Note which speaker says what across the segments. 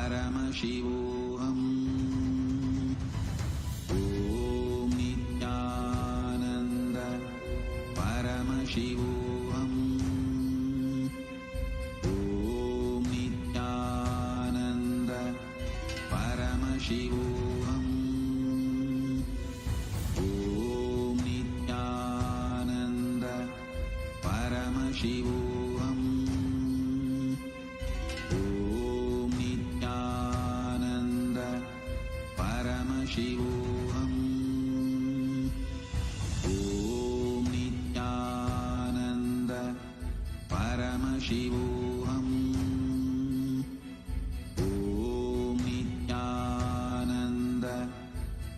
Speaker 1: Paramashivoham. Om Nithyananda Paramashivoham. Om Nithyananda Paramashivoham. Om Nithyananda Paramashivoham. Om Nithyananda Paramashivoham. Om Nithyananda Paramashivoham. Om Nithyananda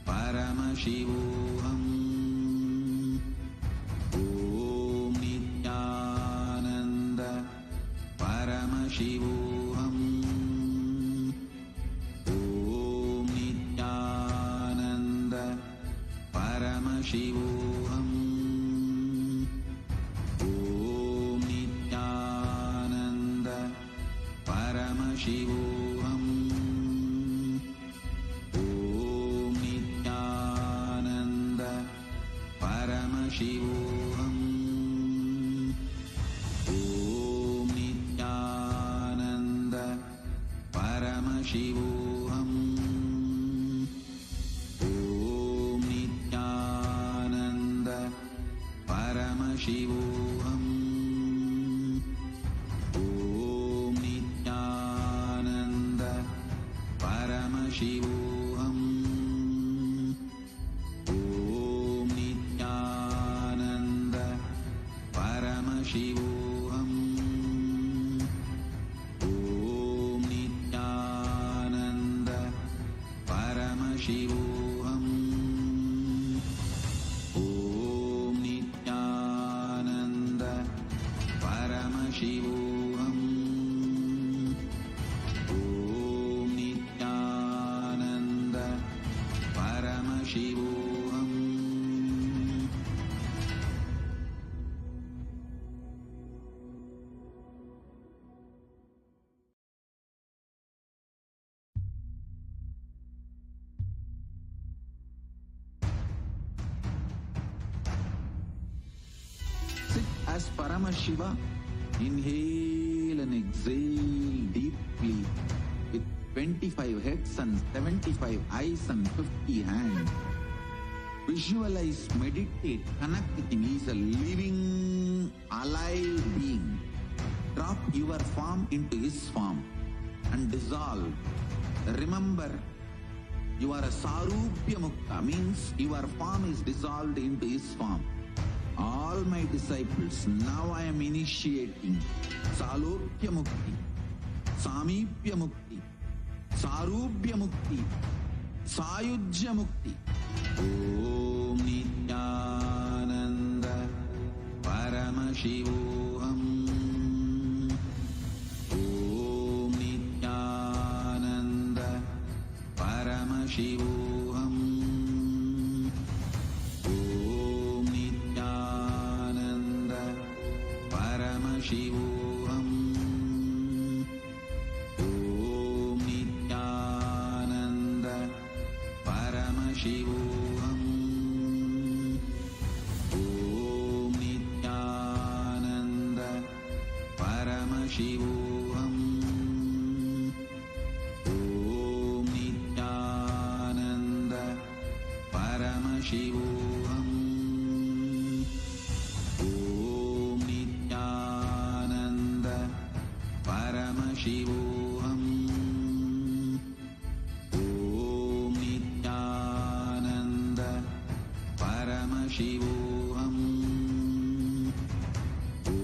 Speaker 1: Paramashivoham. Om Nithyananda Paramashivoham. Om Nithyananda Paramashivoham. Om Nithyananda Paramashivoham. Om Nithyananda Paramashivoham. Om Nithyananda Paramashivoham. Om Nithyananda Paramashivoham. Om Nithyananda Paramashivoham. Om Nithyananda Paramashivoham. Om Nithyananda Paramashivoham. Om Nithyananda Paramashivoham. Om Nithyananda Paramashivoham. Sit as Paramashiva. Inhale and exhale deeply with 25 heads and 75 eyes and 50 hands. Visualize, meditate, connect with him. He is a living, alive being. Drop your form into his form and dissolve. Remember, you are a Sarupya Mukta, means your form is dissolved into his form. All my disciples, now I am initiating Salokya Mukti, Samipya Mukti, Sarupya Mukti, Sayujya Mukti. Om Nithyananda Paramashivoham. Om Nithyananda Paramashivoham. Om Nithyananda Paramashivoham. Om Nithyananda Paramashivoham. Om Nithyananda Paramashivoham. Om Nithyananda Paramashivoham. Om Nithyananda Paramashivoham. Om Nithyananda Paramashivoham.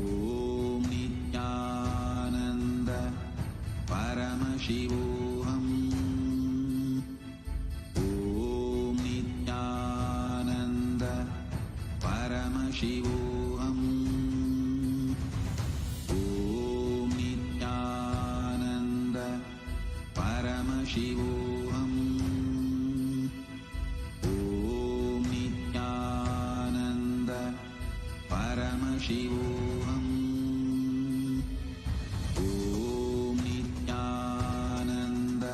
Speaker 1: Om Nithyananda Paramashivoham. Om Nithyananda Paramashivoham. Om Nithyananda Paramashivoham. Om Nithyananda Paramashivoham. Om Nithyananda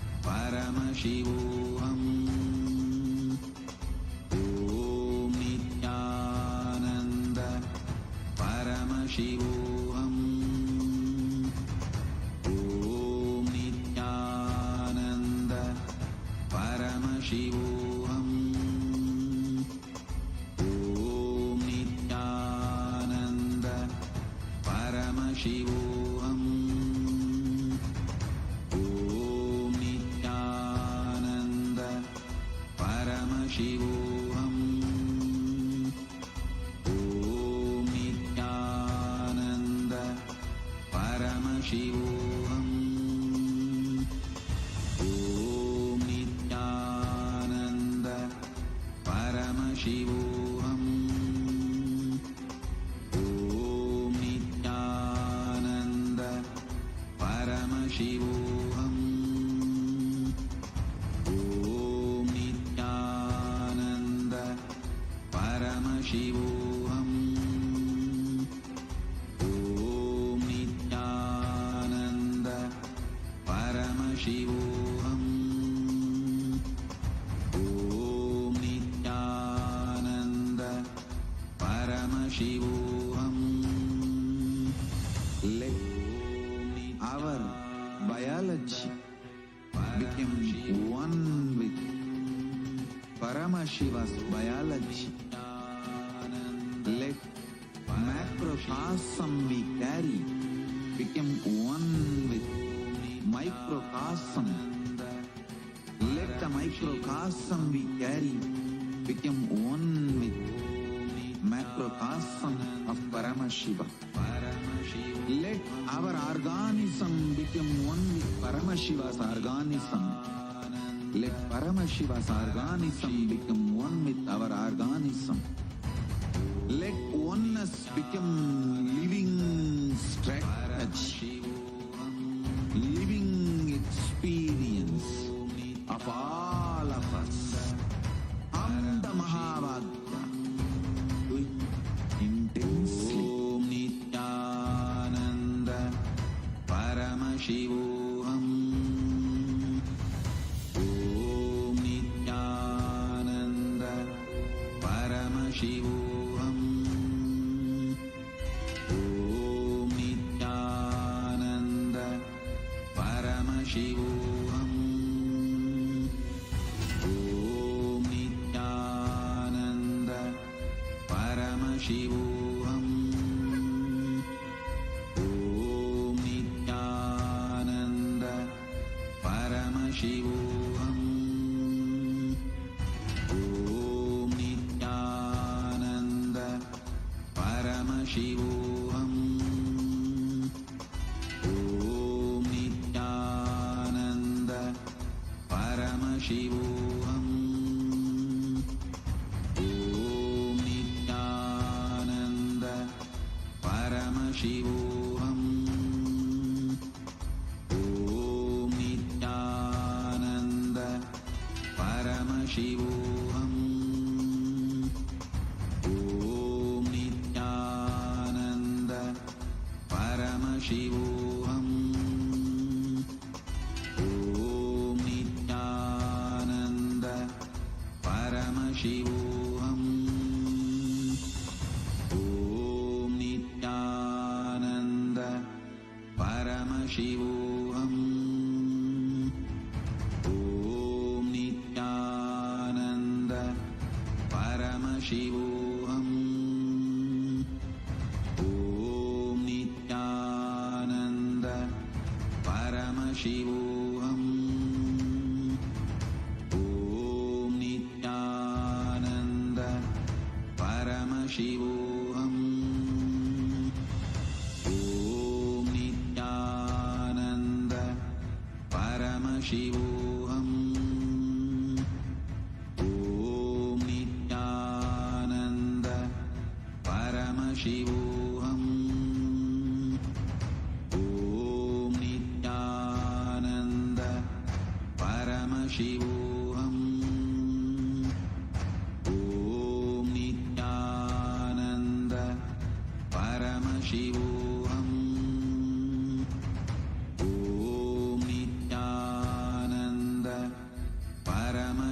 Speaker 1: Paramashivoham. Om Nithyananda Paramashivoham. Om Nithyananda Paramashivoham. Om Nithyananda Paramashivoham. Om Nithyananda Paramashivoham. Om Nithyananda Paramashivoham. Om Nithyananda Paramashivoham. Om Nithyananda Paramashivoham. Om Nithyananda Paramashivoham. Om Nithyananda Paramashivoham. Om Nithyananda Paramashivoham. Let our biology become one with Paramashiva's biology. Let macrocosm we carry become one with microcosm. Let the microcosm we carry become one with macrocosm of Paramashiva. Let our organism become one with Paramashiva's organism. Let Paramashiva's organism become one with our organism. Let oneness become living strategy, living experience of all of us. Am the Mahavagya. Do it intensely. Om Nithyananda Paramashivoham. Om Nithyananda Paramashivoham. Om Nithyananda Paramashivoham. Om Nithyananda Paramashivoham. Om Nithyananda Paramashivoham. Om Nithyananda Paramashivoham. Om Nithyananda Paramashivoham. Om Nithyananda Paramashivoham. Om Nithyananda Paramashivoham. Om Nithyananda Paramashivoham. Om Nithyananda Paramashivoham. Om Nithyananda Paramashivoham. Om Nithyananda Paramashivoham. Om Nithyananda Paramashivoham. Om Nithyananda Paramashivoham. Om Nithyananda Paramashivoham. Om Nithyananda Paramashivoham. Om Nithyananda Paramashivoham. Om Nithyananda Paramashivoham. Om Nithyananda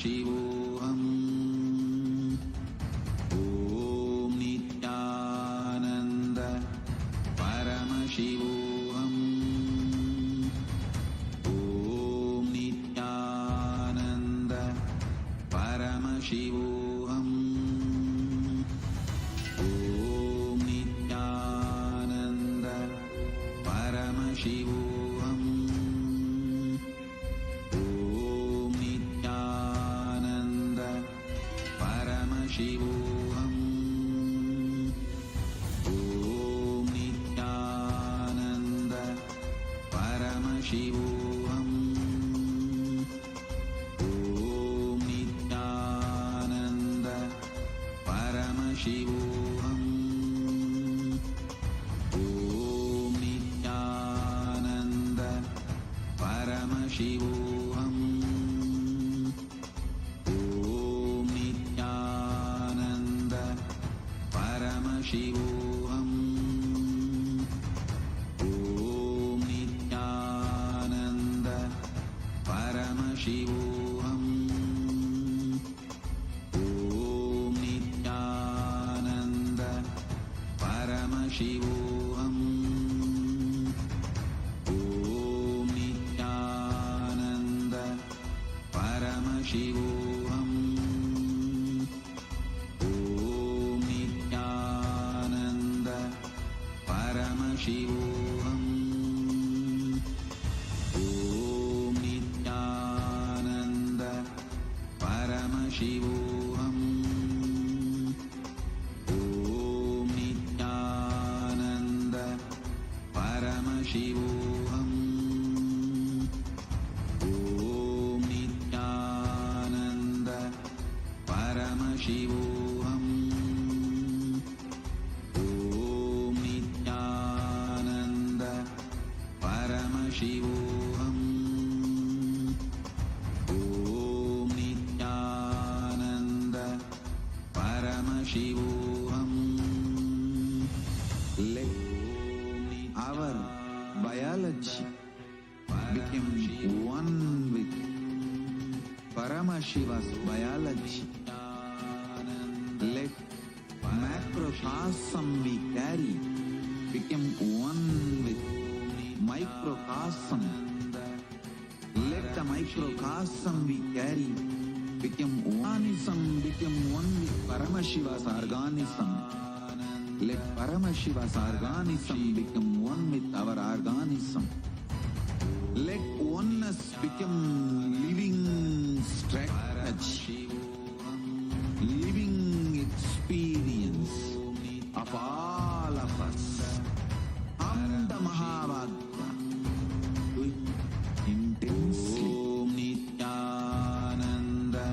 Speaker 1: Paramashivoham. Om Nithyananda Paramashivoham. Om Nithyananda Paramashivoham. Om Nithyananda Paramashivoham. Om Nithyananda Paramashivoham. Om Nithyananda Paramashivoham. Om Nithyananda Paramashivoham. Om Nithyananda Paramashivoham. Om Nithyananda Paramashivoham. Om Nithyananda Paramashivoham. Om Nithyananda Paramashivoham. Om Nithyananda Paramashivoham. Om Nithyananda Paramashivoham. Om Nithyananda Paramashivoham. Om Nithyananda Paramashivoham. Om Nithyananda Paramashivoham. Om Nithyananda Paramashivoham. Om Nithyananda Paramashivoham. Let our biology become one with Paramashiva's biology. Let macrocosm we carry become one with microcosm. Let the microcosm we carry become organism, become one with Paramashiva's organism. Let Paramashiva's organism become one with our organism. Let oneness become living strategy, living experience of all of us. Amda Mahavagya. Do it intensely. Om Nithyananda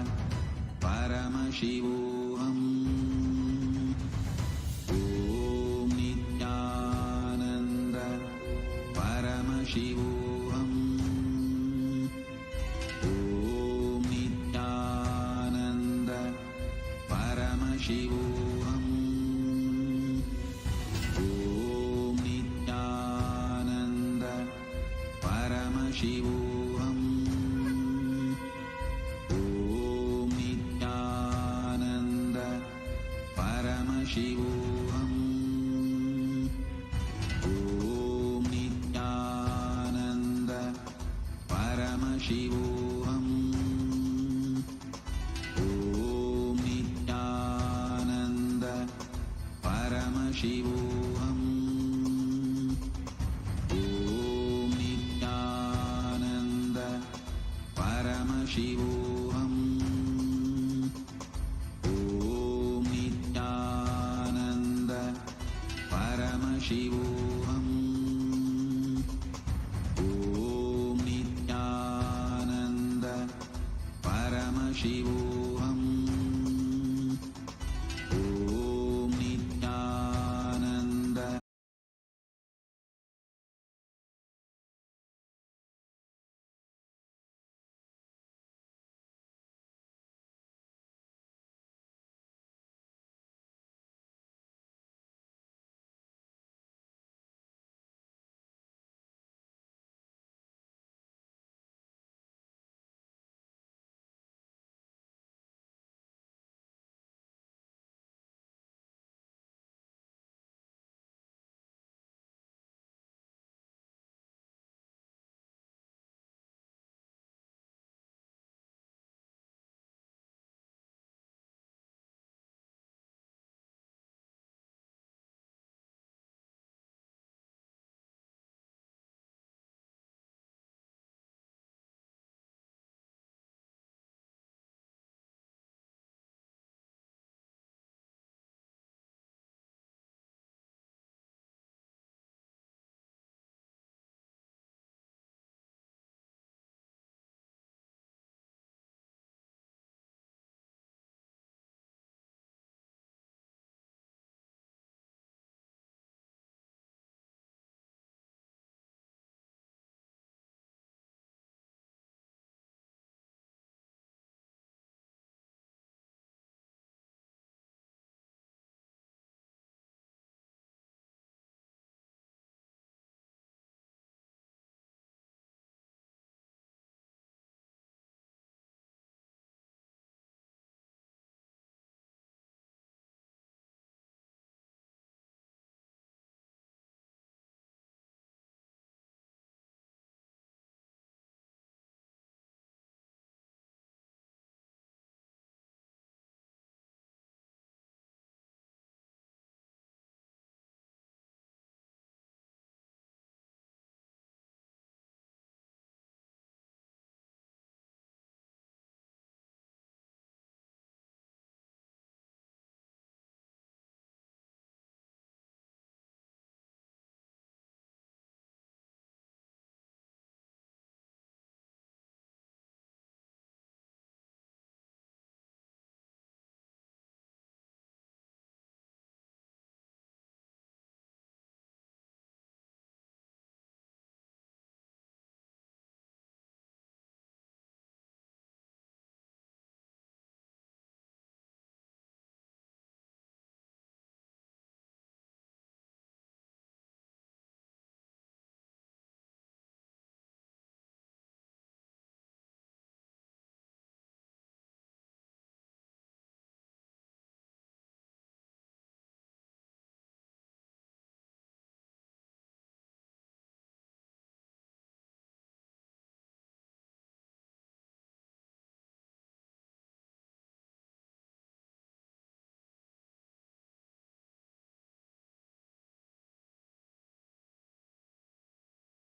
Speaker 1: Paramashivoham. Om Nithyananda Paramashivoham. Om Nithyananda Paramashivoham. Om Nithyananda Paramashivoham. Om Nithyananda Paramashivoham. Om Nithyananda Paramashivoham. Om Nithyananda Paramashivoham. Om Nithyananda Paramashivoham. Om Nithyananda Paramashivoham. Om Nithyananda Paramashivoham. Om Nithyananda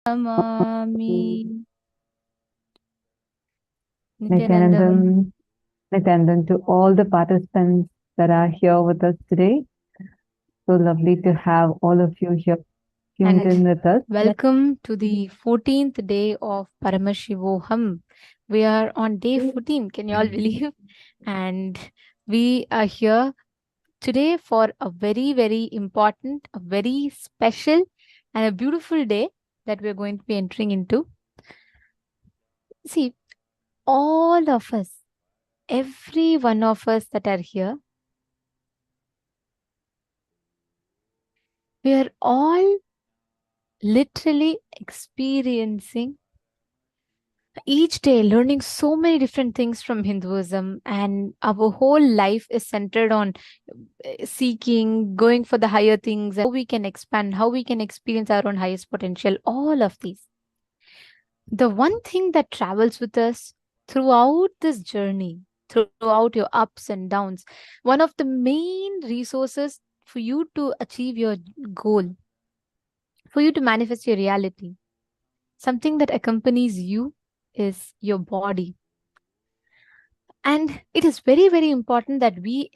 Speaker 2: Namami.
Speaker 3: Nithyanandam, Nithyanandam to all the participants that are here with us today. So lovely to have all of you here tuned in with us.
Speaker 2: Welcome to the 14th day of Paramashivoham. We are on day 14. Can you all believe? And we are here today for a very, very important, a very special, and a beautiful day that we're going to be entering into. See, all of us, every one of us that are here, we are all literally experiencing each day learning so many different things from Hinduism, and our whole life is centered on seeking, going for the higher things, and how we can expand, how we can experience our own highest potential, all of these. The one thing that travels with us throughout this journey, throughout your ups and downs, one of the main resources for you to achieve your goal, for you to manifest your reality, something that accompanies you is your body. And it is very, very important that we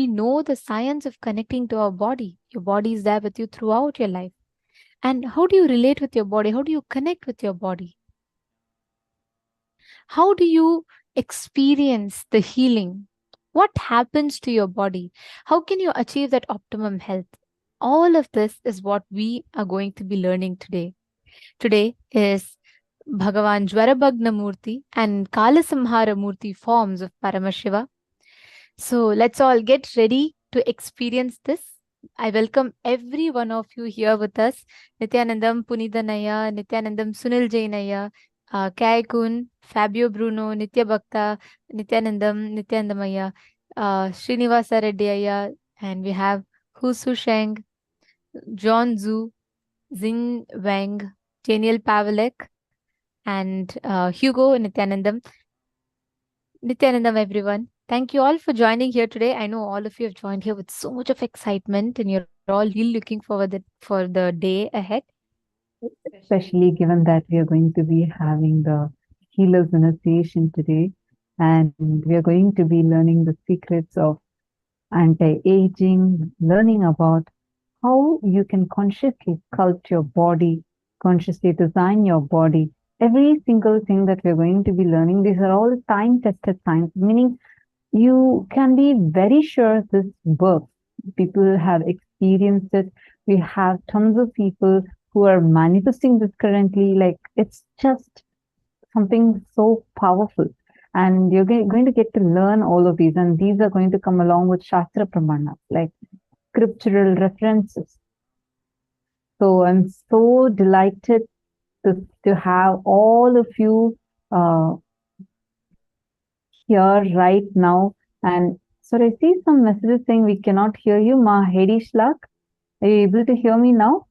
Speaker 2: know the science of connecting to our body. Your body is there with you throughout your life. And how do you relate with your body? How do you connect with your body? How do you experience the healing? What happens to your body? How can you achieve that optimum health? All of this is what we are going to be learning today. Today is Bhagavan Jvarabhagana Murthy and Kalasamhara Murthy forms of Paramashiva. So let's all get ready to experience this. I welcome every one of you here with us. Nithyanandam Punithanaya, Nithyanandam Sunil Jainaya, Kaikun, Fabio Bruno, Nitya Bhakta, Nithyanandamaya, Srinivasa Reddyaya, and we have Husu Sheng, John Zhu, Zing Wang, Daniel Pavlek, and Hugo Nithyanandam. Nithyanandam, everyone. Thank you all for joining here today. I know all of you have joined here with so much of excitement, and you're all really looking for the day ahead.
Speaker 3: Especially given that we are going to be having the Healers Initiation today, and we are going to be learning the secrets of anti-aging, learning about how you can consciously sculpt your body, consciously design your body. Every single thing that we're going to be learning, these are all time-tested science, meaning you can be very sure this works. People have experienced it. We have tons of people who are manifesting this currently. Like it's just something so powerful. And you're going to get to learn all of these. And these are going to come along with Shastra Pramana, like scriptural references. So I'm so delighted to have all of you here right now. And so I see some messages saying we cannot hear you. Ma Hedi Shlak, are you able to hear me now?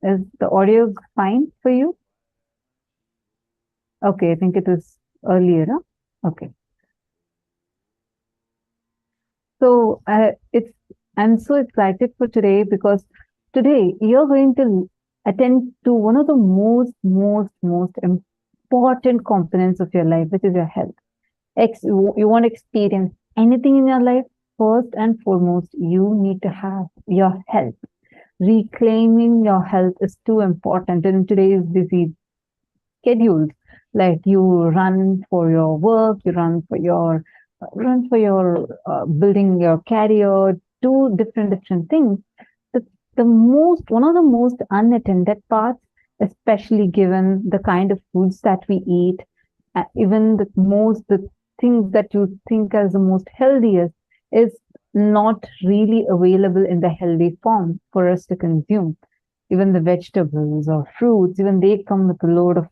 Speaker 3: Is the audio fine for you? Okay, I think it was earlier. Huh? Okay. So I'm so excited for today because today you're going to attend to one of the most important components of your life, which is your health. You want to experience anything in your life, first and foremost, you need to have your health. Reclaiming your health is too important in today's busy schedules. Like you run for your work, you run for your building your career, do different things. The, one of the most unattended parts, especially given the kind of foods that we eat, even the things that you think as the most healthiest is not really available in the healthy form for us to consume. Even the vegetables or fruits, even they come with a load of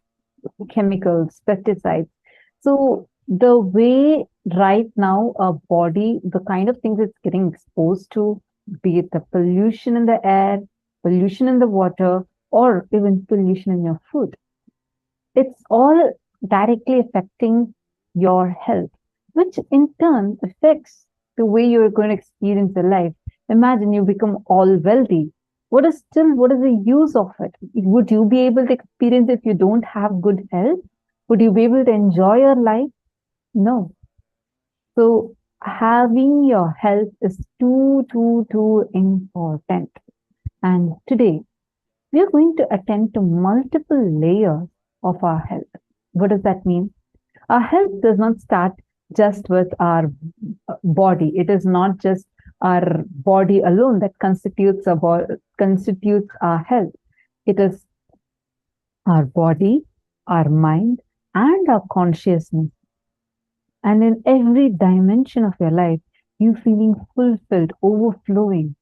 Speaker 3: chemicals, pesticides. So the way right now our body, the kind of things it's getting exposed to, be it the pollution in the air, pollution in the water, or even pollution in your food, it's all directly affecting your health, which in turn affects the way you're going to experience your life. Imagine you become all wealthy. what is the use of it? Would you be able to experience if you don't have good health? Would you be able to enjoy your life? No. So having your health is too important. And today we are going to attend to multiple layers of our health. What does that mean? Our health does not start just with our body. It is not just our body alone that constitutes our health. It is our body, our mind, and our consciousness. And in every dimension of your life, you feeling fulfilled, overflowing.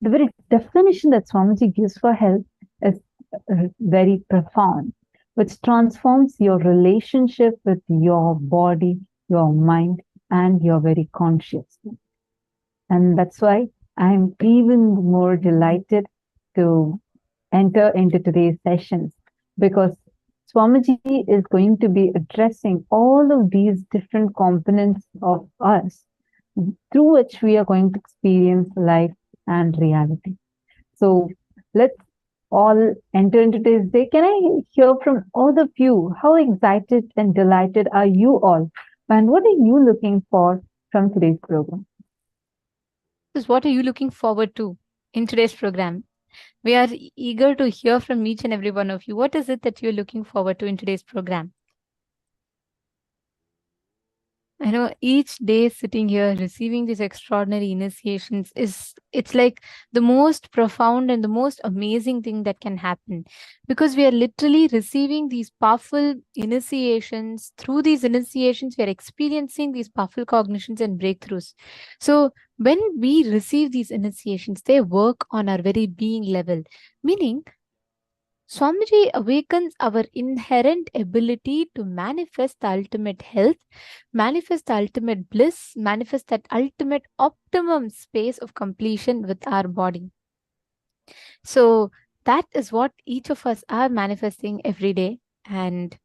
Speaker 3: The very definition that Swamiji gives for health is very profound, which transforms your relationship with your body, your mind, and your very consciousness. And that's why I'm even more delighted to enter into today's sessions, because Swamiji is going to be addressing all of these different components of us through which we are going to experience life and reality. So let's all enter into today's day. Can I hear from all of you? How excited and delighted are you all? And what are you looking for from today's program?
Speaker 2: What are you looking forward to in today's program? We are eager to hear from each and every one of you. What is it that you're looking forward to in today's program? I know each day sitting here receiving these extraordinary initiations it's like the most profound and the most amazing thing that can happen, because we are literally receiving these powerful initiations. Through these initiations, we are experiencing these powerful cognitions and breakthroughs. So when we receive these initiations, they work on our very being level, meaning Swamiji awakens our inherent ability to manifest the ultimate health, manifest the ultimate bliss, manifest that ultimate optimum space of completion with our body. So that is what each of us are manifesting every day. And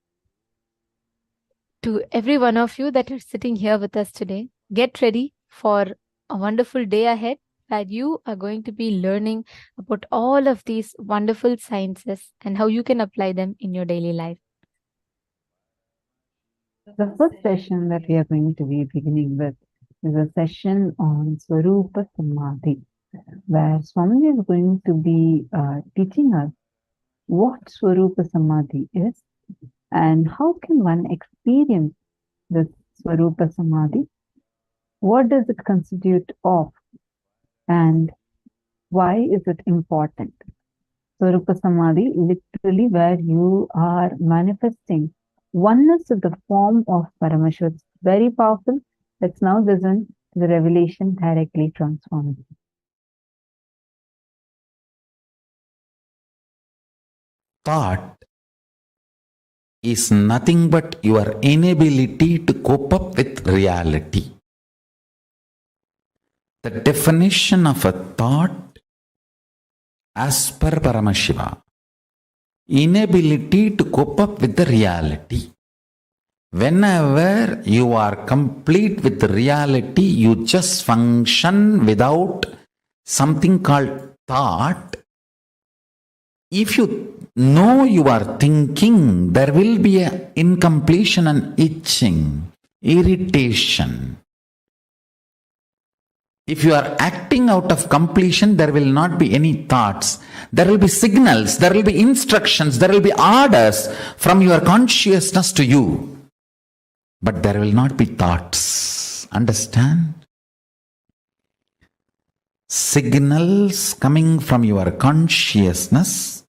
Speaker 2: to every one of you that are sitting here with us today, get ready for a wonderful day ahead, where you are going to be learning about all of these wonderful sciences and how you can apply them in your daily life.
Speaker 3: The first session that we are going to be beginning with is a session on Swarupa Samādhi, where Swamiji is going to be teaching us what Swarupa Samādhi is and how can one experience this Swarupa Samādhi. What does it constitute of? And why is it important? Swarupa Samādhi, literally where you are manifesting oneness with the form of Paramashivam. It's very powerful. Let's now listen to the revelation directly from Swamiji.
Speaker 4: Thought is nothing but your inability to cope up with reality. The definition of a thought as per Paramashiva, inability to cope up with the reality. Whenever you are complete with the reality, you just function without something called thought. If you know you are thinking, there will be an incompletion and itching, irritation. If you are acting out of completion, there will not be any thoughts. There will be signals, there will be instructions, there will be orders from your consciousness to you. But there will not be thoughts. Understand? Signals coming from your consciousness,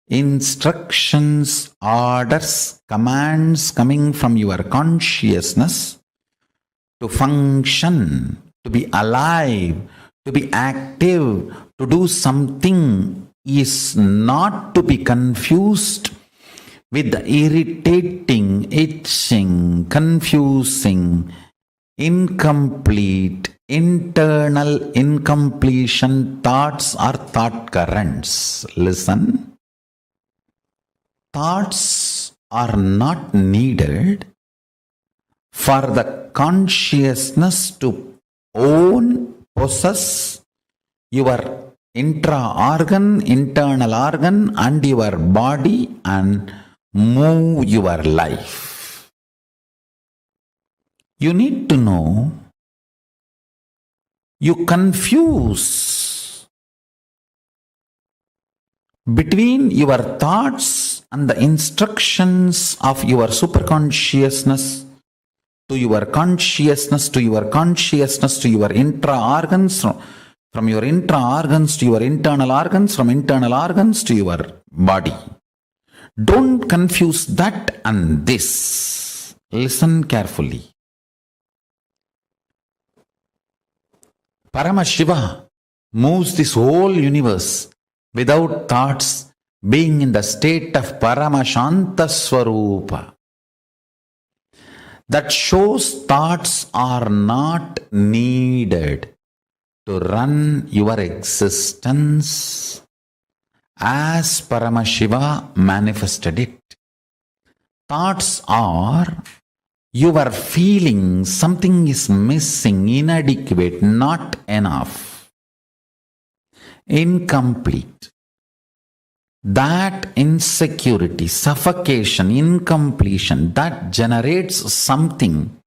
Speaker 4: instructions, orders, commands coming from your consciousness to function, to be alive, to be active, to do something is not to be confused with the irritating, itching, confusing, incomplete, internal incompletion thoughts or thought currents. Listen. Thoughts are not needed for the consciousness to own, possess your intra-organ, internal organ, and your body and move your life. You need to know, you confuse between your thoughts and the instructions of your superconsciousness to your consciousness, to your consciousness, to your intra-organs, from your intra-organs to your internal organs, from internal organs to your body. Don't confuse that and this. Listen carefully. Paramashiva moves this whole universe without thoughts, being in the state of Paramashanta Swarupa. That shows thoughts are not needed to run your existence as Paramashiva manifested it. Thoughts are your feeling something is missing, inadequate, not enough, incomplete. That insecurity, suffocation, incompletion, that generates something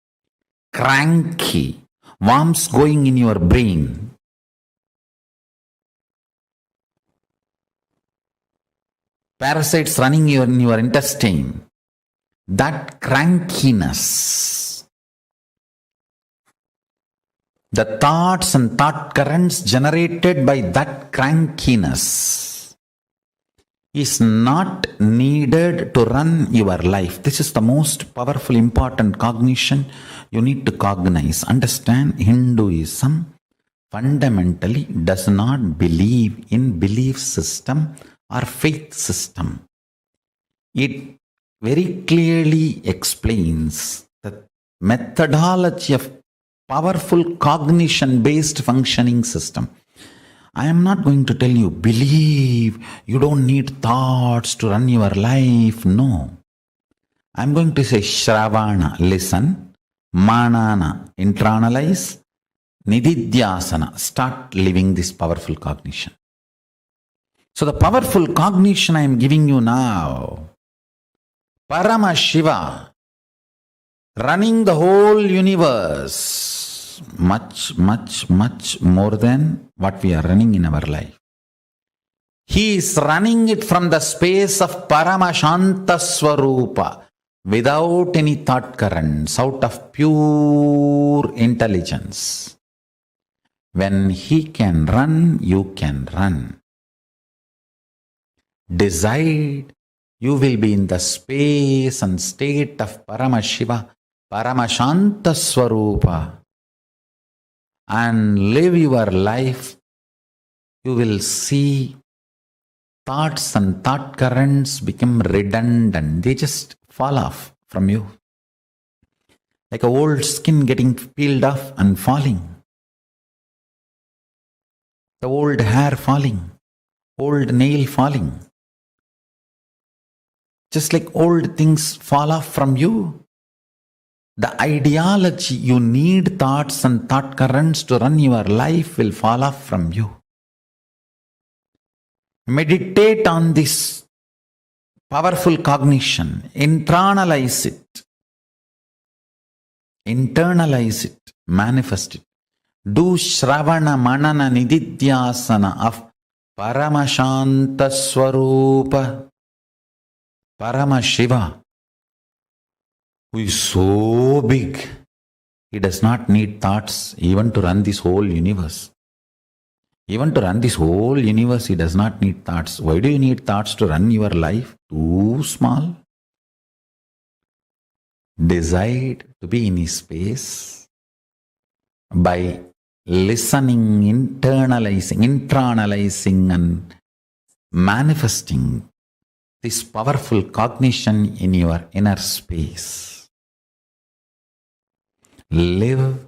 Speaker 4: cranky, worms going in your brain. Parasites running in your intestine. That crankiness, the thoughts and thought currents generated by that crankiness is not needed to run your life. This is the most powerful, important cognition you need to cognize. Understand, Hinduism fundamentally does not believe in belief system or faith system. It very clearly explains the methodology of powerful cognition-based functioning system. I am not going to tell you, believe, you don't need thoughts to run your life. No. I am going to say, Shravana, listen, Manana, internalize, Nididhyasana, start living this powerful cognition. So the powerful cognition I am giving you now, Paramashiva, running the whole universe, much, much, much more than what we are running in our life. He is running it from the space of Paramashanta Swarupa, without any thought currents, out of pure intelligence. When he can run, you can run. Decide. You will be in the space and state of Paramashiva, Paramashanta Swarupa, and live your life. You will see thoughts and thought currents become redundant. They just fall off from you. Like a old skin getting peeled off and falling. The old hair falling. Old nail falling. Just like old things fall off from you, the ideology you need thoughts and thought currents to run your life will fall off from you. Meditate on this powerful cognition. Internalize it. Internalize it. Manifest it. Do Shravana Manana Nididhyasana of Paramashanta Swarupa. Paramashiva, who is so big, he does not need thoughts even to run this whole universe. Even to run this whole universe, he does not need thoughts. Why do you need thoughts to run your life? Too small. Decide to be in his space by listening, internalizing and manifesting this powerful cognition in your inner space. Live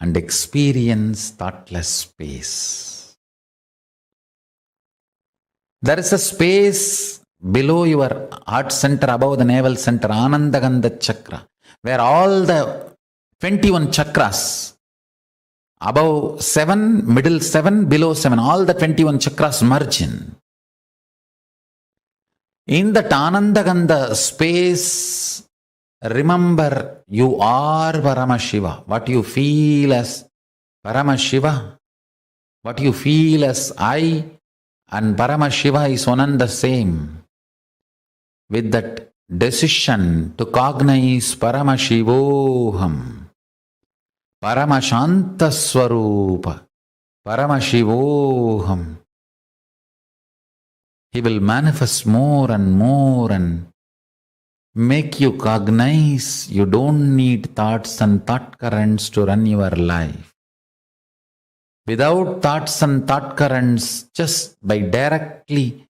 Speaker 4: and experience thoughtless space. There is a space below your heart center, above the navel center, Anandagandha chakra, where all the 21 chakras above 7, middle 7, below 7, all the 21 chakras merge in. In that Anandagandha space, remember you are Paramashiva. What you feel as Paramashiva, what you feel as I and Paramashiva is one and the same. With that decision to cognize Paramashivoham, Paramashanta Swarupa, Paramashivoham, he will manifest more and make you cognize you don't need thoughts and thought currents to run your life. Without thoughts and thought currents, just by directly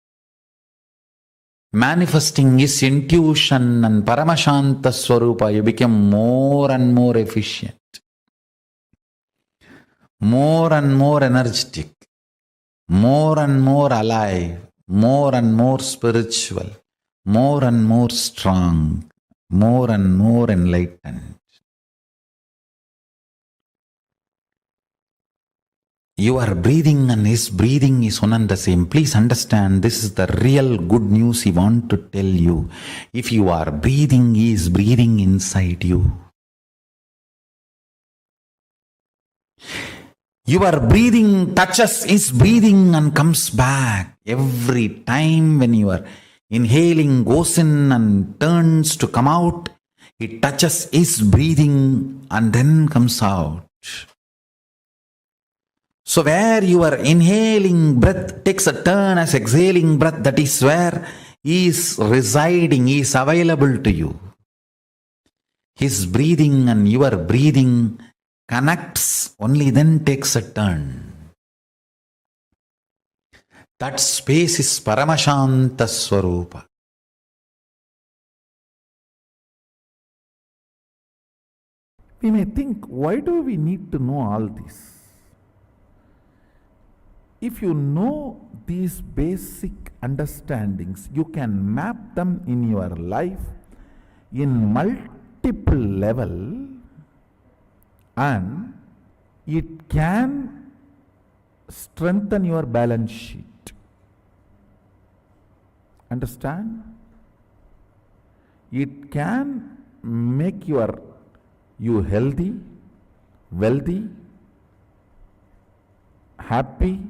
Speaker 4: manifesting his intuition and Paramashanta Swarupa, you become more and more efficient, more and more energetic, more and more alive, more and more spiritual, more and more strong, more and more enlightened. Your breathing and his breathing is one and the same. Please understand, this is the real good news he wants to tell you. If you are breathing, he is breathing inside you. Your breathing touches his breathing and comes back. Every time when you are inhaling, goes in and turns to come out, it touches his breathing and then comes out. So where your inhaling breath takes a turn as exhaling breath, that is where he is residing, he is available to you. His breathing and your breathing connects, only then takes a turn. That space is Paramashanta Swarupa. We may think, why do we need to know all this? If you know these basic understandings, you can map them in your life in multiple level, and it can strengthen your balance sheet. Understand? It can make you healthy, wealthy, happy,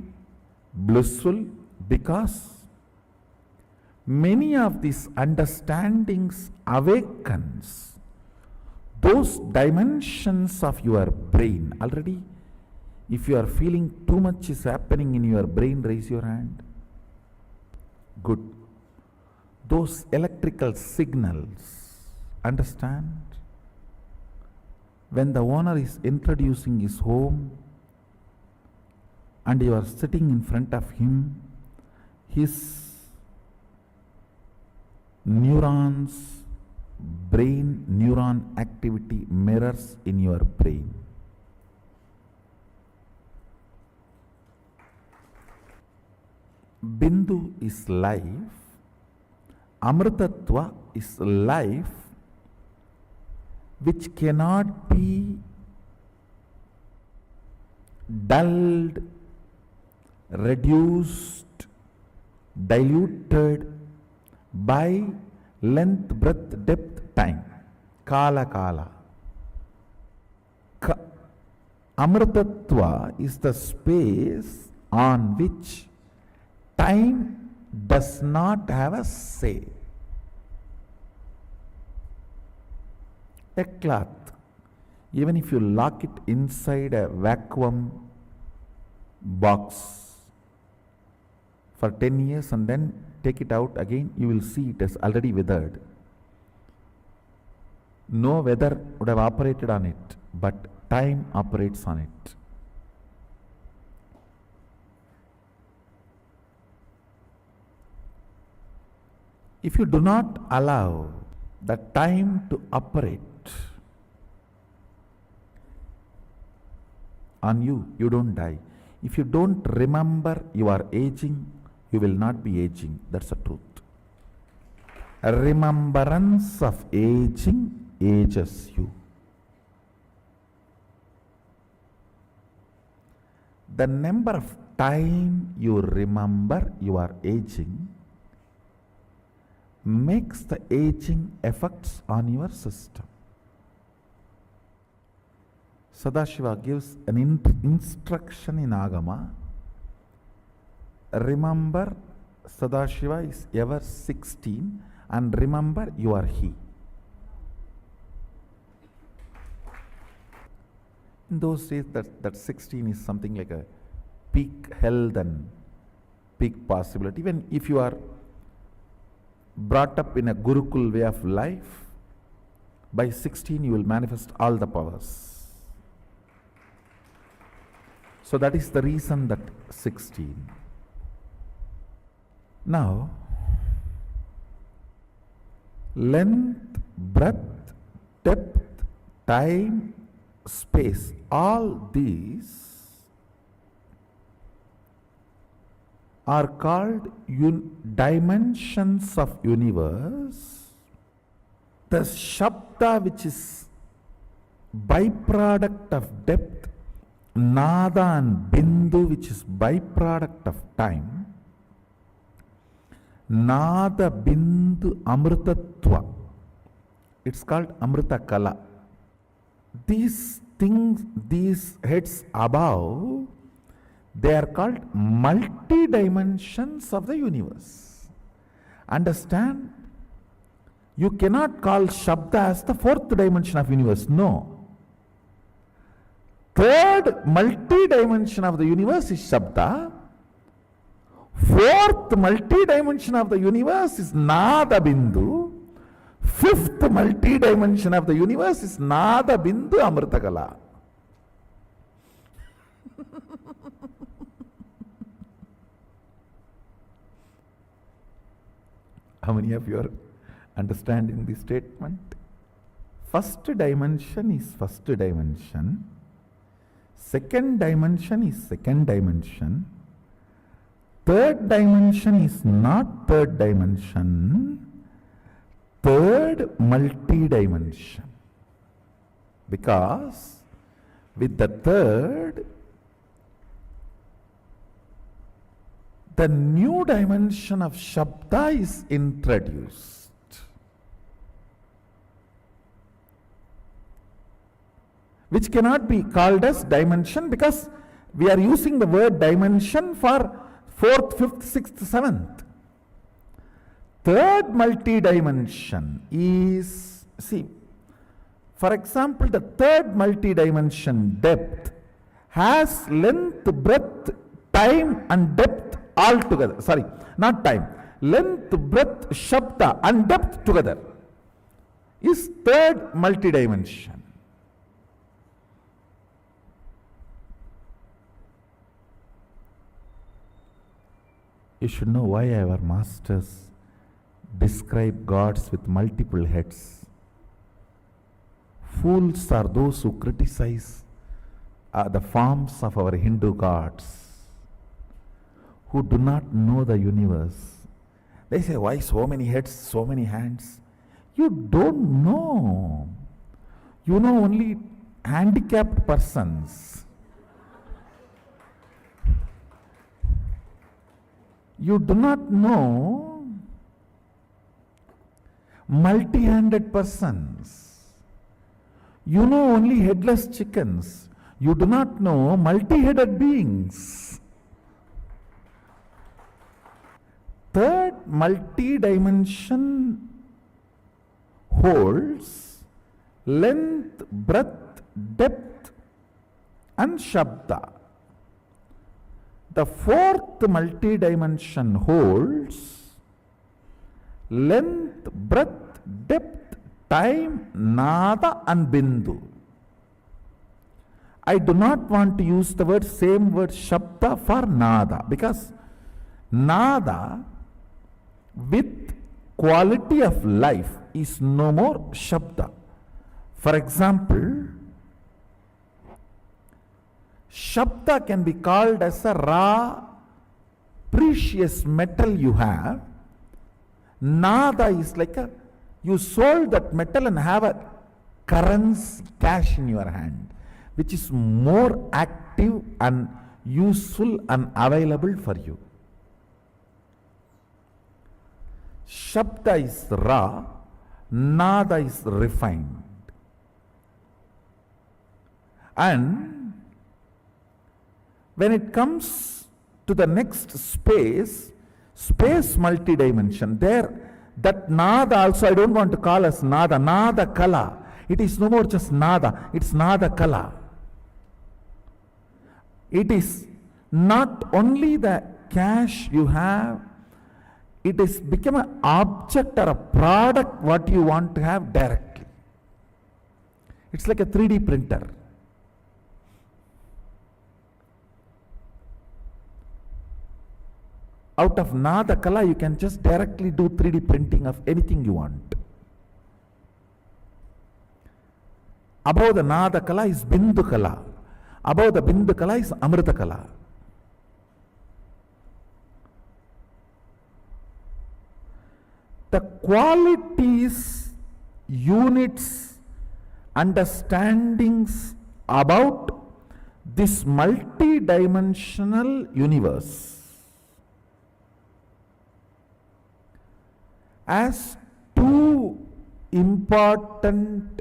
Speaker 4: blissful, because many of these understandings awakens those dimensions of your brain. Already, if you are feeling too much is happening in your brain, raise your hand. Good. Those electrical signals, understand? When the owner is introducing his home and you are sitting in front of him, his neurons, brain neuron activity mirrors in your brain. Bindu is life, Amritattva is life which cannot be dulled, reduced, diluted by length, breadth, depth, time. Kala. Amritattva is the space on which time does not have a say. A cloth, even if you lock it inside a vacuum box for 10 years and then take it out again, you will see it has already withered. No weather would have operated on it, but time operates on it. If you do not allow the time to operate on you, you don't die. If you don't remember you are aging, you will not be aging. That's the truth. A remembrance of aging ages you. the number of time you remember you are aging makes the aging effects on your system. Sadashiva gives an instruction in Agama. Remember, Sadashiva is ever 16, and remember you are he. In those days, that 16 is something like a peak health and peak possibility. Even if you are brought up in a Gurukul way of life, by 16 you will manifest all the powers. So that is the reason that 16. Now, length, breadth, depth, time, space, all these are called dimensions of universe. The Shabda, which is byproduct of depth, Nada and Bindu, which is byproduct of time, Nada Bindu Amritatva, it's called Amrita Kala. These things, these heads above, they are called multi-dimensions of the universe. Understand? You cannot call Shabda as the fourth dimension of universe. No. Third multi-dimension of the universe is Shabda. Fourth multi-dimension of the universe is Nada Bindu. Fifth multi-dimension of the universe is Nada Bindu Amritakala. How many of you are understanding the statement? First dimension is first dimension. Second dimension is second dimension. Third dimension is not third dimension. Third multi-dimension. Because with the third, the new dimension of Shabda is introduced. Which cannot be called as dimension because we are using the word dimension for fourth, fifth, sixth, seventh. Third multi-dimension is, see, for example, the third multi-dimension depth has length, breadth, time and depth all together. Sorry, not time. Length, breadth, Shabda and depth together is third multi-dimension. You should know why our masters describe gods with multiple heads. Fools are those who criticize the forms of our Hindu gods, who do not know the universe. They say, why so many heads, so many hands? You don't know. You know only handicapped persons. You do not know multi-handed persons. You know only headless chickens. You do not know multi-headed beings. Third multi-dimension holds length, breadth, depth and Shabda. The fourth multi-dimension holds length, breadth, depth, time, Nada and Bindu. I do not want to use the same word Shabda for Nada, because Nada with quality of life is no more Shabda. For example, Shabda can be called as a raw, precious metal you have. Nada is like you sold that metal and have a currency, cash in your hand, which is more active and useful and available for you. Shabda is raw, Nada is refined. And when it comes to the next space multidimension, there, that Nada also, I don't want to call as Nada, Nada Kala. It is no more just Nada, it's Nada Kala. It is not only the cash you have, it is become an object or a product what you want to have directly. It's like a 3D printer. Out of Nada Kala, you can just directly do 3D printing of anything you want. Above the Nada Kala is Bindu Kala. Above the Bindu Kala is Amrita Kala. The qualities, units, understandings about this multi-dimensional universe as two important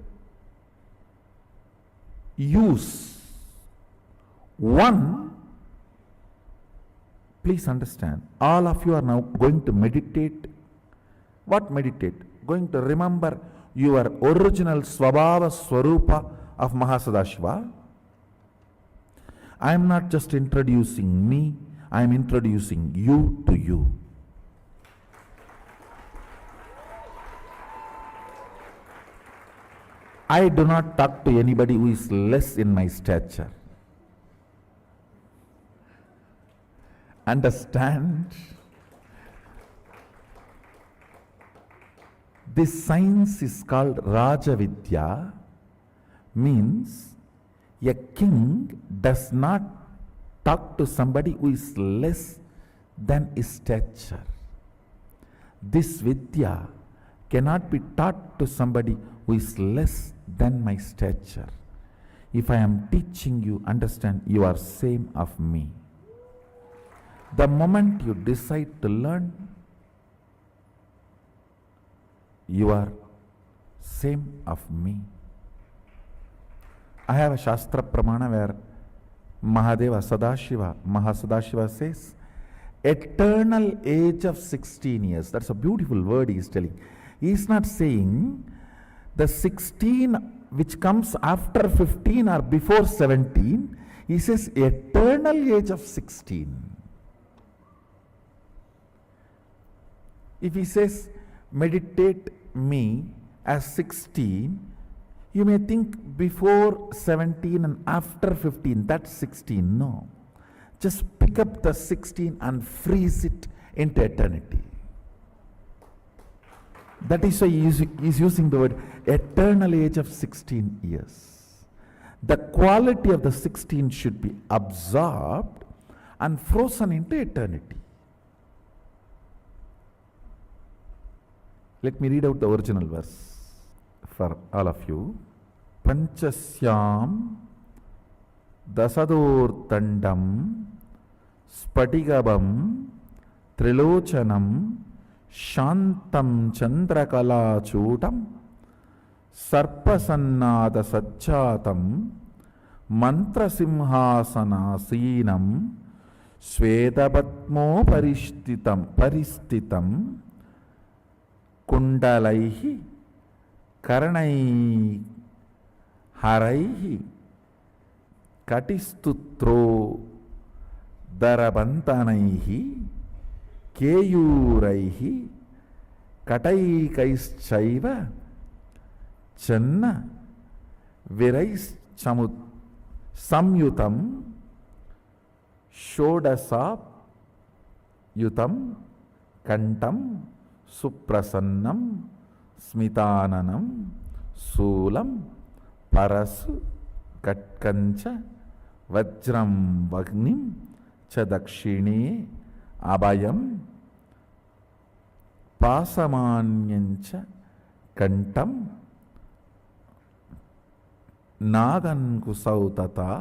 Speaker 4: use. One, please understand, all of you are now going to meditate. What meditate? Going to remember your original Svabhava Swarupa of Mahasadashiva. I am not just introducing me, I am introducing you to you. I do not talk to anybody who is less in my stature. Understand? This science is called Rajavidya, means a king does not talk to somebody who is less than his stature. This Vidya cannot be taught to somebody who is less than my stature. If I am teaching you, understand, you are same of me. The moment you decide to learn, you are same of me. I have a Shastra Pramana where Mahadeva Mahasadashiva says, eternal age of 16 years. That's a beautiful word he is telling. He is not saying the 16 which comes after 15 or before 17. He says eternal age of 16. If he says meditate me as 16, you may think before 17 and after 15, that's 16. No. Just pick up the 16 and freeze it into eternity. That is why he is using the word eternal age of 16 years. The quality of the 16 should be absorbed and frozen into eternity. Let me read out the original verse for all of you. Panchasyam dasadur tandam spatigabam trilochanam shantam chandrakala chutam sarpasannada sajjatam mantrasimhasanasinam swedapatmo paristitam kundalaihi karanai haraihi katistutro darabantanaihi keyuraihi kataikaischaiva channa virais samyutam shodasap yutam kantam suprasannam smitananam sulam parasu katkancha vajram vagnim chadakshini abhayam pasamanyancha kantam nagan kusautata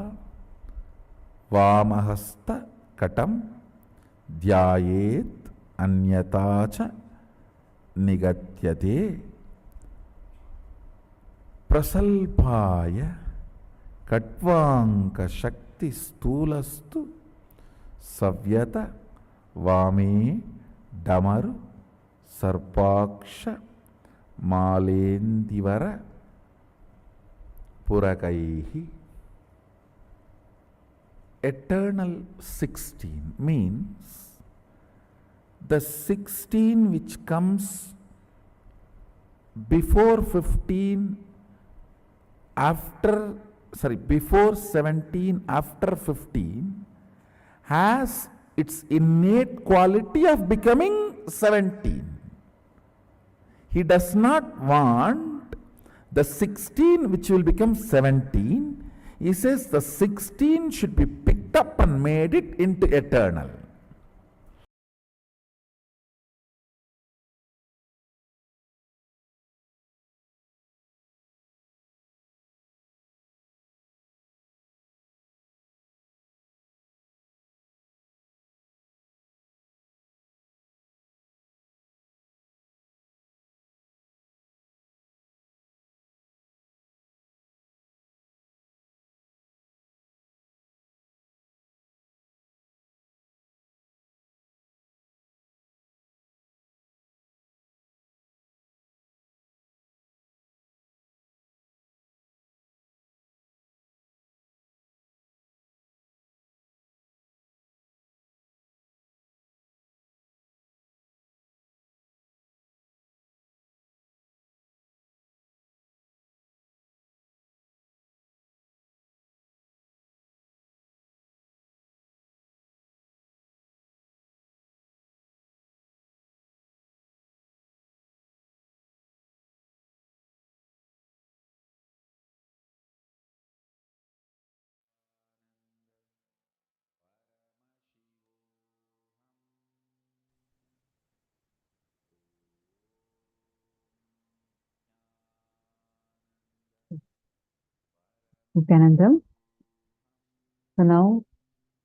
Speaker 5: Vamahasta katam dhyayet anyatacha nigatyate prasalpaya katvanka shakti stulastu savyata vame damaru sarpaksha malendivara purakaihi. Eternal 16 means the 16 which comes before 15, before 17, after 15 has its innate quality of becoming 17. He does not want the 16 which will become 17. He says the 16 should be picked up and made it into eternal.
Speaker 3: Nithyananda. So now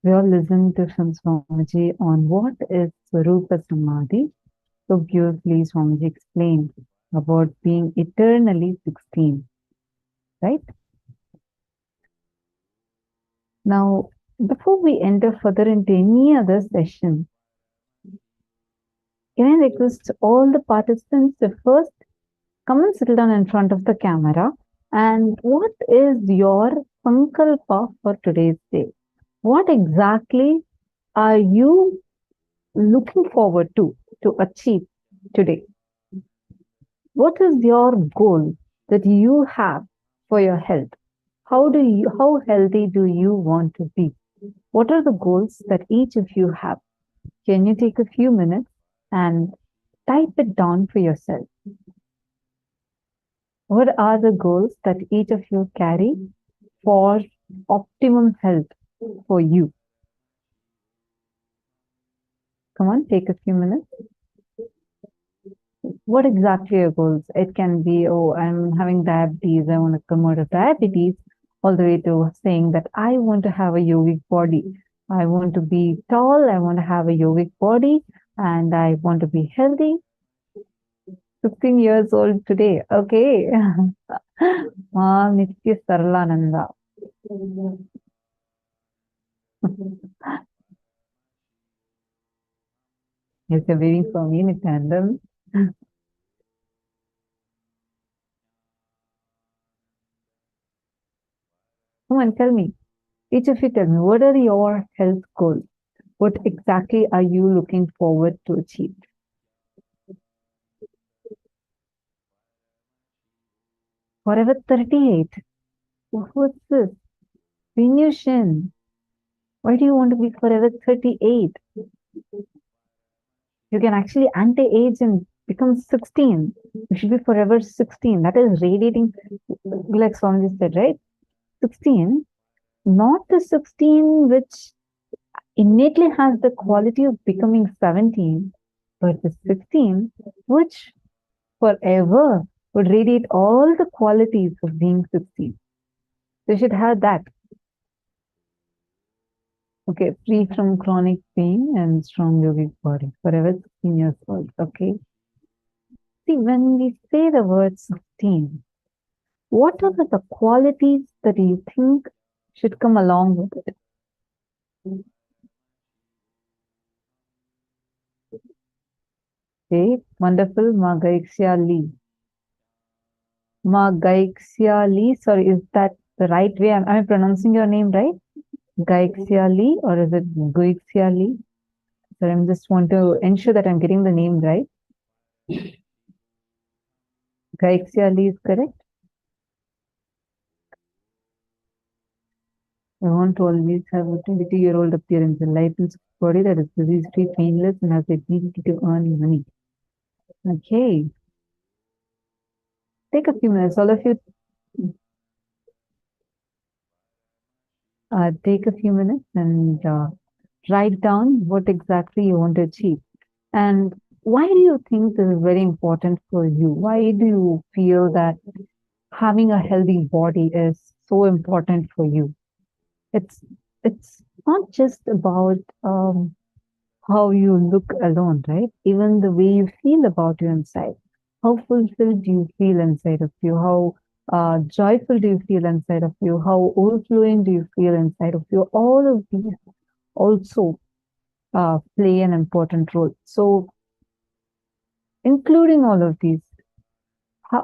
Speaker 3: we all listen to Swamiji on what is Swarupa Samādhi. So beautifully Swamiji explained about being eternally 16, right? Now, before we enter further into any other session, can I request all the participants to first come and sit down in front of the camera, and what is your sankalpa for today's day? What exactly are you looking forward to achieve today? What is your goal that you have for your health? How healthy do you want to be? What are the goals that each of you have? Can you take a few minutes and type it down for yourself? What are the goals that each of you carry for optimum health for you? Come on, take a few minutes. What exactly are your goals? It can be, oh, I'm having diabetes, I want to come out of diabetes, all the way to saying that I want to have a yogic body. I want to be tall, I want to have a yogic body, and I want to be healthy. 15 years old today. Okay. Nitya Saralananda. Yes, you're waiting for me, Nithyananda. Come on, tell me. Each of you tell me, what are your health goals? What exactly are you looking forward to achieve? Forever 38. What's this? Venusian. Why do you want to be forever 38? You can actually anti-age and become 16. You should be forever 16. That is radiating, like Swamiji said, right? 16, not the 16 which innately has the quality of becoming 17, but the 16 which forever would radiate all the qualities of being 16. So you should have that. Okay, free from chronic pain and strong yogic body. Forever 16 years old. Okay. See, when we say the word 16, what are the qualities that you think should come along with it? Okay, wonderful. Magaixia Lee. Magaixia Lee. Sorry, is that the right way? Am I pronouncing your name right? Gaixia Lee, or is it Guixia Lee? So I just want to ensure that I'm getting the name right. Gaixia Lee is correct. I want to always have a 22-year-old appearance, a lifeless body that is disease-free, painless, and has the ability to earn money. Okay. Take a few minutes. All of you take a few minutes and write down what exactly you want to achieve. And why do you think this is very important for you? Why do you feel that having a healthy body is so important for you? It's not just about how you look alone, right? Even the way you feel about you inside. How fulfilled do you feel inside of you? How joyful do you feel inside of you? How overflowing do you feel inside of you? All of these also play an important role. So, including all of these,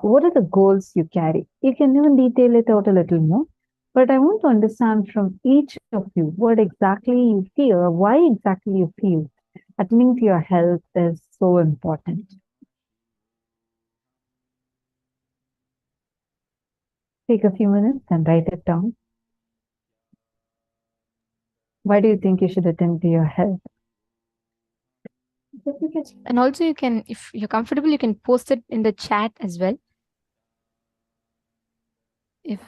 Speaker 3: what are the goals you carry? You can even detail it out a little more. But I want to understand from each of you what exactly you feel or why exactly you feel attending to your health is so important. Take a few minutes and write it down. Why do you think you should attend to your health?
Speaker 2: And also you can, if you're comfortable, you can post it in the chat as well. If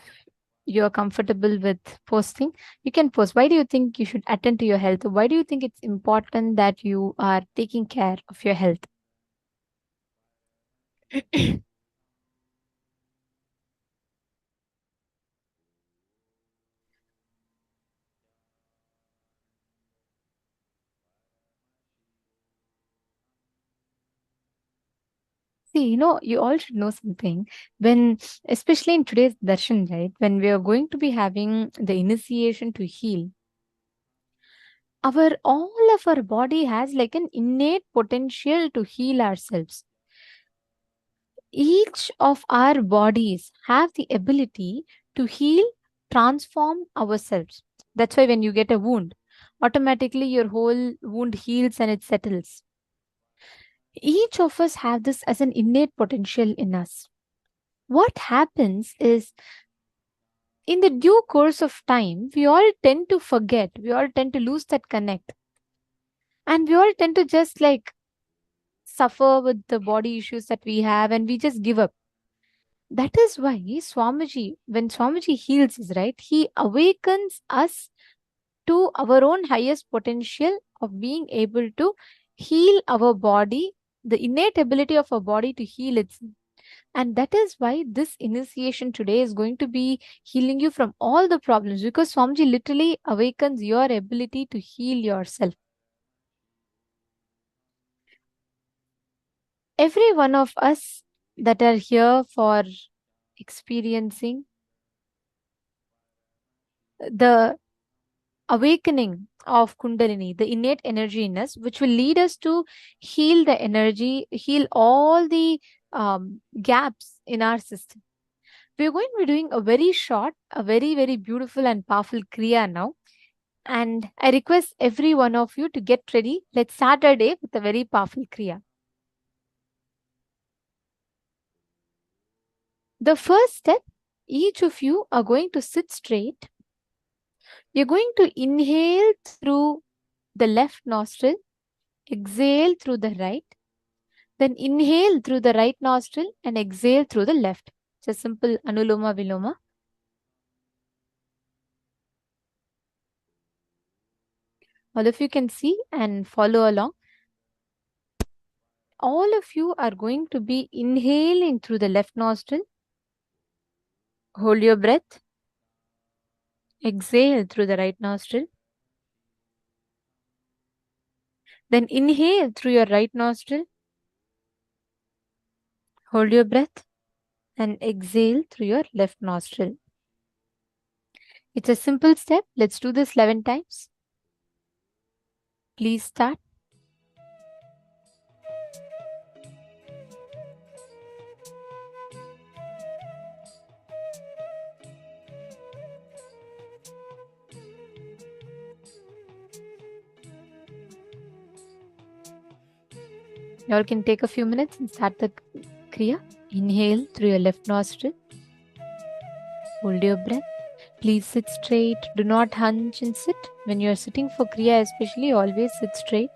Speaker 2: you're comfortable with posting, you can post. Why do you think you should attend to your health? Why do you think it's important that you are taking care of your health? See, you all should know something. When, especially in today's darshan, right, when we are going to be having the initiation to heal, all of our body has like an innate potential to heal ourselves. Each of our bodies have the ability to heal, transform ourselves. That's why when you get a wound, automatically your whole wound heals and it settles. Each of us have this as an innate potential in us. What happens is, in the due course of time, we all tend to forget, we all tend to lose that connect. And we all tend to just like suffer with the body issues that we have and we just give up. That is why Swamiji, when Swamiji heals us, right, he awakens us to our own highest potential of being able to heal our body, the innate ability of our body to heal itself. And that is why this initiation today is going to be healing you from all the problems, because Swamiji literally awakens your ability to heal yourself. Every one of us that are here for experiencing the awakening of Kundalini, the innate energy in us, which will lead us to heal the energy, heal all the gaps in our system. We're going to be doing a very short, a very, very beautiful and powerful Kriya now. And I request every one of you to get ready. Let's start our day with a very powerful Kriya. The first step, each of you are going to sit straight. You're going to inhale through the left nostril, exhale through the right, then inhale through the right nostril and exhale through the left. It's a simple Anuloma Viloma. All of you can see and follow along. All of you are going to be inhaling through the left nostril. Hold your breath. Exhale through the right nostril. Then inhale through your right nostril. Hold your breath and exhale through your left nostril. It's a simple step. Let's do this 11 times. Please start. You all can take a few minutes and start the Kriya. Inhale through your left nostril. Hold your breath. Please sit straight. Do not hunch and sit. When you are sitting for Kriya especially, always sit straight.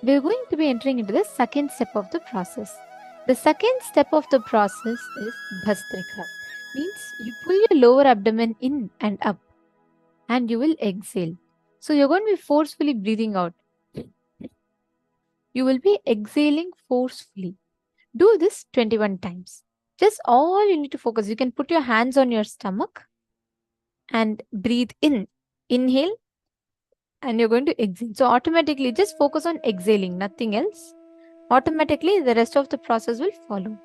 Speaker 2: we're going to be entering into the second step of the process. The second step of the process is Bhastrika. Means you pull your lower abdomen in and up and you will exhale. So you're going to be forcefully breathing out. You will be exhaling forcefully. Do this 21 times. Just all you need to focus. You can put your hands on your stomach and breathe in. Inhale and you're going to exhale. So automatically just focus on exhaling, nothing else. Automatically the rest of the process will follow.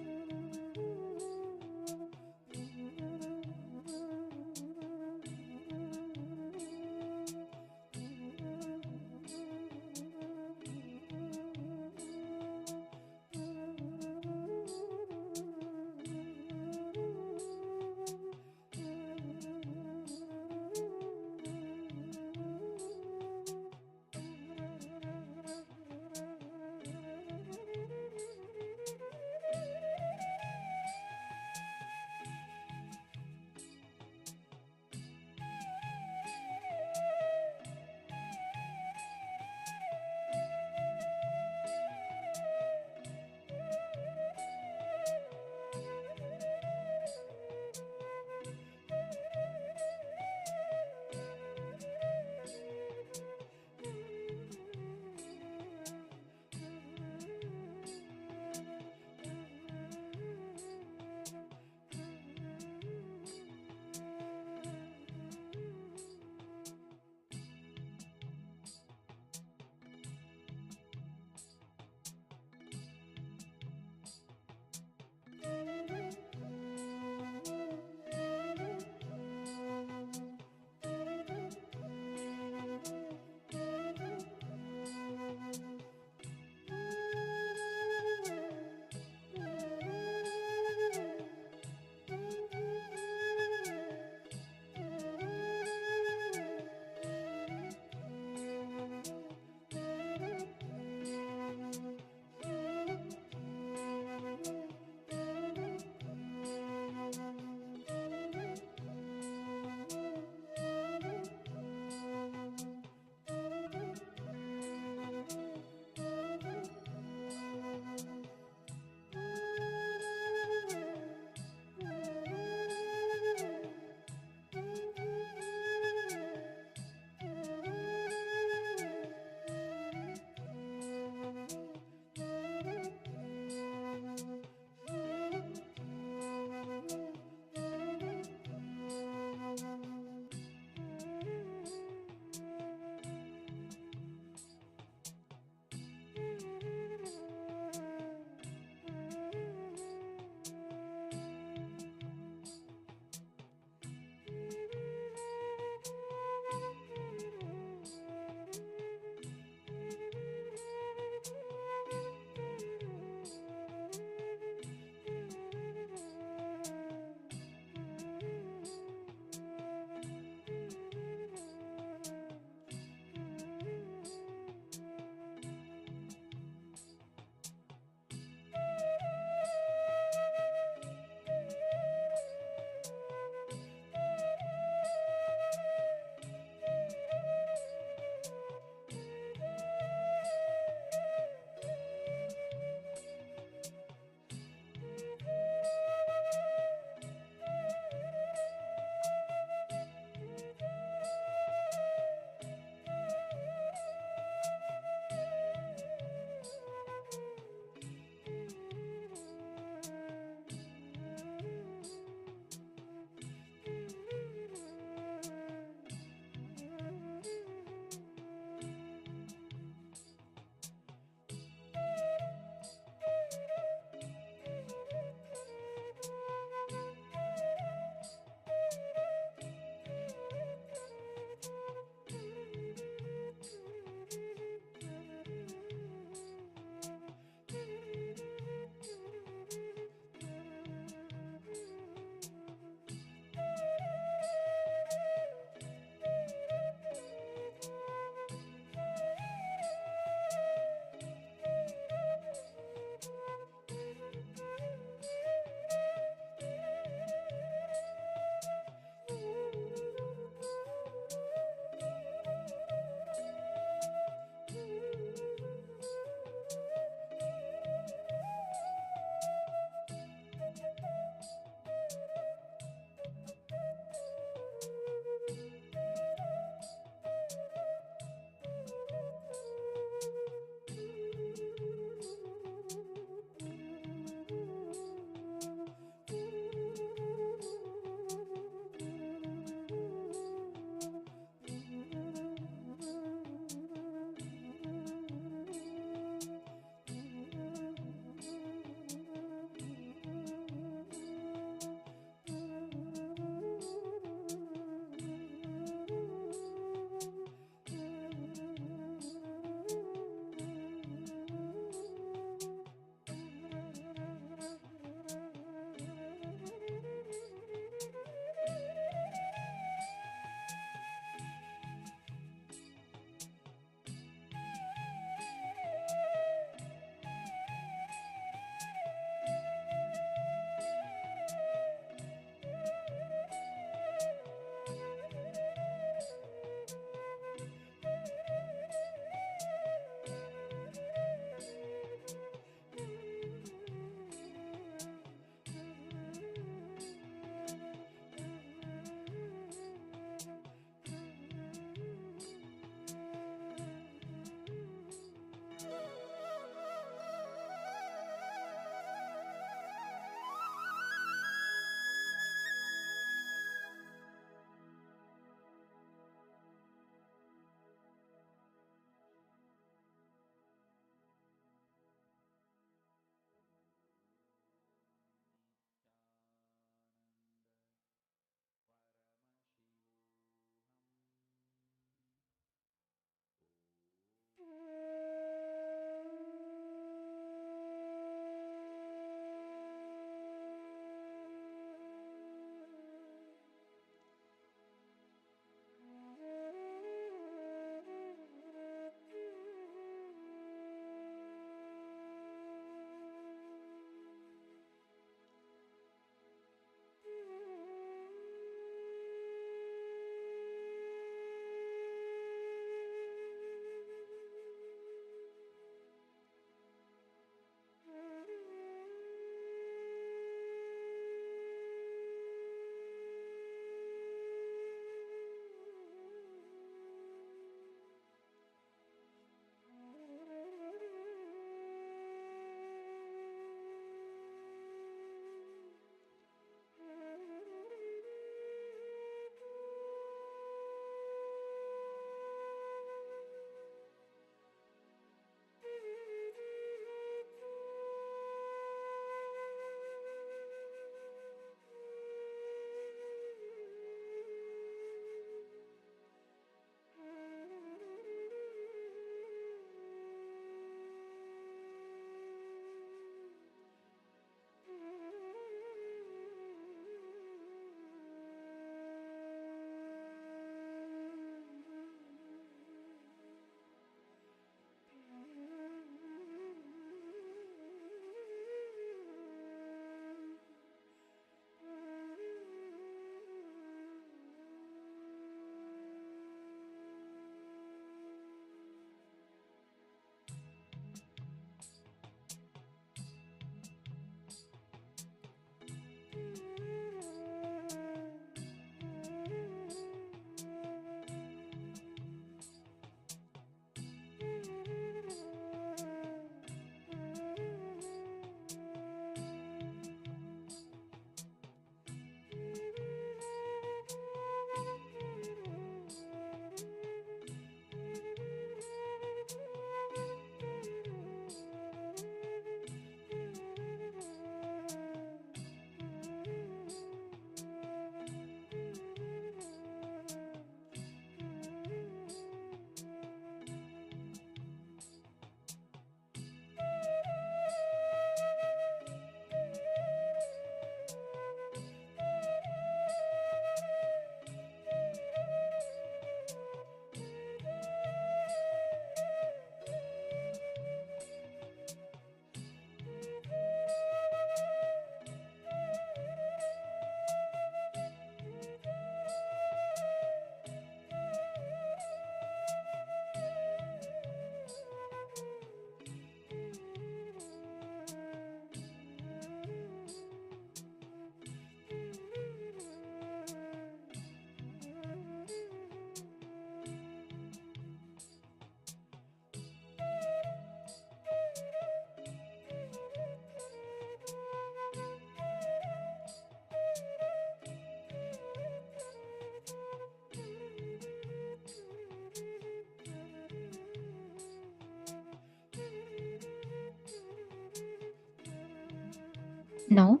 Speaker 2: Now,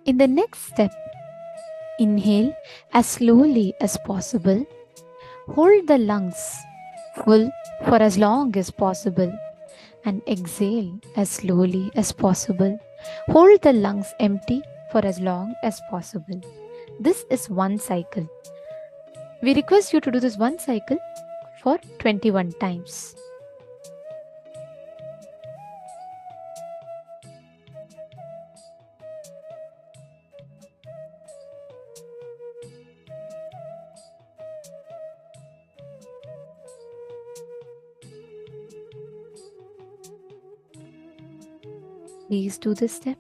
Speaker 2: in the next step, inhale as slowly as possible. Hold the lungs full for as long as possible and exhale as slowly as possible. Hold the lungs empty for as long as possible. This is one cycle. We request you to do this one cycle for 21 times. Please do this step.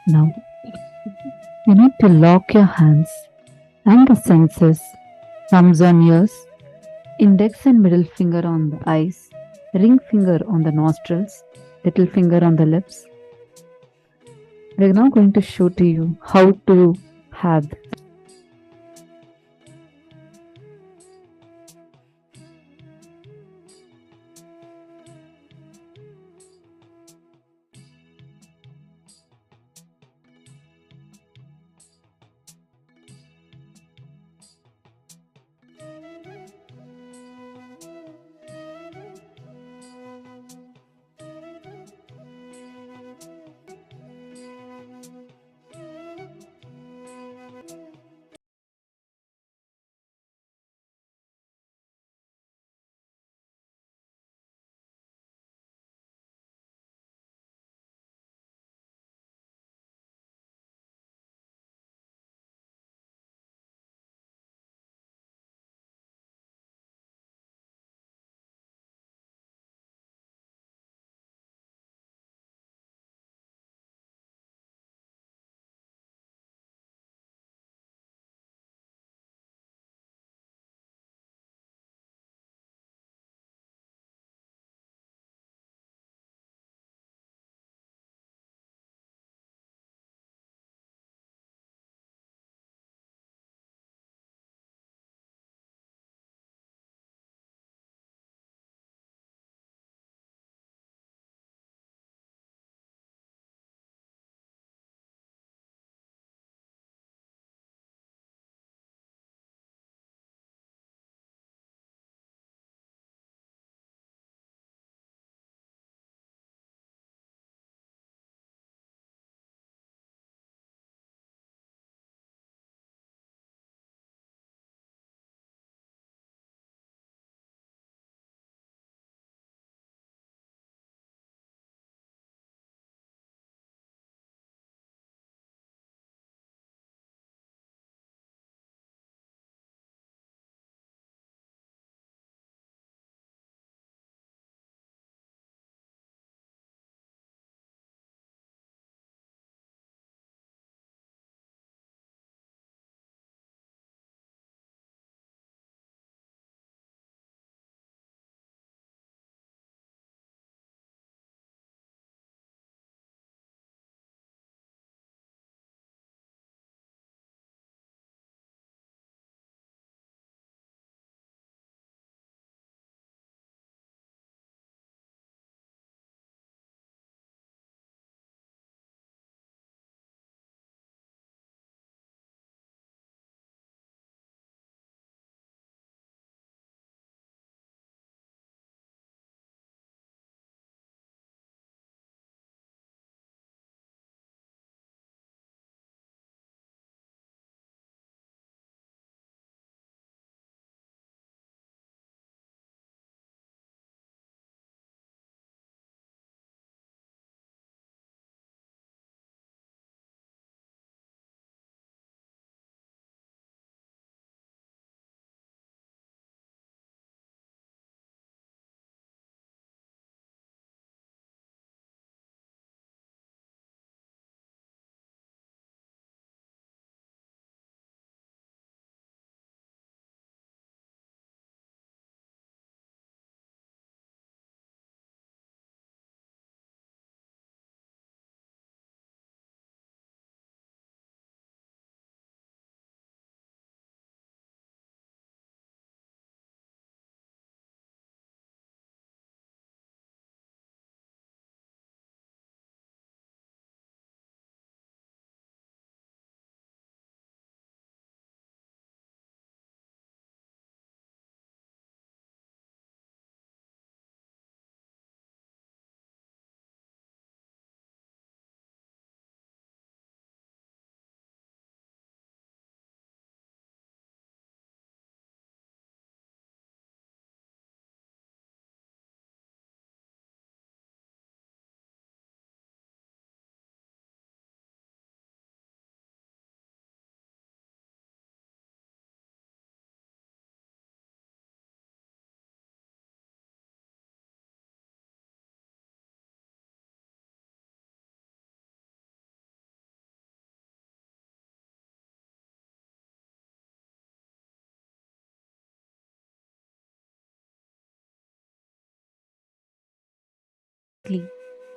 Speaker 3: Now, you need to lock your hands and the senses, thumbs on ears, index and middle finger on the eyes, ring finger on the nostrils, little finger on the lips. We're now going to show to you how to have this.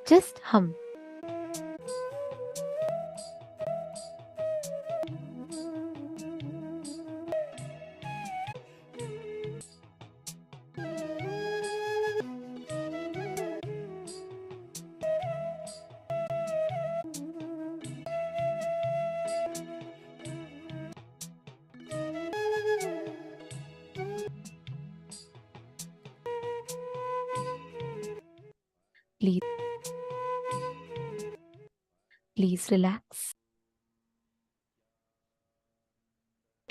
Speaker 2: Just hum. Please. Please relax.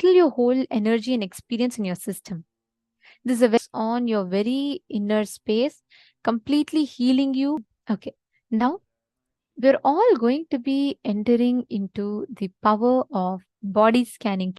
Speaker 2: Settle your whole energy and experience in your system. This is a on your very inner space, completely healing you. Okay. Now, we're all going to be entering into the power of body scanning.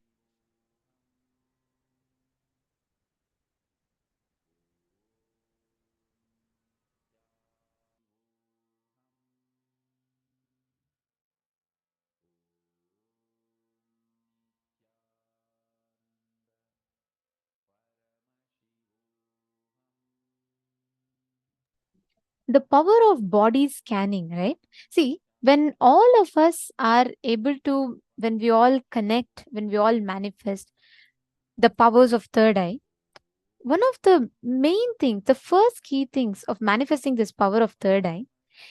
Speaker 2: The power of body scanning, right? See, when all of us are able to, when we all connect, when we all manifest the powers of third eye, one of the main things, the first key things of manifesting this power of third eye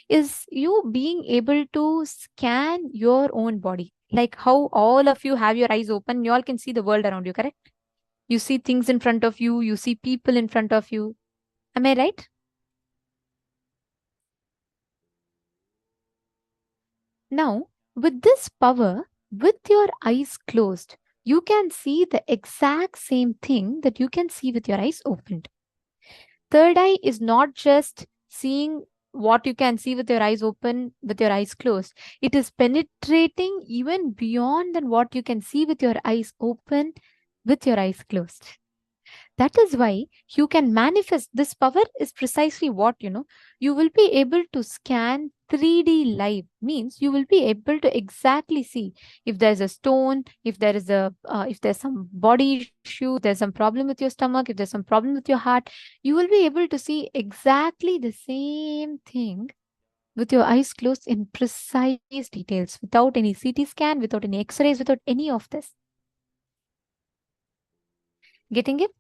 Speaker 2: is you being able to scan your own body. Like how all of you have your eyes open, you all can see the world around you, correct? You see things in front of you, you see people in front of you. Am I right? Now, with this power, with your eyes closed, you can see the exact same thing that you can see with your eyes opened. Third eye is not just seeing what you can see with your eyes open, with your eyes closed. It is penetrating even beyond than what you can see with your eyes open, with your eyes closed. That is why you can manifest this power is precisely what you will be able to scan 3D live, means you will be able to exactly see if there's a stone, if there is a if there's some body issue, there's some problem with your stomach, if there's some problem with your heart, you will be able to see exactly the same thing with your eyes closed in precise details, without any CT scan, without any x-rays, without any of this. Getting it?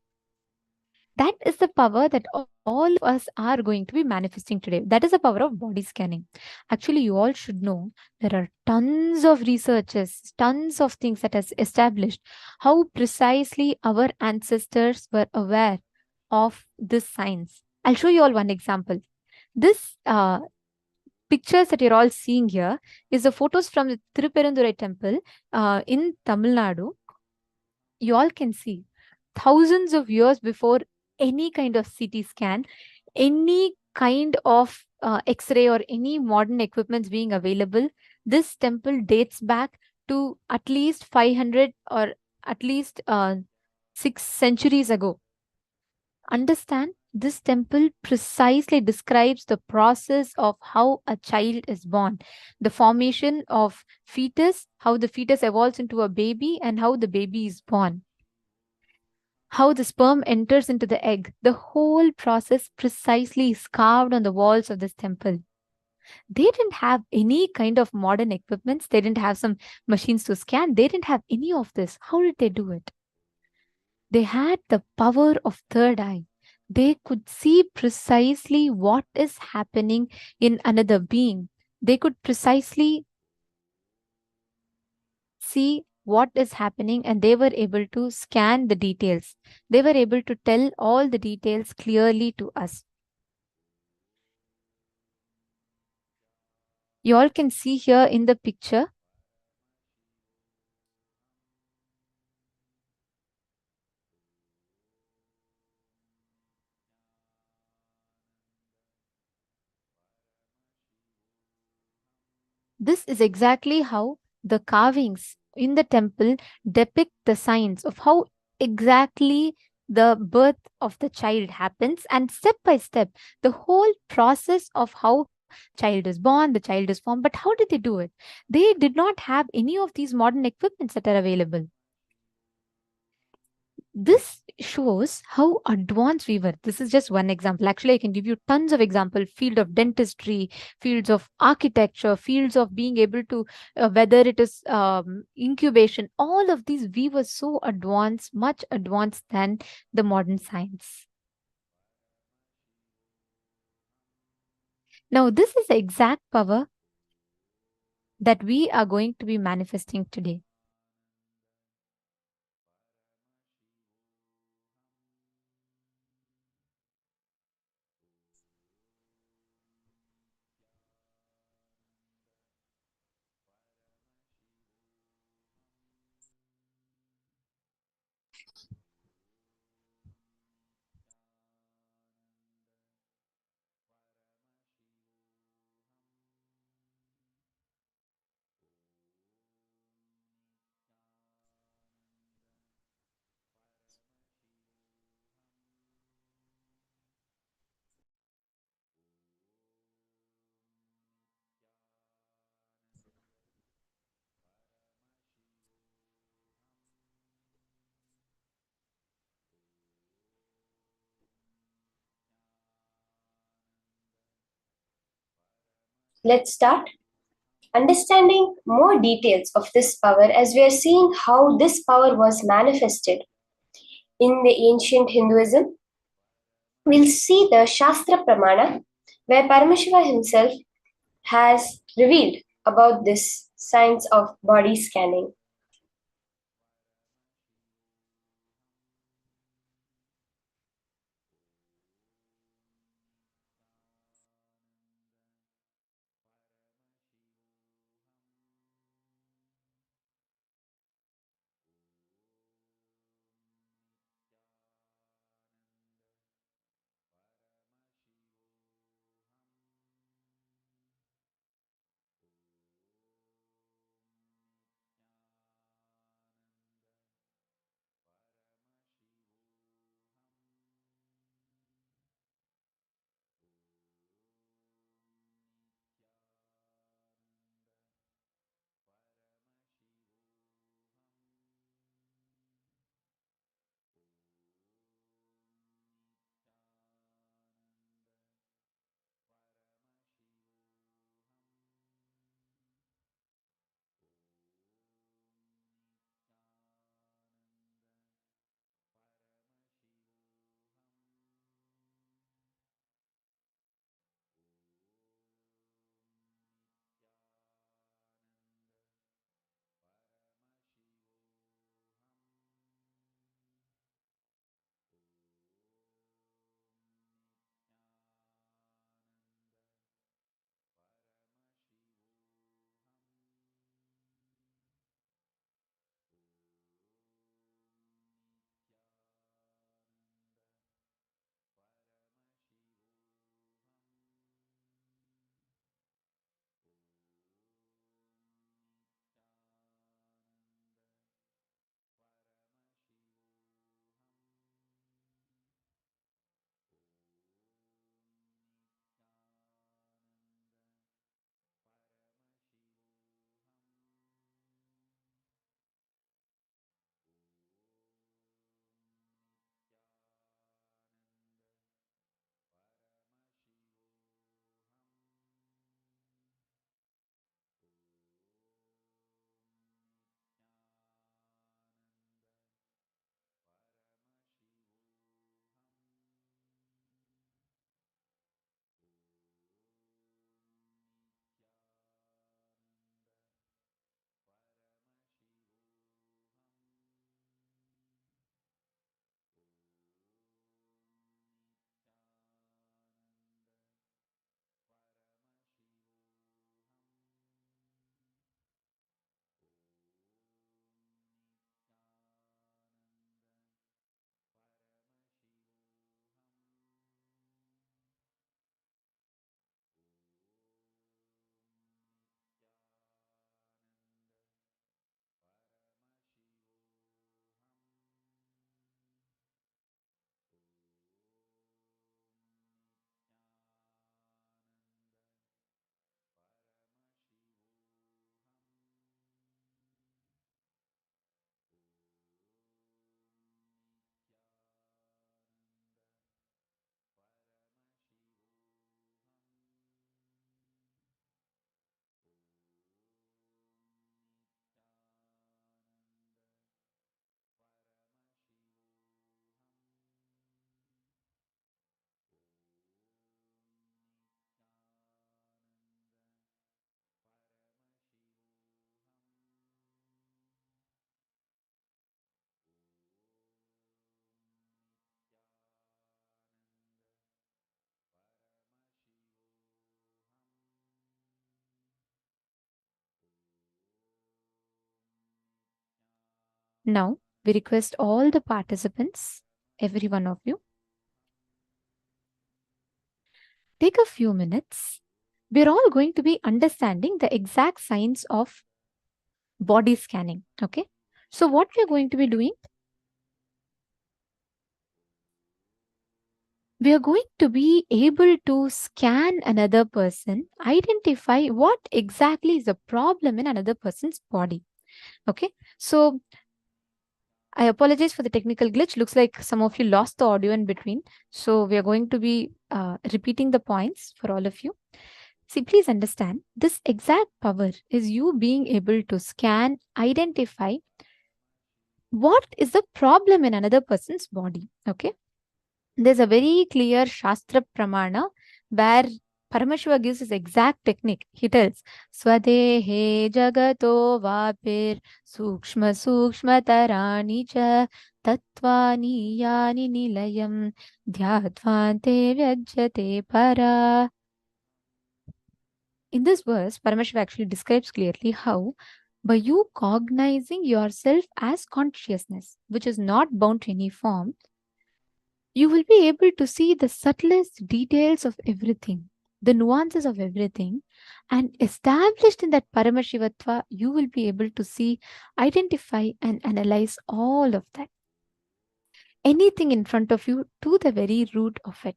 Speaker 2: That is the power that all of us are going to be manifesting today. That is the power of body scanning. Actually, you all should know there are tons of researches, tons of things that has established how precisely our ancestors were aware of this science. I'll show you all one example. This pictures that you're all seeing here is the photos from the Tiruperandurai temple in Tamil Nadu. You all can see thousands of years before any kind of CT scan, any kind of X-ray or any modern equipments being available, this temple dates back to at least 500 or at least 6 centuries ago. Understand, this temple precisely describes the process of how a child is born, the formation of fetus, how the fetus evolves into a baby, and how the baby is born, how the sperm enters into the egg. The whole process precisely is carved on the walls of this temple. They didn't have any kind of modern equipments. They didn't have some machines to scan. They didn't have any of this. How did they do it? They had the power of third eye. They could see precisely what is happening in another being. They could precisely see what is happening, and they were able to scan the details. They were able to tell all the details clearly to us. You all can see here in the picture. This is exactly how the carvings in the temple depict the signs of how exactly the birth of the child happens, and step by step, the whole process of how child is born, the child is formed. But how did they do it? They did not have any of these modern equipments that are available. this shows how advanced we were. This is just one example. Actually, I can give you tons of examples: field of dentistry, fields of architecture, fields of being able to, whether it is incubation, all of these, we were so advanced, much advanced than the modern science. Now, this is the exact power that we are going to be manifesting today.
Speaker 6: Let's start understanding more details of this power as we are seeing how this power was manifested in the ancient Hinduism. We'll see the Shastra Pramana, where Paramashiva himself has revealed about this science of body scanning.
Speaker 2: Now, we request all the participants, every one of you, take a few minutes. We're all going to be understanding the exact science of body scanning. Okay. So, what we're going to be doing, we are going to be able to scan another person, identify what exactly is the problem in another person's body. Okay. So, I apologize for the technical glitch. Looks like some of you lost the audio in between. So, we are going to be repeating the points for all of you. See, please understand, this exact power is you being able to scan, identify what is the problem in another person's body. Okay. There's a very clear Shastra Pramana where Paramashiva gives his exact technique. He tells, Swadehe jagato vapir sukshma sukshma tarani cha tattvani yani nilayam dhyadvante vyajyate para. In this verse, Paramashiva actually describes clearly how by you cognizing yourself as consciousness, which is not bound to any form, you will be able to see the subtlest details of everything, the nuances of everything, and established in that Paramashivatva, you will be able to see, identify, and analyze all of that. Anything in front of you to the very root of it.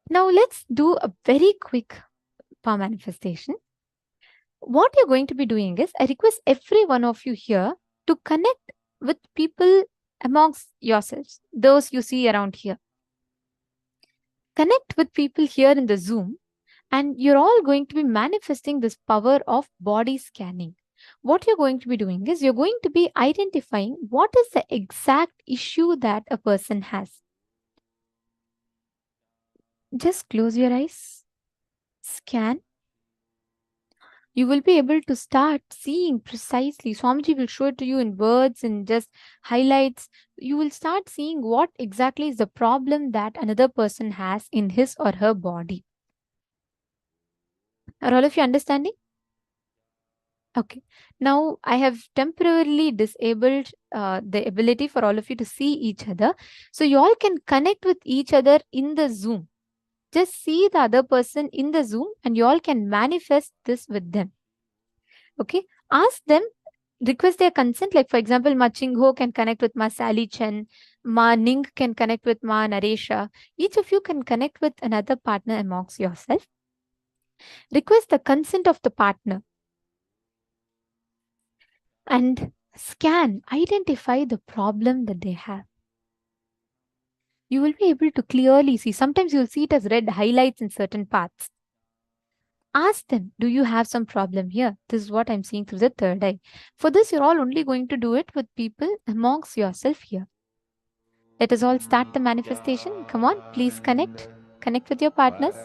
Speaker 2: Now, let's do a very quick power manifestation. What you're going to be doing is, I request every one of you here to connect with people amongst yourselves, those you see around here. Connect with people here in the Zoom, and you're all going to be manifesting this power of body scanning. What you're going to be doing is, you're going to be identifying what is the exact issue that a person has. Just close your eyes, scan. You will be able to start seeing precisely. Swamiji will show it to you in words and just highlights. You will start seeing what exactly is the problem that another person has in his or her body. Are all of you understanding? Okay. Now, I have temporarily disabled the ability for all of you to see each other. So, you all can connect with each other in the Zoom. Just see the other person in the Zoom and you all can manifest this with them. Okay. Ask them, request their consent. Like, for example, Ma Chingho can connect with Ma Sally Chen. Ma Ning can connect with Ma Naresha. Each of you can connect with another partner amongst yourself. Request the consent of the partner. And scan, identify the problem that they have. You will be able to clearly see. Sometimes you'll see it as red highlights in certain parts. Ask them, do you have some problem here? This is what I'm seeing through the third eye. For this, you're all only going to do it with people amongst yourself here. Let us all start the manifestation. Come on, please connect. Connect with your partners.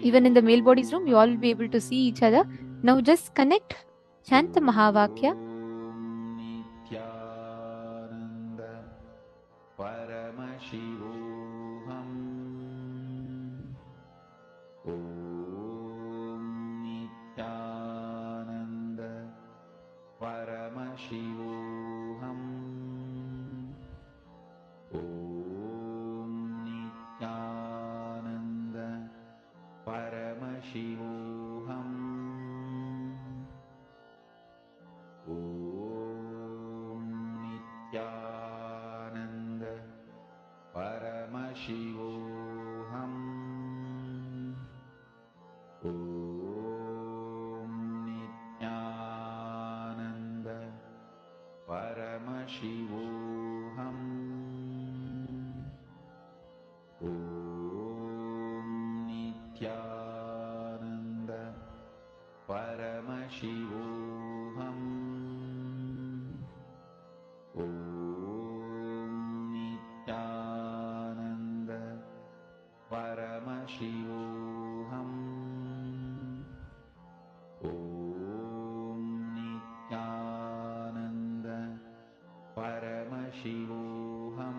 Speaker 2: Even in the male bodies room, you all will be able to see each other. Now just connect. Chant the Mahavakya.
Speaker 1: Nithyananda Paramashivoham Om Nithyananda Paramashivoham Om Nithyananda Paramashivoham Om Nithyananda Paramashivoham Om Nithyananda Paramashivoham Om Nithyananda Paramashivoham Om Nithyananda Paramashivoham Om Nithyananda Paramashivoham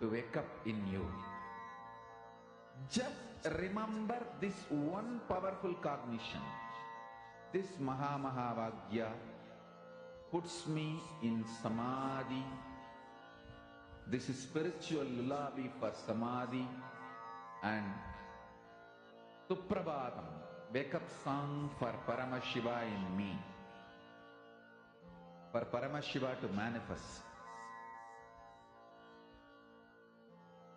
Speaker 4: to wake up in you. Just remember this one powerful cognition. This Mahavagya puts me in Samadhi. This is spiritual lullaby for Samadhi. And Suprabhatam, wake up song for Paramashiva in me. For Paramashiva to manifest.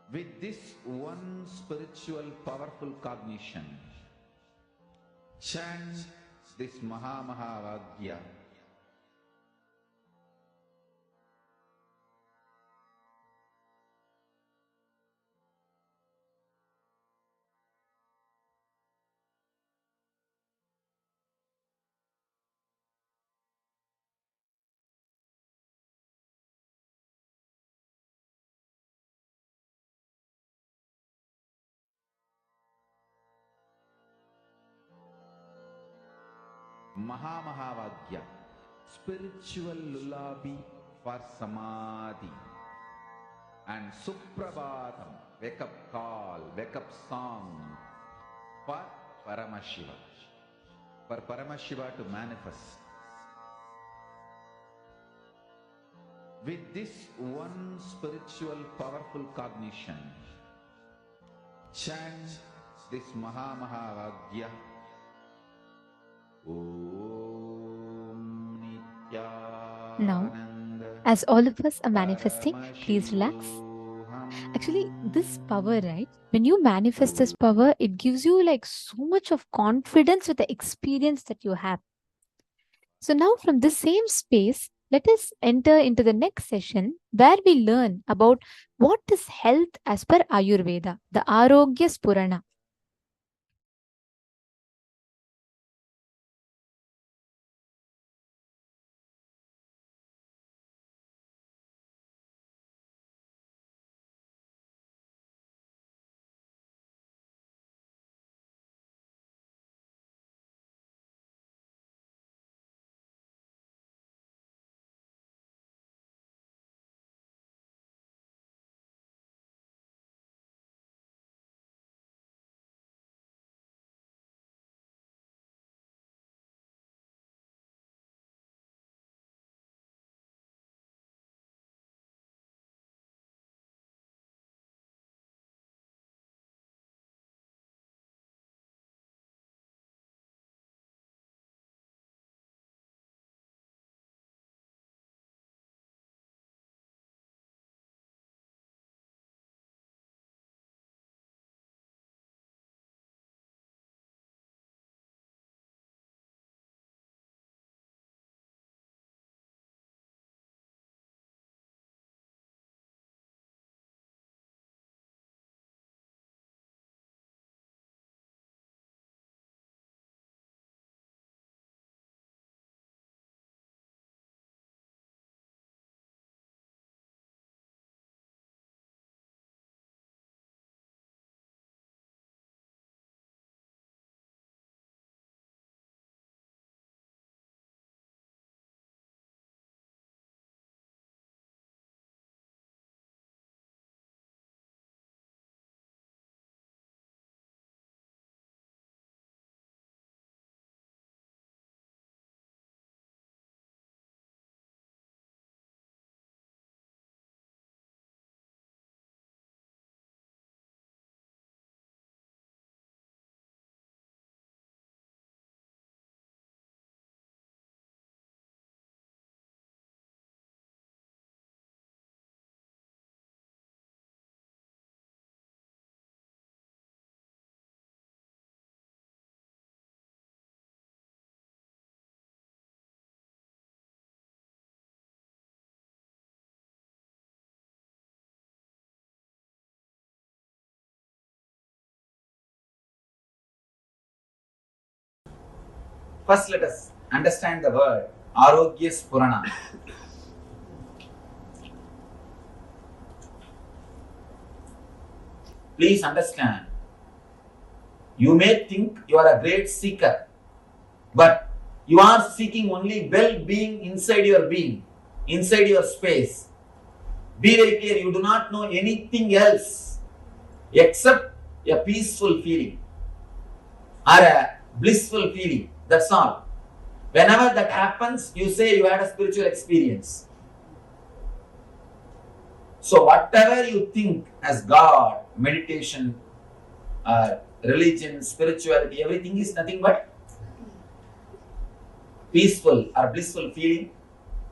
Speaker 4: With this one spiritual powerful cognition, chant this Mahavagya. Mahavagya, spiritual lullaby for Samadhi. And Suprabhatam, wake up call, wake up song for Paramashiva. For Paramashiva to manifest. With this one spiritual powerful cognition, chant this Mahavagya.
Speaker 2: Now, as all of us are manifesting, please relax. Actually, this power, right? When you manifest this power, it gives you like so much of confidence with the experience that you have. So now from this same space, let us enter into the next session where we learn about what is health as per Ayurveda, the Arogya Spurana.
Speaker 4: First, let us understand the word Arogya Spurana. Please understand, you may think you are a great seeker, but you are seeking only well-being inside your being, inside your space. Be very clear, you do not know anything else except a peaceful feeling or a blissful feeling. That's all. Whenever that happens, you say you had a spiritual experience. So whatever you think as God, meditation, religion, spirituality, everything is nothing but peaceful or blissful feeling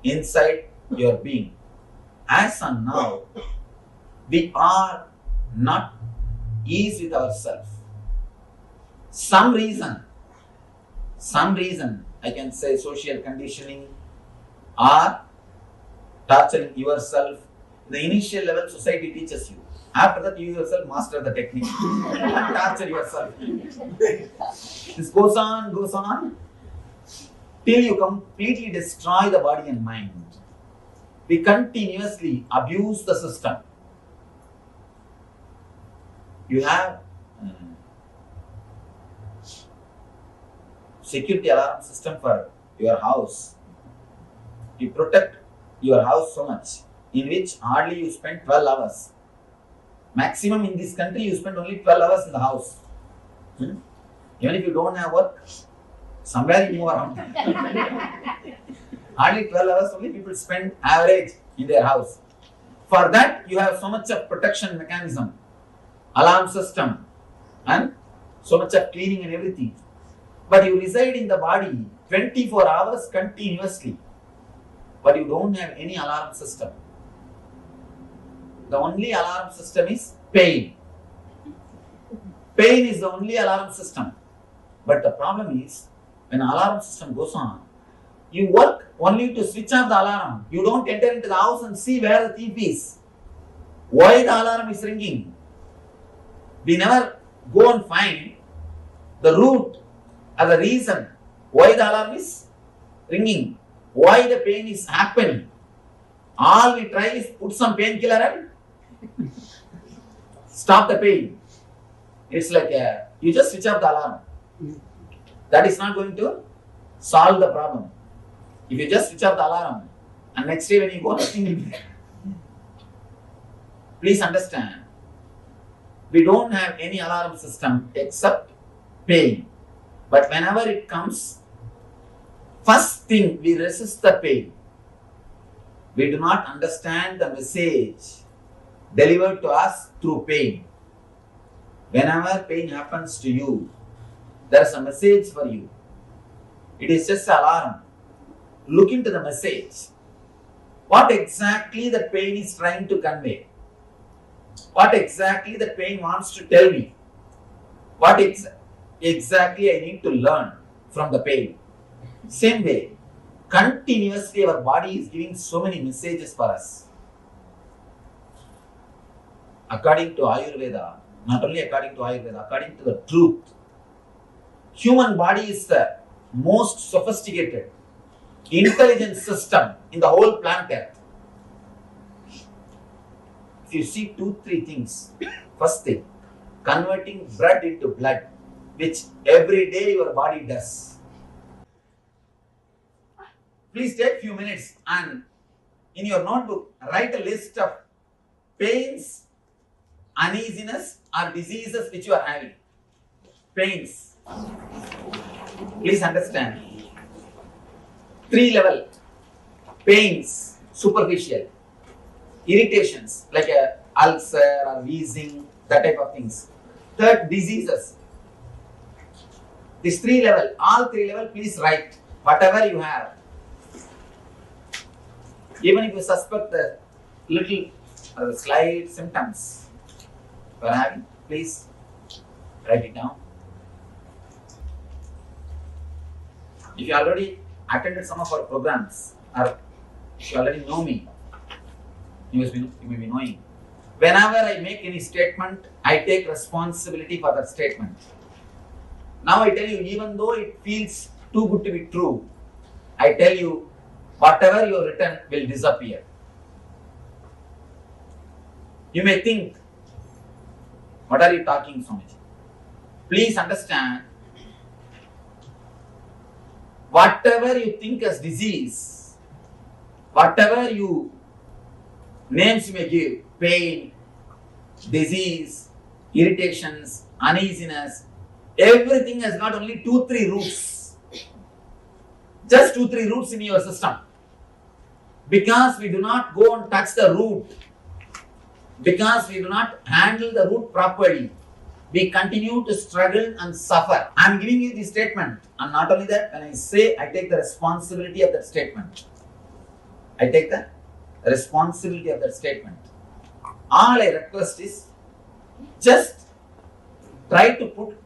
Speaker 4: inside your being. As and now, we are not ease with ourselves. Some reason, I can say social conditioning or torturing yourself. The initial level society teaches you. After that, you yourself master the technique and torture yourself. This goes on till you completely destroy the body and mind. We continuously abuse the system. You have security alarm system for your house. You protect your house so much, in which hardly you spend 12 hours. Maximum in this country, you spend only 12 hours in the house. Even if you don't have work, somewhere you move around. Hardly 12 hours only people spend average in their house. For that, you have so much of protection mechanism, alarm system, and so much of cleaning and everything. But you reside in the body 24 hours continuously, but you don't have any alarm system. The only alarm system is pain. Pain is the only alarm system. But the problem is, when alarm system goes on, you work only to switch off the alarm. You don't enter into the house and see where the thief is. Why the alarm is ringing? We never go and find the root or the reason why the alarm is ringing, why the pain is happening. All we try is put some painkiller and stop the pain. It's like you just switch off the alarm. That is not going to solve the problem. If you just switch off the alarm and next day when you go, nothing will be there. Please understand, we don't have any alarm system except pain. But whenever it comes, first thing we resist the pain. We do not understand the message delivered to us through pain. Whenever pain happens to you, there is a message for you. It is just an alarm. Look into the message. What exactly the pain is trying to convey? What exactly the pain wants to tell me? What exactly I need to learn from the pain? Same way, continuously our body is giving so many messages for us. According to Ayurveda, not only according to Ayurveda, according to the truth, human body is the most sophisticated, intelligent system in the whole planet Earth. If you see 2-3 things, first thing, converting blood into blood, which every day your body does. Please take few minutes and in your notebook, write a list of pains, uneasiness or diseases which you are having. Pains. Please understand. 3 level. Pains, superficial. Irritations like a ulcer or wheezing, that type of things. Third, diseases. This 3 level, all 3 level, please write whatever you have. Even if you suspect the little slight symptoms you are having, please write it down. If you already attended some of our programs or if you already know me, you may be knowing. Whenever I make any statement, I take responsibility for that statement. Now I tell you, even though it feels too good to be true, I tell you, whatever you have written will disappear. You may think, what are you talking so much? Please understand, whatever you think as disease, whatever you Names you may give: pain, disease, irritations, uneasiness. Everything has got only 2-3 roots. Just 2-3 roots in your system. Because we do not go and touch the root, because we do not handle the root properly, we continue to struggle and suffer. I am giving you the statement, and not only that, when I say, I take the responsibility of that statement. I take the responsibility of that statement. All I request is, just try to put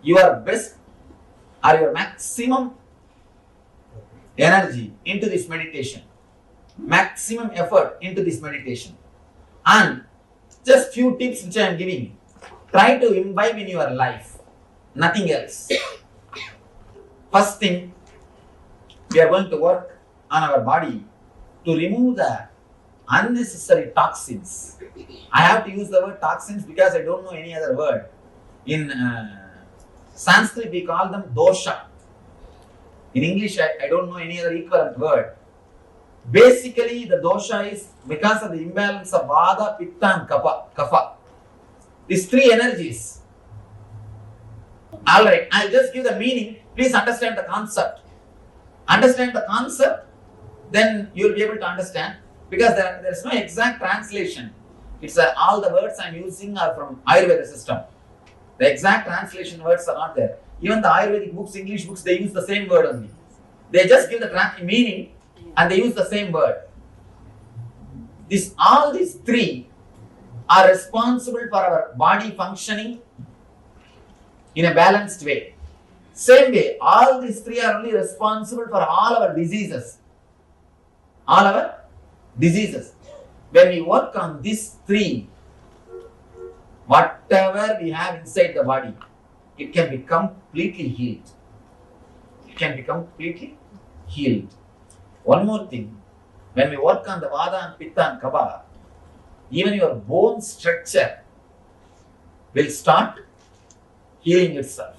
Speaker 4: your best or your maximum energy into this meditation, maximum effort into this meditation, and just few tips which I am giving you. Try to imbibe in your life, nothing else. First thing, we are going to work on our body to remove the unnecessary toxins. I have to use the word toxins because I don't know any other word. In Sanskrit, we call them dosha. In English, I don't know any other equivalent word. Basically, the dosha is because of the imbalance of vata, pitta and kapha. These 3 energies. Alright, I'll just give the meaning. Please understand the concept. Understand the concept, then you'll be able to understand. Because there's no exact translation. It's all the words I'm using are from Ayurveda system. The exact translation words are not there. Even the Ayurvedic books, English books, they use the same word only. They just give the meaning and they use the same word. All these 3 are responsible for our body functioning in a balanced way. Same way, all these 3 are only responsible for all our diseases. All our diseases. When we work on these 3, whatever we have inside the body, it can be completely healed. It can be completely healed. One more thing, when we work on the vata and pitta and kapha, even your bone structure will start healing itself.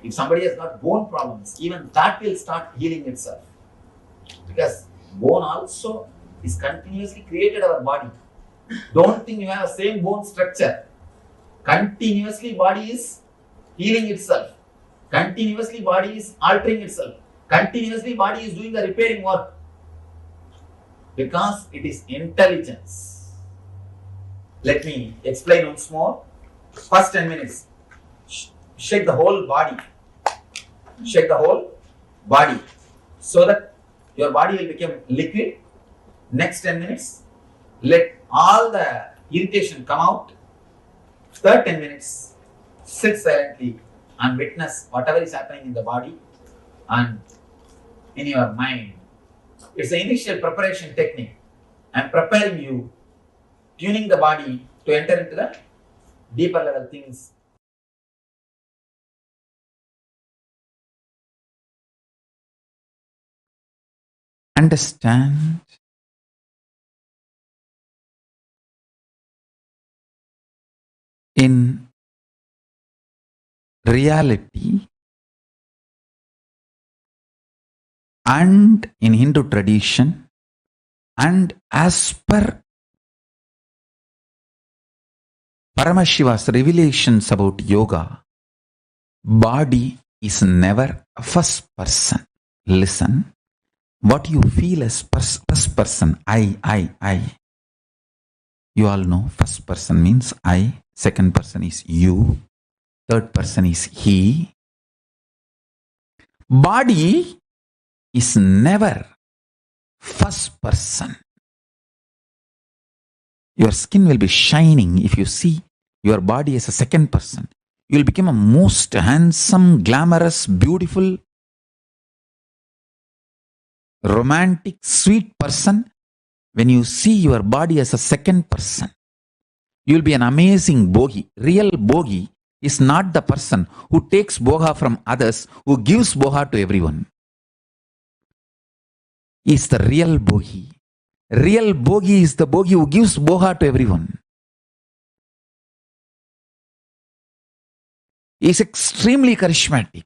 Speaker 4: If somebody has got bone problems, even that will start healing itself. Because bone also is continuously created our body. Don't think you have the same bone structure. Continuously body is healing itself. Continuously body is altering itself. Continuously body is doing the repairing work. Because it is intelligence. Let me explain once more. First 10 minutes. Shake the whole body. Shake the whole body. So that your body will become liquid. Next 10 minutes, let all the irritation come out. Third 10 minutes, sit silently and witness whatever is happening in the body and in your mind. It's an initial preparation technique. I'm preparing you, tuning the body to enter into the deeper level things.
Speaker 1: Understand in reality and in Hindu tradition and as per Paramashiva's revelations about yoga, body is never a first person. Listen, what you feel as first person, I. You all know first person means I, second person is you, third person is he. Body is never first person. Your skin will be shining if you see your body as a second person. You will become a most handsome, glamorous, beautiful, romantic, sweet person when you see your body as a second person. You will be an amazing bogi. Real bogi is not the person who takes boga from others, who gives boga to everyone. He is the real bogi. Real bogi is the bogi who gives boga to everyone. He is extremely charismatic.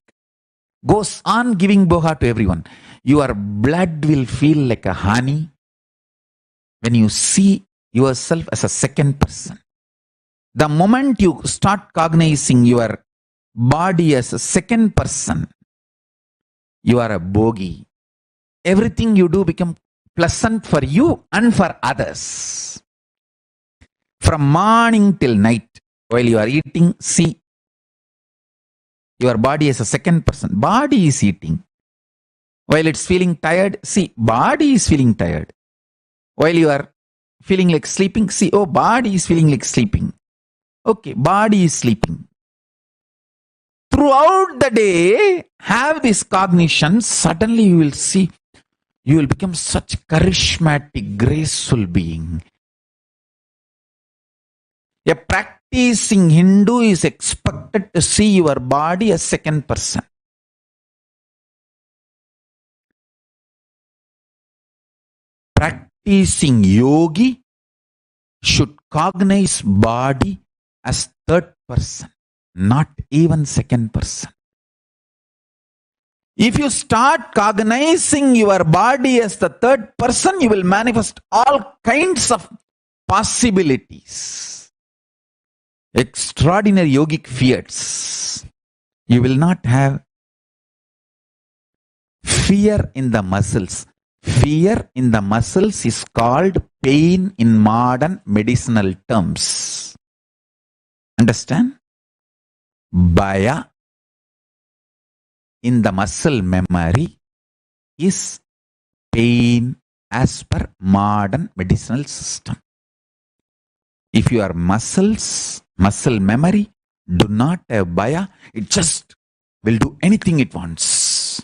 Speaker 1: Goes on giving boga to everyone. Your blood will feel like a honey when you see
Speaker 4: yourself as a second person. The moment you start cognizing your body as a second person, you are a bogi. Everything you do becomes pleasant for you and for others. From morning till night, while you are eating, see your body as a second person. Body is eating. While it's feeling tired, see, body is feeling tired. While you are feeling like sleeping, see, oh, body is feeling like sleeping. Okay, body is sleeping. Throughout the day, have this cognition. Suddenly you will see, you will become such charismatic, graceful being. A practicing Hindu is expected to see your body as second person. Practicing yogi should cognize body as third person, not even second person. If you start cognizing your body as the third person, you will manifest all kinds of possibilities. Extraordinary yogic fiats. You will not have fear in the muscles. Fear in the muscles is called pain in modern medicinal terms. Understand? Bhaya in the muscle memory is pain as per modern medicinal system. If your muscle memory do not have bhaya, it just will do anything it wants.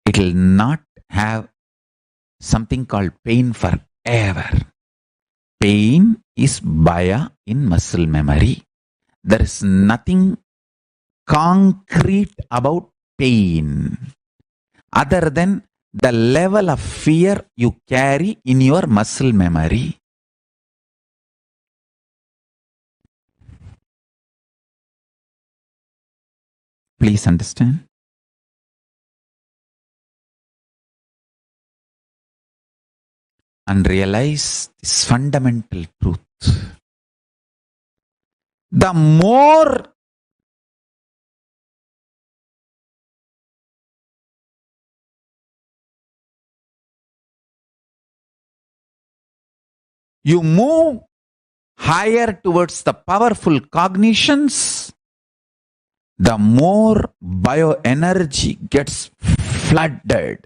Speaker 4: It will not have something called pain forever. Pain is bhaya in muscle memory. There is nothing concrete about pain other than the level of fear you carry in your muscle memory. Please understand. And realize this fundamental truth. The more you move higher towards the powerful cognitions, the more bioenergy gets flooded,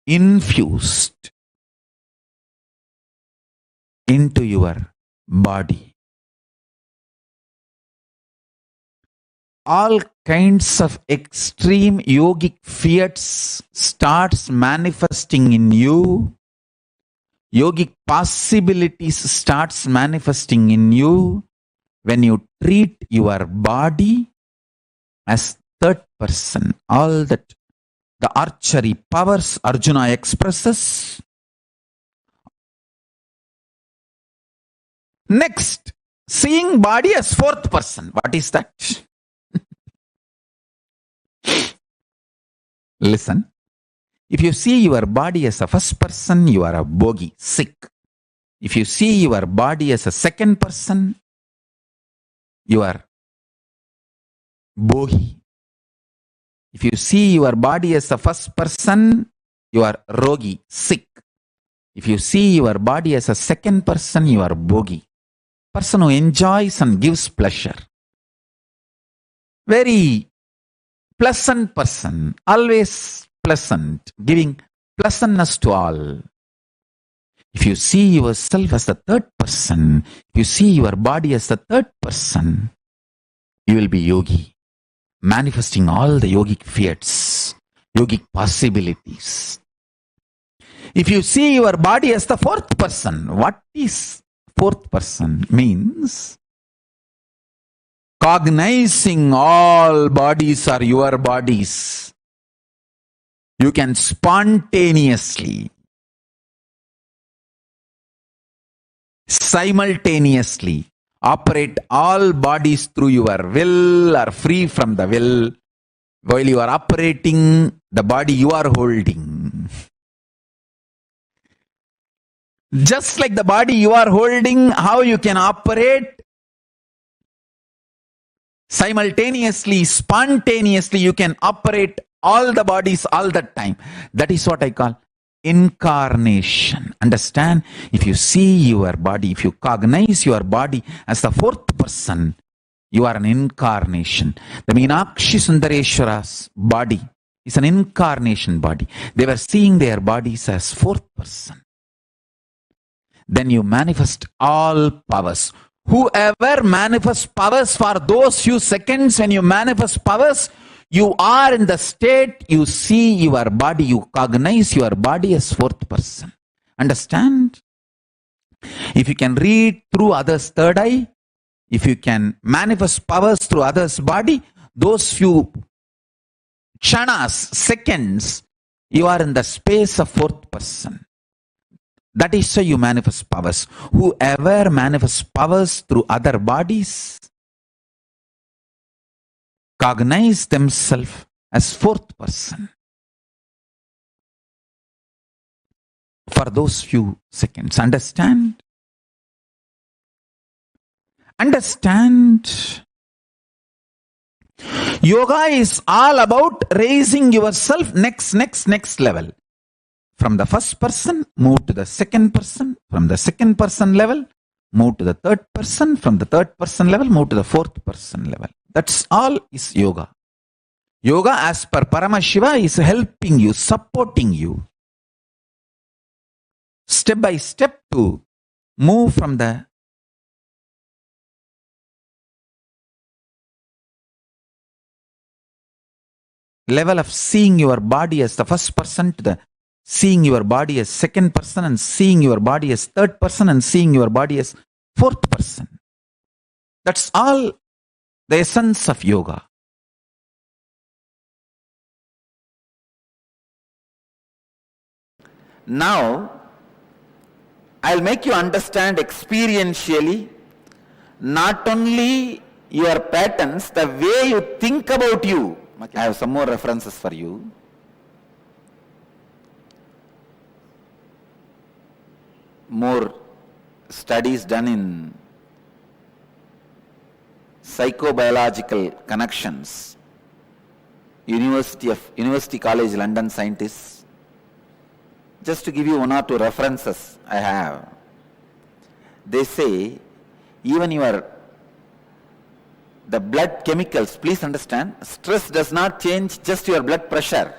Speaker 4: infused into your body. All kinds of extreme yogic fiats starts manifesting in you. Yogic possibilities starts manifesting in you when you treat your body as third person. All that the archery powers Arjuna expresses. Next, seeing body as fourth person. What is that? Listen. If you see your body as a first person, you are a bogi, sick. If you see your body as a second person, you are bogi. If you see your body as a first person, you are rogi, sick. If you see your body as a second person, you are bogi, person who enjoys and gives pleasure. Very pleasant person, always pleasant, giving pleasantness to all. If you see yourself as the third person, if you see your body as the third person, you will be yogi, manifesting all the yogic fiats, yogic possibilities. If you see your body as the fourth person, what is fourth person? Means cognizing all bodies are your bodies. You can spontaneously, simultaneously, operate all bodies through your will or free from the will, while you are operating the body you are holding. Just like the body you are holding, how you can operate simultaneously, spontaneously, you can operate all the bodies all the time. That is what I call incarnation. Understand? If you see your body, if you cognize your body as the fourth person, you are an incarnation. The Meenakshi Sundareshwara's body is an incarnation body. They were seeing their bodies as fourth person. Then you manifest all powers. Whoever manifests powers for those few seconds, when you manifest powers, you are in the state, you see your body, you cognize your body as fourth person. Understand? If you can read through others' third eye, if you can manifest powers through others' body, those few kshanas, seconds, you are in the space of fourth person. That is how you manifest powers. Whoever manifests powers through other bodies cognize themselves as fourth person for those few seconds. Understand? Understand? Yoga is all about raising yourself next level. From the first person, move to the second person. From the second person level, move to the third person. From the third person level, move to the fourth person level. That's all is yoga. Yoga, as per Paramashiva, is helping you, supporting you, step by step, to move from the level of seeing your body as the first person to the seeing your body as second person, and seeing your body as third person, and seeing your body as fourth person. That's all the essence of yoga.
Speaker 7: Now, I'll make you understand experientially not only your patterns, the way you think about you. I have some more references for you. More studies done in psychobiological connections. University College London scientists. Just to give you one or two references I have. They say even the blood chemicals, please understand, stress does not change just your blood pressure.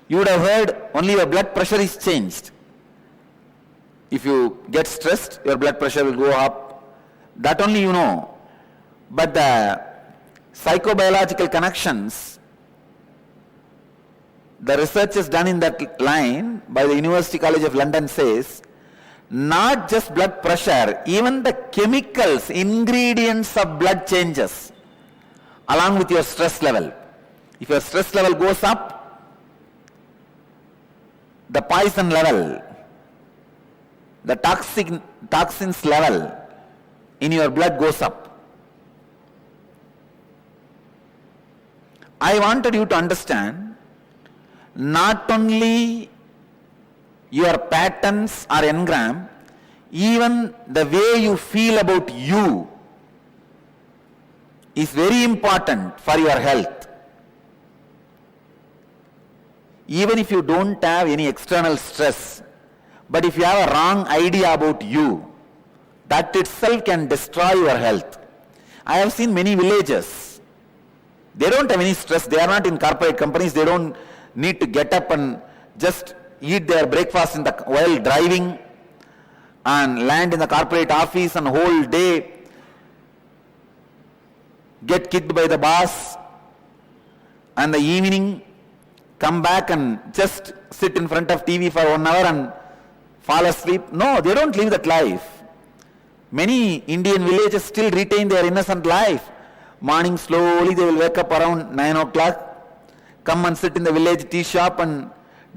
Speaker 7: You would have heard only your blood pressure is changed. If you get stressed, your blood pressure will go up. That only you know. But the psychobiological connections, the research is done in that line by the University College of London says, not just blood pressure, even the chemicals, ingredients of blood changes along with your stress level. If your stress level goes up, the poison level, the toxins level in your blood goes up. I wanted you to understand not only your patterns are engram, even the way you feel about you is very important for your health. Even if you don't have any external stress, but if you have a wrong idea about you, that itself can destroy your health. I have seen many villages. They don't have any stress. They are not in corporate companies. They don't need to get up and just eat their breakfast while driving and land in the corporate office and whole day get kicked by the boss, and the evening come back and just sit in front of TV for 1 hour and fall asleep. No, they don't live that life. Many Indian villages still retain their innocent life. Morning slowly they will wake up around 9 o'clock, come and sit in the village tea shop and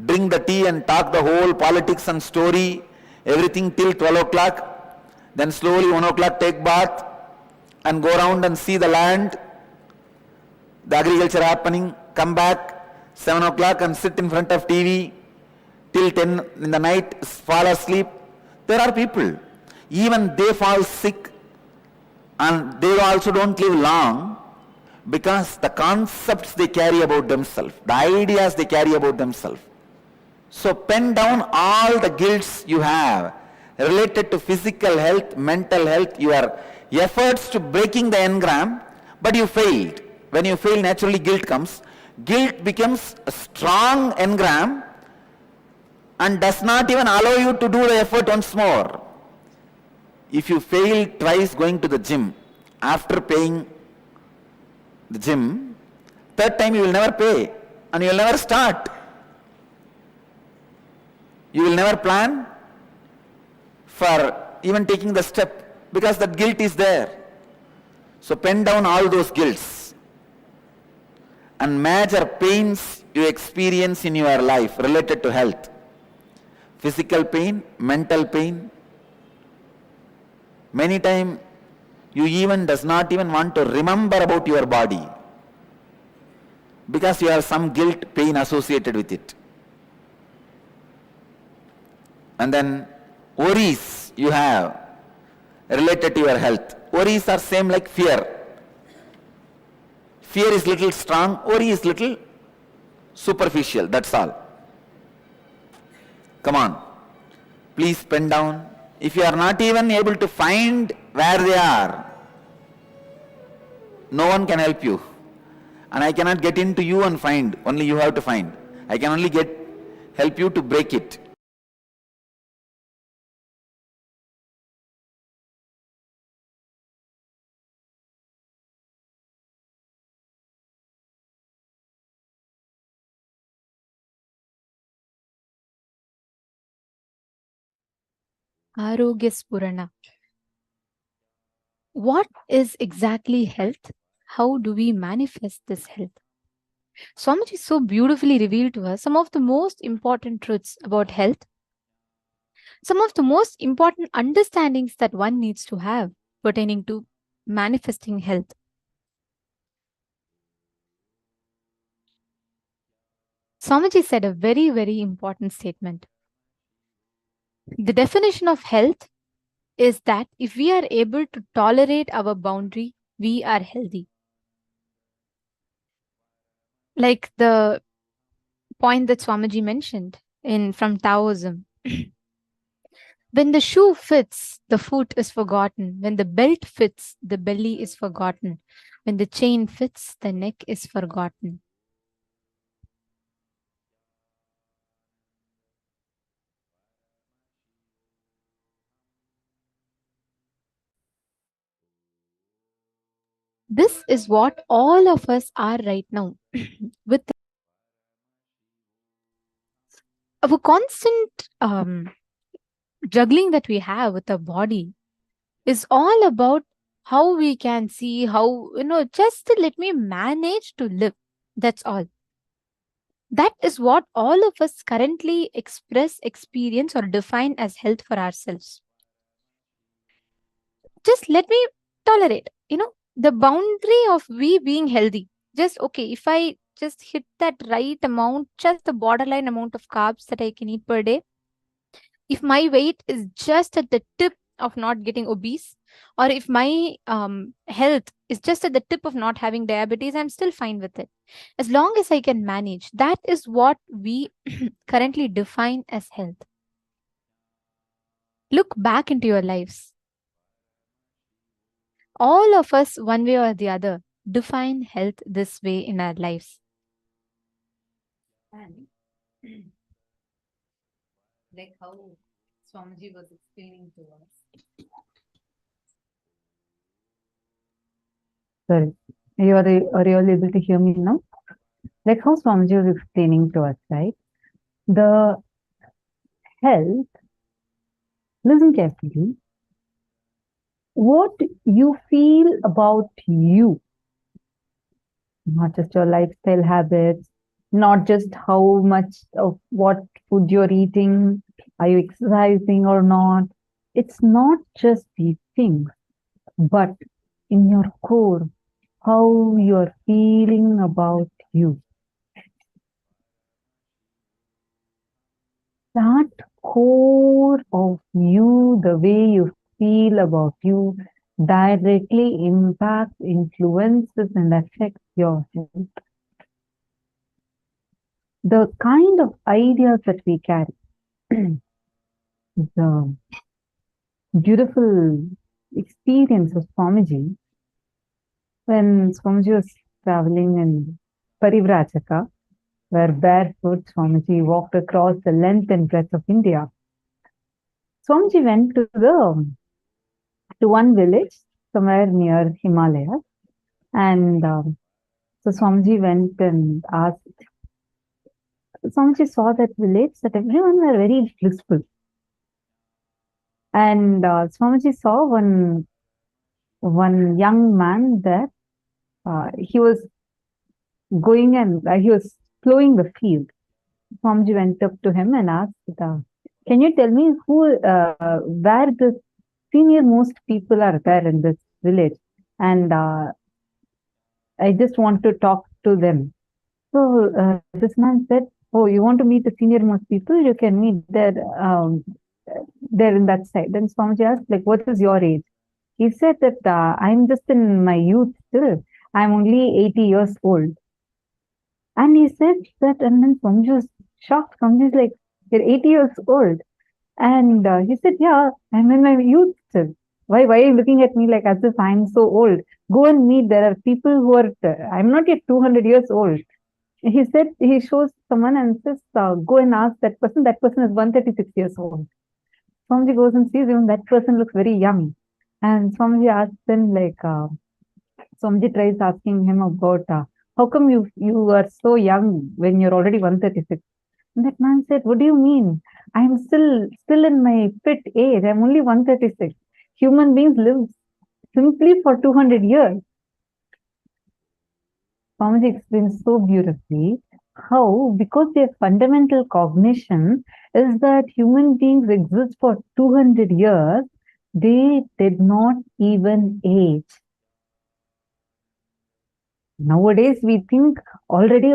Speaker 7: drink the tea and talk the whole politics and story, everything till 12 o'clock. Then slowly 1 o'clock take bath and go around and see the land, the agriculture happening, come back 7 o'clock and sit in front of TV till 10 in the night, fall asleep. There are people, even they fall sick and they also don't live long because the concepts they carry about themselves, the ideas they carry about themselves. So pen down all the guilts you have related to physical health, mental health, your efforts to breaking the engram, but you failed. When you fail, naturally guilt comes. Guilt becomes a strong engram and does not even allow you to do the effort once more. If you fail twice going to the gym, after paying the gym, third time you will never pay and you will never start. You will never plan for even taking the step because that guilt is there. So pen down all those guilts and major pains you experience in your life related to health. Physical pain, mental pain. Many times you even does not even want to remember about your body because you have some guilt, pain associated with it. And then worries you have related to your health. Worries are same like fear. Fear is little strong, worry is little superficial, that's all. Come on, please pen down. If you are not even able to find where they are, no one can help you. And I cannot get into you and find, only you have to find. I can only help you to break it.
Speaker 2: Arogya Spurana. What is exactly health? How do we manifest this health? Swamiji so beautifully revealed to us some of the most important truths about health, some of the most important understandings that one needs to have pertaining to manifesting health. Swamiji said a very, very important statement. The definition of health is that if we are able to tolerate our boundary, we are healthy. Like the point that Swamiji mentioned from Taoism. When the shoe fits, the foot is forgotten. When the belt fits, the belly is forgotten. When the chain fits, the neck is forgotten. This is what all of us are right now. With our constant juggling that we have with our body is all about how we can see how, just to let me manage to live. That's all. That is what all of us currently express, experience, or define as health for ourselves. Just let me tolerate, the boundary of we being healthy. Just, okay, if I just hit that right amount, just the borderline amount of carbs that I can eat per day, if my weight is just at the tip of not getting obese, or if my health is just at the tip of not having diabetes, I'm still fine with it. As long as I can manage, that is what we currently define as health. Look back into your lives. All of us, one way or the other, define health this way in our lives. And like how Swamiji was explaining to us.
Speaker 3: Sorry, are you all able to hear me now? Like how Swamiji was explaining to us, right? The health, listen carefully, what you feel about you, not just your lifestyle habits, not just how much of what food you're eating, are you exercising or not, it's not just these things, but in your core, how you're feeling about you. That core of you, the way you feel about you, directly impacts, influences, and affects your health. The kind of ideas that we carry, the beautiful experience of Swamiji, when Swamiji was traveling in Parivrajaka, where barefoot Swamiji walked across the length and breadth of India. Swamiji went to one village somewhere near Himalaya, and so Swamiji went and asked. Swamiji saw that village that everyone were very blissful, and Swamiji saw one young man there. He was going and he was plowing the field. Swamiji went up to him and asked, "Can you tell me where the senior most people are there in this village? And I just want to talk to them." So this man said, "Oh, you want to meet the senior most people? You can meet there in that side." Then Swamiji asked, like, "What is your age?" He said that I'm just in my youth still. I'm only 80 years old. And he said that, and then Swamiji was shocked. Swamiji is like, "You're 80 years old." And he said, "Yeah, I'm in my youth still. Why are you looking at me like as if I'm so old? Go and meet. There are people who are, I'm not yet 200 years old." He said, he shows someone and says, "Go and ask that person. That person is 136 years old." Swamiji goes and sees him. That person looks very young. And Swamiji asks him, like, Swamiji tries asking him about, how come you are so young when you're already 136? And that man said, "What do you mean? I'm still in my fit age. I'm only 136. Human beings live simply for 200 years. Swamiji explains so beautifully how, because their fundamental cognition is that human beings exist for 200 years, they did not even age. Nowadays, we think already,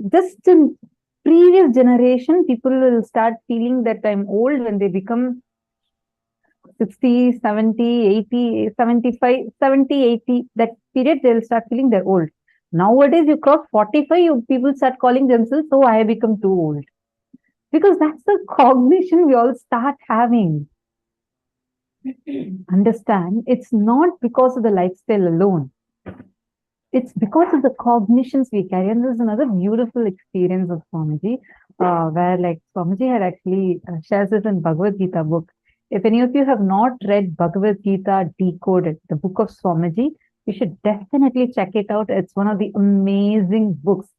Speaker 3: just in previous generation, people will start feeling that I'm old when they become 60, 70, 80, 75, 70, 80, that period, they'll start feeling they're old. Nowadays, you cross 45, people start calling themselves, "Oh, I have become too old." Because that's the cognition we all start having. Understand, it's not because of the lifestyle alone. It's because of the cognitions we carry. And there's another beautiful experience of Swamiji, where like Swamiji had actually shares this in Bhagavad Gita book. If any of you have not read Bhagavad Gita Decoded, the book of Swamiji, you should definitely check it out. It's one of the amazing books.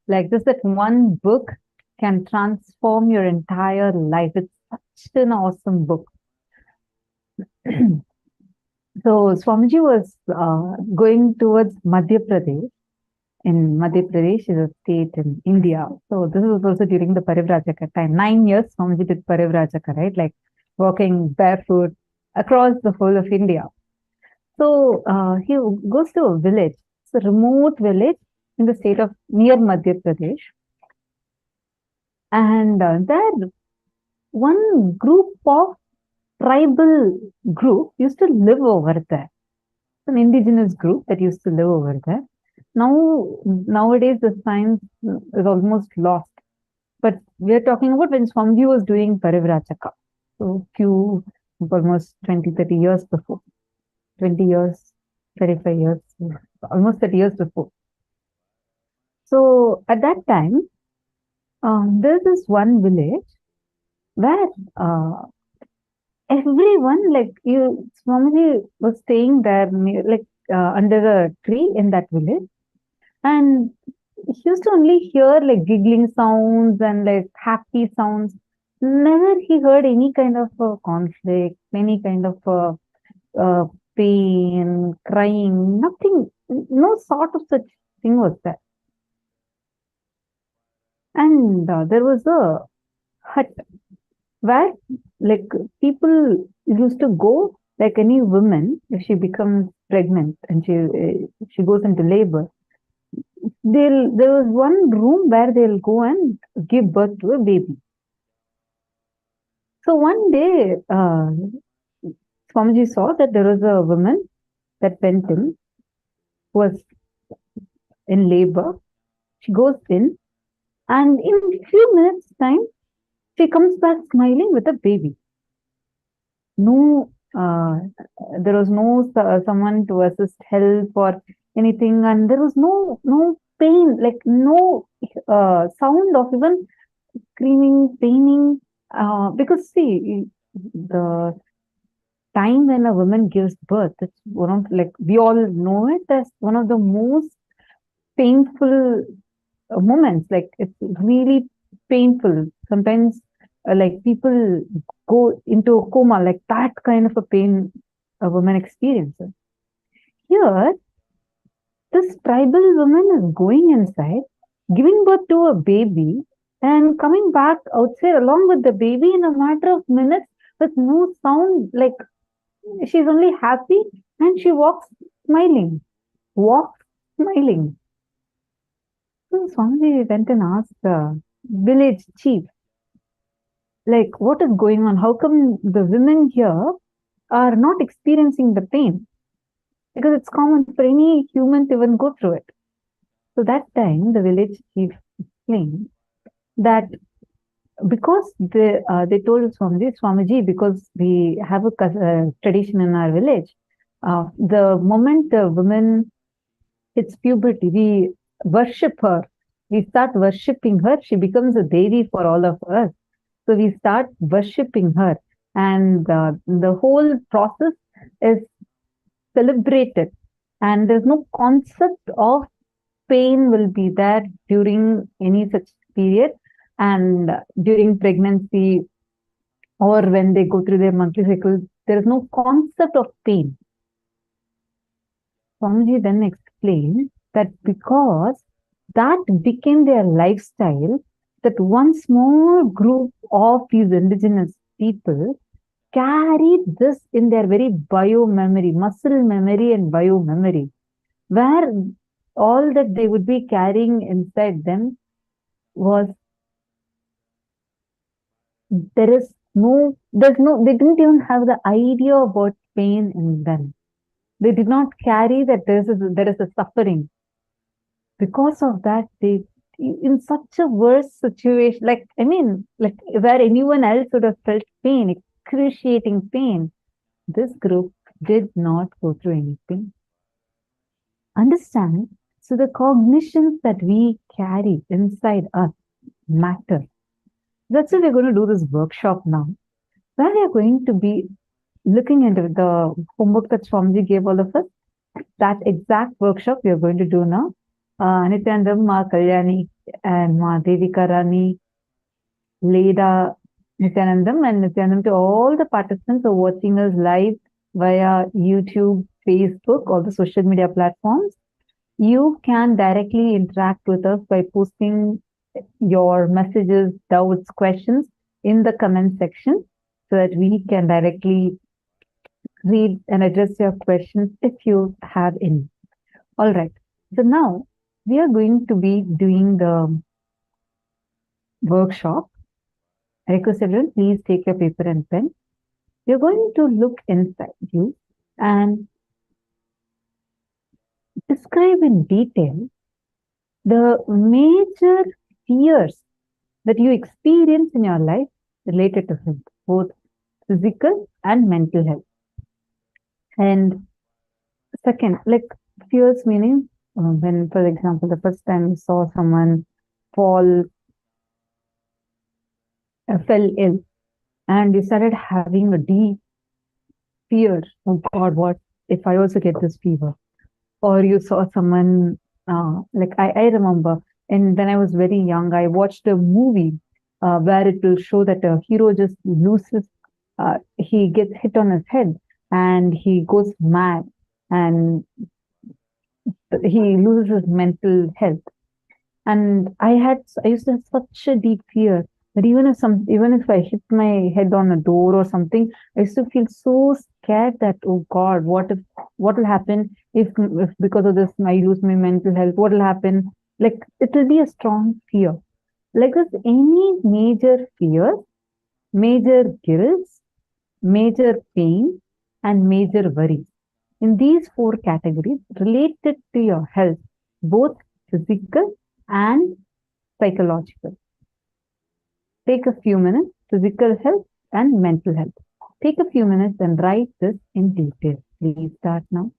Speaker 3: Like this, that one book can transform your entire life. It's such an awesome book. So Swamiji was going towards Madhya Pradesh. In Madhya Pradesh is a state in India. So this was also during the Parivrajaka time. 9 years Swamiji did Parivrajaka, right? Like walking barefoot across the whole of India. So he goes to a village. It's a remote village in the state of near Madhya Pradesh. And there one group of tribal group used to live over there. An indigenous group that used to live over there. Nowadays, the science is almost lost. But we are talking about when Swamiji was doing Parivrajaka. So almost 20, 30 years before. 20 years, 35 years, almost 30 years before. So at that time, there's this one village where everyone, like Swamiji was staying there, like under a tree in that village, and he used to only hear like giggling sounds and like happy sounds. Never he heard any kind of conflict, any kind of pain, crying, nothing, no sort of such thing was there. And there was a hut where like people used to go like any woman, if she becomes pregnant and she goes into labor, there was one room where they'll go and give birth to a baby. So one day, Swamiji saw that there was a woman that went in, was in labor. She goes in, and in a few minutes' time, she comes back smiling with a baby. No, there was no someone to assist help or anything, and there was no pain, like no sound of even screaming, paining. Because see, the time when a woman gives birth, it's one of, like, we all know it as one of the most painful moments. Like, it's really painful. Sometimes, like, people go into a coma, like that kind of a pain a woman experiences. Here, this tribal woman is going inside, giving birth to a baby, and coming back outside along with the baby in a matter of minutes with no sound. Like, she's only happy and she walks smiling. So Swamiji went and asked the village chief, like, what is going on? How come the women here are not experiencing the pain? Because it's common for any human to even go through it. So that time, the village chief explained that because they told Swamiji, because we have a tradition in our village, the moment the woman hits puberty, we worship her. We start worshipping her. She becomes a deity for all of us. So we start worshipping her. And the whole process is celebrated. And there's no concept of pain will be there during any such period. And during pregnancy or when they go through their monthly cycle, there is no concept of pain. Swamiji then explained that because that became their lifestyle, that one small group of these indigenous people carried this in their very bio-memory, muscle memory and bio-memory, where all that they would be carrying inside them was they didn't even have the idea about pain in them. They did not carry that there is a suffering. Because of that, they, in such a worse situation, like where anyone else would have felt pain, excruciating pain, this group did not go through any pain. Understand? So the cognitions that we carry inside us matter. That's why we're going to do this workshop now, where we are going to be looking into the homework that Swamiji gave all of us. That exact workshop we are going to do now. Nithyananda, Ma Kalyani, and Ma Devika Rani, Leda, Nithyanandam, and Nithyanandam, to all the participants who are watching us live via YouTube, Facebook, all the social media platforms. You can directly interact with us by posting your messages, doubts, questions in the comment section so that we can directly read and address your questions if you have any. All right. So now we are going to be doing the workshop. I request everyone, please take your paper and pen. You're going to look inside you and describe in detail the major fears that you experience in your life related to health, both physical and mental health. And second, like fears meaning when, for example, the first time you saw someone fell ill and you started having a deep fear, oh God, what if I also get this fever? Or you saw someone, like I remember, and when I was very young, I watched a movie where it will show that a hero just loses, he gets hit on his head and he goes mad and he loses his mental health. And I used to have such a deep fear But even if I hit my head on a door or something, I used to feel so scared that, oh God, what will happen if because of this I lose my mental health? What will happen? Like it will be a strong fear. Like this, any major fear, major guilt, major pain, and major worry. In these four categories related to your health, both physical and psychological. Take a few minutes, physical health and mental health. Take a few minutes and write this in detail. Please start now.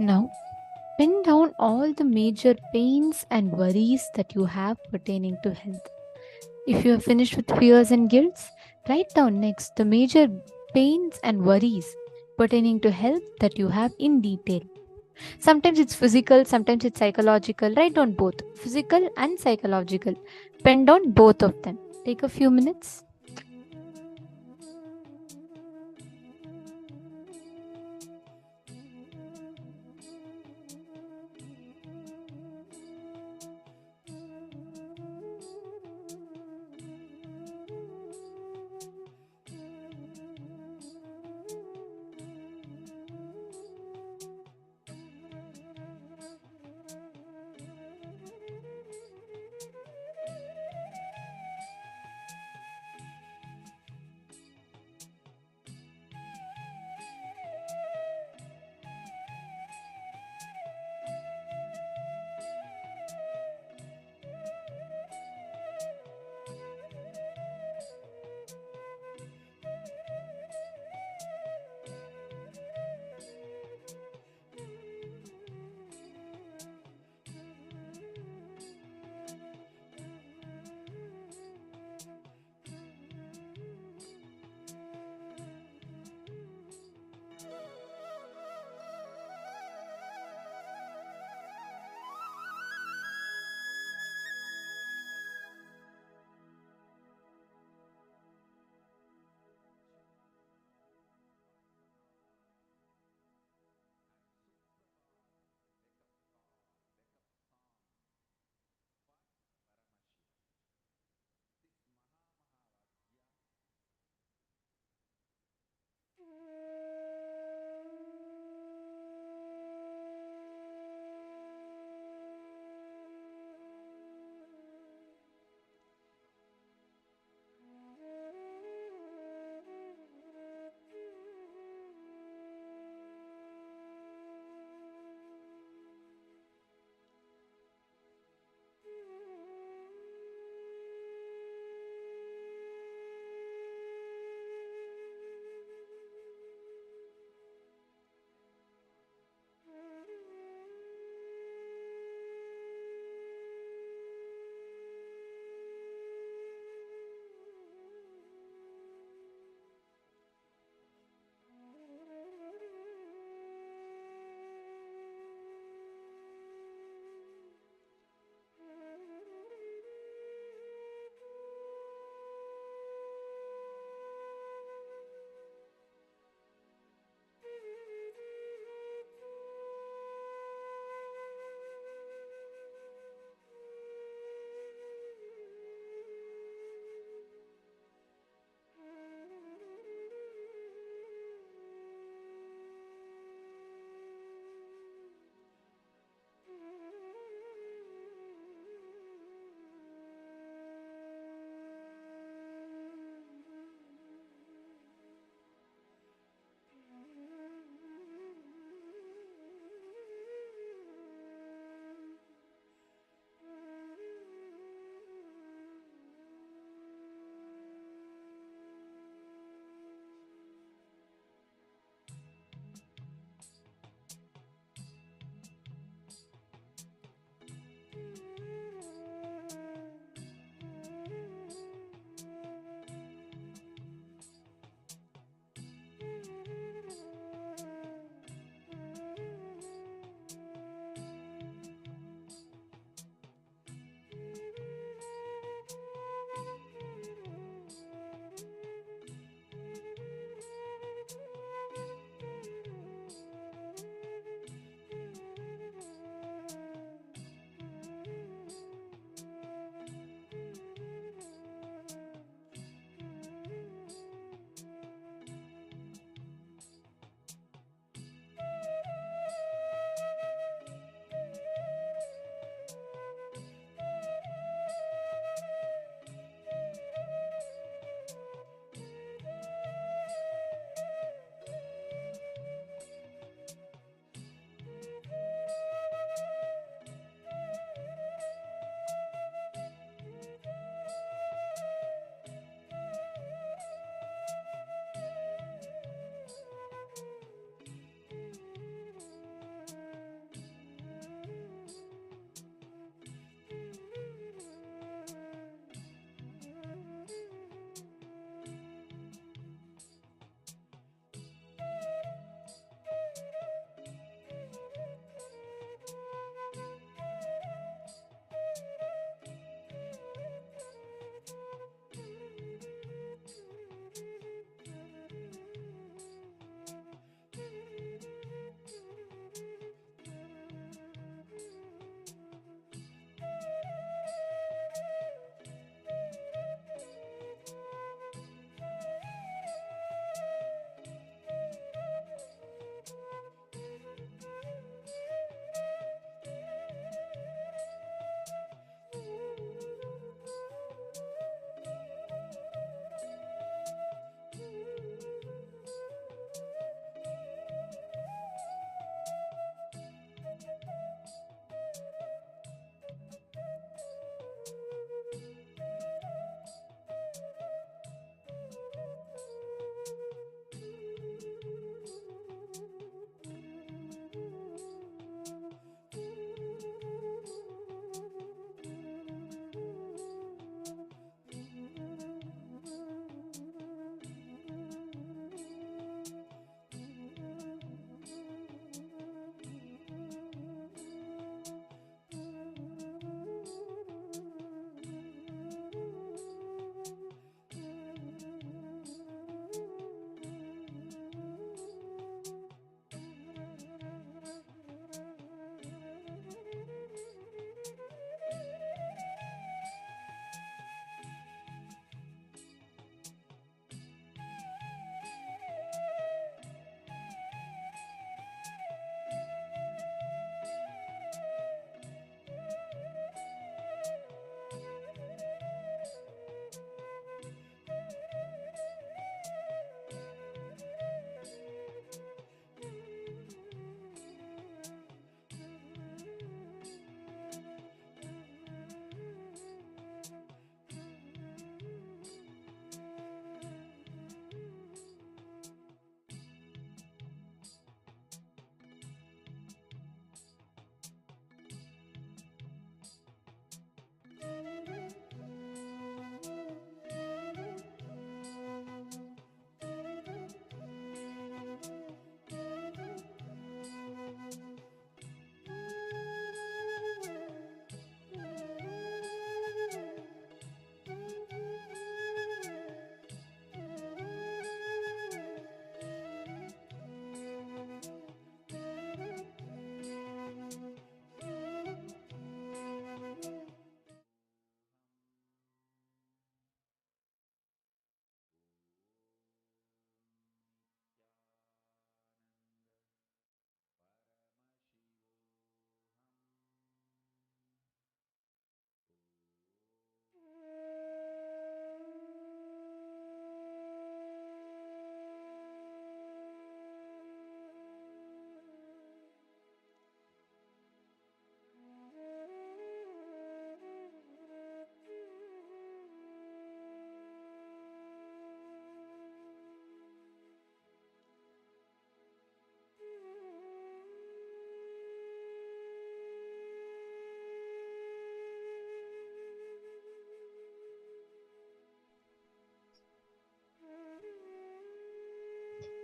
Speaker 2: Now, pin down all the major pains and worries that you have pertaining to health. If you have finished with fears and guilts, write down next the major pains and worries pertaining to health that you have in detail. Sometimes it's physical, sometimes it's psychological. Write down both physical and psychological. Pen down both of them. Take a few minutes.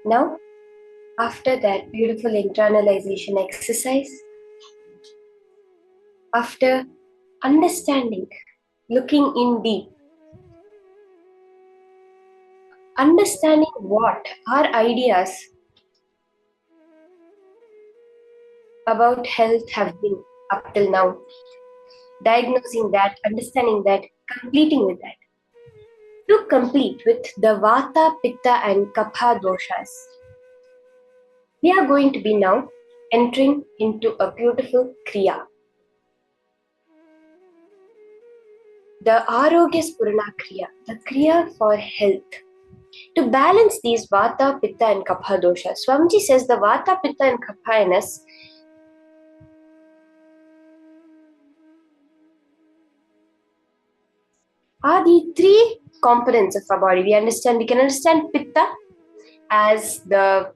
Speaker 6: Now, after that beautiful internalization exercise, after understanding, looking in deep, understanding what our ideas about health have been up till now, diagnosing that, understanding that, completing with that. To complete with the Vata, Pitta and Kapha doshas, we are going to be now entering into a beautiful Kriya. The Arogya Spurana Kriya, the Kriya for health. To balance these Vata, Pitta and Kapha doshas, Swamiji says the Vata, Pitta and Kapha in us are the three components of our body. We can understand Pitta as the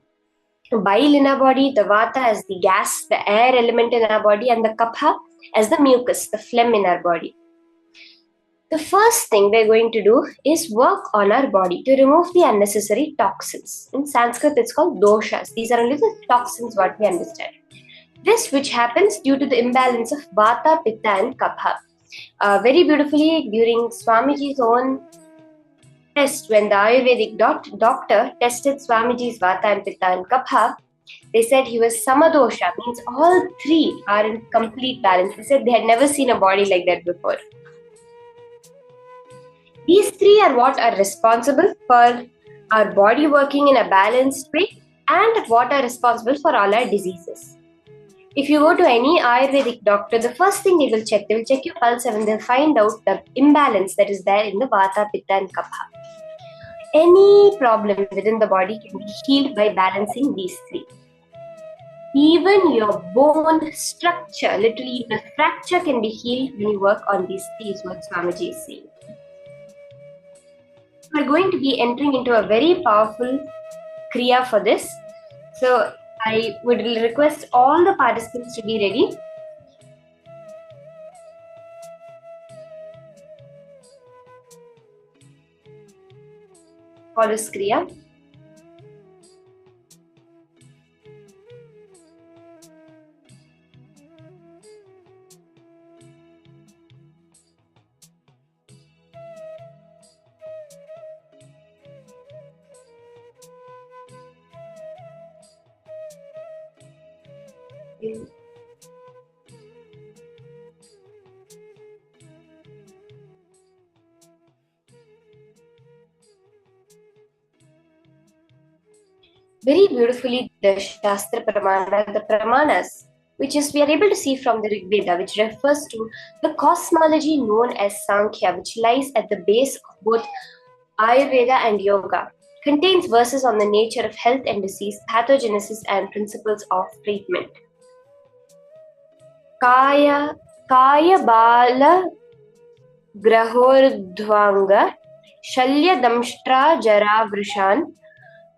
Speaker 6: bile in our body, the Vata as the gas, the air element in our body, and the Kapha as the mucus, the phlegm in our body. The first thing we're going to do is work on our body to remove the unnecessary toxins. In Sanskrit, it's called doshas. These are only the toxins what we understand. This which happens due to the imbalance of Vata, Pitta and Kapha. Very beautifully during Swamiji's own test, when the Ayurvedic doctor tested Swamiji's Vata and Pitta and Kapha, they said he was Samadosha, means all three are in complete balance. They said they had never seen a body like that before. These three are what are responsible for our body working in a balanced way and what are responsible for all our diseases. If you go to any Ayurvedic doctor, the first thing they will check your pulse and they'll find out the imbalance that is there in the Vata, Pitta and Kapha. Any problem within the body can be healed by balancing these three. Even your bone structure, literally the fracture can be healed when you work on these three, is what Swamiji is saying. We're going to be entering into a very powerful Kriya for this. So I would request all the participants to be ready. For this Kriya. Very beautifully, the Shastra Pramana, the Pramanas, which is we are able to see from the Rigveda, which refers to the cosmology known as Sankhya, which lies at the base of both Ayurveda and Yoga, contains verses on the nature of health and disease, pathogenesis, and principles of treatment. Kaya bala grahordhvanga shalya damshtra jara vrishan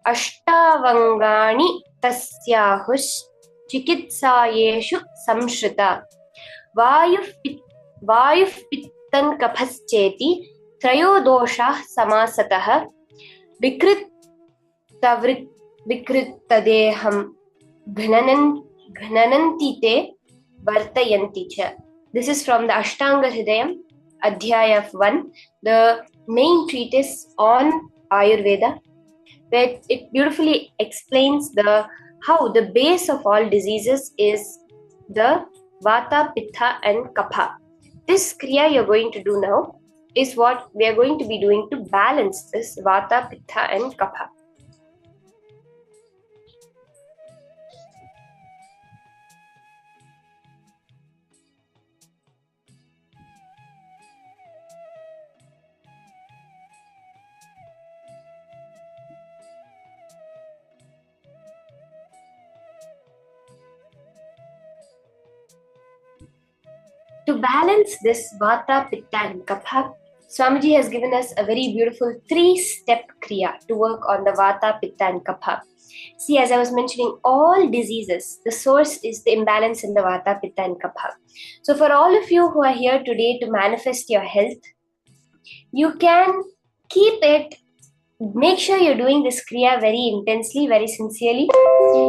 Speaker 6: Ashtavangani tasyahush chikitsayeshu samshrita Vayuf pittan kaphascheti trayodosha samasatah vikrittadeham gnanantite vartayanti cha. This is from the Ashtanga Hridayam, Adhyaya 1, the main treatise on Ayurveda, where it beautifully explains how the base of all diseases is the Vata, Pitta and Kapha. This Kriya you're going to do now is what we are going to be doing to balance this Vata, Pitta and Kapha. To balance this Vata, Pitta and Kapha, Swamiji has given us a very beautiful 3-step Kriya to work on the Vata, Pitta and Kapha. See, as I was mentioning, all diseases, the source is the imbalance in the Vata, Pitta and Kapha. So for all of you who are here today to manifest your health, you can keep it make sure you're doing this Kriya very intensely, very sincerely.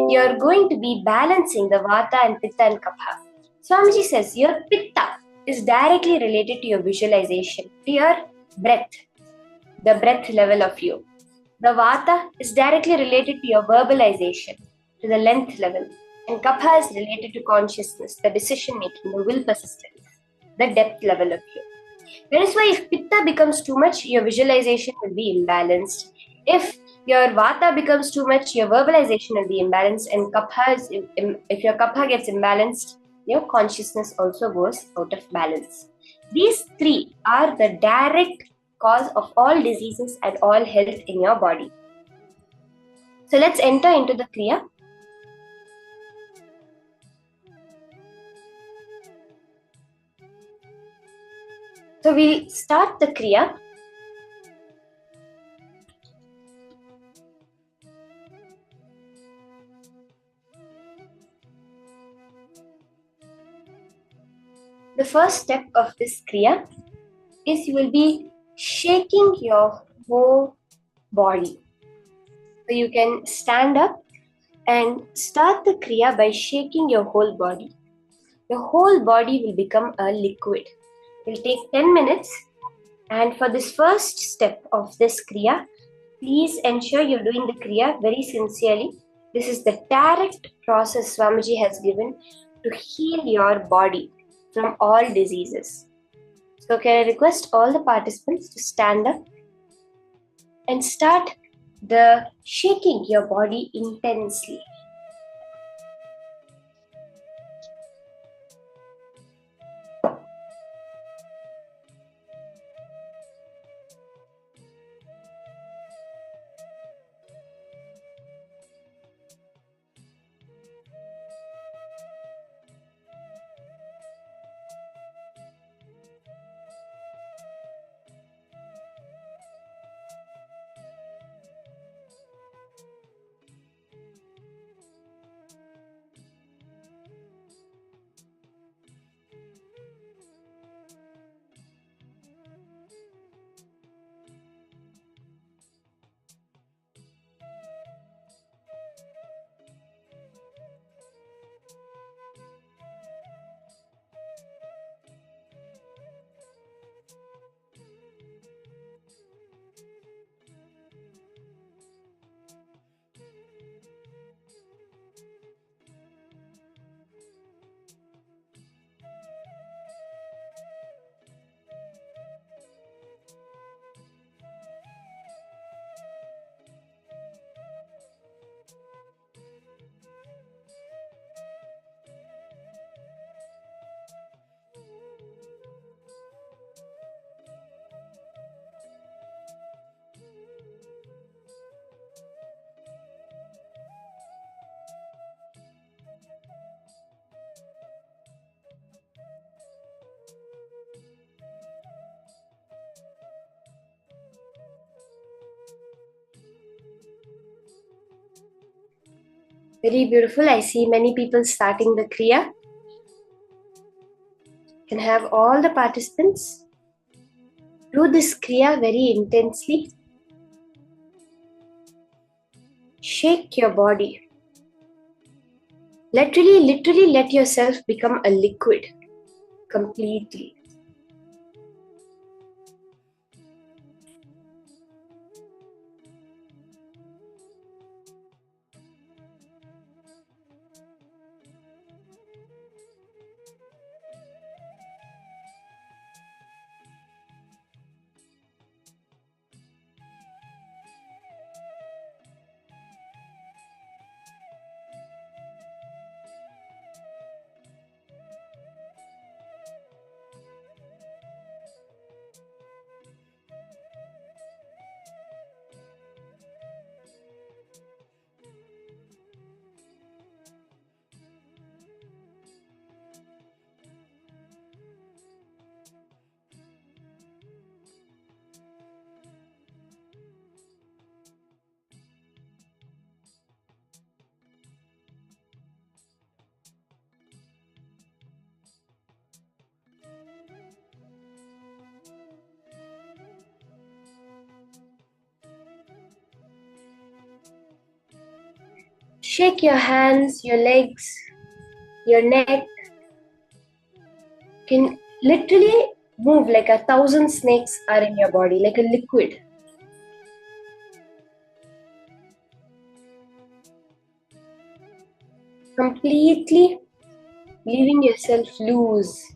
Speaker 6: You're going to be balancing the Vata and Pitta and Kapha. Swamiji says your Pitta is directly related to your visualization, to your breath, the breath level of you. The Vata is directly related to your verbalization, to the length level. And Kapha is related to consciousness, the decision making, the will persistence, the depth level of you. That is why if Pitta becomes too much, your visualization will be imbalanced. If your Vata becomes too much, your verbalization will be imbalanced. And if your Kapha gets imbalanced, your consciousness also goes out of balance. These three are the direct cause of all diseases and all health in your body. So let's enter into the Kriya. So we'll start the Kriya. The first step of this Kriya is you will be shaking your whole body. So you can stand up and start the Kriya by shaking your whole body. The whole body will become a liquid. It will take 10 minutes. And for this first step of this Kriya, please ensure you're doing the Kriya very sincerely. This is the direct process Swamiji has given to heal your body from all diseases. So can I request all the participants to stand up and start the shaking your body intensely. Very beautiful. I see many people starting the Kriya. Can have all the participants do this Kriya very intensely. Shake your body. Literally let yourself become a liquid completely. Shake your hands, your legs, your neck. Can literally move like 1,000 snakes are in your body, like a liquid. Completely leaving yourself loose.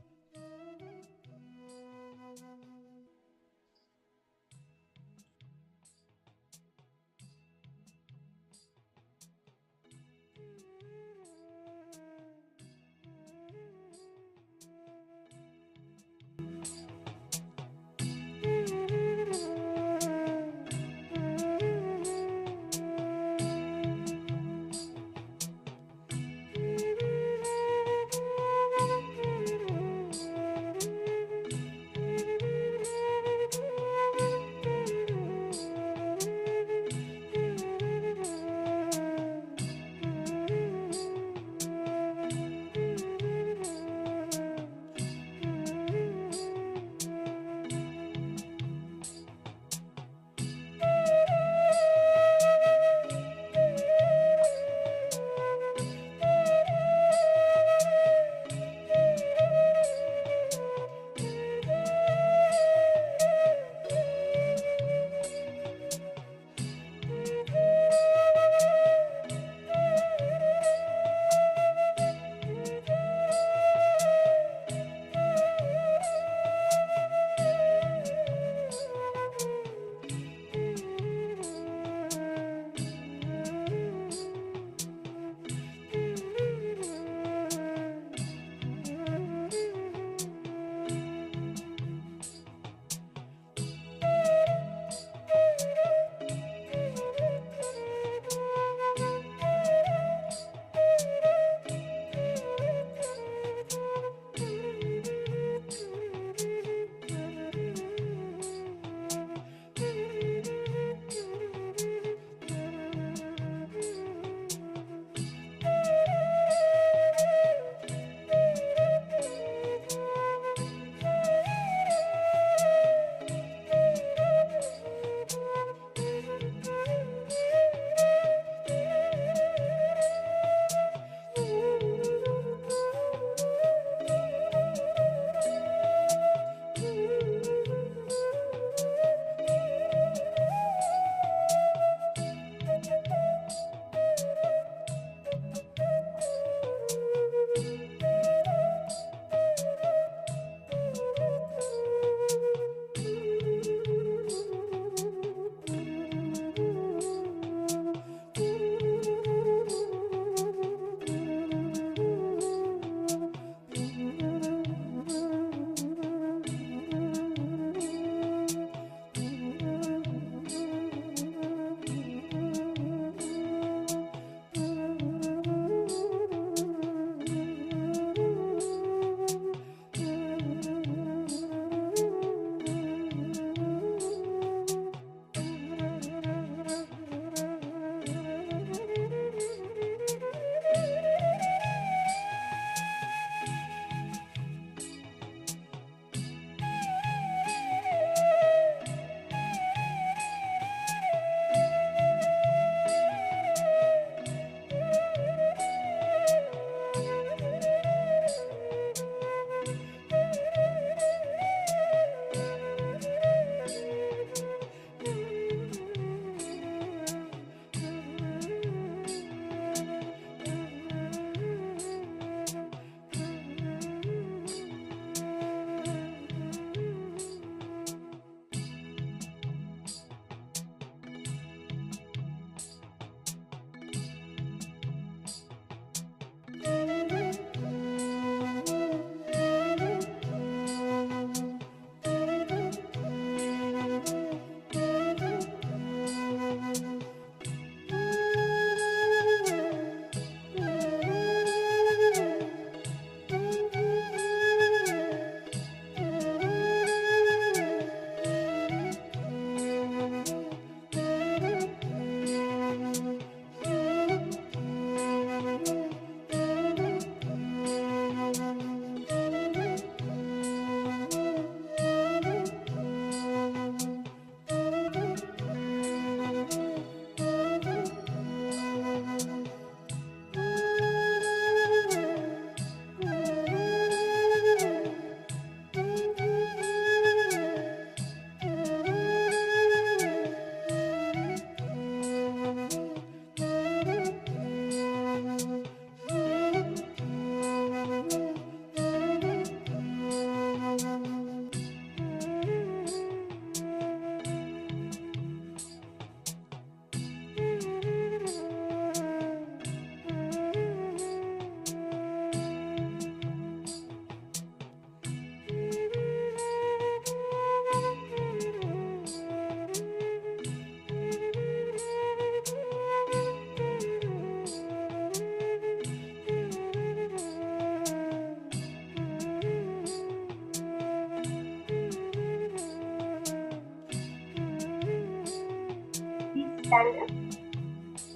Speaker 6: standard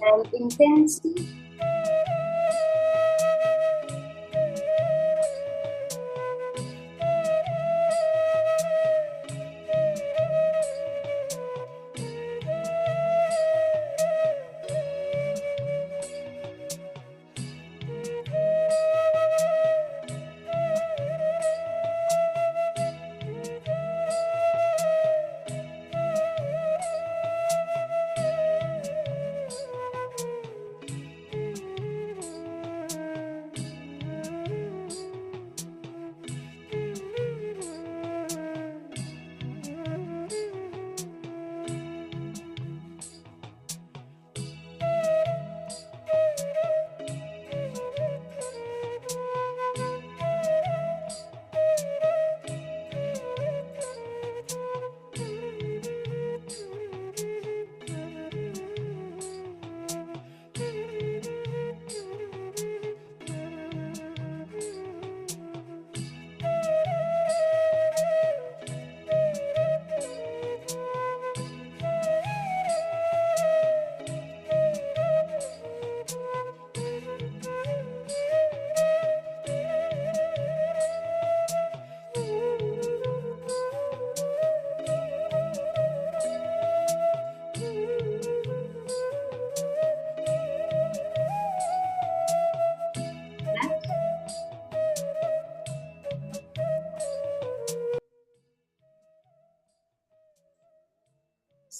Speaker 6: and intensity.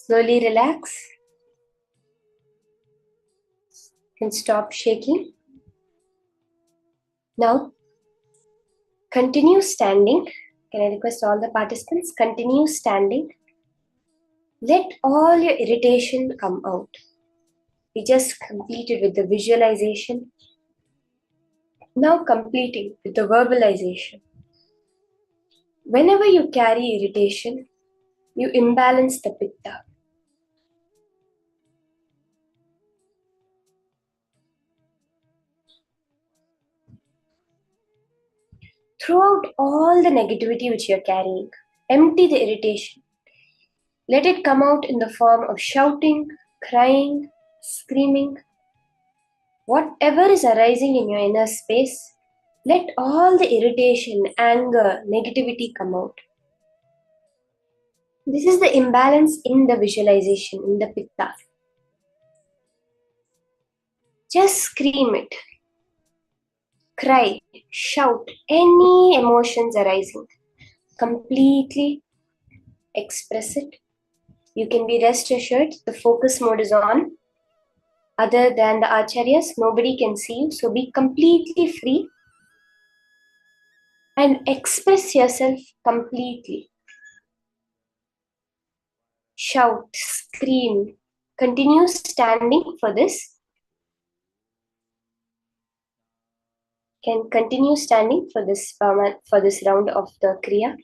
Speaker 6: Slowly relax and stop shaking. Now, continue standing. Can I request all the participants? Continue standing. Let all your irritation come out. We just completed with the visualization. Now completing with the verbalization. Whenever you carry irritation, you imbalance the pitta. Throw out all the negativity which you are carrying. Empty the irritation. Let it come out in the form of shouting, crying, screaming. Whatever is arising in your inner space, let all the irritation, anger, negativity come out. This is the imbalance in the visualization, in the pitta. Just scream it. Cry, shout, any emotions arising. Completely express it. You can be rest assured the focus mode is on. Other than the acharyas, nobody can see you. So be completely free and express yourself completely. Shout, scream. Continue standing for this. Can continue standing for this round of the kriya.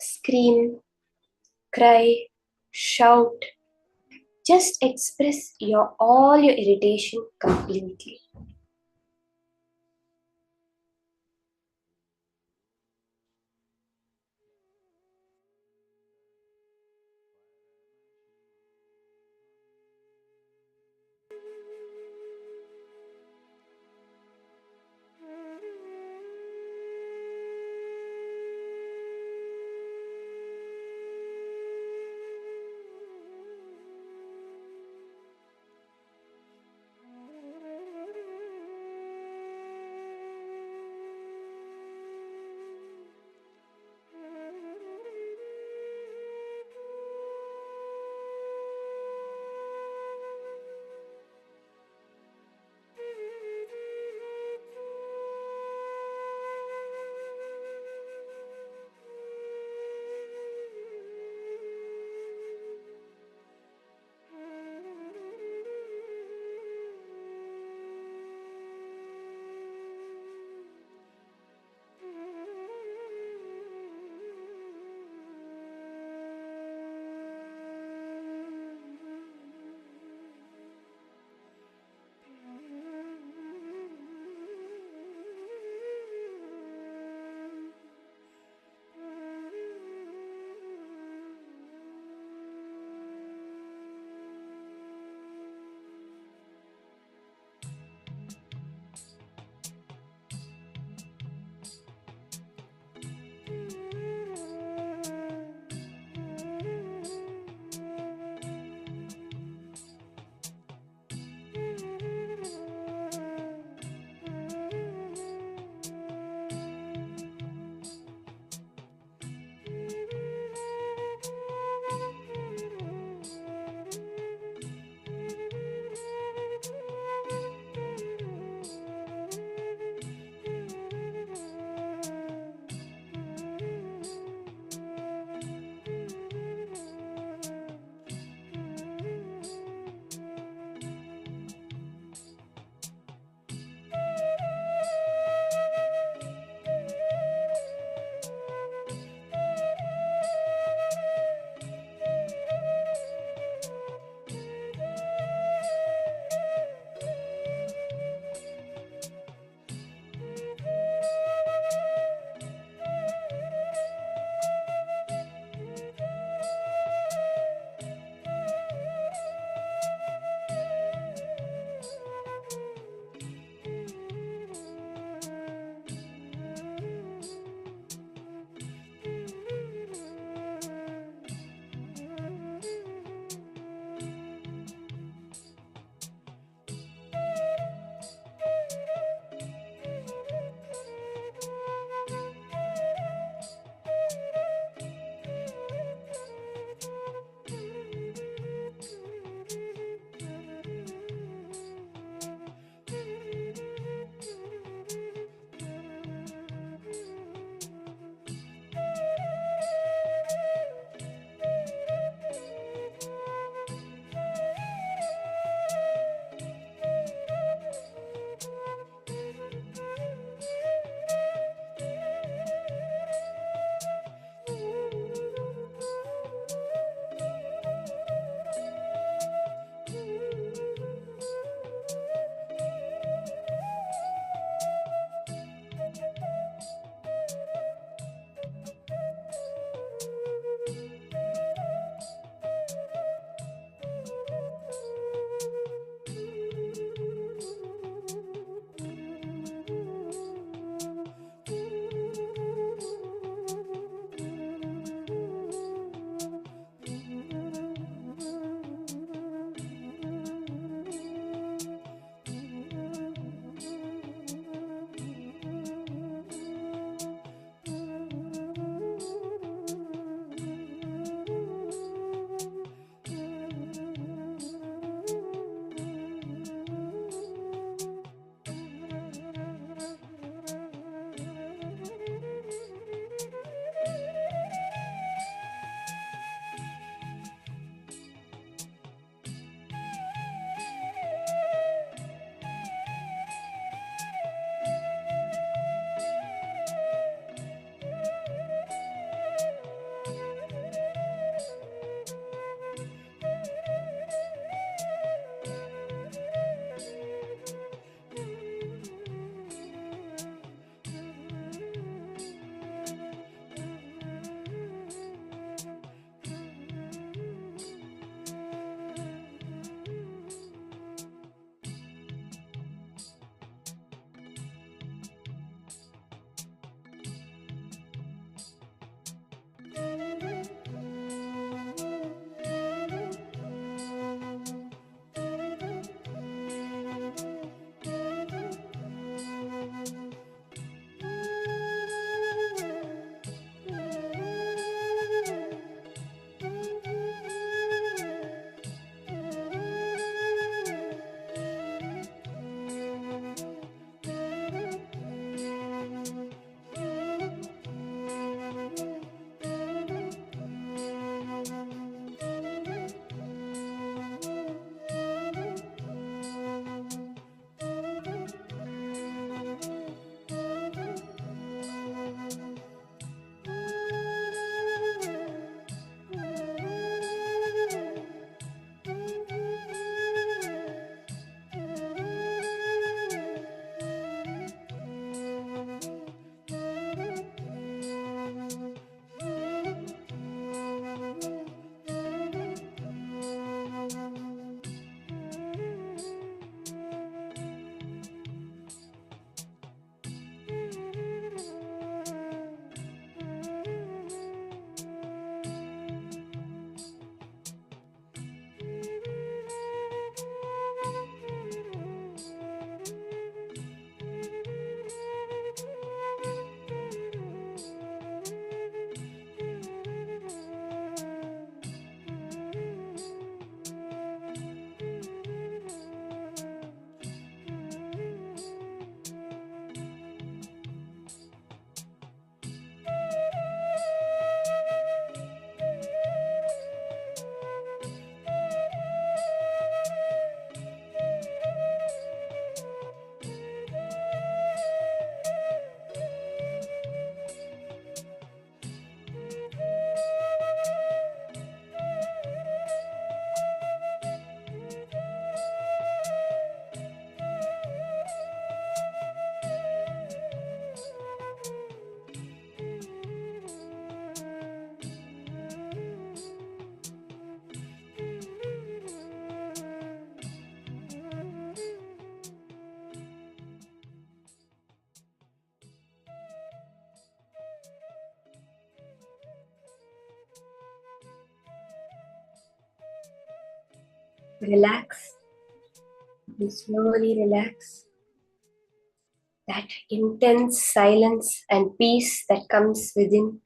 Speaker 6: Scream, cry, shout. Just express all your irritation completely. relax and slowly relax. That intense silence and peace that comes within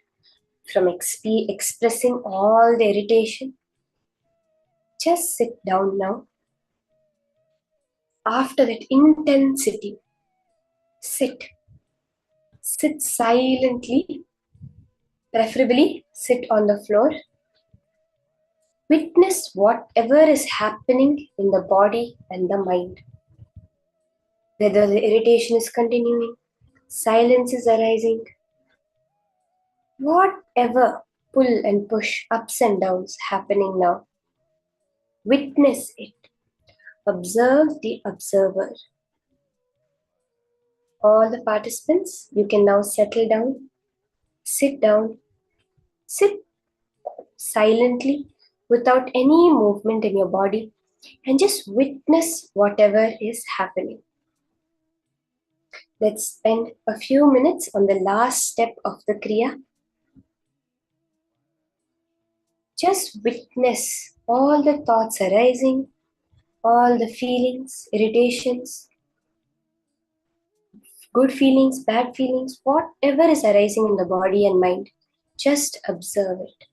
Speaker 6: from expressing all the irritation. Just sit down now. After that intensity, sit. Sit silently. Preferably sit on the floor. Witness whatever is happening in the body and the mind. Whether the irritation is continuing, silence is arising, whatever pull and push, ups and downs happening now. Witness it. Observe the observer. All the participants, you can now settle down, sit silently without any movement in your body and just witness whatever is happening. Let's spend a few minutes on the last step of the Kriya. Just witness all the thoughts arising, all the feelings, irritations, good feelings, bad feelings, whatever is arising in the body and mind. Just observe it.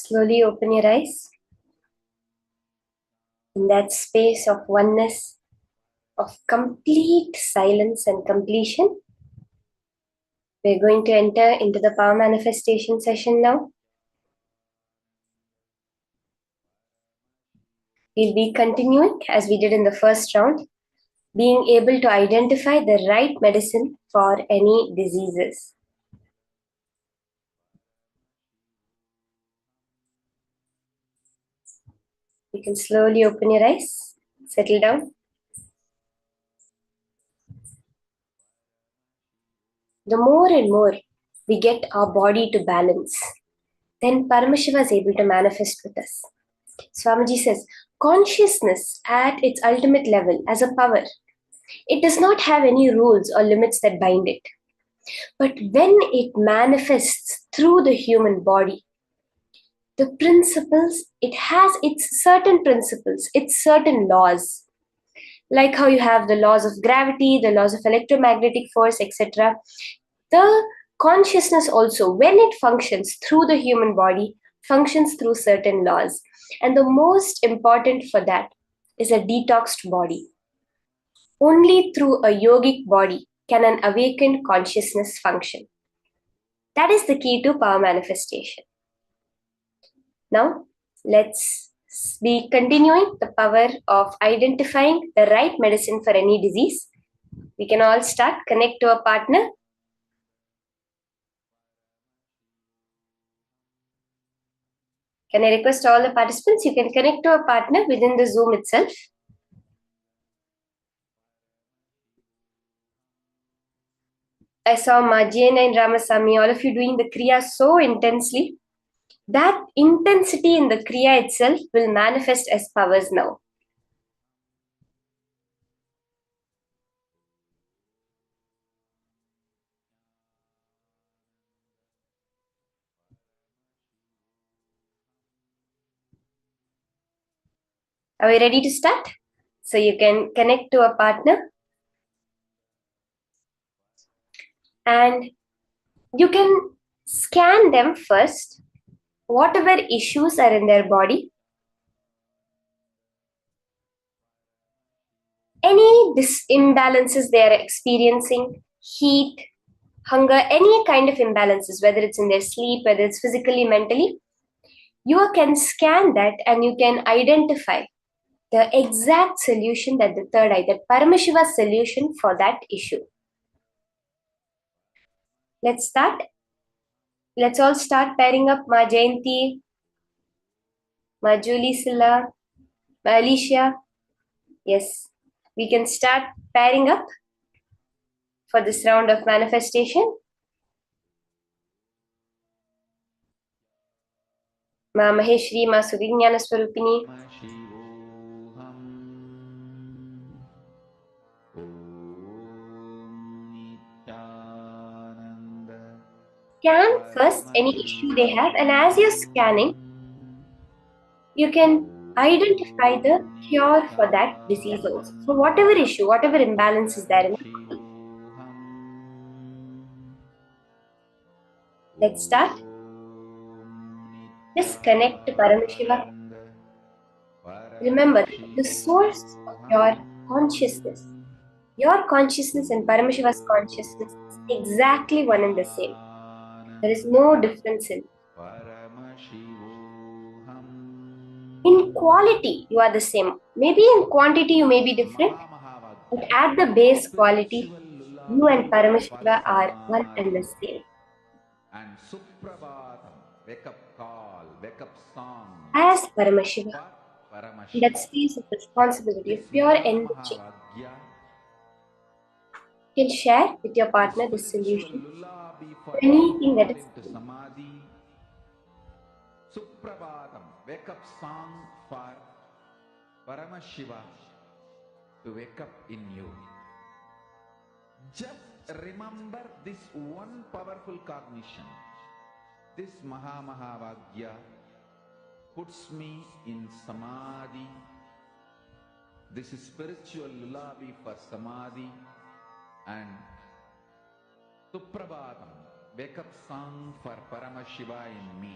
Speaker 6: Slowly open your eyes. In that space of oneness, of complete silence and completion, we're going to enter into the power manifestation session now. We'll be continuing as we did in the first round, being able to identify the right medicine for any diseases. You can slowly open your eyes, settle down. The more and more we get our body to balance, then Paramashiva is able to manifest with us. Swamiji says, consciousness at its ultimate level as a power, it does not have any rules or limits that bind it. But when it manifests through the human body, the principles, it has its certain principles, its certain laws. Like how you have the laws of gravity, the laws of electromagnetic force, etc. The consciousness also, when it functions through the human body, functions through certain laws. And the most important for that is a detoxed body. Only through a yogic body can an awakened consciousness function. That is the key to power manifestation. Now, let's be continuing the power of identifying the right medicine for any disease. We can all start, connect to a partner. Can I request all the participants, you can connect to a partner within the Zoom itself. I saw Majena and Ramasamy, all of you doing the Kriya so intensely. That intensity in the Kriya itself will manifest as powers now. Are we ready to start? So you can connect to a partner and you can scan them first, whatever issues are in their body, any imbalances they are experiencing, heat, hunger, any kind of imbalances, whether it's in their sleep, whether it's physically, mentally, you can scan that and you can identify the exact solution, that the third eye, that Paramashiva's solution for that issue. Let's start. Let's all start pairing up. Ma Jayanti, Ma Julie Silla, Ma Alicia. Yes, we can start pairing up for this round of manifestation. Ma Maheshri, Ma Suvignana Swarupini.
Speaker 1: Paramashivoham. Om Nithyananda.
Speaker 6: Scan first any issue they have, and as you're scanning, you can identify the cure for that disease also. So whatever issue, whatever imbalance is there in the body. Let's start. Just connect to Paramashiva. Remember, the source of your consciousness and Paramashiva's consciousness is exactly one and the same. There is no difference in it. In quality, you are the same. Maybe in quantity, you may be different, but at the base quality, you and Paramashiva are one and the same.
Speaker 1: And Suprabhatam, wake up call, wake up song.
Speaker 6: As Paramashiva, in that
Speaker 1: Paramashivam.
Speaker 6: space of responsibility, of pure energy,
Speaker 1: Mahavagya,
Speaker 6: you can share with your partner the solution
Speaker 1: lullaby
Speaker 6: to
Speaker 1: for
Speaker 6: anything that is
Speaker 1: into Samadhi. Suprabhatam, wake up song for Paramashiva to wake up in you. Just remember this one powerful cognition. This Mahavagya puts me in Samadhi. This is spiritual lullaby for Samadhi. And Suprabhatam, wake up song for Paramashiva in me.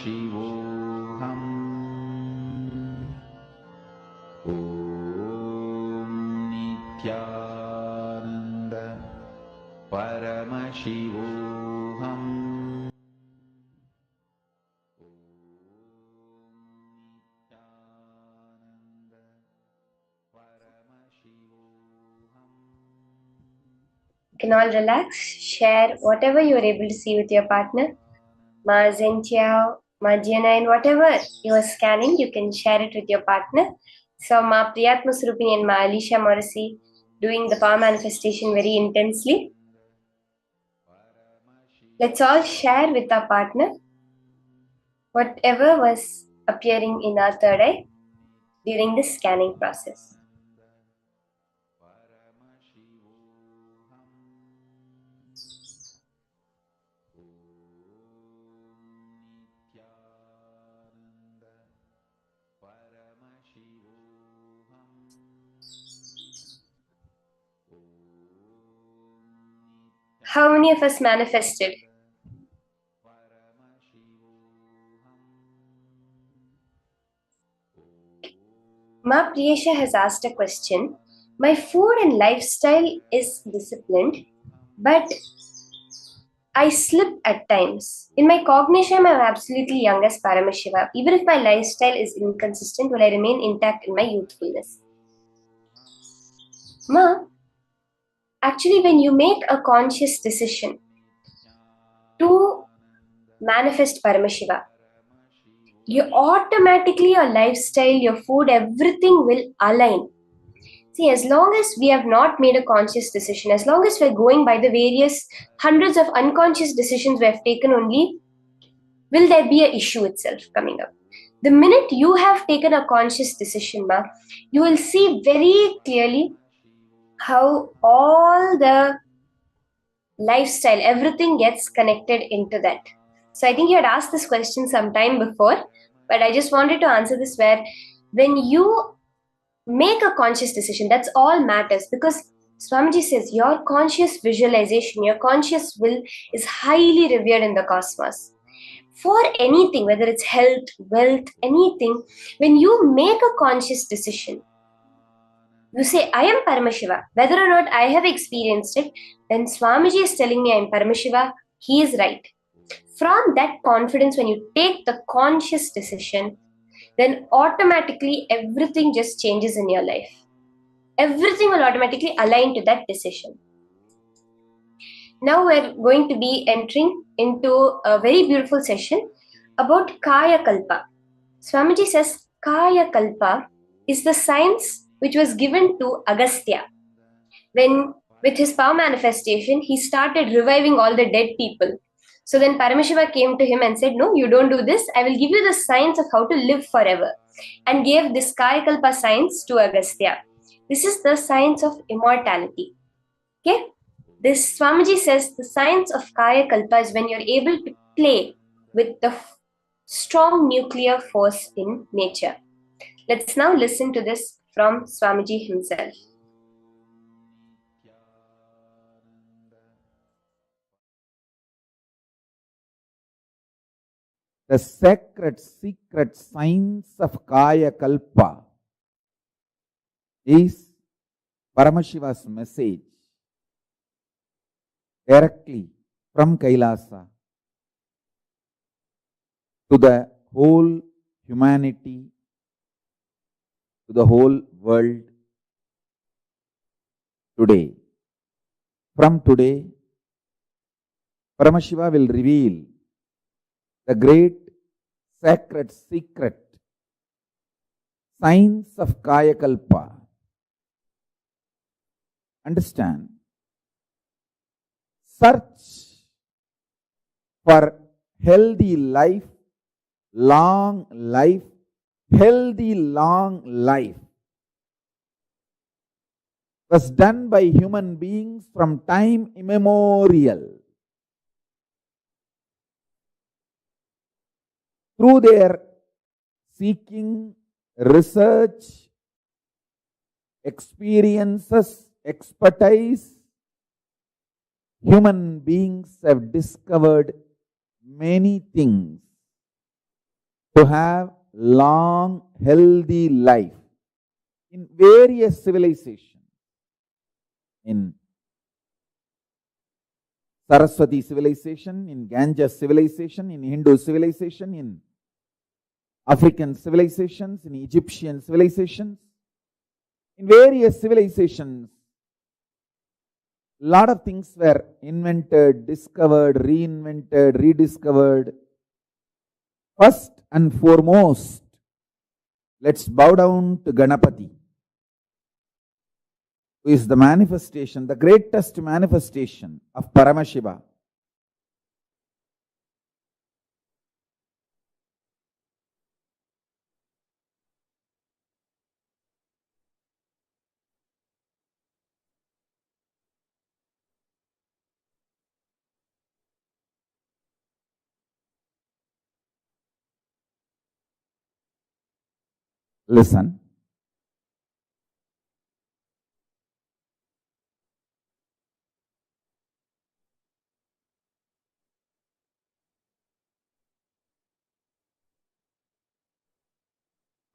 Speaker 4: Paramashivoham. Om Nithyananda Paramashivoham.
Speaker 6: You can all relax, share whatever you are able to see with your partner. Ma Zentiao, Ma Jiana, whatever you are scanning, you can share it with your partner. So Ma Priyatma Surupini and Ma Alicia Morrissey doing the power manifestation very intensely. Let's all share with our partner whatever was appearing in our third eye during this scanning process. How many of us manifested? Ma Priyesha has asked a question. My food and lifestyle is disciplined, but I slip at times. In my cognition, I'm absolutely young as Paramashiva. Even if my lifestyle is inconsistent, will I remain intact in my youthfulness? Ma, actually, when you make a conscious decision to manifest Paramashiva, you automatically, your lifestyle, your food, everything will align. See, as long as we have not made a conscious decision, as long as we're going by the various hundreds of unconscious decisions we have taken only, will there be an issue itself coming up? The minute you have taken a conscious decision, Ma, you will see very clearly how all the lifestyle, everything gets connected into that. So I think you had asked this question some time before, but I just wanted to answer this where when you make a conscious decision, that's all matters, because Swamiji says your conscious visualization, your conscious will is highly revered in the cosmos. For anything, whether it's health, wealth, anything, when you make a conscious decision, you say, I am Paramashiva. Whether or not I have experienced it, then Swamiji is telling me I am Paramashiva, he is right. From that confidence, when you take the conscious decision, then automatically everything just changes in your life. Everything will automatically align to that decision. Now we're going to be entering into a very beautiful session about Kayakalpa. Swamiji says Kayakalpa is the science which was given to Agastya. When with his power manifestation, he started reviving all the dead people. So then Paramashiva came to him and said, no, you don't do this. I will give you the science of how to live forever. And gave this Kayakalpa science to Agastya. This is the science of immortality. Okay? This Swamiji says the science of Kayakalpa is when you're able to play with the strong nuclear force in nature. Let's now listen to this from Swamiji himself.
Speaker 5: The sacred secret science of Kayakalpa is Paramashiva's message directly from Kailasa to the whole humanity, to the whole world today. From today, Paramashiva will reveal the great sacred secret science of Kayakalpa. Understand? Search for healthy life, long life, healthy long life was done by human beings from time immemorial. Through their seeking, research, experiences, expertise, human beings have discovered many things. to have long, healthy life in various civilizations. In Saraswati civilization, in Ganges civilization, in Hindu civilization, in African civilizations, in Egyptian civilizations, in various civilizations, a lot of things were invented, discovered, reinvented, rediscovered. First and foremost, let's bow down to Ganapati, who is the manifestation, the greatest manifestation of Paramashiva. Listen.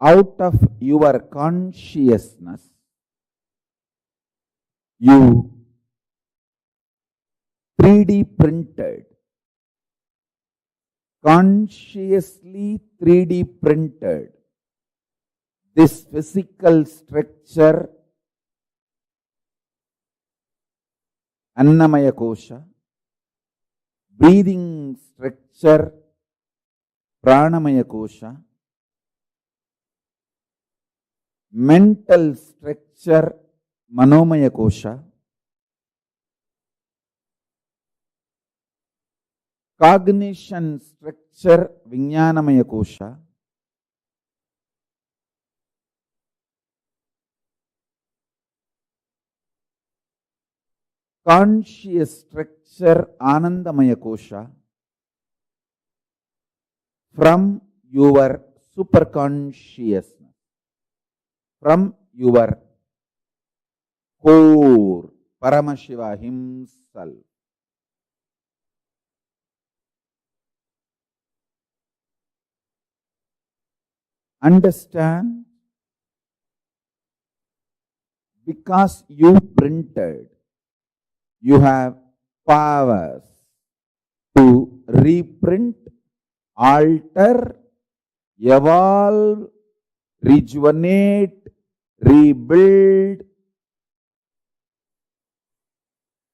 Speaker 5: Out of your consciousness, you 3D printed, consciously 3D printed this physical structure, Annamaya Kosha, breathing structure, Pranamaya Kosha, mental structure, Manomaya Kosha, cognition structure, Vijnanamaya Kosha, conscious structure, Anandamaya Kosha, from your superconsciousness, from your core, Paramashiva himself. Understand? Because you printed, you have powers to reprint, alter, evolve, rejuvenate, rebuild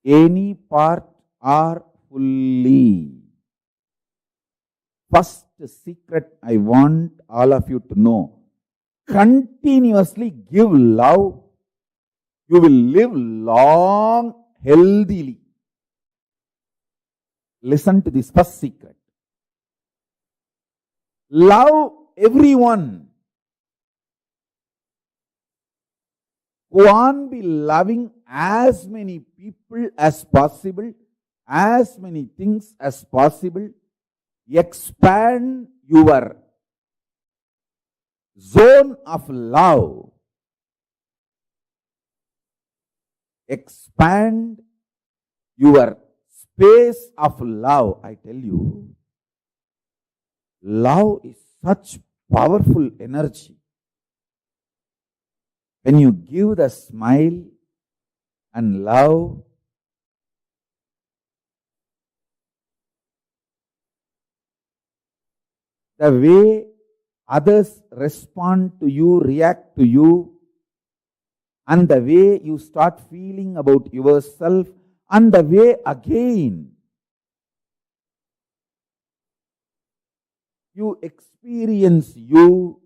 Speaker 5: any part or fully. First secret I want all of you to know. Continuously give love. You will live long, healthily. Listen to this first secret. Love everyone. Go on be loving as many people as possible, as many things as possible. Expand your zone of love. Expand your space of love. I tell you, love is such powerful energy. When you give the smile and love, the way others respond to you, react to you, and the way you start feeling about yourself, and the way again you experience you,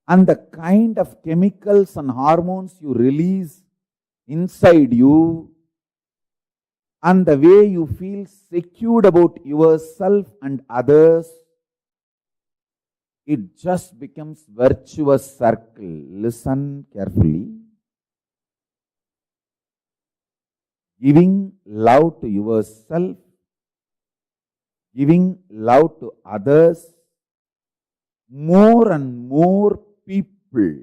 Speaker 5: and the kind of chemicals and hormones you release inside you, and the way you feel secured about yourself and others, it just becomes virtuous circle. Listen carefully. Giving love to yourself, giving love to others, more and more people,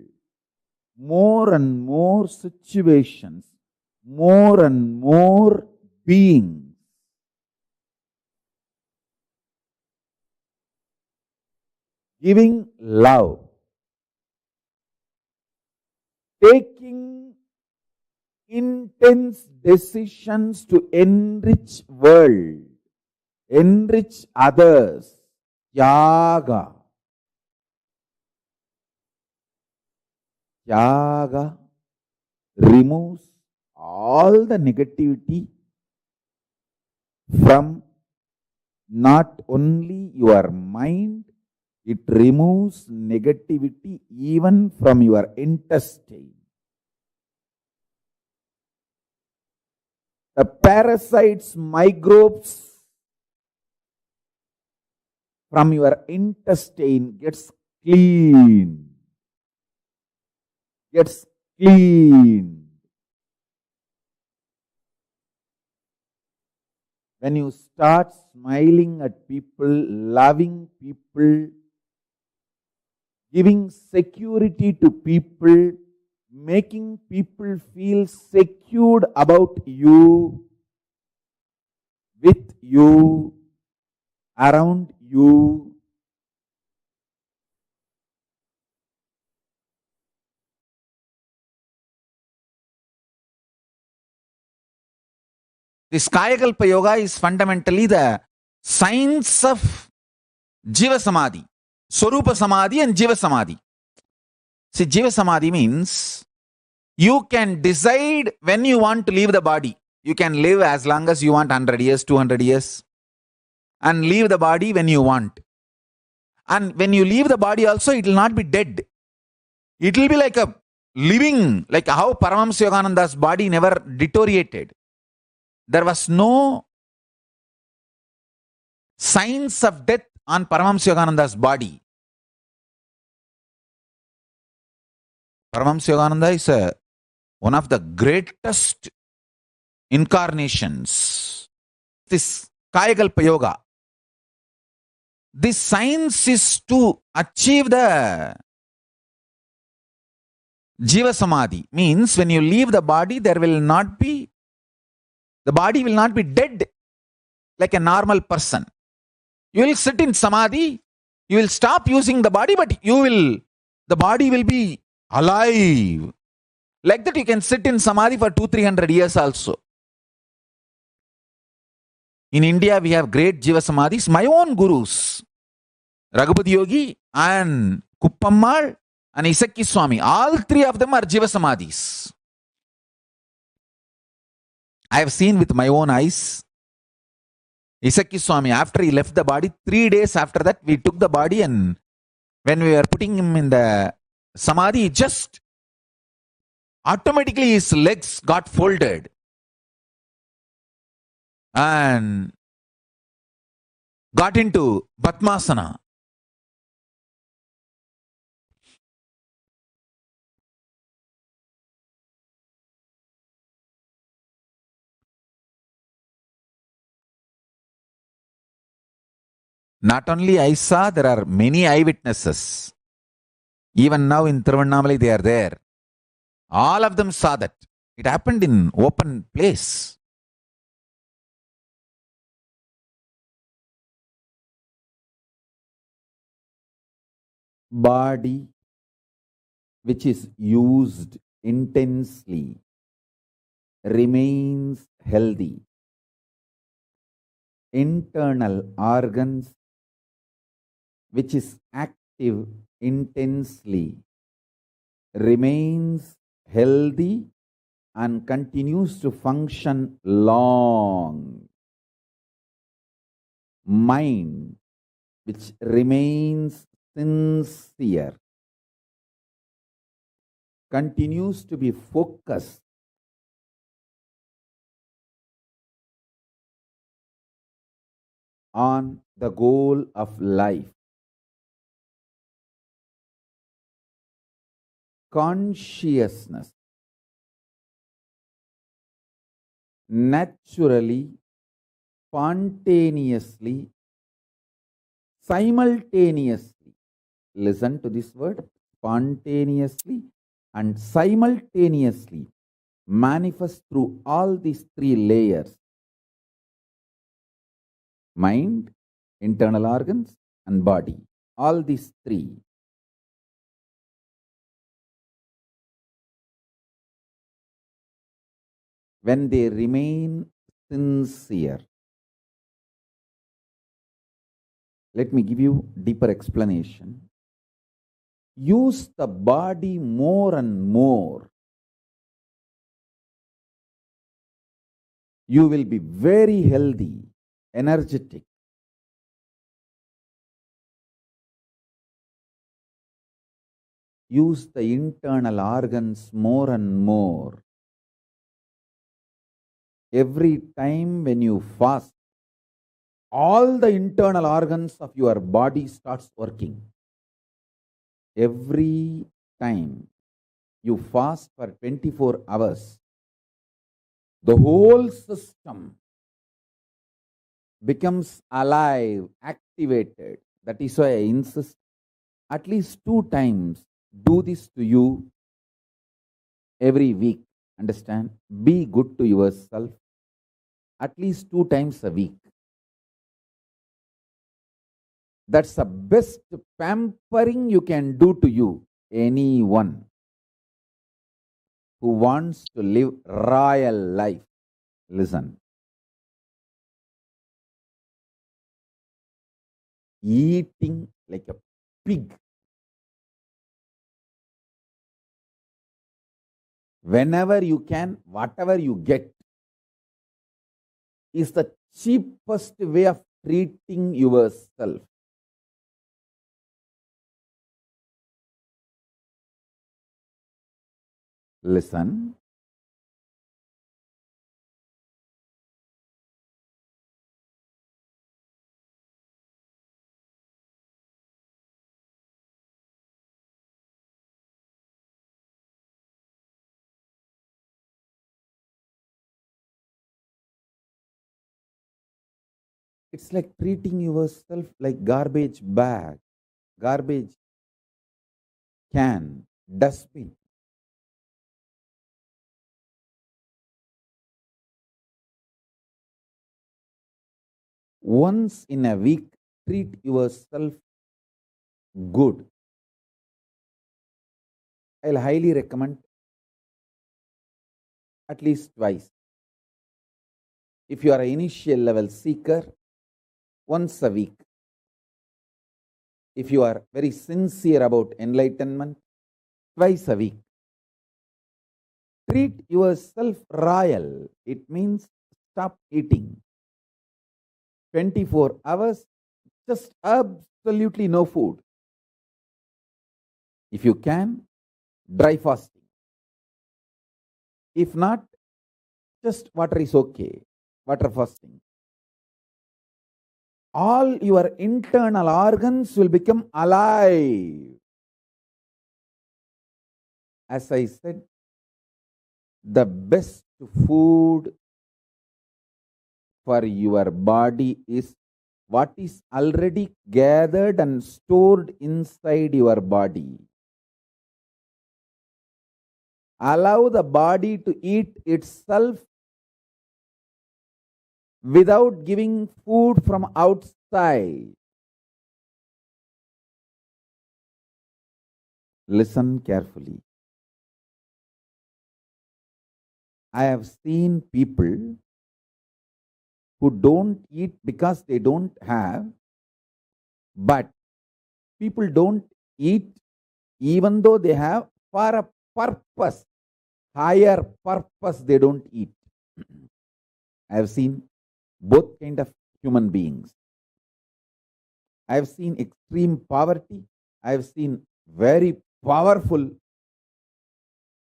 Speaker 5: more and more situations, more and more beings giving love, taking intense decisions to enrich world, enrich others, Tyaga. Tyaga removes all the negativity from not only your mind, it removes negativity even from your intestine. The parasites, microbes from your intestine gets clean. Gets clean. When you start smiling at people, loving people, giving security to people, making people feel secured about you, with you, around you,
Speaker 4: this Kayakalpa Yoga is fundamentally the science of Jiva Samadhi, Swarupa Samādhi and Jiva Samadhi. See, Jiva Samadhi means you can decide when you want to leave the body. You can live as long as you want, 100 years, 200 years, and leave the body when you want. And when you leave the body also, it will not be dead. It will be like a living, like how Paramashivoham's body never deteriorated. There was no signs of death on Paramashivoham's body. Paramashivoham is one of the greatest incarnations. This Kayakalpa Yoga. This science is to achieve the Jiva Samadhi. Means when you leave the body, the body will not be dead like a normal person. You will sit in Samadhi, you will stop using the body, but the body will be alive. Like that you can sit in Samadhi for 200-300 years also. In India, we have great Jiva Samadhis. My own gurus, Raghupati Yogi and Kuppammal and Isakki Swami, all three of them are Jiva Samadhis. I have seen with my own eyes. Isakki Swami, after he left the body, 3 days after that, we took the body, and when we were putting him in the Samadhi, just automatically his legs got folded and got into Padmasana. Not only I saw, there are many eyewitnesses. Even now in Tiruvannamalai they are there. All of them saw that. It happened in open place.
Speaker 5: body which is used intensely remains healthy. Internal organs which is active intensely remains healthy and continues to function long. Mind which remains sincere continues to be focused on the goal of life. Consciousness naturally, spontaneously, simultaneously, listen to this word, spontaneously and simultaneously manifest through all these three layers: mind, internal organs, and body.
Speaker 4: all these three, when they remain sincere. Let me give you deeper explanation. Use the body more and more. You will be very healthy, energetic. Use the internal organs more and more. Every time when you fast, all the internal organs of your body starts working. Every time you fast for 24 hours, the whole system becomes alive, activated. That is why I insist at least 2 times do this to you every week. Understand? Be good to yourself at least 2 times a week. That's the best pampering you can do to you. Anyone who wants to live royal life, listen. Eating like a pig, whenever you can, whatever you get, is the cheapest way of treating yourself. Listen. It's like treating yourself like garbage bag, garbage can, dustbin. Once in a week, treat yourself good. I'll highly recommend at least twice. If you are an initial level seeker, once a week. If you are very sincere about enlightenment, twice a week. Treat yourself royal. It means stop eating. 24 hours, just absolutely no food. If you can, dry fasting. If not, just water is okay. Water fasting. All your internal organs will become alive. As I said, the best food for your body is what is already gathered and stored inside your body. Allow the body to eat itself without giving food from outside. Listen carefully. I have seen people who don't eat because they don't have, but people don't eat even though they have for a purpose, higher purpose, they don't eat. I have seen both kind of human beings. I have seen extreme poverty. I have seen very powerful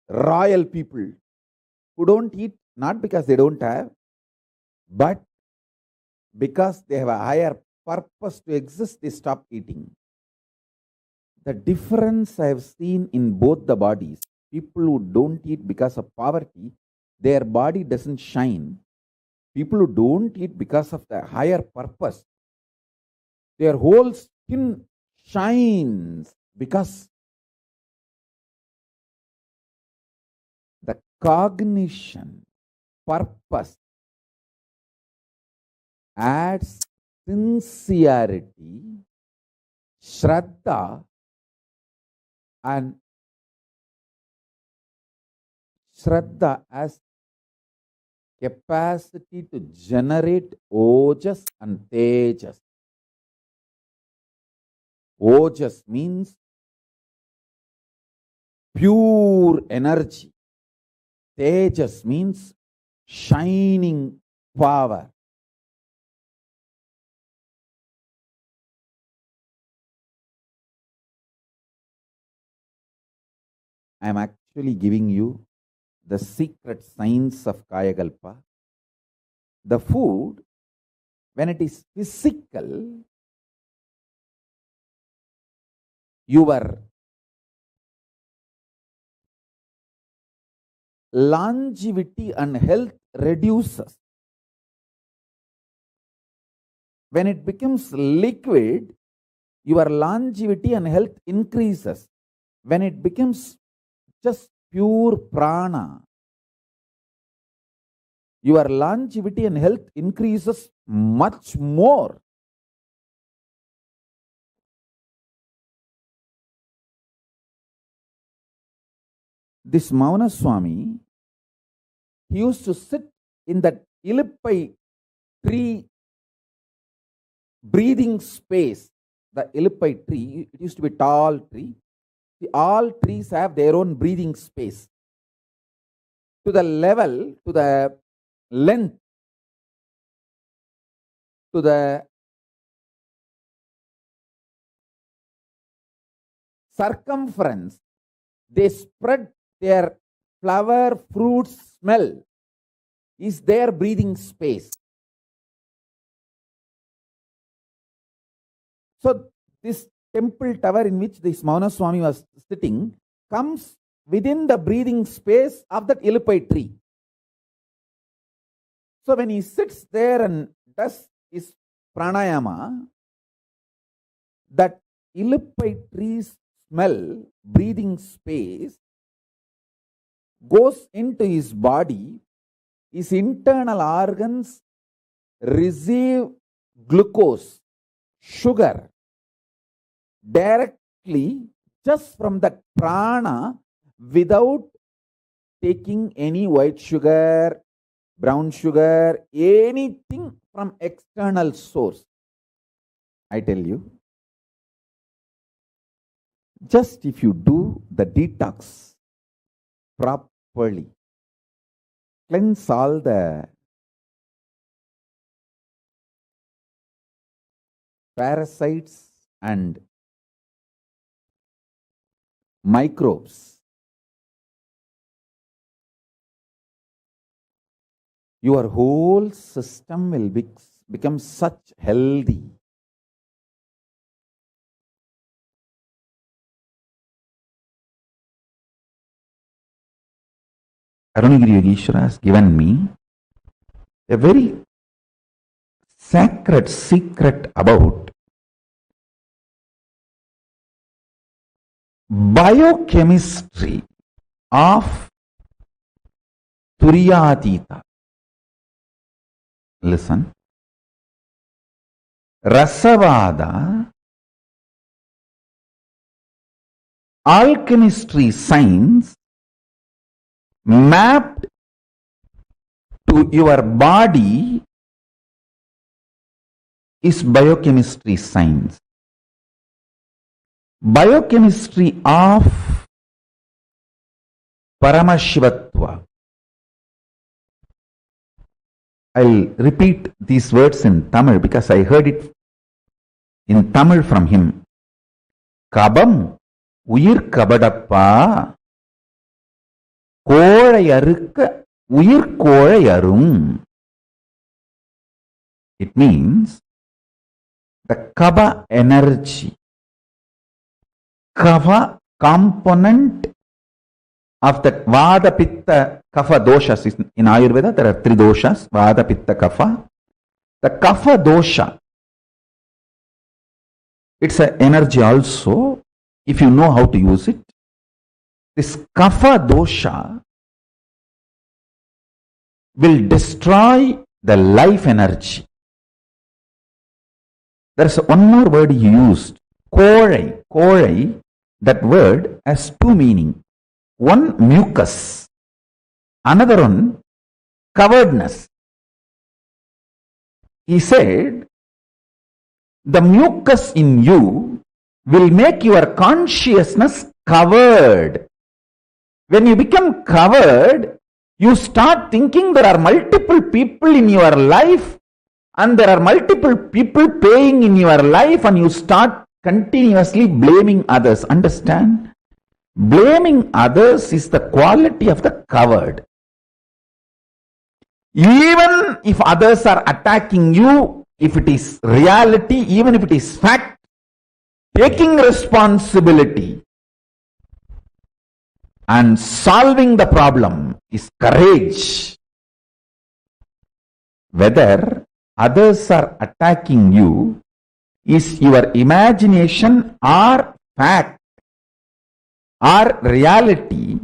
Speaker 4: royal people who don't eat not because they don't have, but because they have a higher purpose to exist, they stop eating. The difference I have seen in both the bodies, people who don't eat because of poverty, their body doesn't shine. People who don't eat because of the higher purpose, their whole skin shines because the cognition, purpose adds sincerity,
Speaker 5: Shraddha and Shraddha has capacity to generate ojas and tejas. Ojas means pure energy. Tejas means shining power. I am actually giving you the secret science of Kayakalpa. The food, when it is physical, your longevity and health reduces. When it becomes liquid, your longevity and health increases. When it becomes just pure prana, your longevity and health increases much more. This Mauna Swami, he used to sit in that Ilippai tree breathing space. The Ilippai tree, it used to be a tall tree. All trees have their own breathing space. To the level, to the length, to the circumference, they spread their flower, fruit smell is their breathing space. So this temple tower in which this Mauna Swami was sitting comes within the breathing space of that Ilippai tree. So when he sits there and does his pranayama, that Ilippai tree's smell, breathing space, goes into his body, his internal organs receive glucose, sugar, directly just from that prana without taking any white sugar, brown sugar, anything from external source. I tell you, just if you do the detox properly, cleanse all the parasites and microbes, your whole system will become such healthy. Arunagiri Yogeshwara has given me a very sacred secret about biochemistry of Turiyatita. Listen. Rasavada, alchemistry science mapped to your body is biochemistry science. Biochemistry of Paramashivatva. I'll repeat these words in Tamil because I heard it in Tamil from him. Kabam uyir kabadappa kolayarukka uyir kolayarum. It means the Kaba energy, Kava component of that Vada, Pitta, Kapha doshas. In Ayurveda, there are three doshas, Vada, Pitta, Kapha. The Kapha dosha, it's an energy also, if you know how to use it. This Kapha dosha will destroy the life energy. There's one more word he used.
Speaker 4: Kozhai, that word has two meanings. One, mucus. Another one, coveredness. He said, the mucus in you will make your consciousness covered. When you become covered, you start thinking there are multiple people in your life and there are multiple people paying in your life, and you start continuously blaming others. Understand? Blaming others is the quality of the covered. Even if others are attacking you, if it is reality, even if it is fact, taking responsibility and solving the problem is courage. Whether others are attacking you is your imagination or fact or reality,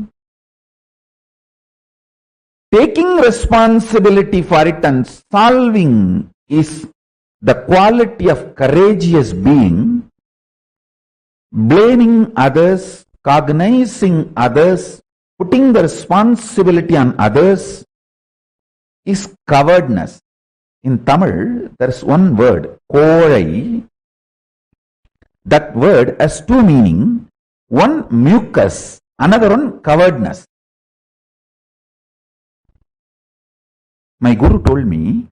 Speaker 4: taking responsibility for it and solving is the quality of courageous being. Blaming others, cognizing others, putting the responsibility on others is cowardness. In Tamil, there is one word, kozhai. That word has two meanings. One, mucus. Another one, cowardness. My guru told me,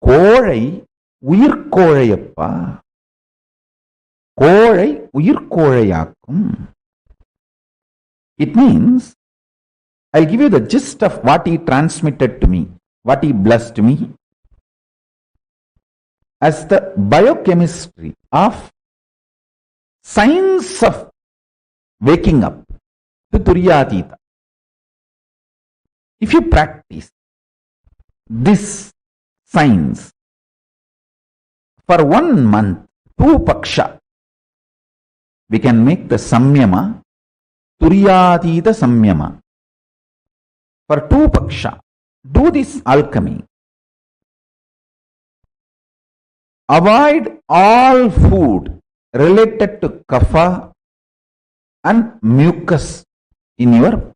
Speaker 4: kozhai uyir kozhayappa. Kozhai uyir kozhayakkum. It means, I'll give you the gist of what he transmitted to me, what he blessed me. As the biochemistry of science of waking up to Turyatita. If you practice this science for 1 month, 2 paksha, we can make the samyama Turyatita samyama. For 2 paksha, do this alchemy. Avoid all food related to kapha and mucus in your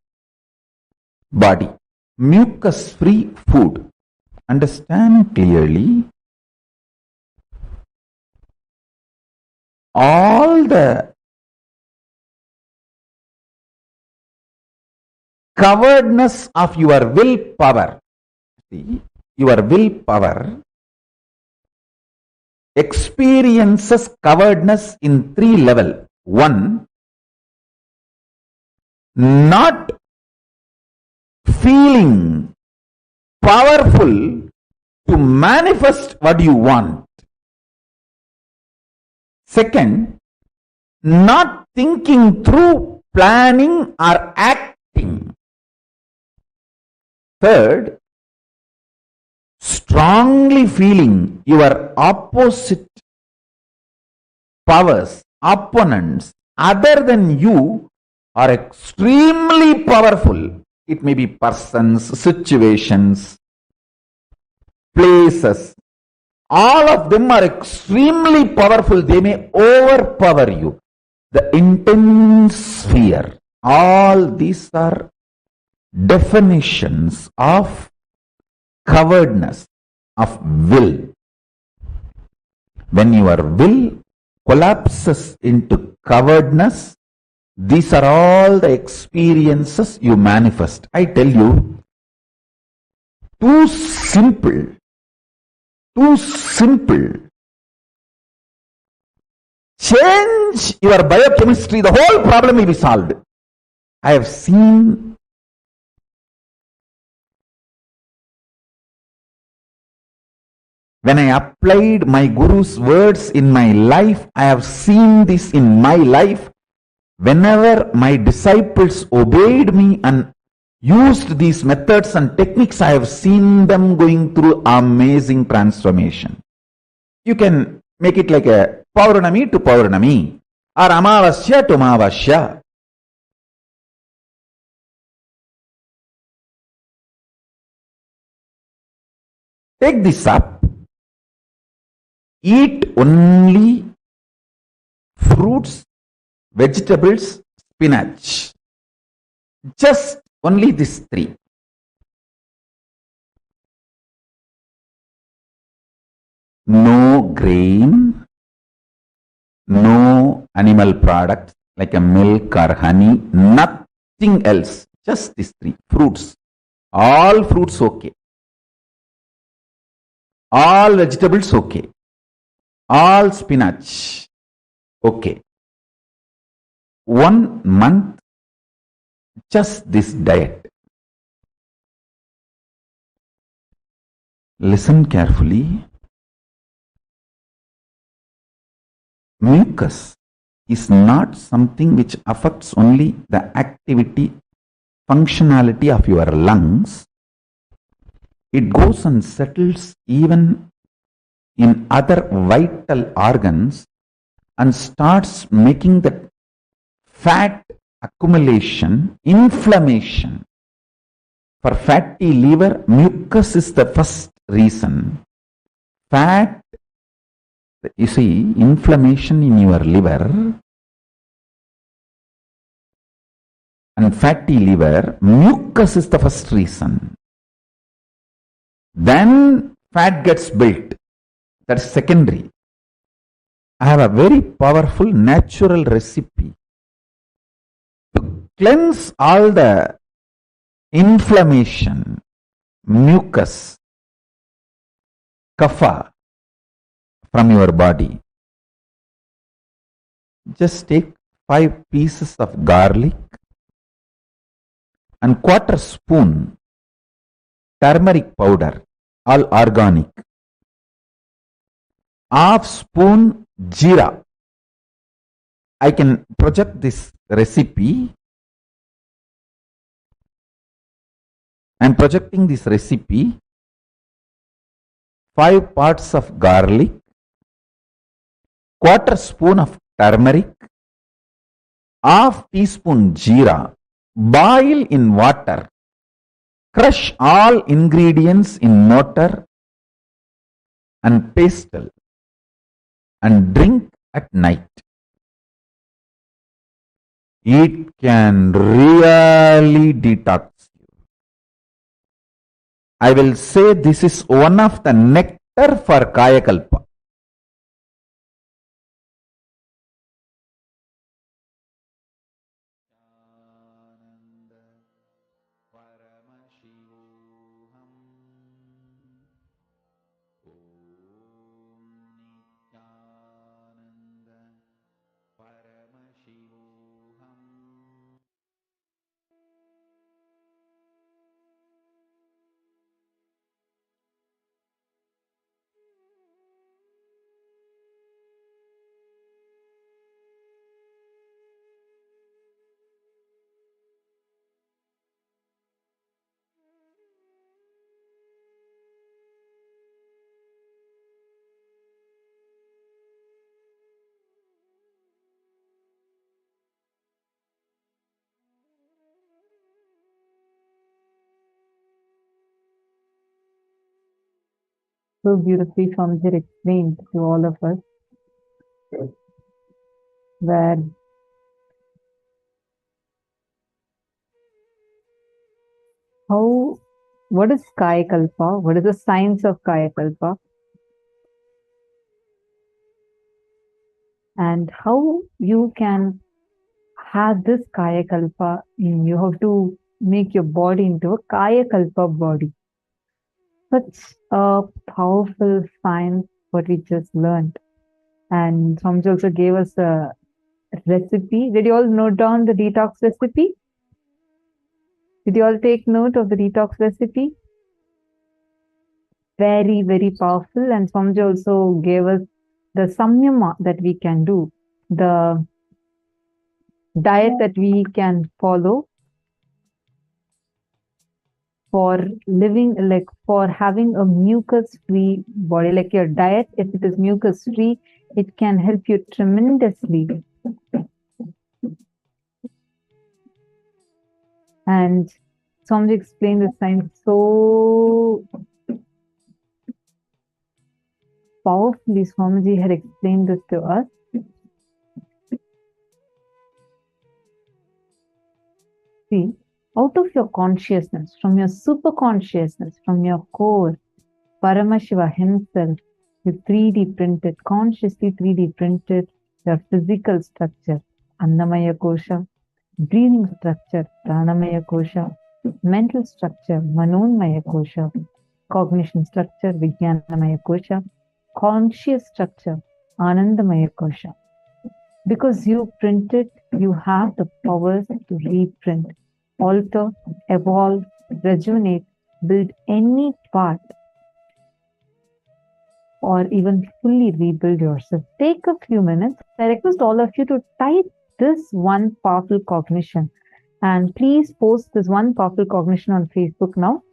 Speaker 4: body. Mucus free food. Understand clearly. All the coveredness of your willpower, see, your willpower experiences coveredness in 3 levels. 1, not feeling powerful to manifest what you want. 2, not thinking through, planning or acting. 3, strongly feeling your opposite powers, opponents, other than you are extremely powerful. It may be persons, situations, places. All of them are extremely powerful. They may overpower you. The intense fear. All these are definitions of coveredness of will. When your will collapses into coveredness, these are all the experiences you manifest. I tell you, too simple. Change your biochemistry, the whole problem will be solved. I have seen when I applied my Guru's words in my life, I have seen this in my life. Whenever my disciples obeyed me and used these methods and techniques, I have seen them going through amazing transformation. You can make it like a Pauranami to Pauranami or Amavasya to Amavasya. Take this up. Eat only fruits, vegetables, spinach. Just only these three. No grain, no animal products like a milk or honey, nothing else. Just these three. Fruits. All fruits okay. All vegetables okay. All spinach okay. 1 month, just this diet. Listen carefully. Mucus is not something which affects only the activity, functionality of your lungs. It goes and settles even in other vital organs and starts making the fat accumulation, inflammation. For fatty liver, mucus is the first reason. Fat, you see, inflammation in your liver and fatty liver, mucus is the first reason. Then fat gets built. That's secondary. I have a very powerful natural recipe to cleanse all the inflammation, mucus, kapha from your body. Just take 5 pieces of garlic and 1/4 spoon turmeric powder, all organic. 1/2 spoon jeera. I can project this recipe. I am projecting this recipe. 5 parts of garlic, 1/4 spoon of turmeric, 1/2 teaspoon jeera. Boil in water. Crush all ingredients in mortar and pestle and drink at night. It can really detox you. I will say this is one of the nectar for Kayakalpa. Paramashivoham. Nithyananda. Paramashivoham.
Speaker 3: So beautifully Swamiji explained to all of us where what is Kayakalpa? What is the science of Kayakalpa? And how you can have this Kayakalpa in you. How to make your body into a Kayakalpa body. Such a powerful science what we just learned. And Swamiji also gave us a recipe. Did you all note down the detox recipe? Did you all take note of the detox recipe? Very, very powerful. And Swamiji also gave us the samyama that we can do, the diet that we can follow for living, like for having a mucus-free body. Like your diet, if it is mucus-free, it can help you tremendously. And Swamiji explained the science so powerfully. Swamiji had explained this to us. See, out of your consciousness, from your super consciousness, from your core, Paramashiva himself, you 3D printed, consciously 3D printed your physical structure, Annamaya Kosha, breathing structure, Pranamaya Kosha, mental structure, Manonmaya Kosha, cognition structure, Vijnanamaya Kosha, conscious structure, Anandamaya Kosha. Because you printed, you have the powers to reprint, alter, evolve, rejuvenate, build any part, or even fully rebuild yourself. Take a few minutes. I request all of you to type this one powerful cognition. And please post this one powerful cognition on Facebook now.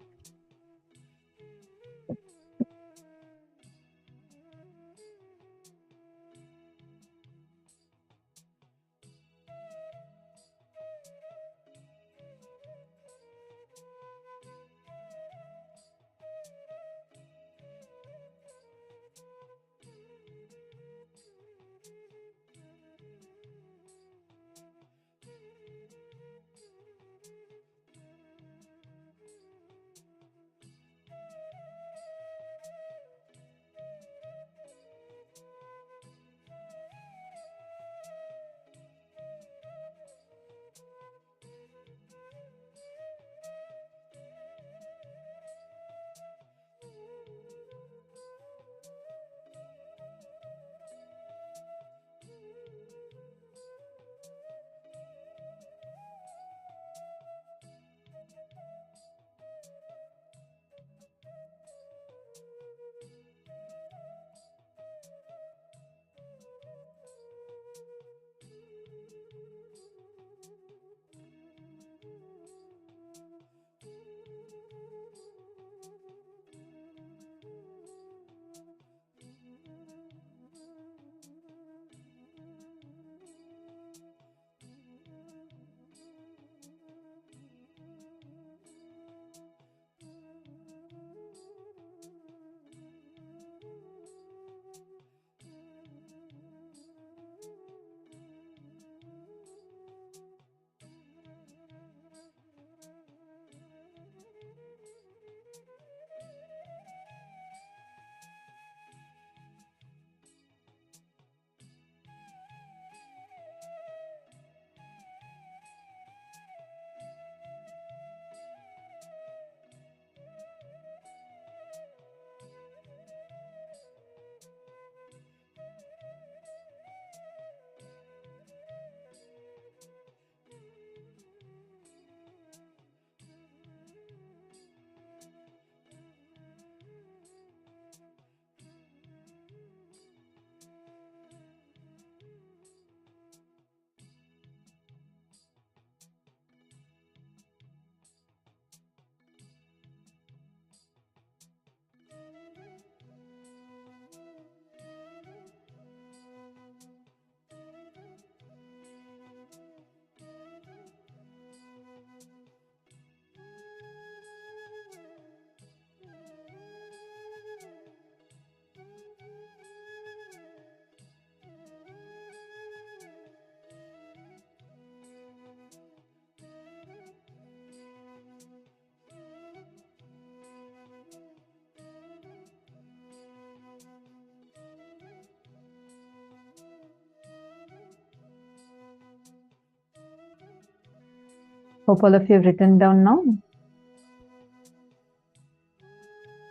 Speaker 3: Hope all of you have written down now.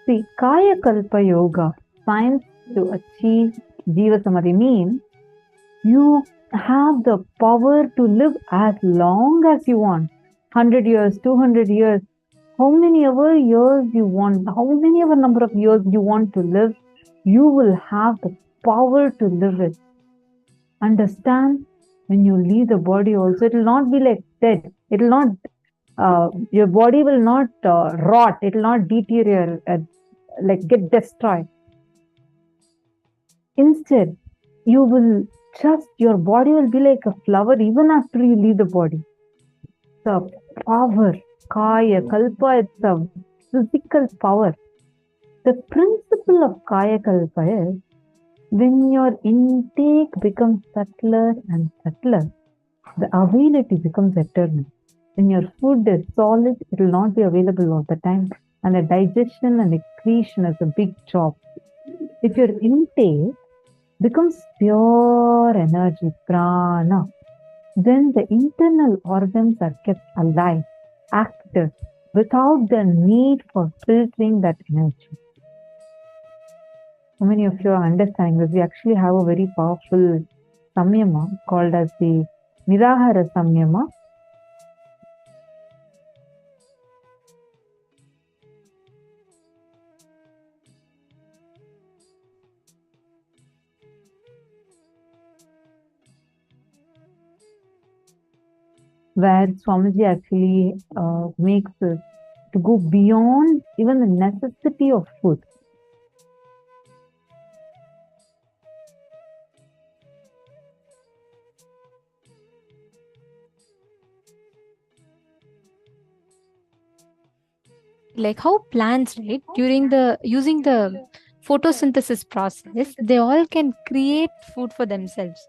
Speaker 3: See, Kayakalpa Yoga, science to achieve Jiva Samadhi means you have the power to live as long as you want. 100 years, 200 years, how many ever years you want, how many ever number of years you want to live, you will have the power to live it. Understand, when you leave the body also, it will not be like dead. It will not, your body will not rot. It will not deteriorate, like get destroyed. Instead, you will just, your body will be like a flower even after you leave the body. The power, Kaya Kalpa, it's a physical power. The principle of Kaya Kalpa is, when your intake becomes subtler and subtler, the availability becomes eternal. When your food is solid, it will not be available all the time. And the digestion and excretion is a big job. If your intake becomes pure energy, prana, then the internal organs are kept alive, active, without the need for filtering that energy. So many of you are understanding this. We actually have a very powerful samyama called as the Nirahara Samyama. Where Swamiji actually makes us to go beyond even the necessity of food.
Speaker 2: Like how plants, right, during the using the photosynthesis process, they all can create food for themselves.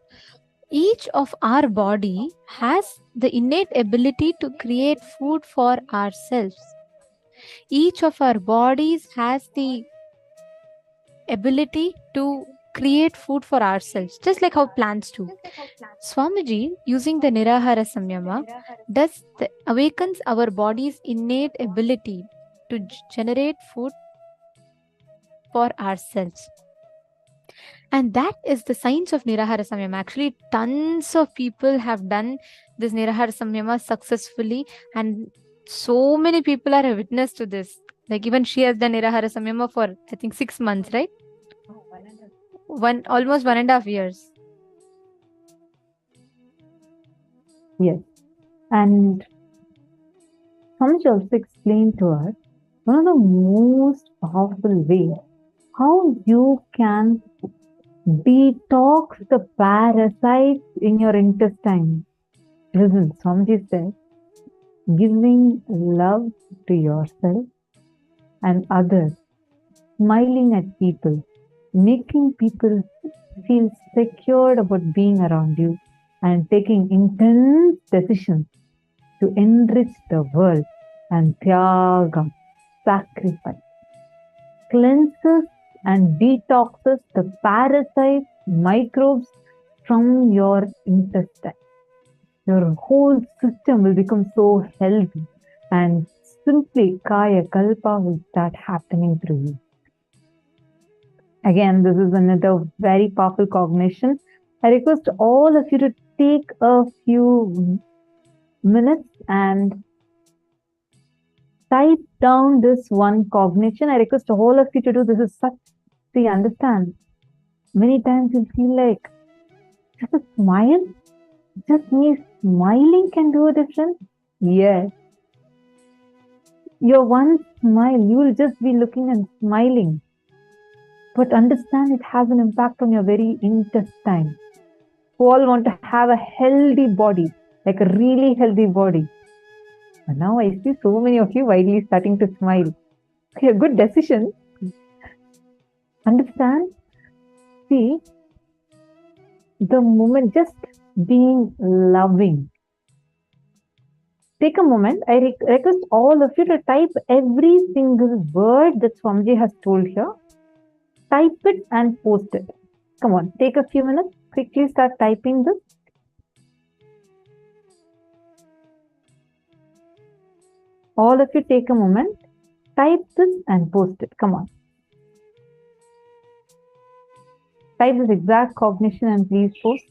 Speaker 2: Each of our body has the innate ability to create food for ourselves. Each of our bodies has the ability to create food for ourselves, just like how plants do. Swamiji, using the Nirahara Samyama, awakens our body's innate ability to generate food for ourselves. And that is the science of Nirahara Samyama. Actually, tons of people have done this Nirahara Samyama successfully, and so many people are a witness to this. Like even she has done Nirahara Samyama for, I think, 6 months, right? Almost 1.5 years.
Speaker 3: Yes. And Swamiji also explained to us one of the most powerful ways how you can detox the parasites in your intestine. Listen, Swamiji said, giving love to yourself and others, smiling at people, making people feel secured about being around you, and taking intense decisions to enrich the world, and tyaga, sacrifice, cleanses and detoxes the parasites, microbes from your intestine. Your whole system will become so healthy, and simply Kayakalpa will start happening through you. Again, this is another very powerful cognition. I request all of you to take a few minutes and type down this one cognition. I request all of you to do this. Is such, see, understand. Many times you feel like just a smile, just me smiling can do a difference. Yes. Your one smile, you will just be looking and smiling. But understand it has an impact on your very intestine. We all want to have a healthy body, like a really healthy body. And now I see so many of you widely starting to smile. Okay, a good decision. Understand? See, the moment just being loving. Take a moment. I request all of you to type every single word that Swamiji has told here. Type it and post it. Come on, take a few minutes. Quickly start typing this. All of you take a moment. Type this and post it. Come on. Type this exact cognition and please post.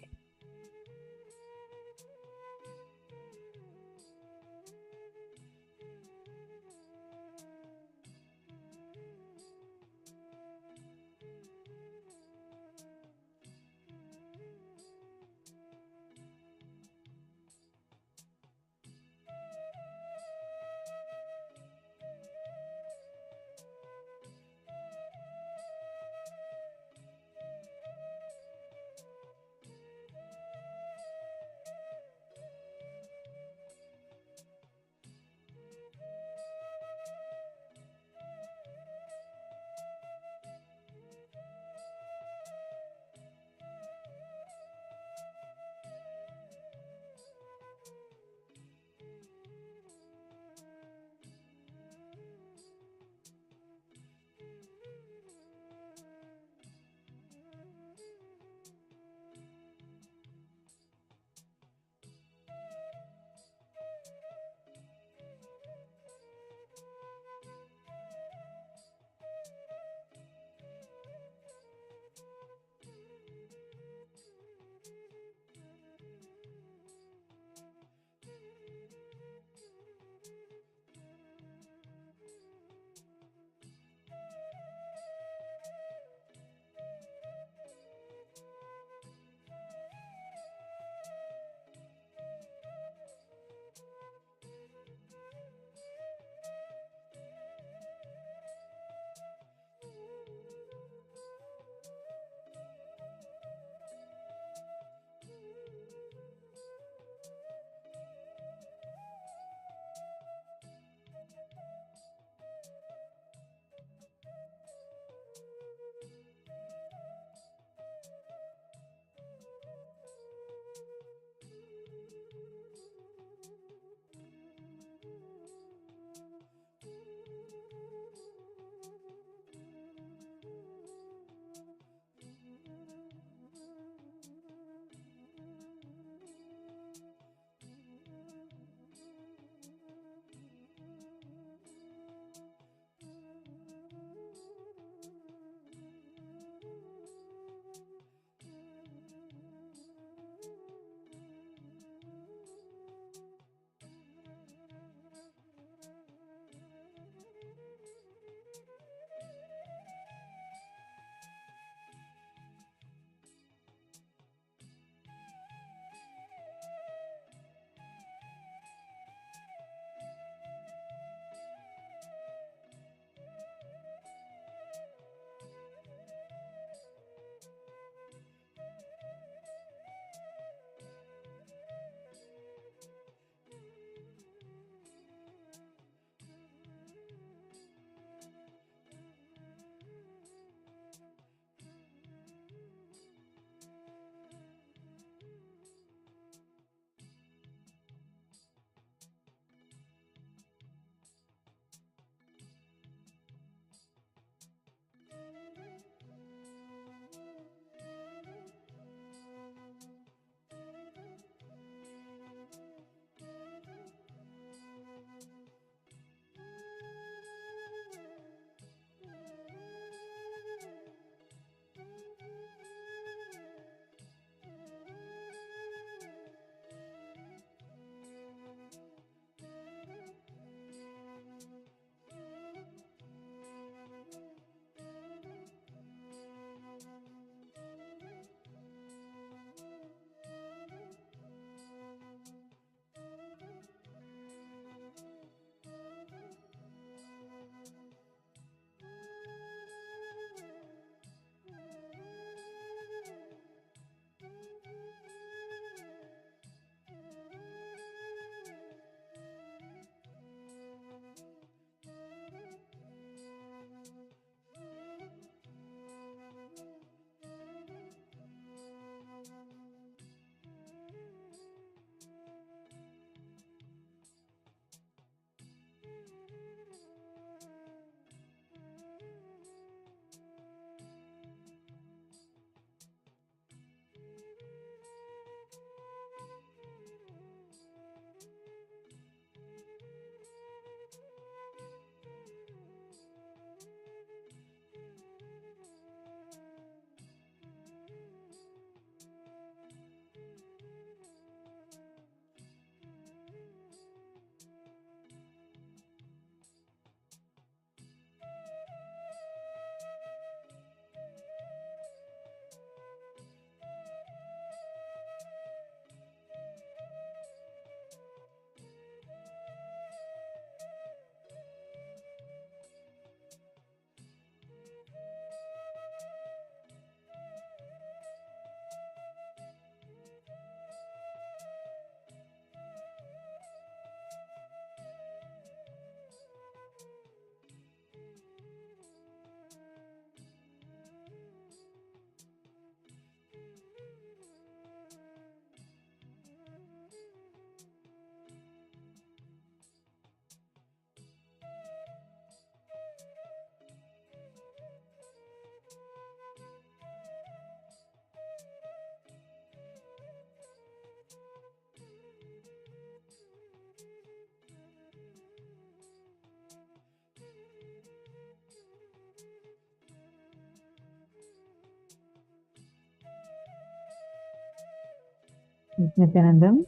Speaker 3: Nithyanandam.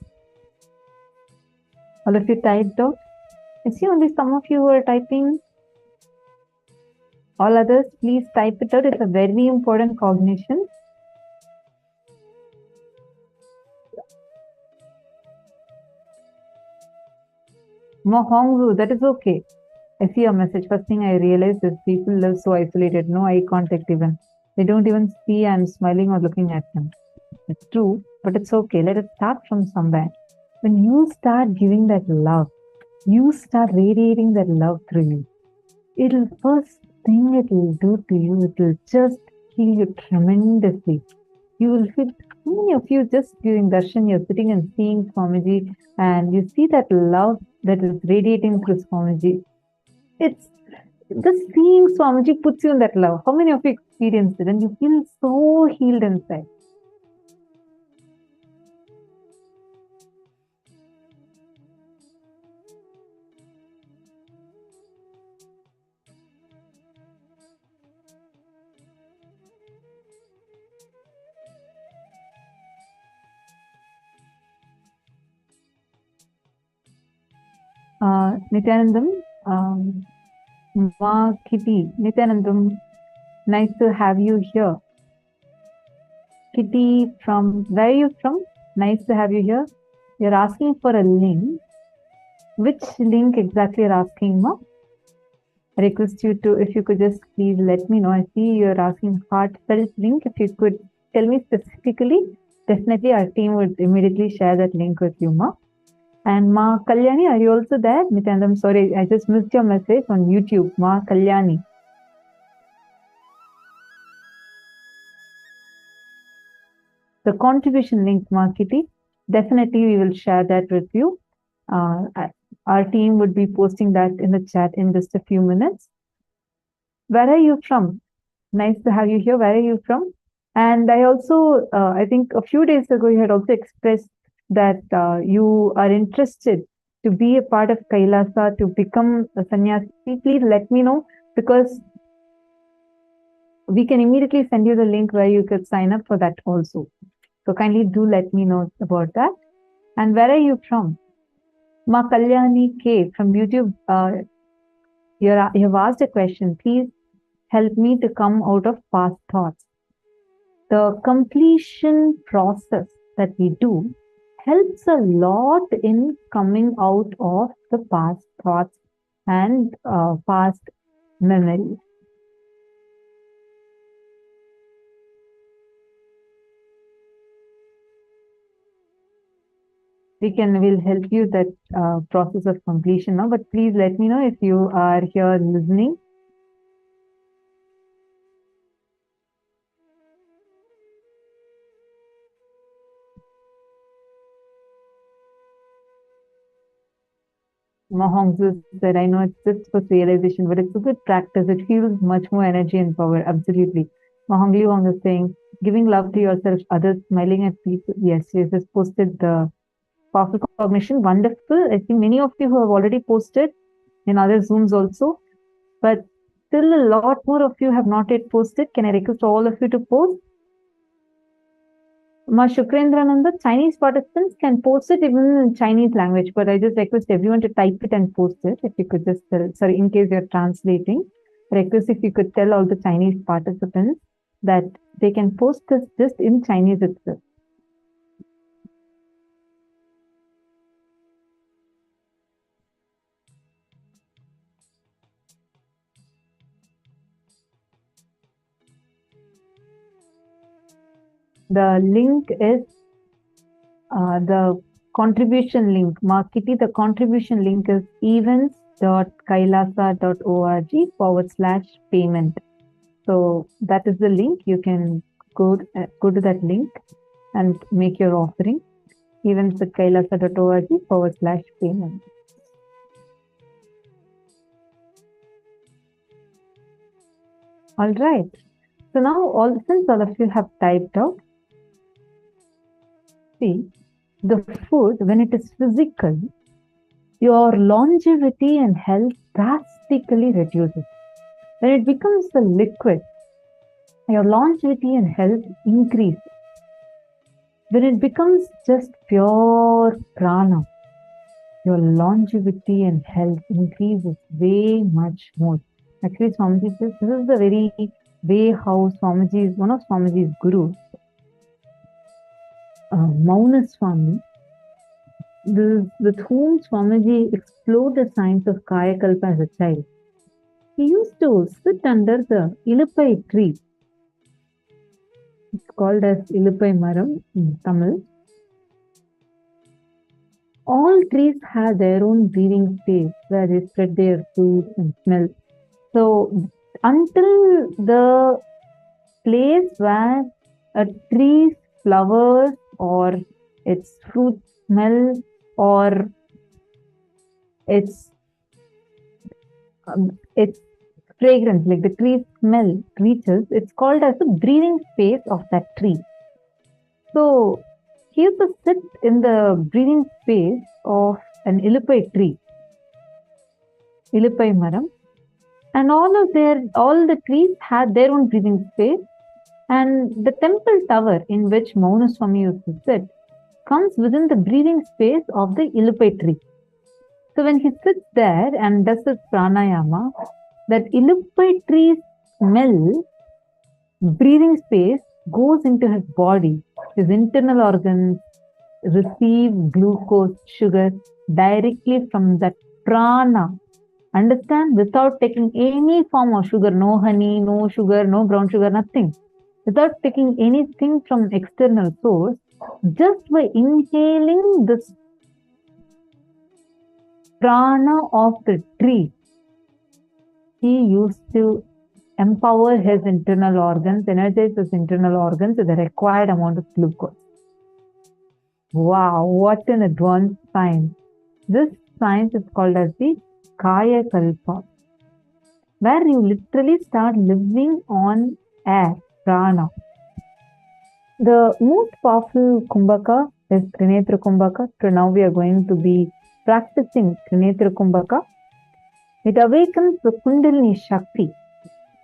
Speaker 3: All of you typed out. I see only some of you who are typing. All others, please type it out. It's a very important cognition. Mohongzu, that is okay. I see your message. First thing I realized is people live so isolated, no eye contact even. They don't even see I'm smiling or looking at them. It's true, but it's okay. Let us start from somewhere. When you start giving that love, you start radiating that love through you. It'll first thing it will do to you, it will just heal you tremendously. You will feel, how many of you just during darshan, you're sitting and seeing Swamiji and you see that love that is radiating through Swamiji. It's just seeing Swamiji puts you in that love. How many of you experienced it? And you feel so healed inside. Nithyanandam, Ma Kitty, Nithyanandam, nice to have you here. Kitty from, where are you from? Nice to have you here. You're asking for a link. Which link exactly you're asking, Ma? I request you to, if you could just please let me know. I see you're asking heartfelt link. If you could tell me specifically, definitely our team would immediately share that link with you, Ma. And Ma Kalyani, are you also there? Nithyanandam, sorry, I just missed your message on YouTube. Ma Kalyani. The contribution link, Ma Kitty, definitely we will share that with you. Our team would be posting that in the chat in just a few minutes. Where are you from? Nice to have you here. Where are you from? And I also, I think a few days ago, you had also expressed that you are interested to be a part of Kailasa, to become a sannyasi. Please let me know, because we can immediately send you the link where you could sign up for that also. So kindly do let me know about that. And where are you from? Ma Kalyani K from YouTube. You have asked a question. Please help me to come out of past thoughts. The completion process that we do helps a lot in coming out of the past thoughts and past memories. We'll help you that process of completion now, but please let me know if you are here listening. Mahong said, I know it's just for realization, but it's a good practice. It feels much more energy and power. Absolutely. Mahong Liu Hong is saying, giving love to yourself, others, smiling at people. Yes, she has posted the powerful cognition. Wonderful. I think many of you who have already posted in other Zooms also, but still a lot more of you have not yet posted. Can I request all of you to post? Ma Shukrendraananda, Chinese participants can post it even in Chinese language, but I just request everyone to type it and post it. If you could just tell, sorry, in case you're translating, request if you could tell all the Chinese participants that they can post this just in Chinese itself. The link is the contribution link. Ma Kitty, the contribution link is events.kailasa.org/payment. So that is the link. You can go to that link and make your offering. Events.kailasa.org/payment. All right. So now, since all of you have typed out, see, the food, when it is physical, your longevity and health drastically reduces. When it becomes a liquid, your longevity and health increase. when it becomes just pure prana, your longevity and health increases way much more. Actually, Swamiji says this is the very way how Swamiji is one of Swamiji's gurus, Mauna Swami, with whom Swamiji explored the science of Kayakalpa as a child. He used to sit under the Ilippai tree. It's called as Ilippai Maram in Tamil. All trees have their own breathing space where they spread their fruits and smell. So until the place where a tree's flowers or its fruit smell or its fragrance, like the tree's smell reaches, it's called as the breathing space of that tree. So he used to sit in the breathing space of an Ilippai tree, Ilippai Maram, and all the trees had their own breathing space, and the temple tower in which Mauna Swami used to sit comes within the breathing space of the Ilippai tree. So when he sits there and does his pranayama, that Ilippai tree's smell, breathing space goes into his body. His internal organs receive glucose, sugar directly from that prana. Understand? Without taking any form of sugar, no honey, no sugar, no brown sugar, nothing. Without taking anything from external source, just by inhaling this prana of the tree, he used to empower his internal organs, energize his internal organs with the required amount of glucose. Wow, what an advanced science. This science is called as the Kayakalpa, where you literally start living on air, prana. The most powerful Kumbhaka is Trinetra Kumbhaka. So now we are going to be practicing Trinetra Kumbhaka. It awakens the Kundalini Shakti,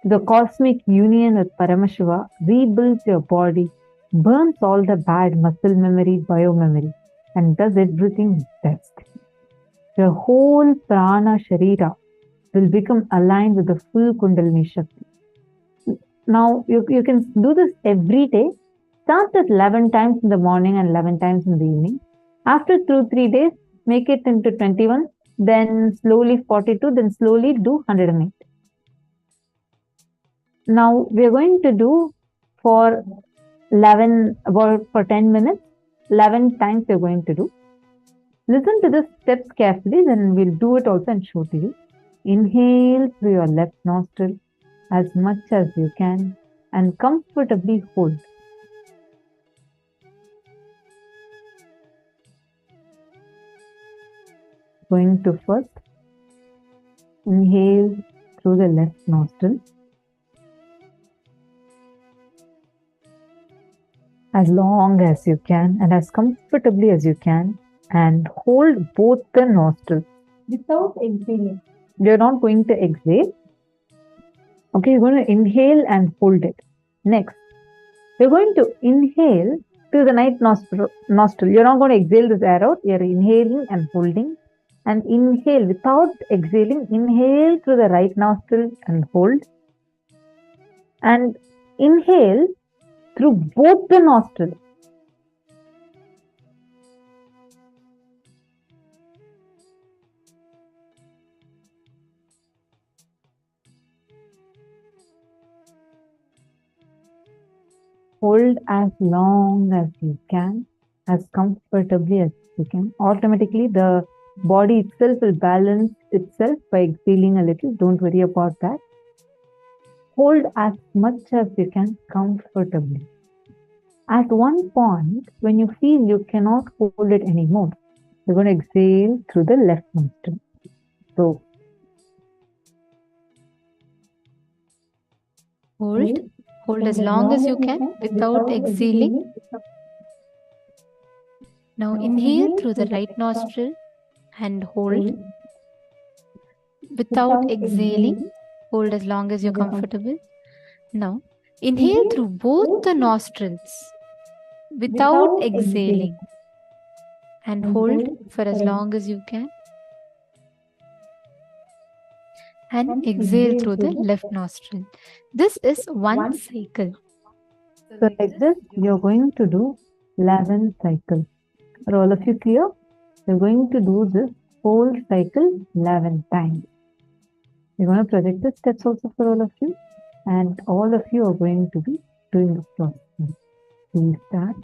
Speaker 3: the cosmic union with Paramashiva, rebuilds your body, burns all the bad muscle memory, biomemory, and does everything best. The whole prana sharira will become aligned with the full Kundalini Shakti. Now, you can do this every day. Start with 11 times in the morning and 11 times in the evening. After 2-3 days, make it into 21, then slowly 42, then slowly do 108. Now, we are going to do for 10 minutes, 11 times we are going to do. Listen to the steps carefully, then we'll do it also and show to you. Inhale through your left nostril as much as you can and comfortably hold. Going to first inhale through the left nostril as long as you can and as comfortably as you can, and hold both the nostrils without exhaling. You're not going to exhale. Okay, you're going to inhale and hold it. Next, you're going to inhale through the right nostril. You're not going to exhale this air out. You're inhaling and holding. And inhale without exhaling. Inhale through the right nostril and hold. And inhale through both the nostrils. Hold as long as you can, as comfortably as you can. Automatically, the body itself will balance itself by exhaling a little. Don't worry about that. Hold as much as you can comfortably. At one point, when you feel you cannot hold it anymore, you're going to exhale through the left nostril. So,
Speaker 2: Hold as long as you can without exhaling. Now inhale through the right nostril and hold without exhaling. Hold as long as you're comfortable. Now inhale through both the nostrils without exhaling. And hold for as long as you can. And exhale through the left nostril. This is one cycle.
Speaker 3: So like this, you're going to do 11 cycles. Are all of you clear? You're going to do this whole cycle 11 times. We're going to project the steps also for all of you. And all of you are going to be doing this process. Please start.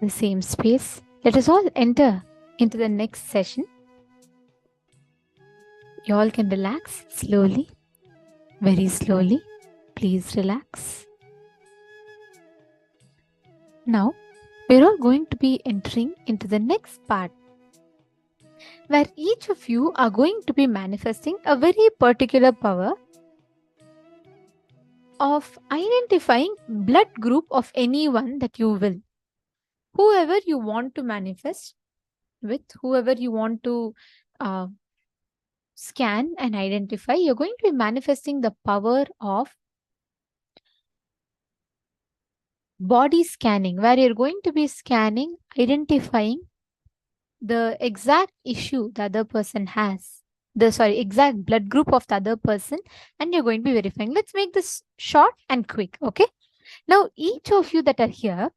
Speaker 2: the same space. Let us all enter into the next session. You all can relax slowly, very slowly. Please relax. Now, we're all going to be entering into the next part, where each of you are going to be manifesting a very particular power of identifying blood group of anyone that you will. Whoever you want to manifest with, whoever you want to scan and identify, you're going to be manifesting the power of body scanning, where you're going to be scanning, identifying the exact issue the other person has, exact blood group of the other person, and you're going to be verifying. Let's make this short and quick, okay? Now, each of you that are here,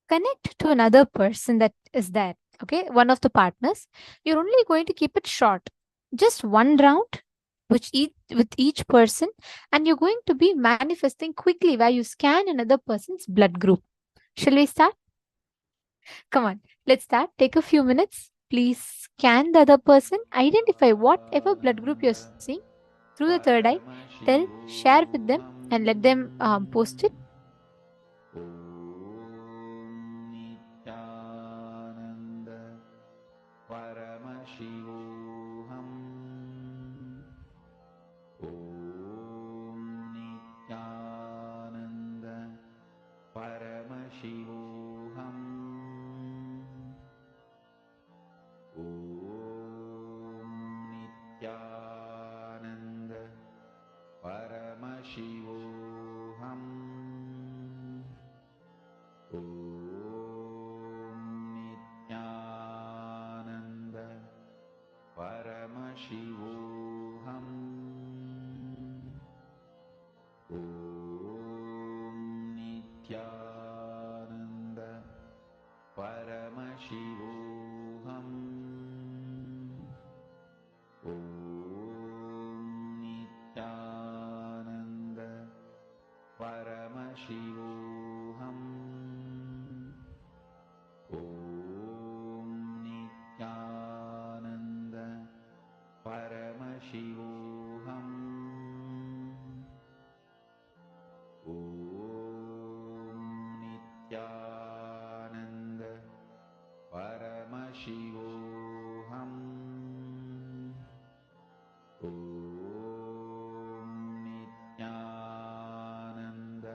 Speaker 2: connect to another person that is there, okay? One of the partners. You're only going to keep it short, just one round with each person, and you're going to be manifesting quickly where you scan another person's blood group. Shall we start? Come on, let's start. Take a few minutes. Please scan the other person, identify whatever blood group you're seeing through the third eye, tell, share with them, and let them post it.
Speaker 1: Paramashivoham. Om Nithyananda. Paramashivoham. Om Nithyananda. Paramashivoham. Om Nithyananda. Paramashivoham. Om Nithyananda. Paramashivoham. Om Nithyananda. Paramashivoham. Om Nithyananda. Paramashivoham. Om Nithyananda. Paramashivoham. Om Nithyananda. Paramashivoham. Om Nithyananda. Paramashivoham. Om Nithyananda.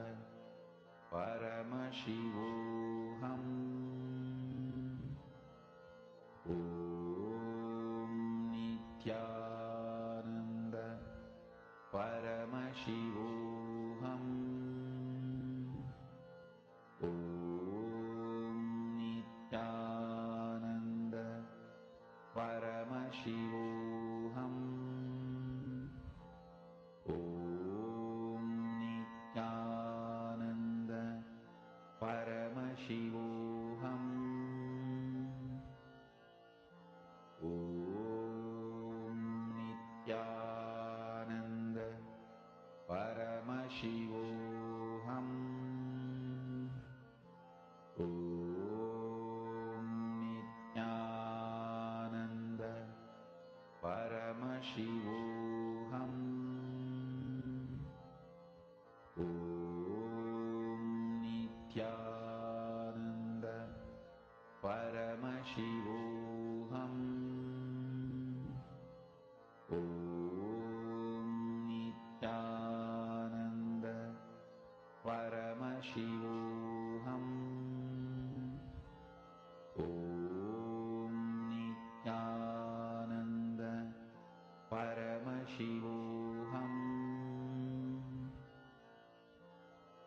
Speaker 1: Paramashivoham. Om Nithyananda. Paramashivoham. Om Nithyananda. Paramashivoham. Om Nithyananda. Paramashivoham. Om Nithyananda. Paramashivoham. Om Nithyananda. Paramashivoham. Om Nithyananda. Paramashivoham.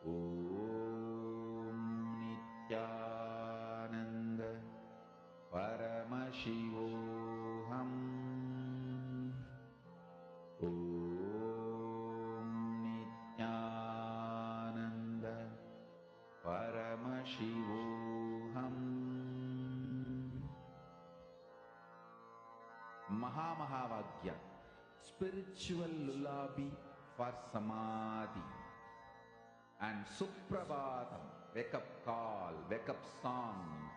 Speaker 1: Om Nithyananda. Paramashivoham. Om Nithyananda. Paramashivoham. Mahamahavagya, spiritual lullaby for Samadhi, and Suprabhatam,
Speaker 4: wake up call, wake up song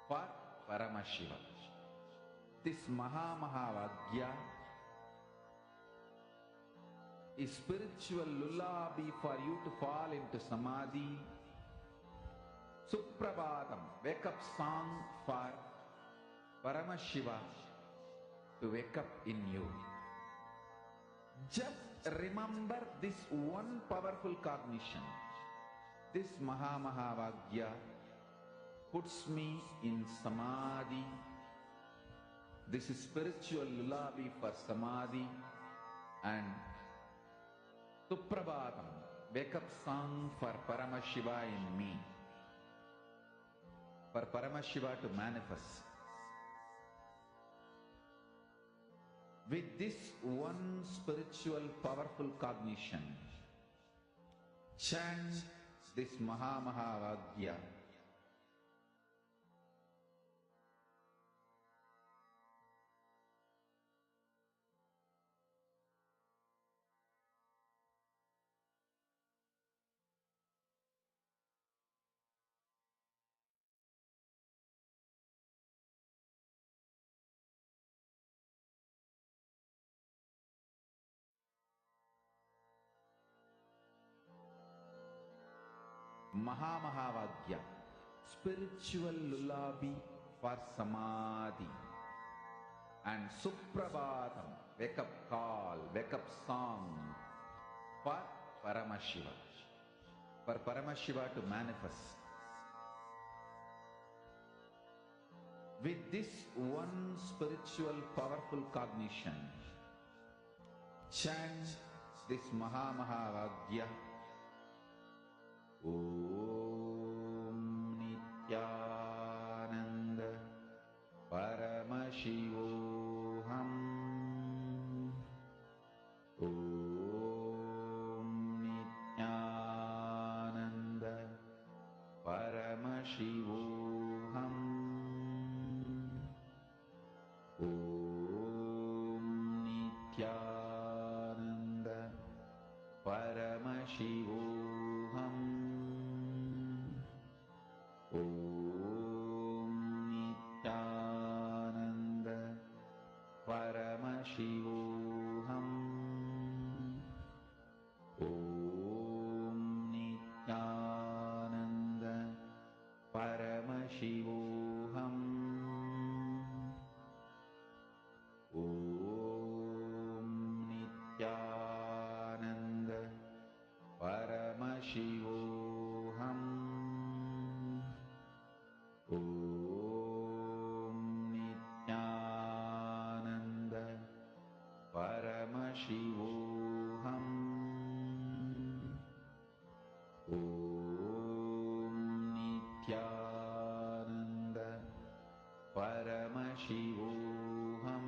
Speaker 4: for Paramashiva. This Mahavagya is spiritual lullaby for you to fall into Samadhi. Suprabhatam, wake up song for Paramashiva to wake up in you. Just remember this one powerful cognition. This Mahavagya puts me in Samadhi. This is spiritual lullaby for Samadhi. And Suprabhatam, wake up song for Paramashiva in me. For Paramashiva to manifest. With this one spiritual powerful cognition, chant this Mahavagya. Mahavagya, spiritual lullaby for Samadhi. And Suprabhatam, wake up call, wake up song for Paramashiva. For Paramashiva to manifest. With this one spiritual powerful cognition, chant this Mahavagya. Om Nithyananda Paramashivoham. Om Nithyananda Paramashivoham. Om Nithyananda Paramashivoham. Om Nithyananda Paramashivoham. Om Nithyananda Paramashivoham. Om Nithyananda Paramashivoham. Om Nithyananda Paramashivoham. Om Nithyananda Paramashivoham. Om Nithyananda Paramashivoham.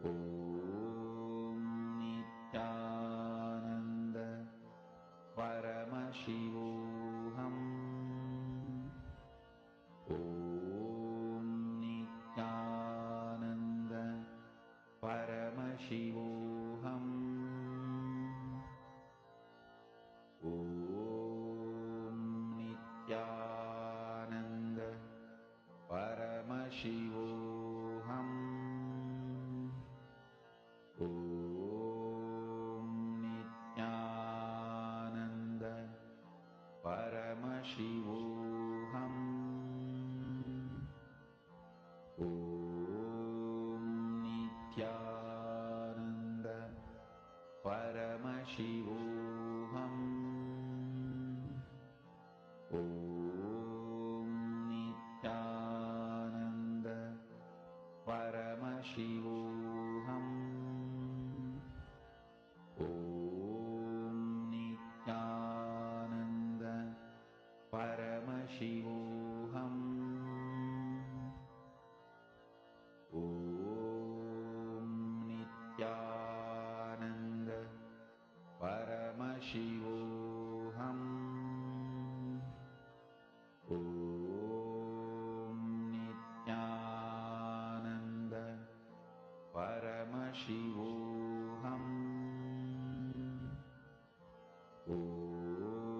Speaker 4: Om Nithyananda Paramashivoham. Om Nithyananda Paramashivoham. Om Nithyananda Paramashivoham. Om Nithyananda Paramashivoham. Om Nithyananda Paramashivoham. Om Nithyananda Paramashivoham. Om Nithyananda Paramashivoham. Om Nithyananda Paramashivoham. Om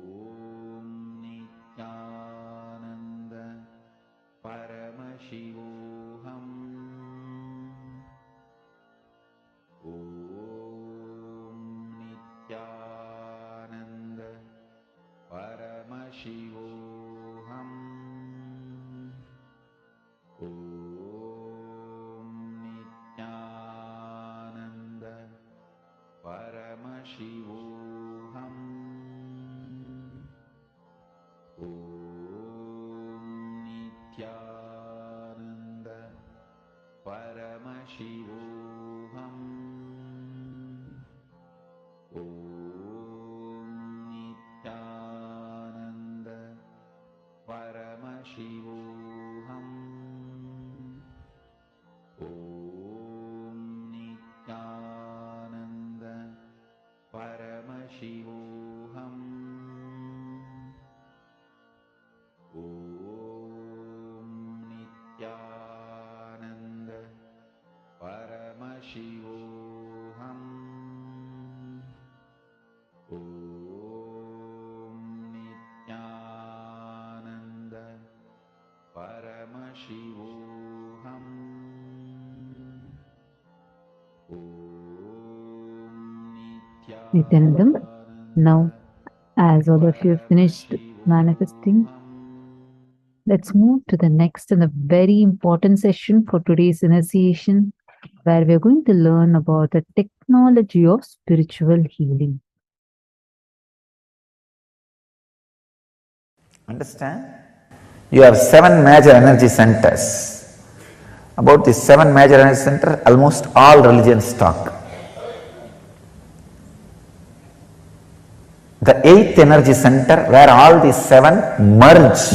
Speaker 4: Om Nithyananda Paramashivoham. Om Nithyananda Paramashivoham. Om Nithyananda Paramashivoham. Om Nithyananda Paramashivoham. Om Nithyananda Paramashivoham.
Speaker 3: Nityanandam, now as all of you have finished manifesting, let's move to the next and a very important session for today's initiation, where we're going to learn about the technology of spiritual healing.
Speaker 7: Understand? You have 7 major energy centers. About these 7 major energy centers, almost all religions talk. The 8th energy center, where all these 7 merge,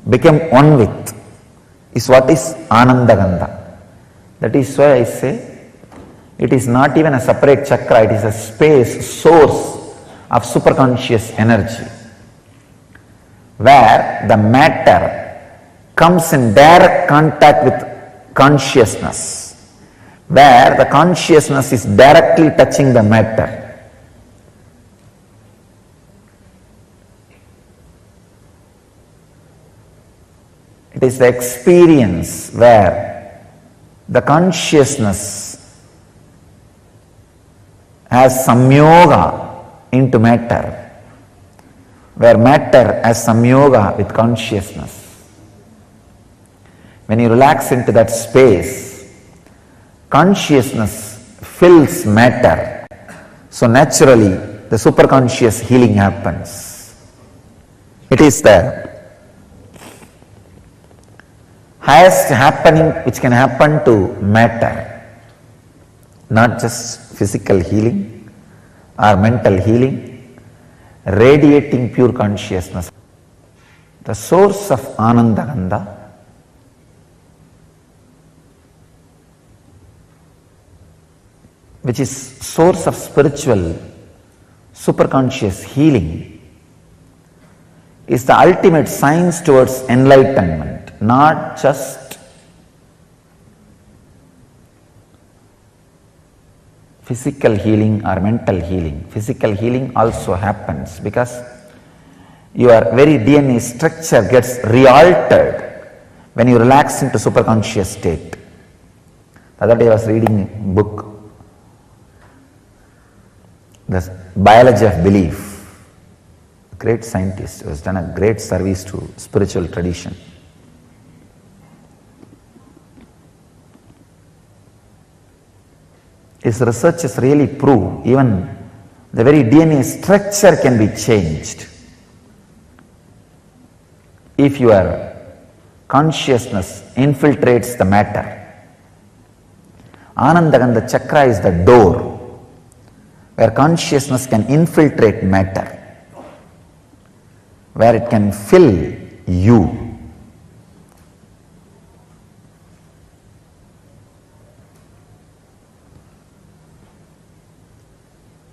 Speaker 7: become one with, is what is Anandagandha. That is why I say it is not even a separate chakra, it is a space, source of superconscious energy, where the matter comes in direct contact with consciousness, where the consciousness is directly touching the matter. It is the experience where the consciousness has samyoga into matter, where matter has samyoga with consciousness. When you relax into that space, consciousness fills matter. So naturally, the superconscious healing happens. It is the highest happening which can happen to matter, not just physical healing or mental healing, radiating pure consciousness. The source of Anandagandha, which is source of spiritual superconscious healing, is the ultimate science towards enlightenment. Not just physical healing or mental healing. Physical healing also happens because your very DNA structure gets re-altered when you relax into superconscious state. The other day I was reading a book, The Biology of Belief. A great scientist who has done a great service to spiritual tradition. His researches really prove even the very DNA structure can be changed if your consciousness infiltrates the matter. Anandagandha chakra is the door where consciousness can infiltrate matter, where it can fill you.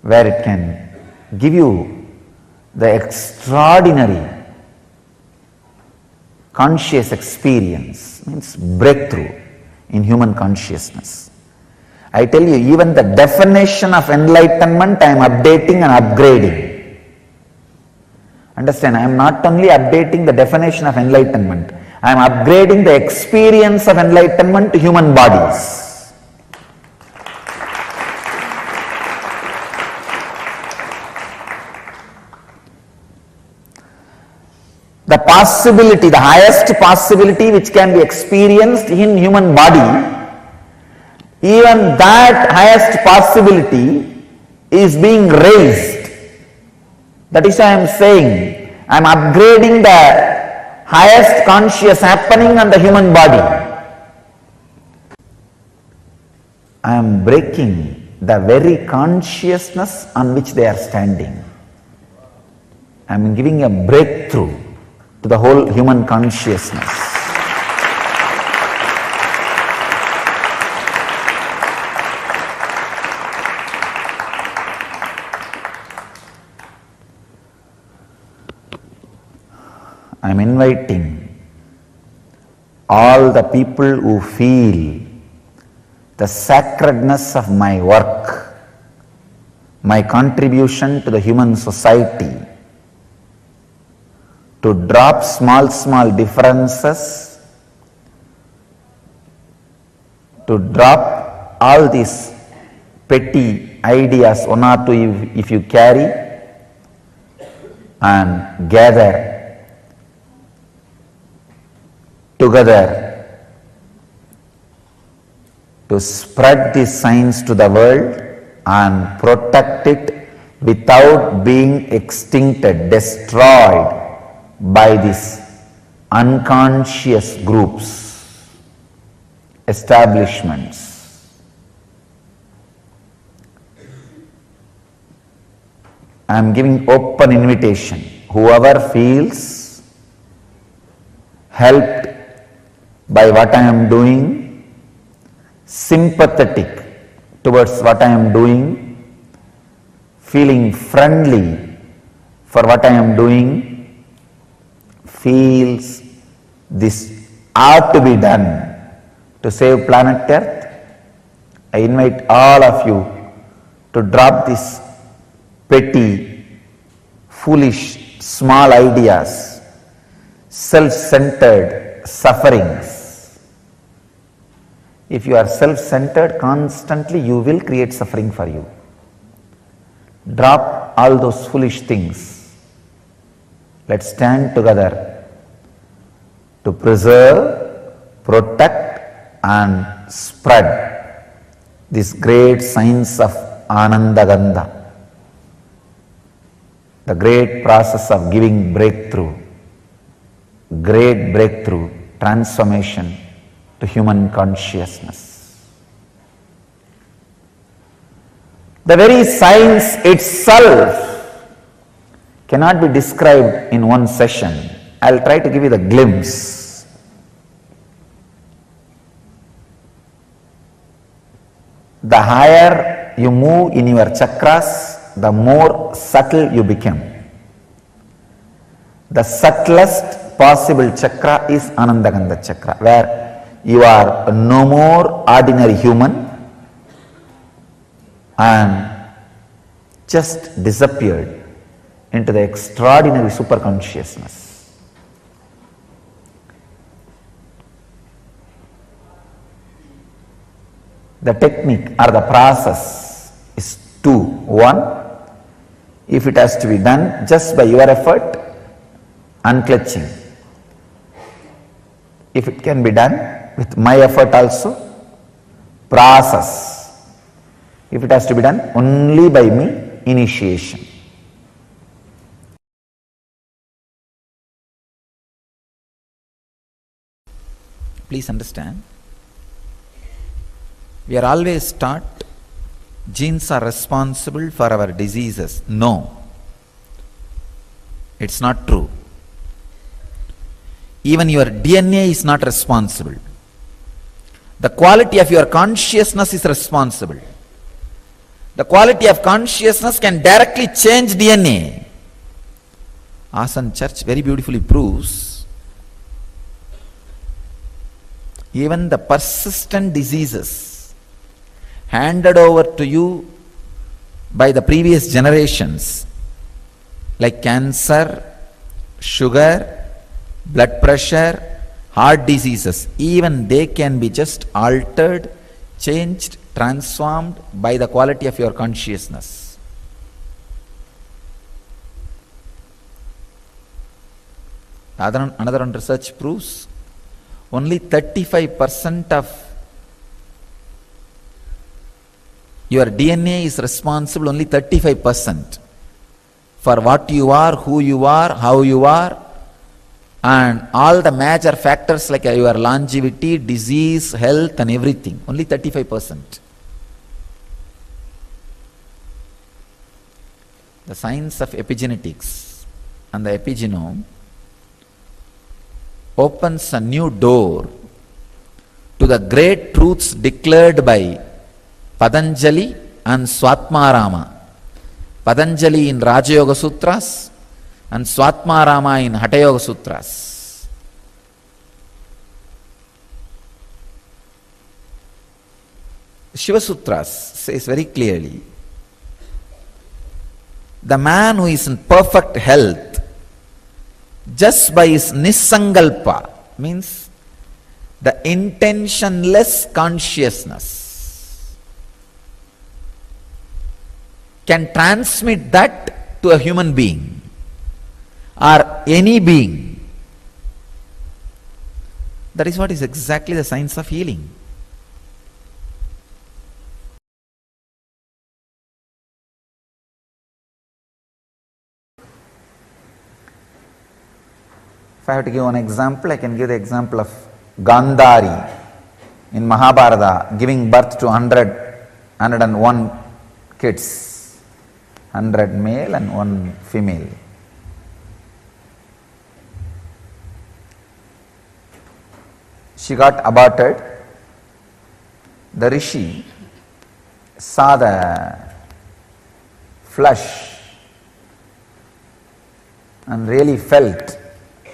Speaker 7: Where it can give you the extraordinary conscious experience, means breakthrough in human consciousness. I tell you, even the definition of enlightenment I am updating and upgrading. Understand, I am not only updating the definition of enlightenment, I am upgrading the experience of enlightenment to human bodies. The possibility, the highest possibility which can be experienced in human body, even that highest possibility is being raised. That is why I am saying, I am upgrading the highest conscious happening on the human body. I am breaking the very consciousness on which they are standing. I am giving a breakthrough to the whole human consciousness. I am inviting all the people who feel the sacredness of my work, my contribution to the human society, to drop small differences, to drop all these petty ideas, one or two if you carry, and gather together to spread this science to the world and protect it without being extincted, destroyed by these unconscious groups, establishments. I am giving open invitation. Whoever feels helped by what I am doing, sympathetic towards what I am doing, feeling friendly for what I am doing, feels this ought to be done to save planet Earth, I invite all of you to drop these petty, foolish, small ideas, self-centered sufferings. If you are self-centered constantly, you will create suffering for you. Drop all those foolish things. Let's stand together to preserve, protect and spread this great science of Anandagandha, the great process of giving breakthrough, great breakthrough, transformation to human consciousness. The very science itself cannot be described in one session. I will try to give you the glimpse. The higher you move in your chakras, the more subtle you become. The subtlest possible chakra is Anandagandha chakra, where you are no more ordinary human and just disappeared into the extraordinary superconsciousness. The technique or the process is two. One, if it has to be done just by your effort, unclutching. If it can be done with my effort also, process. If it has to be done only by me, initiation.
Speaker 4: Please understand, we are always taught genes are responsible for our diseases. No, it's not true. Even your DNA is not responsible. The quality of your consciousness is responsible. The quality of consciousness can directly change DNA. Asan Church very beautifully proves even the persistent diseases handed over to you by the previous generations, like cancer, sugar, blood pressure, heart diseases, even they can be just altered, changed, transformed by the quality of your consciousness. Another research proves only 35% of Your DNA is responsible only 35% for what you are, who you are, how you are, and all the major factors like your longevity, disease, health and everything. Only 35%. The science of epigenetics and the epigenome opens a new door to the great truths declared by Patanjali and Swatmarama. Patanjali in Raja Yoga Sutras and Swatmarama in Hatha Yoga Sutras. Shiva Sutras says very clearly, the man who is in perfect health just by his nisangalpa, means the intentionless consciousness, can transmit that to a human being or any being. That is what is exactly the science of healing. If I have to give one example, I can give the example of Gandhari in Mahabharata giving birth to 101 kids, 100 male and 1 female. She got aborted. The rishi saw the flesh and really felt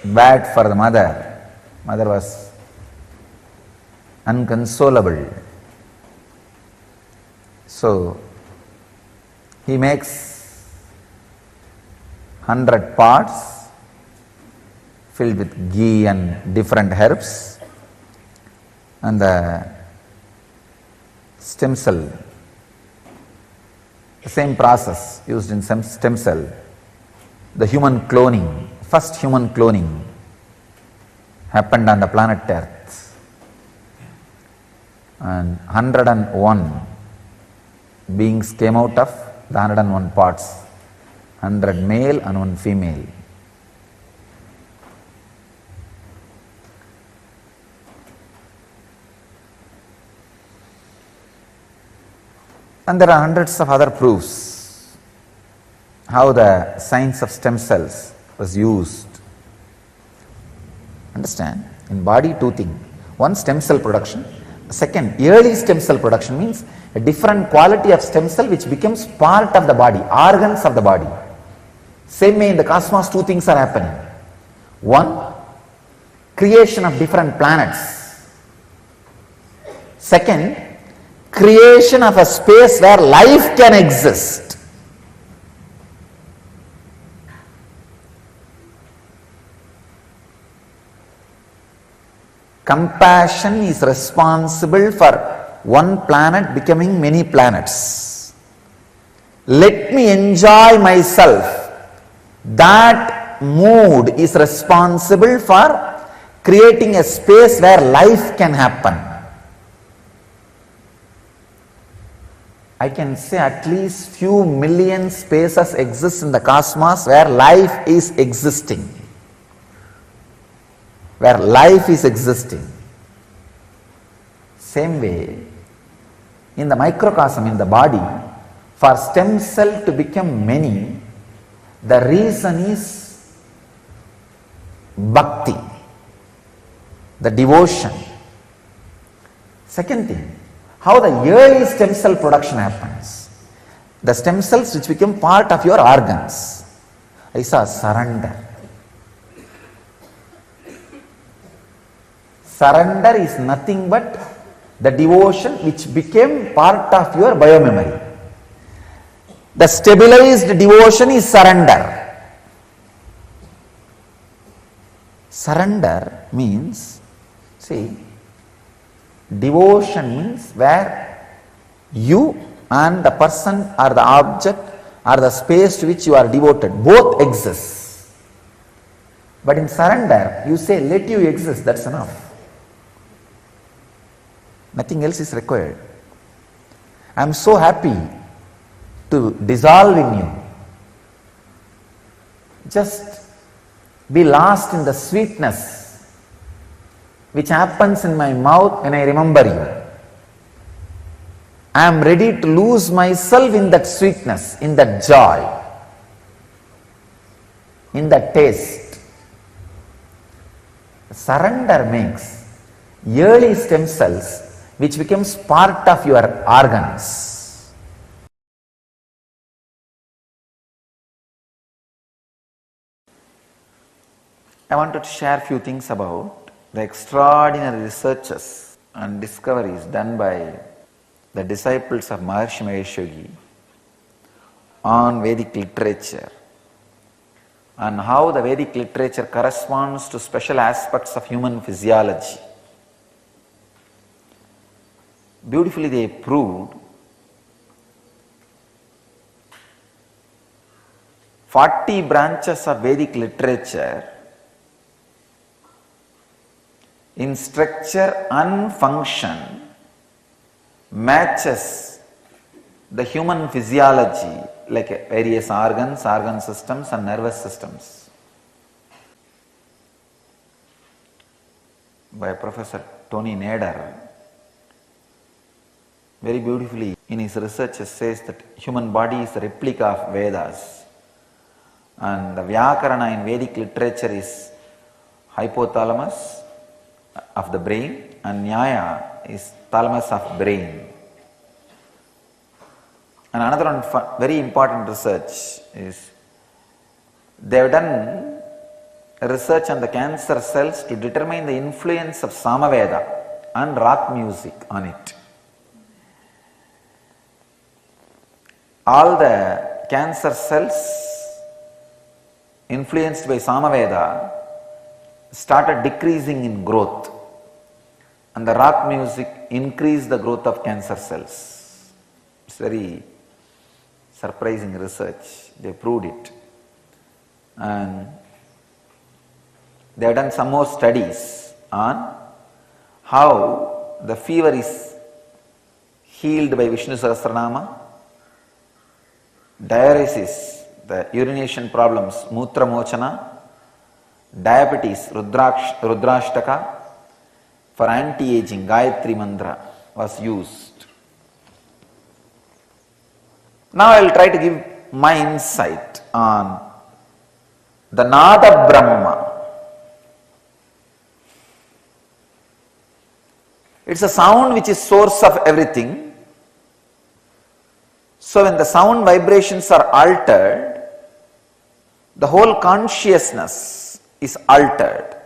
Speaker 4: bad for the mother. Mother was unconsolable. So he makes 100 pots filled with ghee and different herbs, and the stem cell, the same process used in stem cell, the human cloning, first human cloning happened on the planet Earth, and 101 beings came out of the 101 pots, 100 male and 1 female. And there are hundreds of other proofs how the science of stem cells was used. Understand? In body, 2 things. One, stem cell production. Second, early stem cell production means a different quality of stem cell which becomes part of the body, organs of the body. Same way in the cosmos, 2 things are happening. One, creation of different planets. Second, creation of a space where life can exist. Compassion is responsible for one planet becoming many planets. Let me enjoy myself. That mood is responsible for creating a space where life can happen. I can say at least few million spaces exist in the cosmos where life is existing. Where life is existing. Same way, in the microcosm, in the body, for stem cell to become many, the reason is bhakti, the devotion. Second thing, how the early stem cell production happens. The stem cells which become part of your organs. I saw surrender. Surrender is nothing but the devotion which became part of your biomemory. The stabilized devotion is surrender. Surrender means, see, devotion means where you and the person or the object or the space to which you are devoted both exist. But in surrender, you say, let you exist, that's enough. Nothing else is required. I am so happy to dissolve in you. Just be lost in the sweetness which happens in my mouth when I remember you. I am ready to lose myself in that sweetness, in that joy, in that taste. Surrender makes early stem cells which becomes part of your organs. I wanted to share a few things about the extraordinary researches and discoveries done by the disciples of Maharishi Mahesh Yogi on Vedic literature, and how the Vedic literature corresponds to special aspects of human physiology. Beautifully they proved 40 branches of Vedic literature in structure and function matches the human physiology, like various organs, organ systems and nervous systems, by Professor Tony Nader. Very beautifully in his research says that human body is a replica of Vedas, and the Vyakarana in Vedic literature is hypothalamus of the brain and Nyaya is thalamus of brain. And another one very important research is they have done research on the cancer cells to determine the influence of Samaveda and rock music on it. All the cancer cells influenced by Samaveda started decreasing in growth, and the rock music increased the growth of cancer cells. It's very surprising research. They proved it. And they have done some more studies on how the fever is healed by Vishnu Sahasranama, diuresis, the urination problems, Mutra Mochana, diabetes, Rudrashtaka, for anti-aging, Gayatri Mantra was used. Now I will try to give my insight on the Nada Brahma. It's a sound which is source of everything. So when the sound vibrations are altered, the whole consciousness is altered.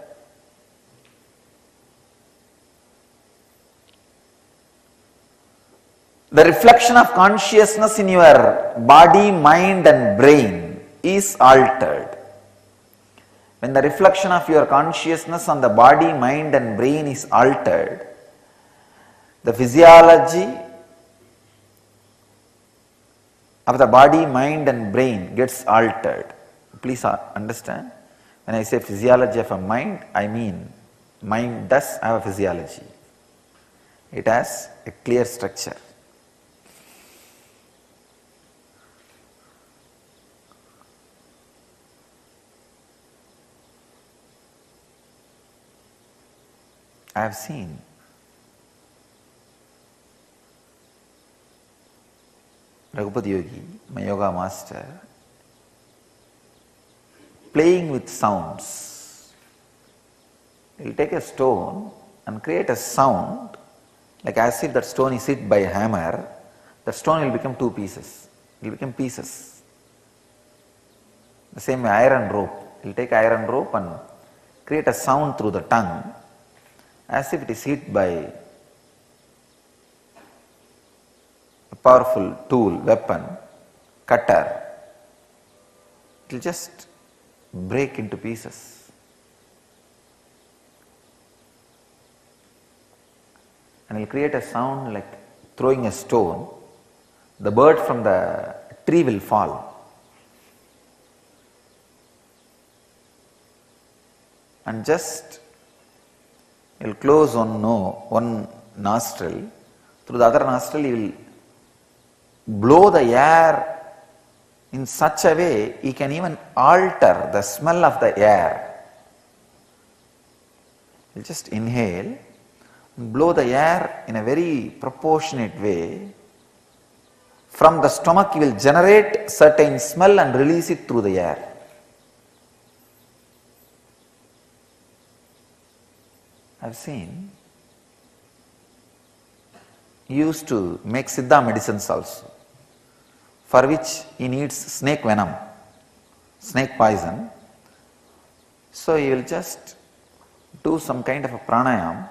Speaker 4: The reflection of consciousness in your body, mind and brain is altered. When the reflection of your consciousness on the body, mind and brain is altered, the physiology of the body, mind and brain gets altered. Please understand, when I say physiology of a mind, I mean mind does have a physiology. It has a clear structure. I have seen Raghupati Yogi, my yoga master, playing with sounds. He will take a stone and create a sound, like as if that stone is hit by a hammer. That stone will become two pieces. It will become pieces. The same way iron rope. He will take iron rope and create a sound through the tongue, as if it is hit by a powerful tool, weapon, cutter. It will just break into pieces. And it will create a sound like throwing a stone. The bird from the tree will fall. And just he will close one nostril. Through the other nostril he will blow the air in such a way, he can even alter the smell of the air. He'll just inhale, blow the air in a very proportionate way. From the stomach, he will generate certain smell and release it through the air. I've seen. He used to make Siddha medicines also, for which he needs snake venom, snake poison. So he will just do some kind of a pranayam,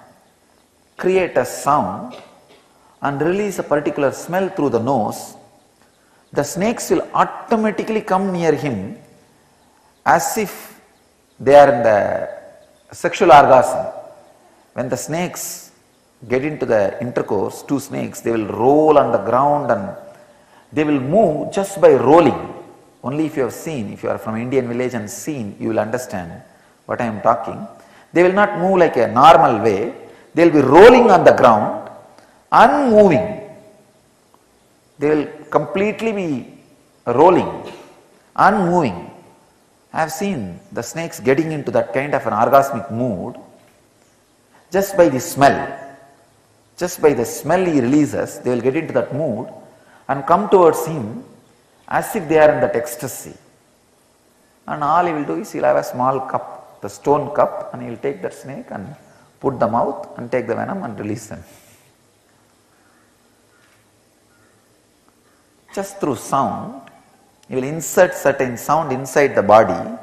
Speaker 4: create a sound and release a particular smell through the nose. The snakes will automatically come near him as if they are in the sexual orgasm. When the snakes get into the intercourse, two snakes, they will roll on the ground and they will move just by rolling. Only if you have seen, if you are from Indian village and seen, you will understand what I am talking. They will not move like a normal way. They will be rolling on the ground, unmoving. They will completely be rolling, unmoving. I have seen the snakes getting into that kind of an orgasmic mood just by the smell. Just by the smell he releases, they will get into that mood and come towards him as if they are in that ecstasy. And all he will do is he will have a small cup, the stone cup, and he will take that snake and put the mouth and take the venom and release them. Just through sound, he will insert certain sound inside the body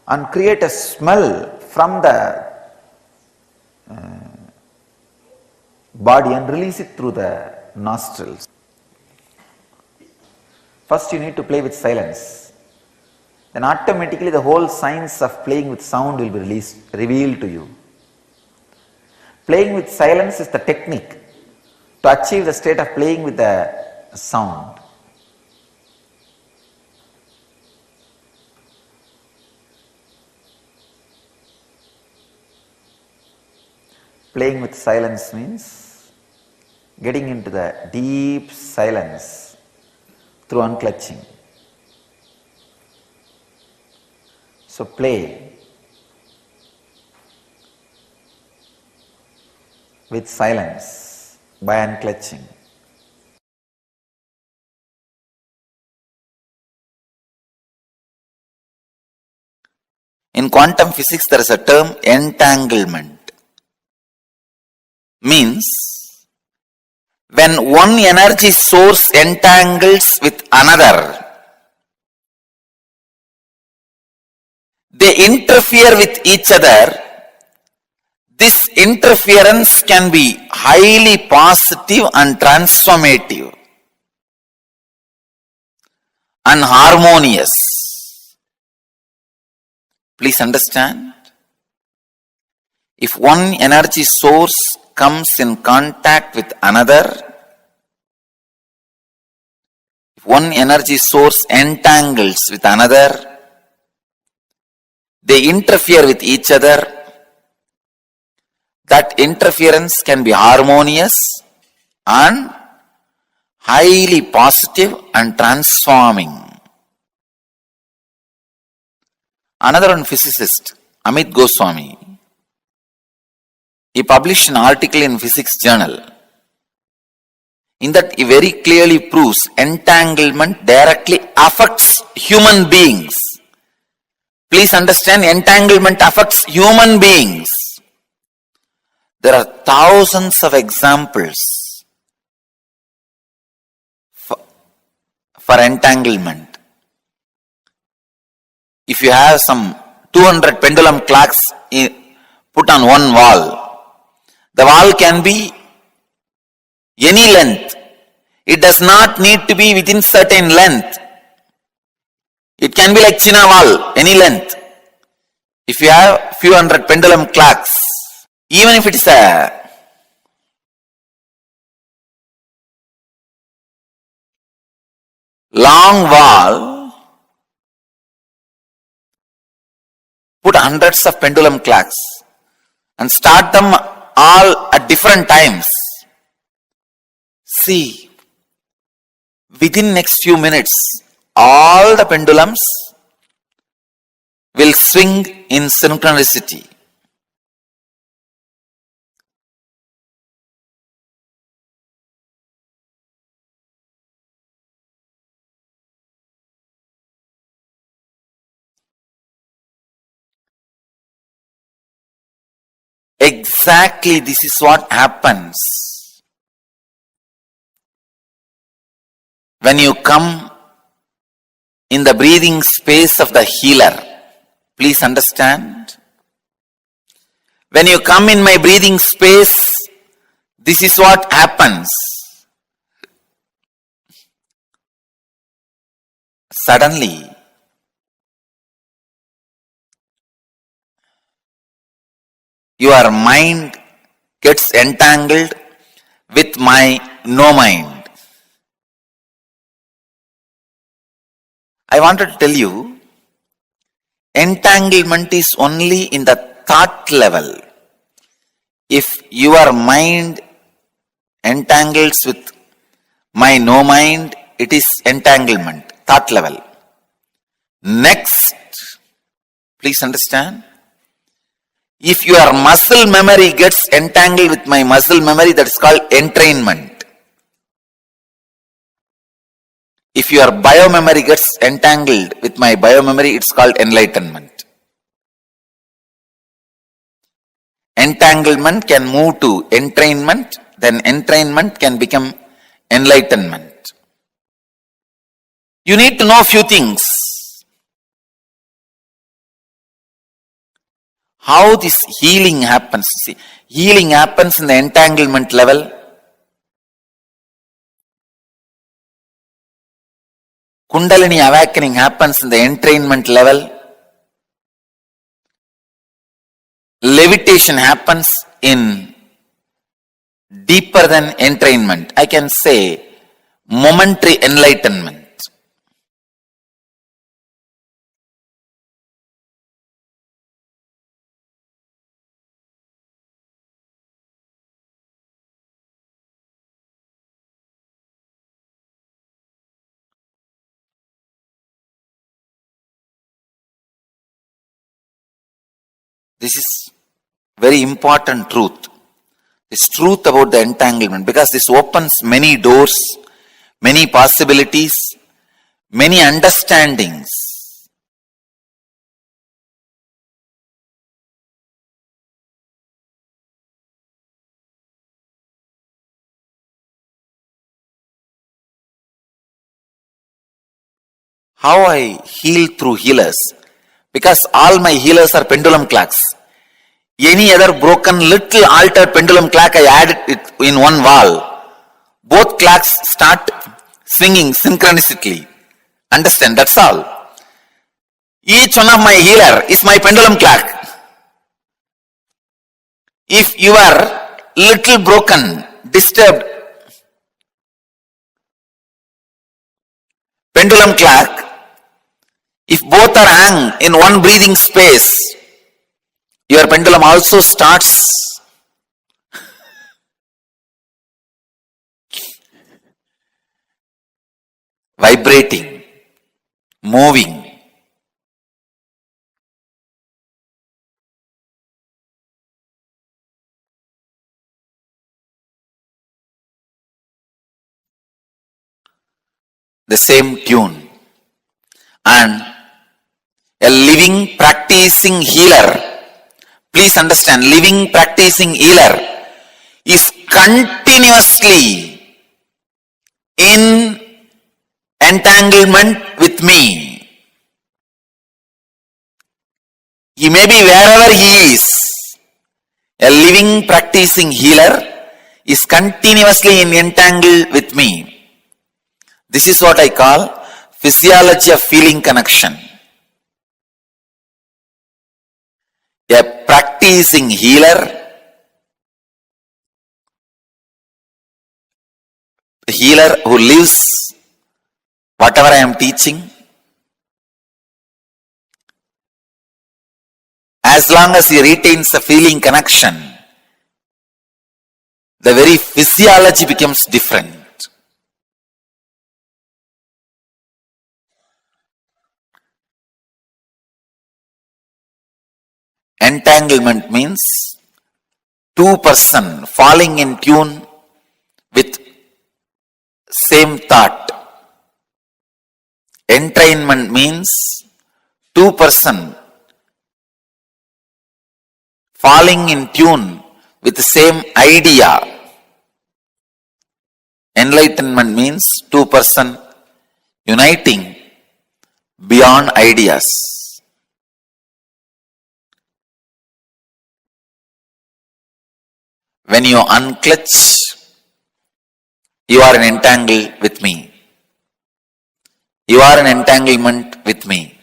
Speaker 4: and create a smell from the body and release it through the nostrils. First you need to play with silence. Then automatically the whole science of playing with sound will be revealed to you. Playing with silence is the technique to achieve the state of playing with the sound. Playing with silence means getting into the deep silence through unclutching. So play with silence by unclutching.
Speaker 7: In quantum physics, there is a term entanglement. Means when one energy source entangles with another, they interfere with each other. This interference can be highly positive and transformative and harmonious. Please understand, if one energy source comes in contact with another, if one energy source entangles with another, they interfere with each other. That interference can be harmonious and highly positive and transforming. Another one physicist, Amit Goswami, he published an article in Physics Journal. In that he very clearly proves entanglement directly affects human beings. Please understand, entanglement affects human beings. There are thousands of examples for entanglement. If you have some 200 pendulum clocks put on one wall, the wall can be any length. It does not need to be within certain length. It can be like China wall, any length. If you have few hundred pendulum clocks, even if it is a long wall, put hundreds of pendulum clocks and start them all at different times. See, within next few minutes, all the pendulums will swing in synchronicity. Exactly, this is what happens when you come in the breathing space of the healer. Please understand. When you come in my breathing space, this is what happens. Suddenly, your mind gets entangled with my no mind. I wanted to tell you, entanglement is only in the thought level. If your mind entangles with my no mind, it is entanglement, thought level. Next, please understand, if your muscle memory gets entangled with my muscle memory, that is called entrainment. If your biomemory gets entangled with my biomemory, it's called enlightenment. Entanglement can move to entrainment, then entrainment can become enlightenment. You need to know a few things. How this healing happens. See, healing happens in the entanglement level. Kundalini awakening happens in the entrainment level. Levitation happens in deeper than entrainment. I can say momentary enlightenment. This is very important truth. This truth about the entanglement, because this opens many doors, many possibilities, many understandings. How I heal through healers? Because all my healers are pendulum clocks. Any other broken little altered pendulum clock, I add it in one wall. Both clocks start swinging synchronically. Understand? That's all. Each one of my healer is my pendulum clock. If you are little broken, disturbed pendulum clock, if both are hung in one breathing space, your pendulum also starts vibrating, moving. The same tune. And a living practicing healer, please understand, living practicing healer is continuously in entanglement with me. He may be wherever he is. A living practicing healer is continuously in entangle with me. This is what I call physiology of feeling connection. A practicing healer, a healer who lives whatever I am teaching, as long as he retains a feeling connection, the very physiology becomes different. Entanglement means two-person falling in tune with same thought. Entrainment means two-person falling in tune with the same idea. Enlightenment means two-person uniting beyond ideas. When you unclutch, you are in entangle with me. You are in entanglement with me.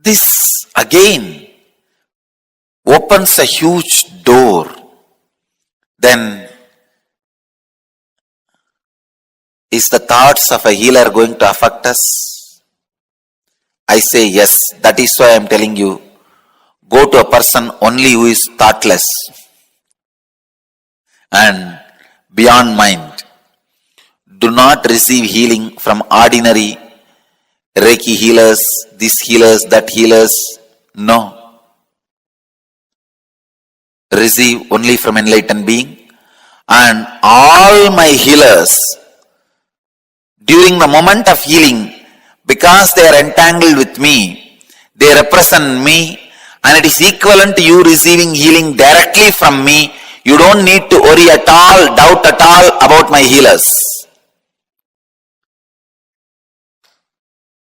Speaker 7: This again opens a huge door. Then is the thoughts of a healer going to affect us? I say yes. That is why I am telling you, go to a person only who is thoughtless and beyond mind. Do not receive healing from ordinary Reiki healers, this healers, that healers. No. Receive only from enlightened being. And all my healers, during the moment of healing, because they are entangled with me, they represent me, and it is equivalent to you receiving healing directly from me. You don't need to worry at all, doubt at all about my healers.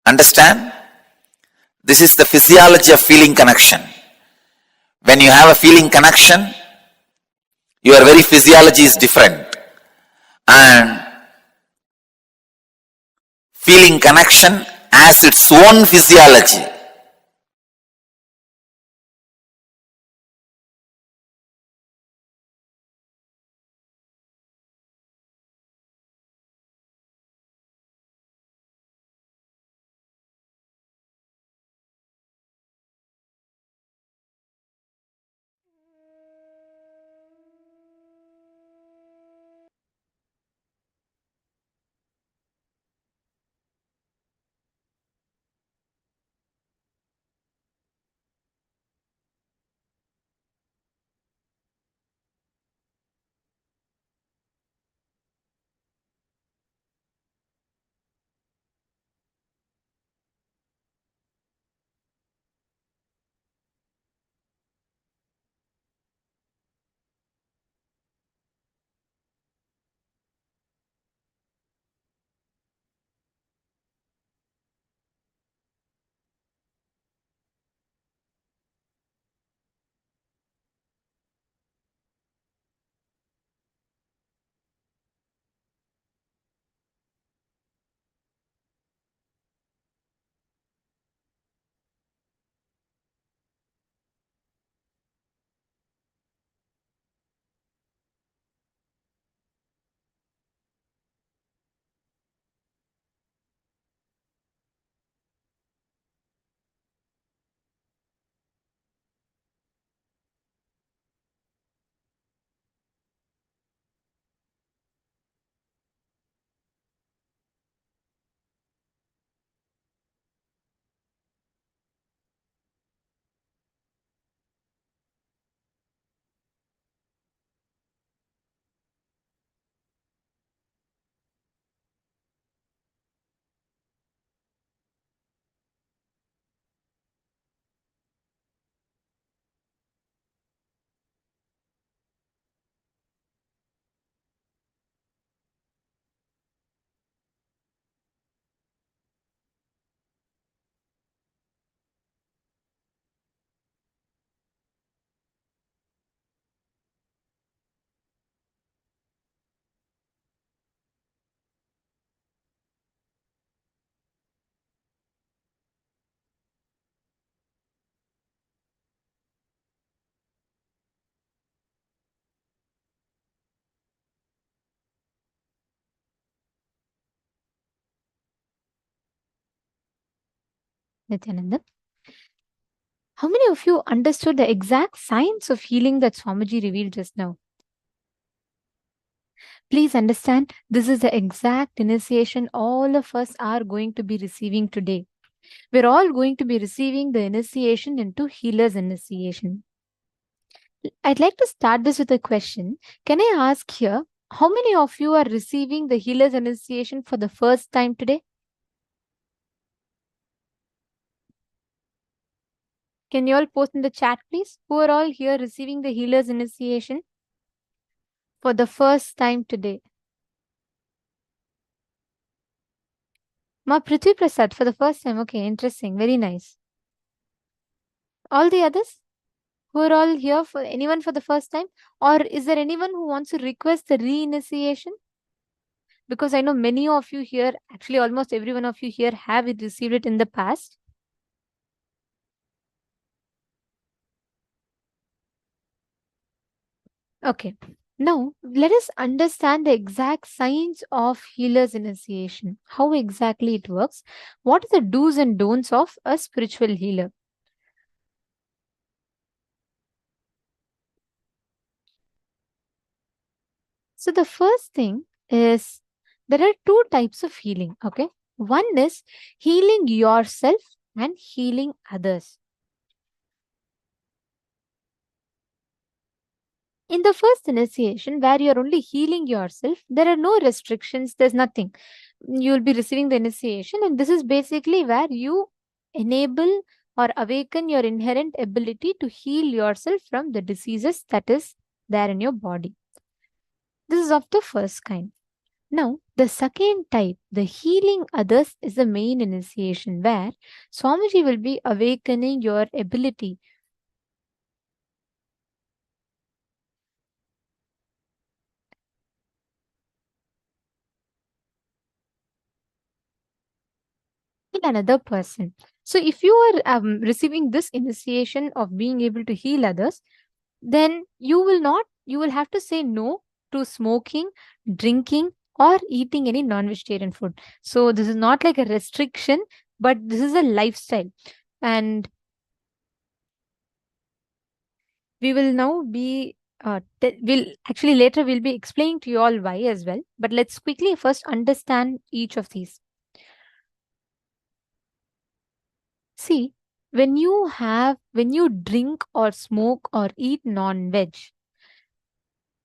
Speaker 7: Understand? This is the physiology of feeling connection. When you have a feeling connection, your very physiology is different. And feeling connection has its own physiology.
Speaker 2: Nithyananda. How many of you understood the exact science of healing that Swamiji revealed just now? Please understand, this is the exact initiation all of us are going to be receiving today. We're all going to be receiving the initiation into Healer's Initiation. I'd like to start this with a question. Can I ask here, how many of you are receiving the Healer's Initiation for the first time today? Can you all post in the chat, please? Who are all here receiving the Healer's Initiation for the first time today? Ma Prithvi Prasad for the first time. Okay, interesting. Very nice. All the others who are all here, for anyone for the first time? Or is there anyone who wants to request the re-initiation? Because I know many of you here, actually almost every one of you here have received it in the past. Okay. Now, let us understand the exact science of Healer's Initiation. How exactly it works. What are the do's and don'ts of a spiritual healer? So the first thing is, there are two types of healing, okay? One is healing yourself and healing others. In the first initiation, where you're only healing yourself, there are no restrictions, there's nothing. You'll be receiving the initiation, and this is basically where you enable or awaken your inherent ability to heal yourself from the diseases that is there in your body. This is of the first kind. Now, the second type, the healing others, is the main initiation, where Swamiji will be awakening your ability to heal another person. So, if you are receiving this initiation of being able to heal others, then you will have to say no to smoking, drinking, or eating any non-vegetarian food. So, this is not like a restriction, but this is a lifestyle. And we will now be later we'll be explaining to you all why as well, but let's quickly first understand each of these. See, when you drink or smoke or eat non-veg,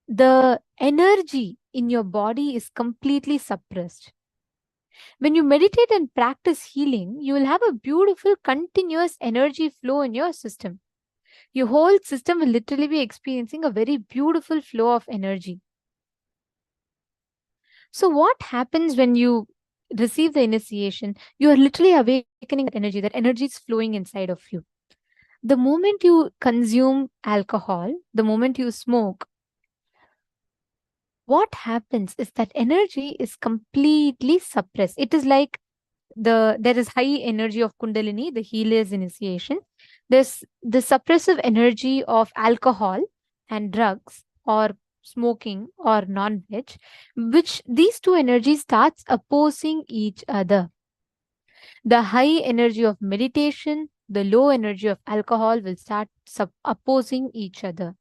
Speaker 2: the energy in your body is completely suppressed. When you meditate and practice healing, you will have a beautiful continuous energy flow in your system. Your whole system will literally be experiencing a very beautiful flow of energy. So what happens when you receive the initiation? You are literally awakening that energy. That energy is flowing inside of you. The moment you consume alcohol, the moment you smoke, what happens is that energy is completely suppressed. It is like there is high energy of Kundalini, the healer's initiation. There's the suppressive energy of alcohol and drugs or smoking or non-veg, which these two energies starts opposing each other. The high energy of meditation, the low energy of alcohol will start opposing each other.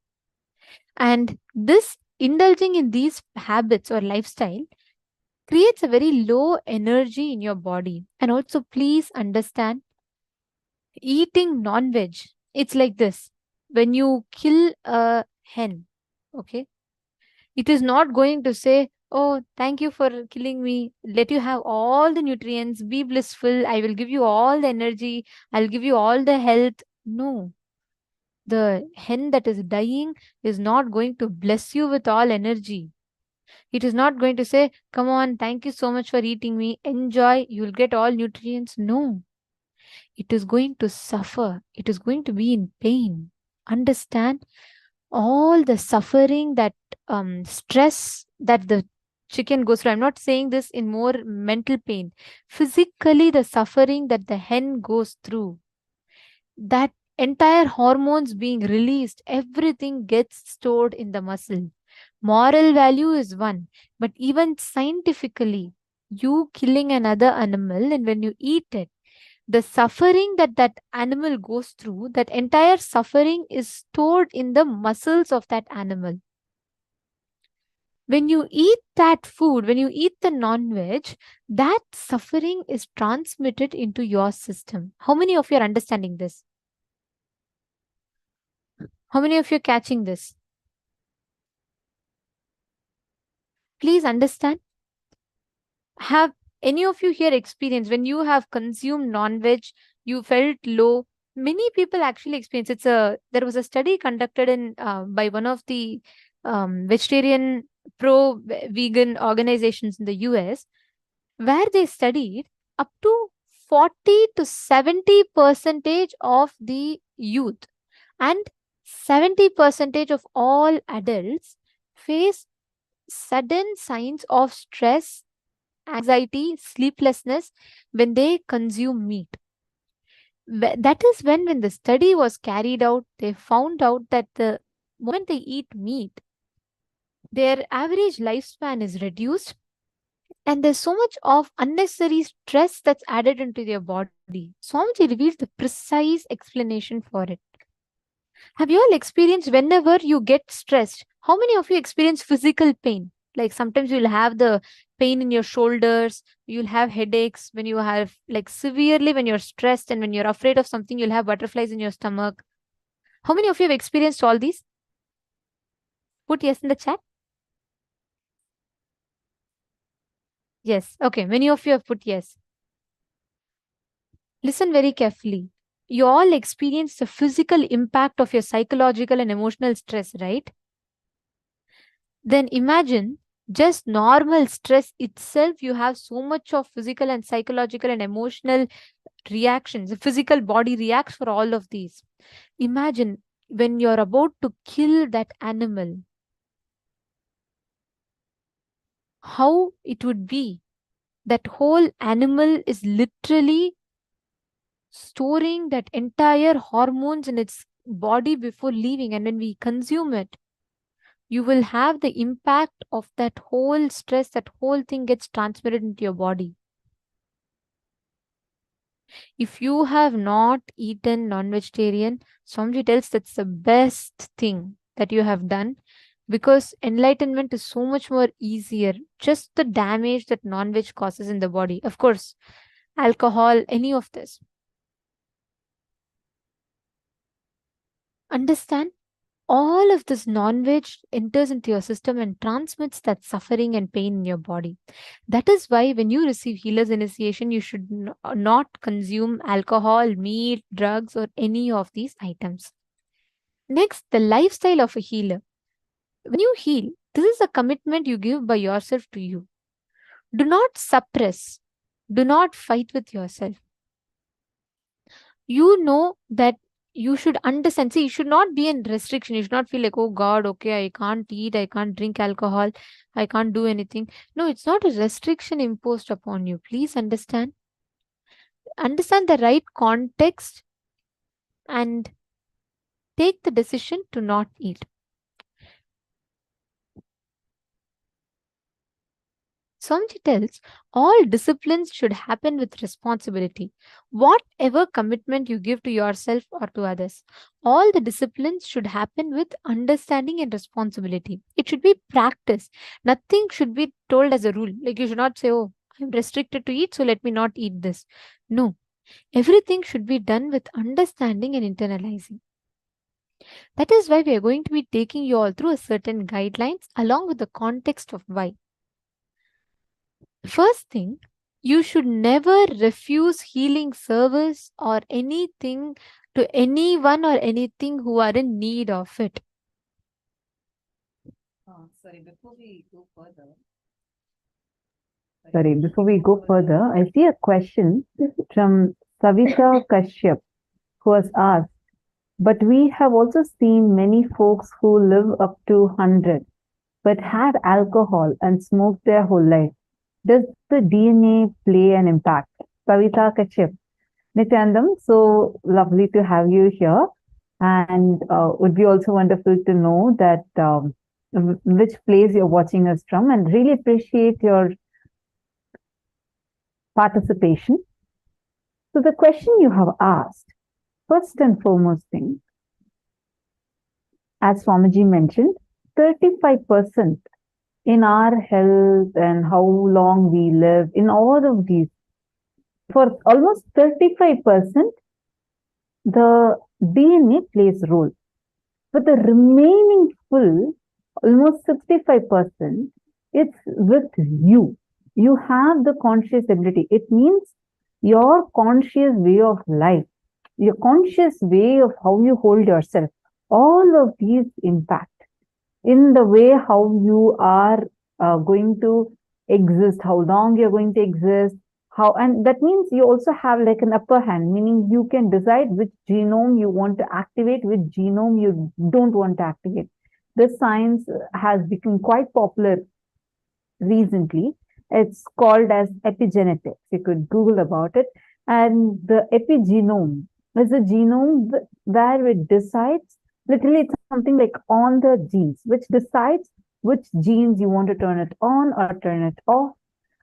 Speaker 2: And this indulging in these habits or lifestyle creates a very low energy in your body. And also, please understand, eating non-veg, it's like this. When you kill a hen, okay, it is not going to say, oh, thank you for killing me. Let you have all the nutrients. Be blissful. I will give you all the energy. I'll give you all the health. No. The hen that is dying is not going to bless you with all energy. It is not going to say, come on, thank you so much for eating me. Enjoy. You'll get all nutrients. No. It is going to suffer. It is going to be in pain. Understand? All the suffering, that stress that the chicken goes through. I'm not saying this in more mental pain. Physically, the suffering that the hen goes through, that entire hormones being released, everything gets stored in the muscle. Moral value is one, but even scientifically, you killing another animal and when you eat it, the suffering that that animal goes through, that entire suffering is stored in the muscles of that animal. When you eat that food, when you eat the non-veg, that suffering is transmitted into your system. How many of you are understanding this? How many of you are catching this? Please understand. Have any of you here experienced when you have consumed non-veg, you felt low? Many people actually experience. There was a study conducted in by one of the vegetarian pro-vegan organizations in the US, where they studied up to 40 to 70% of the youth and 70% of all adults face sudden signs of stress, anxiety, sleeplessness when they consume meat. That is when the study was carried out, they found out that the moment they eat meat, their average lifespan is reduced, and there's so much of unnecessary stress that's added into their body. Swamiji revealed the precise explanation for it. Have you all experienced whenever you get stressed? How many of you experience physical pain? Like sometimes you'll have the pain in your shoulders, you'll have headaches when you have like severely when you're stressed, and when you're afraid of something, you'll have butterflies in your stomach. How many of you have experienced all these? Put yes in the chat. Yes. Okay. Many of you have put yes. Listen very carefully. You all experience the physical impact of your psychological and emotional stress, right? Then imagine just normal stress itself, you have so much of physical and psychological and emotional reactions. The physical body reacts for all of these. Imagine when you're about to kill that animal, how it would be. That whole animal is literally storing that entire hormones in its body before leaving, and when we consume it, you will have the impact of that whole stress, that whole thing gets transmitted into your body. If you have not eaten non-vegetarian, Swamiji tells that's the best thing that you have done, because enlightenment is so much more easier. Just the damage that non-veg causes in the body. Of course, alcohol, any of this. Understand? All of this non-veg enters into your system and transmits that suffering and pain in your body. That is why when you receive healer's initiation, you should not consume alcohol, meat, drugs, or any of these items. Next, the lifestyle of a healer. When you heal, this is a commitment you give by yourself to you. Do not suppress. Do not fight with yourself. You know that you should understand. See, you should not be in restriction. You should not feel like, oh God, okay, I can't eat, I can't drink alcohol, I can't do anything. No, it's not a restriction imposed upon you. Please understand. Understand the right context and take the decision to not eat. Swamiji tells all disciplines should happen with responsibility. Whatever commitment you give to yourself or to others, all the disciplines should happen with understanding and responsibility. It should be practice. Nothing should be told as a rule. Like you should not say, oh, I'm restricted to eat, so let me not eat this. No. Everything should be done with understanding and internalizing. That is why we are going to be taking you all through a certain guidelines along with the context of why. First thing, you should never refuse healing service or anything to anyone or anything who are in need of it.
Speaker 3: Before we go further, I see a question from Savita Kashyap, who has asked, but we have also seen many folks who live up to 100 but had alcohol and smoked their whole life. Does the DNA play an impact? Savita Kashyap. Nithyananda, so lovely to have you here, and would be also wonderful to know that which place you're watching us from, and really appreciate your participation. So the question you have asked, first and foremost thing, as Swamiji mentioned, 35% in our health and how long we live, in all of these, for almost 35%, the DNA plays role. But the remaining full, almost 65%, it's with you. You have the conscious ability. It means your conscious way of life, your conscious way of how you hold yourself. All of these impact in the way how you are going to exist, how long you're going to exist, how, and that means you also have like an upper hand, meaning you can decide which genome you want to activate, which genome you don't want to activate. This science has become quite popular recently. It's called as epigenetics. You could Google about it. And the epigenome is a genome where it decides, literally it's something like on the genes, which decides which genes you want to turn it on or turn it off,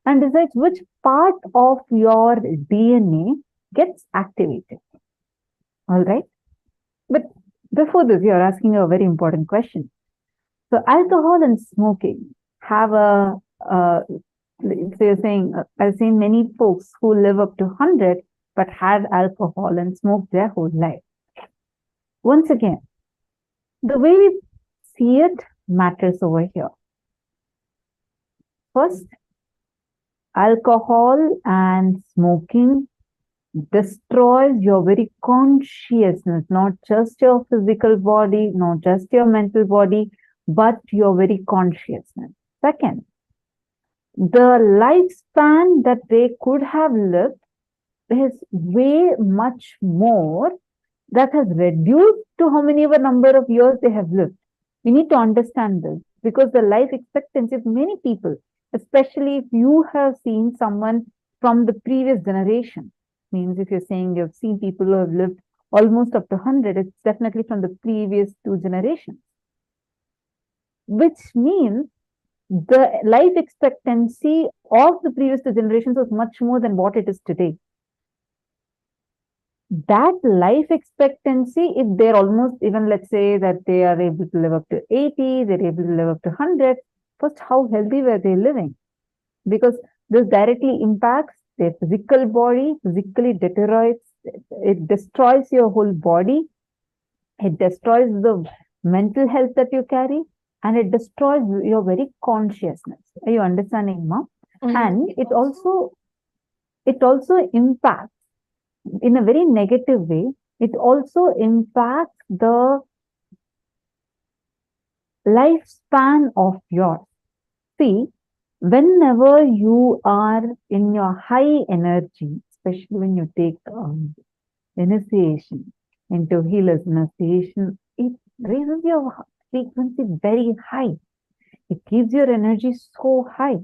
Speaker 3: and decides which part of your DNA gets activated. All right. But before this, you're asking a very important question. So alcohol and smoking have a, so you're saying, I've seen many folks who live up to 100 but had alcohol and smoked their whole life. Once again, the way we see it matters over here. First, alcohol and smoking destroys your very consciousness, not just your physical body, not just your mental body, but your very consciousness. Second, the lifespan that they could have lived is way much more, that has reduced to how many ever number of years they have lived. We need to understand this, because the life expectancy of many people, especially if you have seen someone from the previous generation, means if you're saying you've seen people who have lived almost up to 100, it's definitely from the previous 2 generations. Which means the life expectancy of the previous 2 generations was much more than what it is today. That life expectancy, if they're almost, even let's say that they are able to live up to 80, they're able to live up to 100, first, how healthy were they living? Because this directly impacts their physical body, physically deteriorates, it destroys your whole body, it destroys the mental health that you carry, and it destroys your very consciousness. Are you understanding, Ma? And it also impacts in a very negative way. It also impacts the lifespan of yours. See, whenever you are in your high energy, especially when you take initiation into healer's initiation, it raises your frequency very high. It gives your energy so high.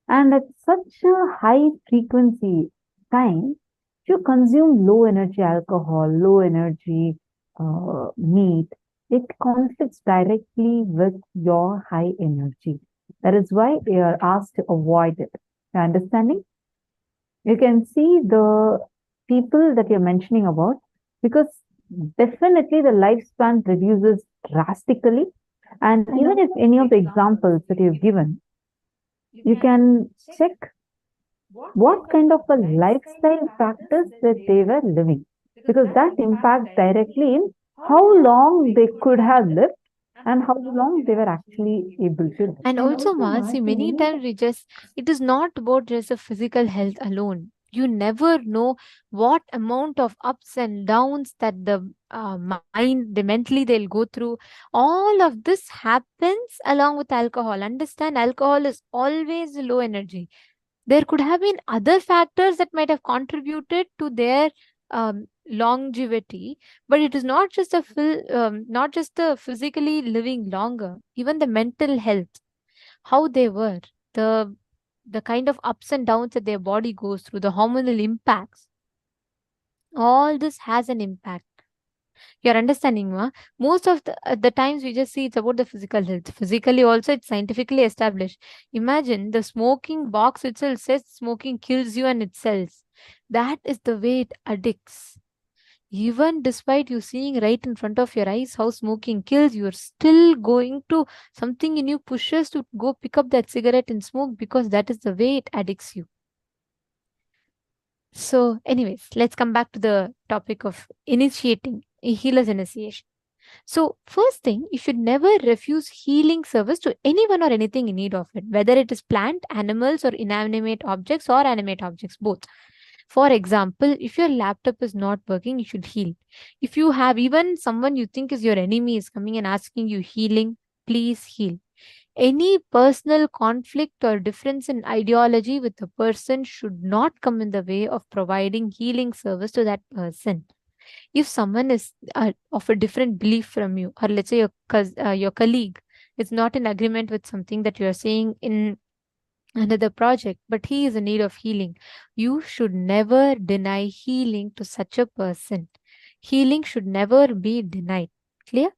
Speaker 3: And at such a high frequency time, if you consume low energy alcohol, low energy meat, it conflicts directly with your high energy. That is why they are asked to avoid it. You're understanding? You can see the people that you're mentioning about, because definitely the lifespan reduces drastically. And even if any of the examples that you've given, you can check what kind of a lifestyle practice that they were living, because that impacts directly in how long they could have lived and how long they were actually able to live.
Speaker 2: And also, Masi, many times it is not about just the physical health alone. You never know what amount of ups and downs that the mentally they'll go through. All of this happens along with alcohol. Understand, alcohol is always low energy. There could have been other factors that might have contributed to their longevity, but it is not just not just the physically living longer, even the mental health, how they were, the kind of ups and downs that their body goes through, the hormonal impacts. All this has an impact. You're understanding, Ma? Most of the times we just see it's about the physical health. Physically also, it's scientifically established. Imagine the smoking box itself says smoking kills you and it sells. That is the way it addicts. Even despite you seeing right in front of your eyes how smoking kills, you're still going to, something in you pushes to go pick up that cigarette and smoke, because that is the way it addicts you. So, anyways, let's come back to the topic of initiating, a healer's initiation. So, first thing, you should never refuse healing service to anyone or anything in need of it, whether it is plant, animals, or inanimate objects or animate objects, both. For example, if your laptop is not working, you should heal. If you have even someone you think is your enemy is coming and asking you healing, please heal. Any personal conflict or difference in ideology with the person should not come in the way of providing healing service to that person. If someone is of a different belief from you, or let's say your colleague is not in agreement with something that you are saying in another project, but he is in need of healing, you should never deny healing to such a person. Healing should never be denied. Clear?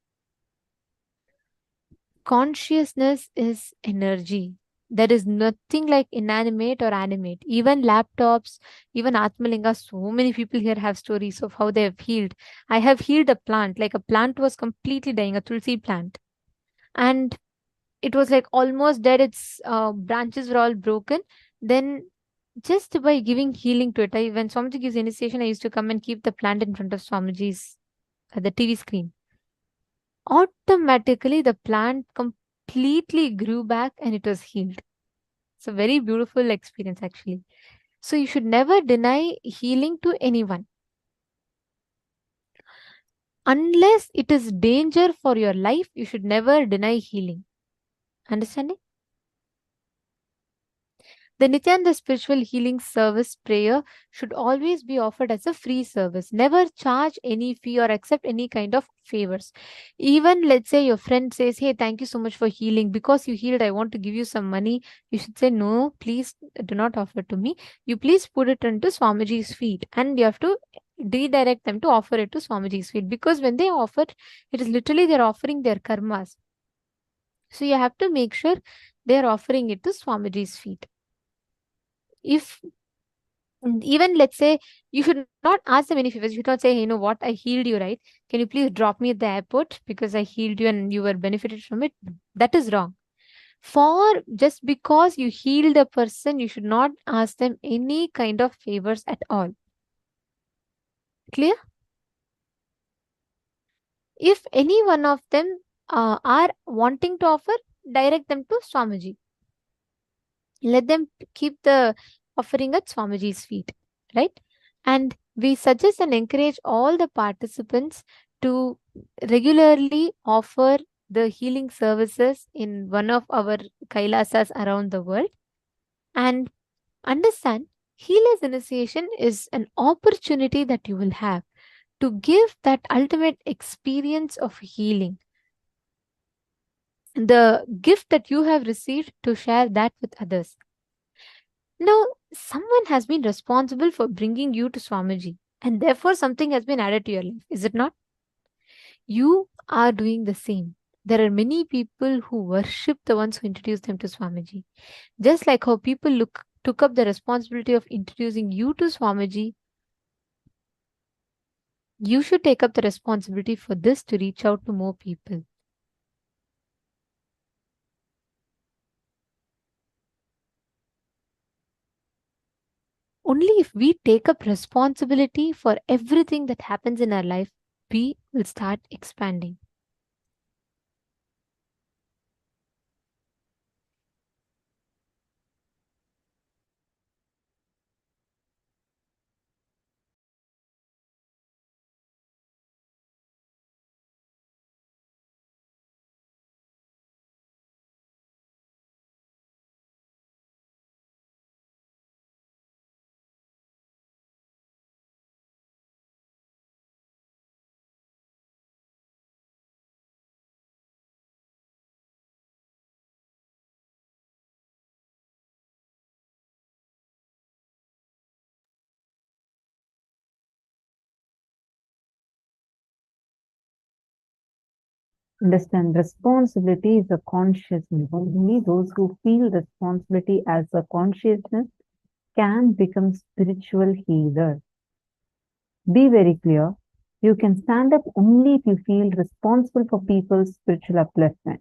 Speaker 2: Consciousness is energy. There is nothing like inanimate or animate. Even laptops, even Atmalinga, so many people here have stories of how they have healed. I have healed a plant, like a plant was completely dying, a tulsi plant. And it was like almost dead. Its branches were all broken. Then just by giving healing to it, when Swamiji gives initiation, I used to come and keep the plant in front of Swamiji's the TV screen. Automatically, the plant completely grew back and it was healed. It's a very beautiful experience, actually. So you should never deny healing to anyone. Unless it is danger for your life, you should never deny healing. Understanding? The Nithyananda spiritual healing service prayer should always be offered as a free service. Never charge any fee or accept any kind of favors. Even let's say your friend says, hey, thank you so much for healing. Because you healed, I want to give you some money. You should say, no, please do not offer to me. You please put it into Swamiji's feet. And you have to redirect them to offer it to Swamiji's feet. Because when they offer, it is literally they're offering their karmas. So you have to make sure they're offering it to Swamiji's feet. If even let's say you should not ask them any favors, you should not say, hey, you know what, I healed you, right? Can you please drop me at the airport because I healed you and you were benefited from it? That is wrong. For just because you healed a person, you should not ask them any kind of favors at all. Clear? If any one of them are wanting to offer, direct them to Swamiji. Let them keep the offering at Swamiji's feet, right? And we suggest and encourage all the participants to regularly offer the healing services in one of our Kailasas around the world. And understand, healer's initiation is an opportunity that you will have to give that ultimate experience of healing. The gift that you have received, to share that with others. Now, someone has been responsible for bringing you to Swamiji, and therefore something has been added to your life, is it not? You are doing the same. There are many people who worship the ones who introduced them to Swamiji. Just like how people took up the responsibility of introducing you to Swamiji, you should take up the responsibility for this to reach out to more people. Only if we take up responsibility for everything that happens in our life, we will start expanding.
Speaker 3: Understand, responsibility is a consciousness. Only those who feel responsibility as a consciousness can become spiritual healers. Be very clear. You can stand up only if you feel responsible for people's spiritual upliftment.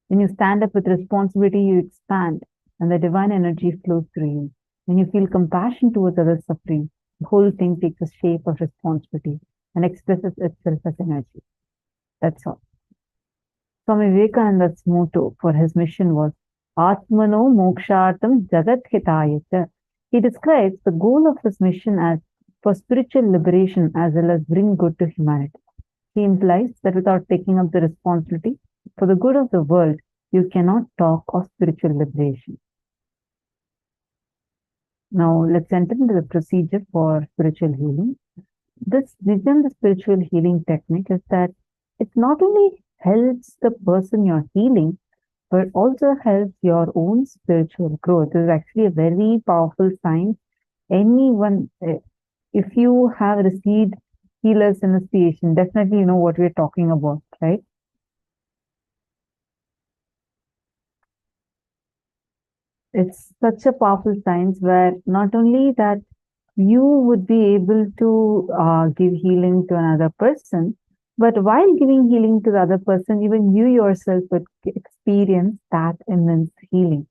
Speaker 3: When you stand up with responsibility, you expand and the divine energy flows through you. When you feel compassion towards others suffering, the whole thing takes a shape of responsibility and expresses itself as energy. That's all. Swami Vivekananda's motto for his mission was Atmano Mokshartam Jagat Hitayata. He describes the goal of his mission as for spiritual liberation as well as bring good to humanity. He implies that without taking up the responsibility for the good of the world, you cannot talk of spiritual liberation. Now, let's enter into the procedure for spiritual healing. This within the spiritual healing technique is that it not only helps the person you're healing, but also helps your own spiritual growth. It is actually a very powerful science. Anyone, if you have received healer's initiation, definitely you know what we're talking about, right? It's such a powerful science where not only that you would be able to give healing to another person, but while giving healing to the other person, even you yourself would experience that immense healing.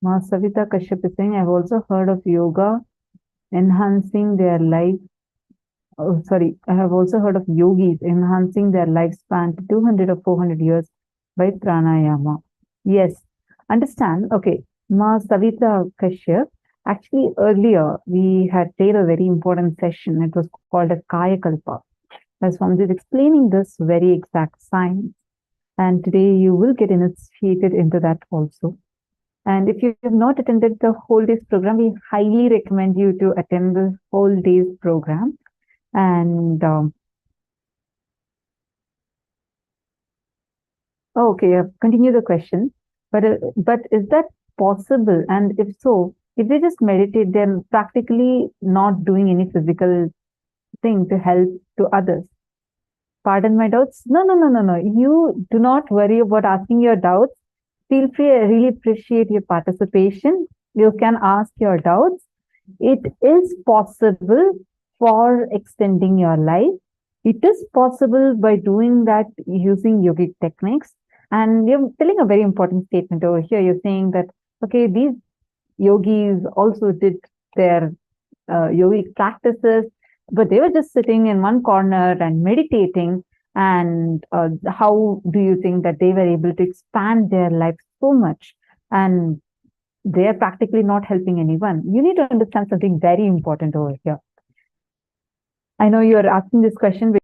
Speaker 3: Ma Savita Kashyap is saying, I've also heard of yoga enhancing their life. Oh, sorry, I have also heard of yogis enhancing their lifespan to 200 or 400 years by pranayama. Yes, understand. Okay, Ma Savita Kashyap. Actually, earlier we had played a very important session. It was called as Kayakalpa. As Swamiji is explaining this very exact science. And today you will get initiated into that also. And if you have not attended the whole day's program, we highly recommend you to attend the whole day's program. And okay, continue the question. But is that possible? And if so, if they just meditate, they're practically not doing any physical thing to help to others. Pardon my doubts? No. You do not worry about asking your doubts. Feel free. I really appreciate your participation. You can ask your doubts. It is possible for extending your life. It is possible by doing that using yogic techniques. And you're telling a very important statement over here. You're saying that, okay, these yogis also did their yogic practices, but they were just sitting in one corner and meditating. And how do you think that they were able to expand their life so much? And they are practically not helping anyone. You need to understand something very important over here. I know you're asking this question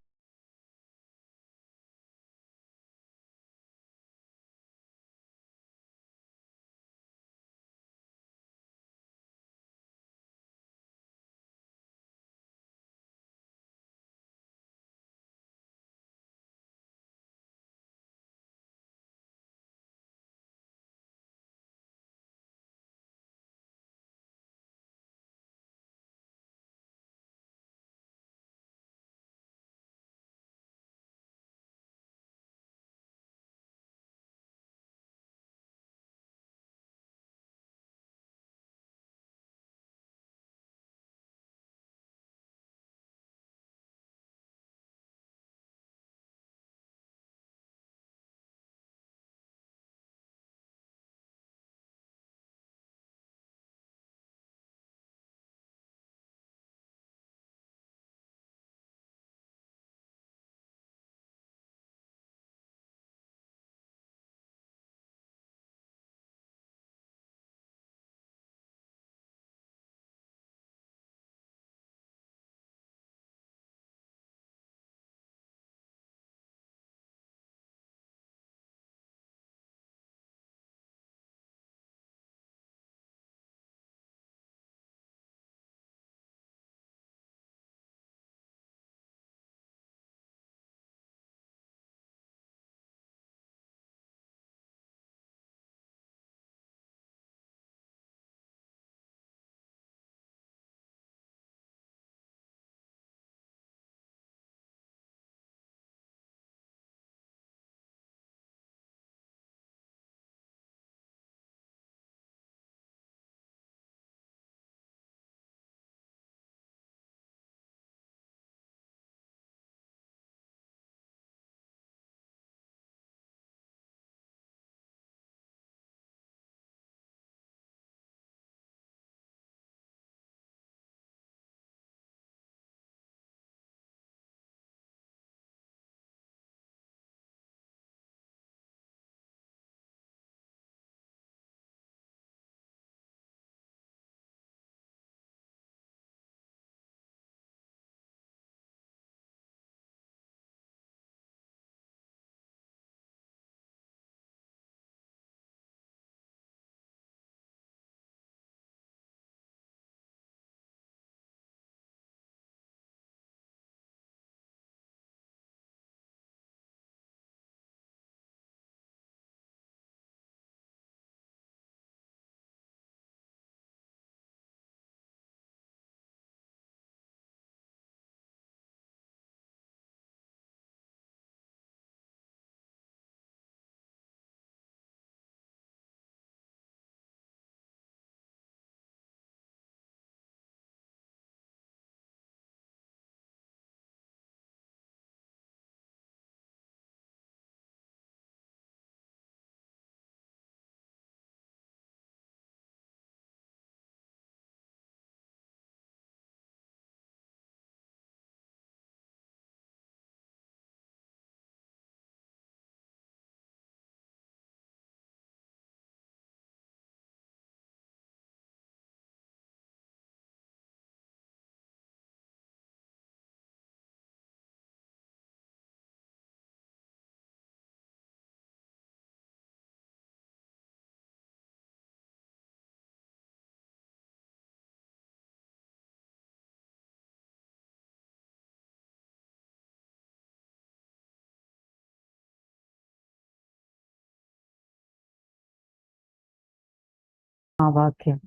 Speaker 3: Mahavakya.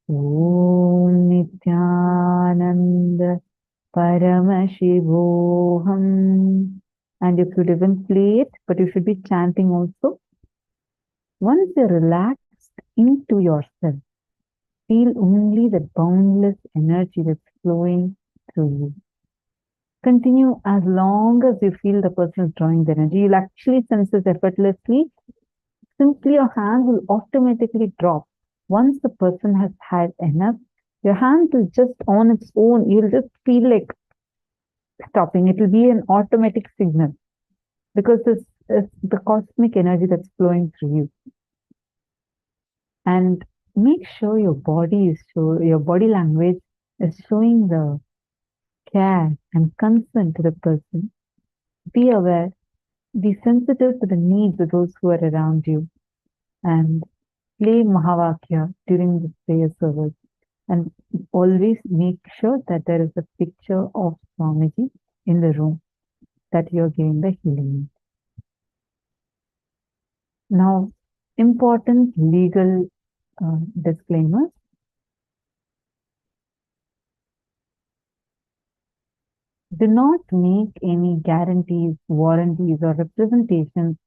Speaker 3: Om Nithyananda Paramashivoham. And you could even play it, but you should be chanting also. Once you're relaxed into yourself, feel only the boundless energy that's flowing through you. Continue as long as you feel the person is drawing the energy. You'll actually sense this effortlessly. Simply your hands will automatically drop. Once the person has had enough, your hand will just on its own, you'll just feel like stopping. It will be an automatic signal because this is the cosmic energy that's flowing through you. And make sure your body language is showing the care and concern to the person. Be aware, be sensitive to the needs of those who are around you, and play Mahavakya during the prayer service. And always make sure that there is a picture of Swamiji in the room that you're giving the healing. Now, important legal disclaimers. Do not make any guarantees, warranties, or representations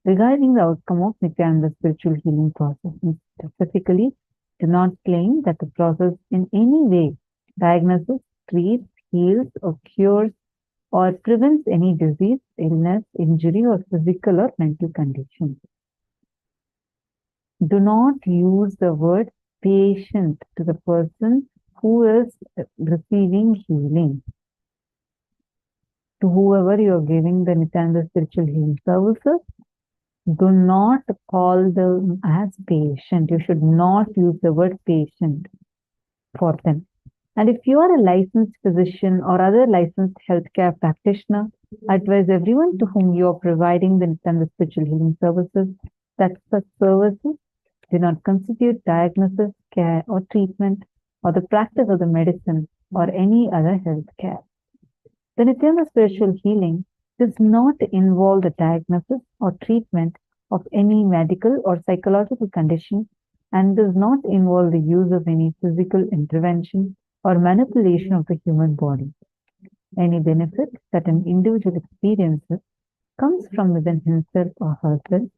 Speaker 3: regarding the outcome of Nithyananda's spiritual healing process. And specifically, do not claim that the process in any way diagnoses, treats, heals, or cures, or prevents any disease, illness, injury, or physical or mental condition. Do not use the word patient to the person who is receiving healing. To whoever you are giving the Nithyananda spiritual healing services, do not call them as patient. You should not use the word patient for them. And if you are a licensed physician or other licensed healthcare practitioner, advise everyone to whom you are providing the Nithyananda spiritual healing services that such services do not constitute diagnosis, care, or treatment, or the practice of the medicine or any other health care. The Nithyananda spiritual healing does not involve the diagnosis or treatment of any medical or psychological condition and does not involve the use of any physical intervention or manipulation of the human body. Any benefit that an individual experiences comes from within himself or herself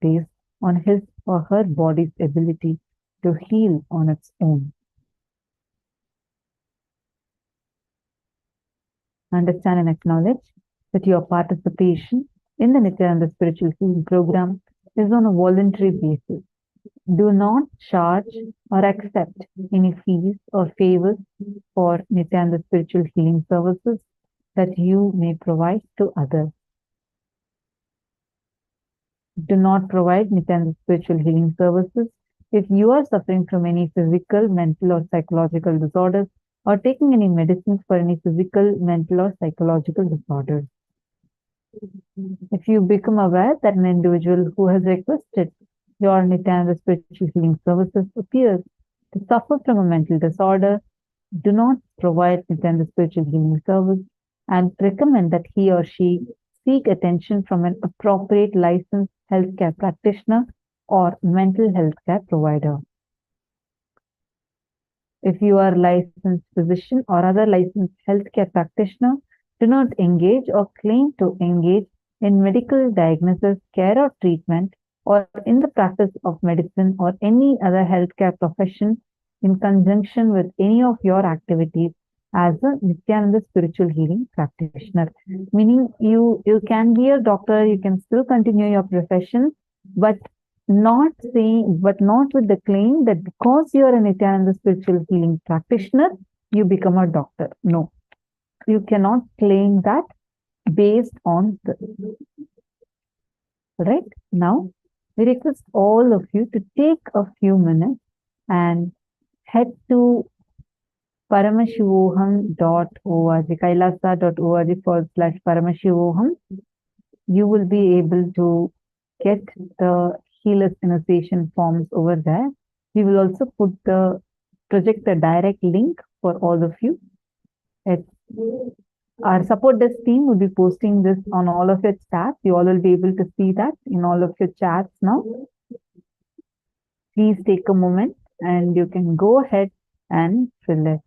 Speaker 3: based on his or her body's ability to heal on its own. Understand and acknowledge that your participation in the Nithyananda spiritual healing program is on a voluntary basis. Do not charge or accept any fees or favors for Nithyananda spiritual healing services that you may provide to others. Do not provide Nithyananda spiritual healing services if you are suffering from any physical, mental, or psychological disorders or taking any medicines for any physical, mental, or psychological disorders. If you become aware that an individual who has requested your Nithyananda spiritual healing services appears to suffer from a mental disorder, do not provide Nithyananda spiritual healing service and recommend that he or she seek attention from an appropriate licensed healthcare practitioner or mental health care provider. If you are a licensed physician or other licensed healthcare practitioner, do not engage or claim to engage in medical diagnosis, care, or treatment, or in the practice of medicine or any other healthcare profession in conjunction with any of your activities as a Nithyananda spiritual healing practitioner. Meaning you can be a doctor, you can still continue your profession, but not with the claim that because you are a Nithyananda spiritual healing practitioner, you become a doctor. No, you cannot claim that based on the right. Now, we request all of you to take a few minutes and head to paramashivoham.org, kailasa.org/paramashivoham. You will be able to get the Healers Initiation forms over there. We will also project the direct link for all of you. Our support desk team will be posting this on all of your chats. You all will be able to see that in all of your chats now. Please take a moment and you can go ahead and fill it.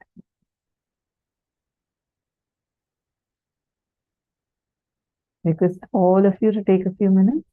Speaker 3: Request all of you to take a few minutes.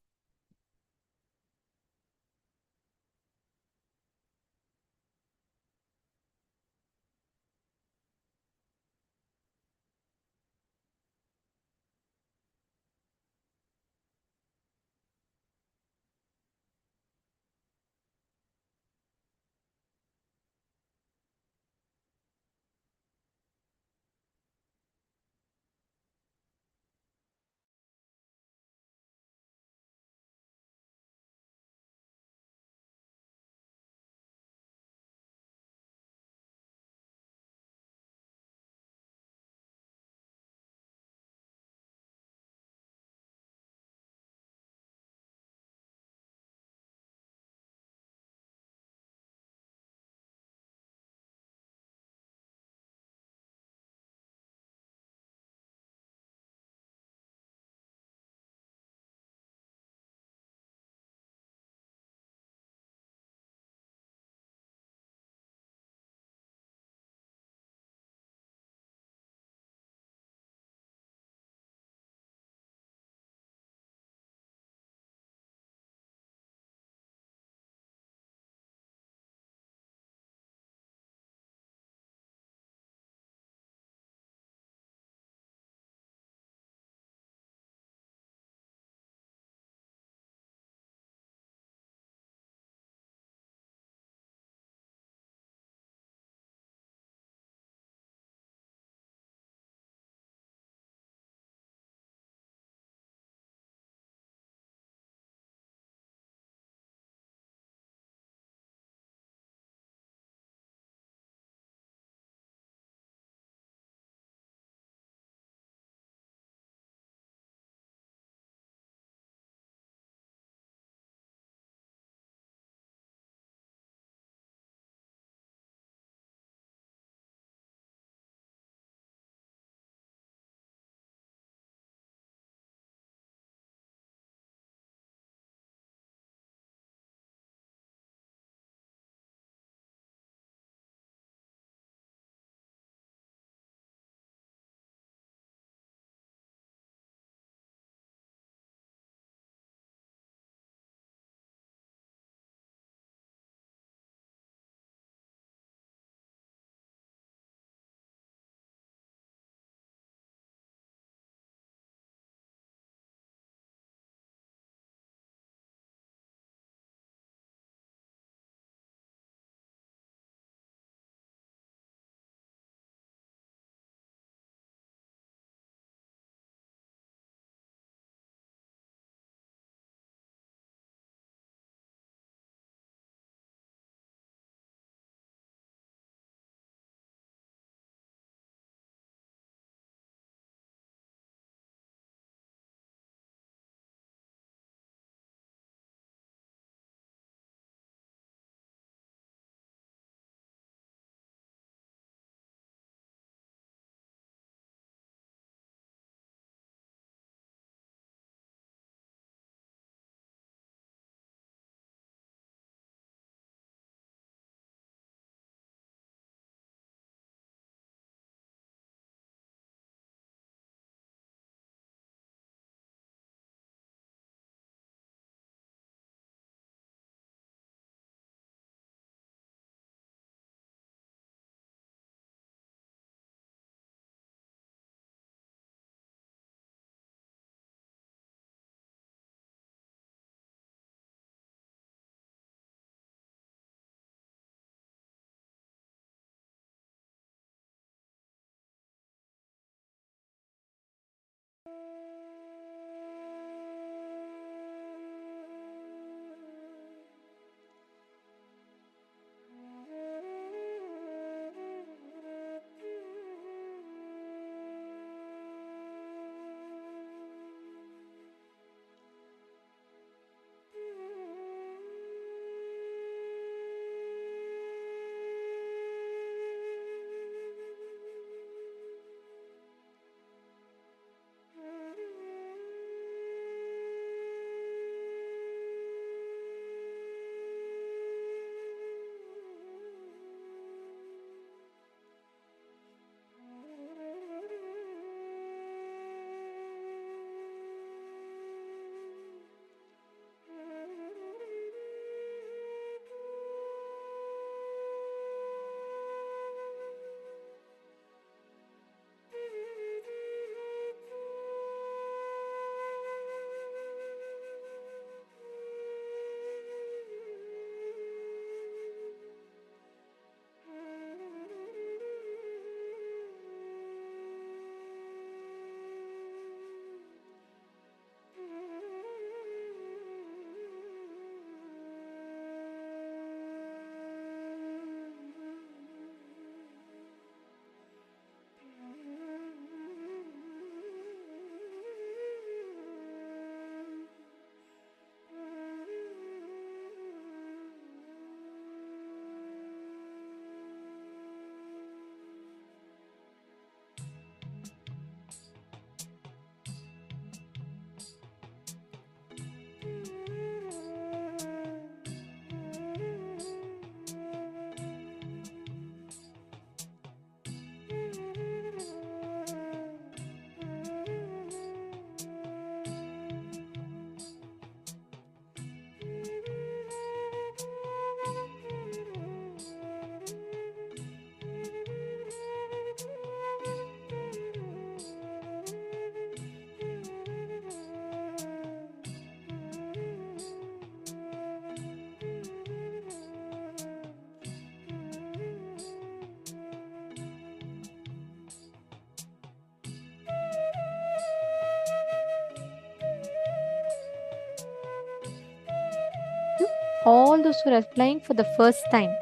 Speaker 2: all those who are applying for the first time,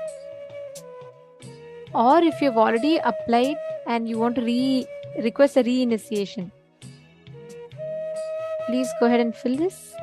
Speaker 2: or if you've already applied and you want to request a reinitiation, please go ahead and fill this.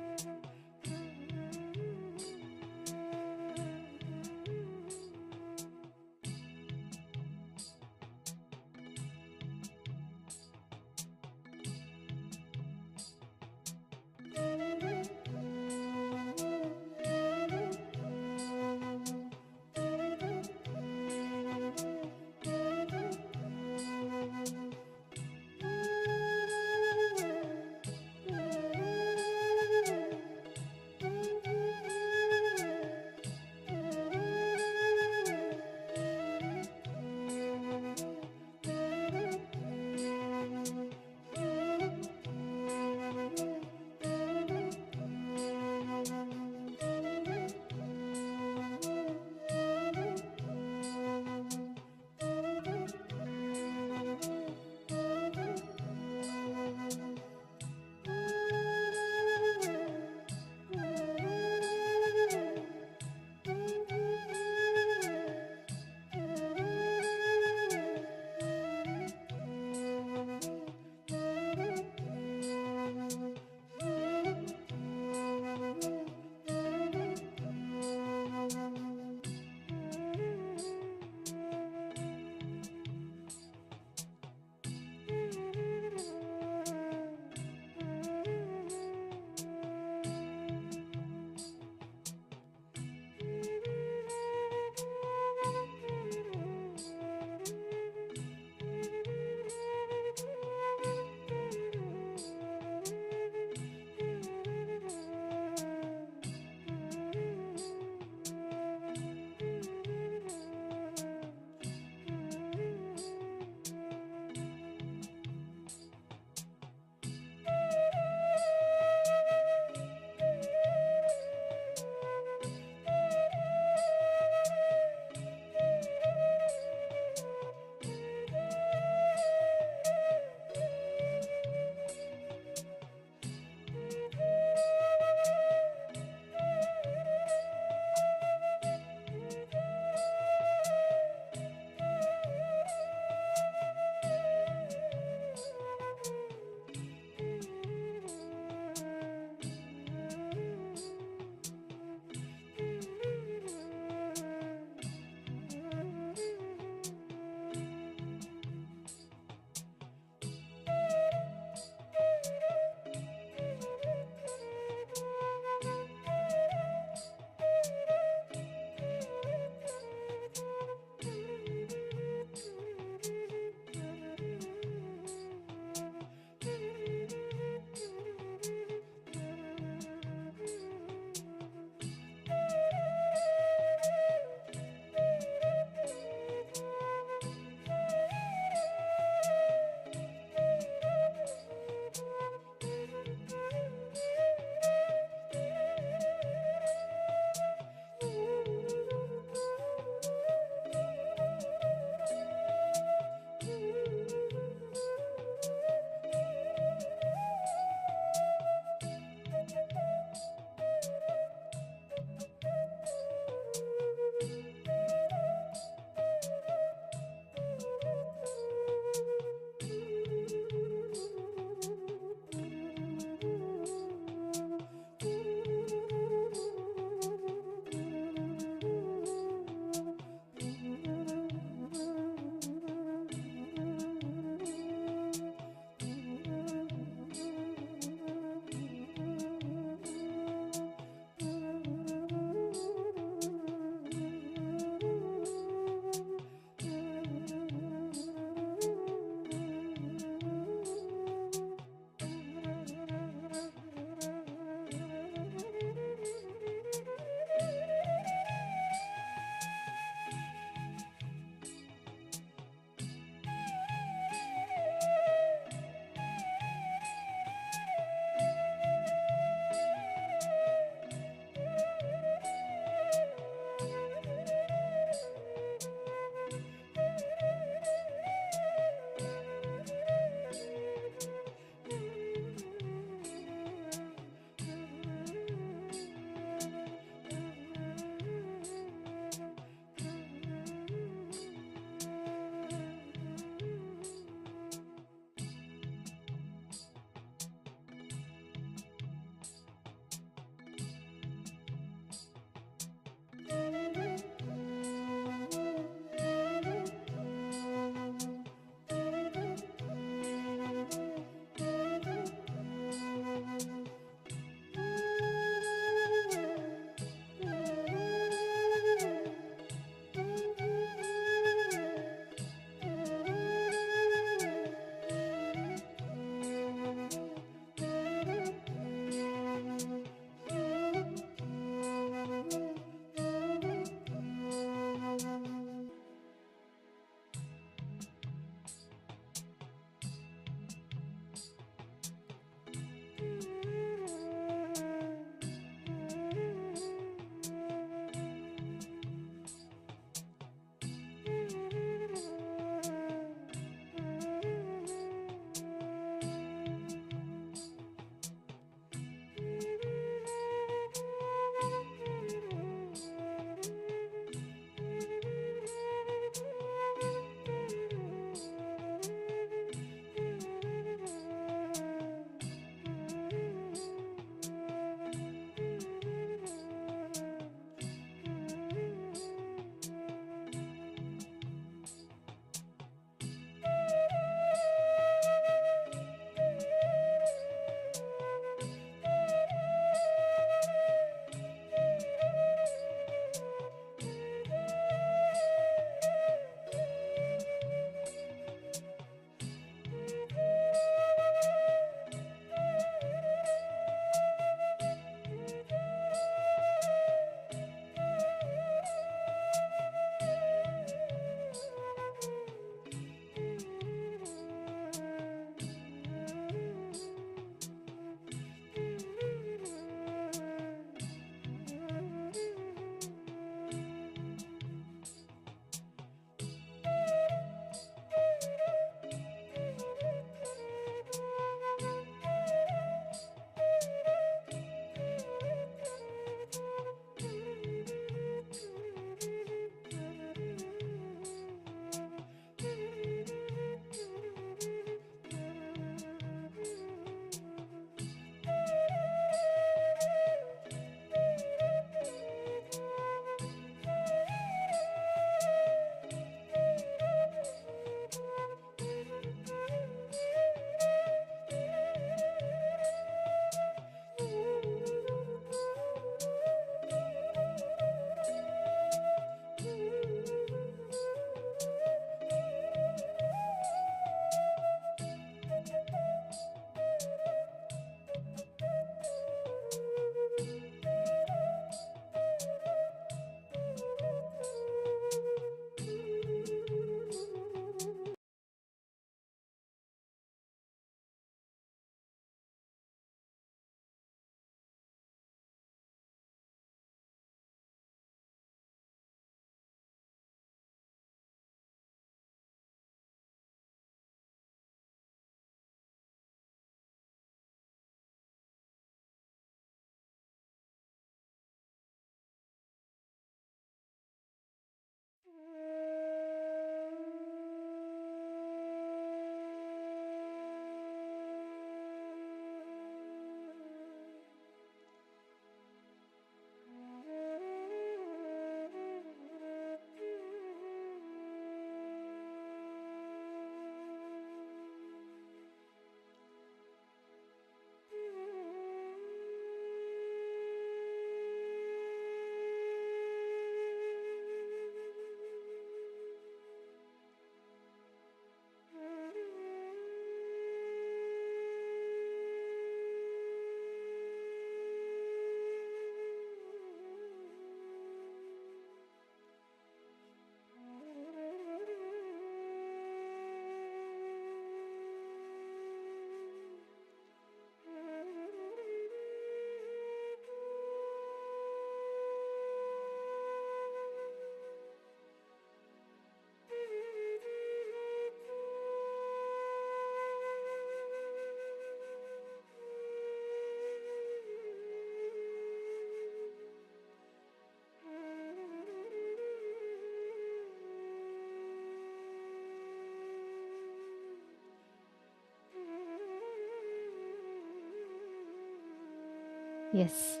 Speaker 2: Yes.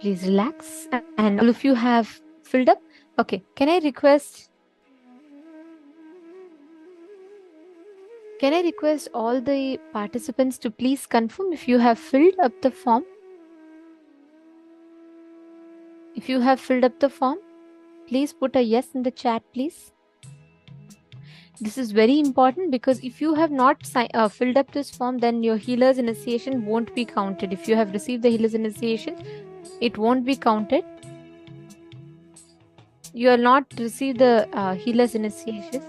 Speaker 2: Please relax. And all of you have filled up. Okay. Can I request all the participants to please confirm if you have filled up the form? If you have filled up the form, please put a yes in the chat, please. This is very important because if you have not filled up this form, then your healer's initiation won't be counted. If you have received the healer's initiation, it won't be counted. You will not receive the healer's initiation.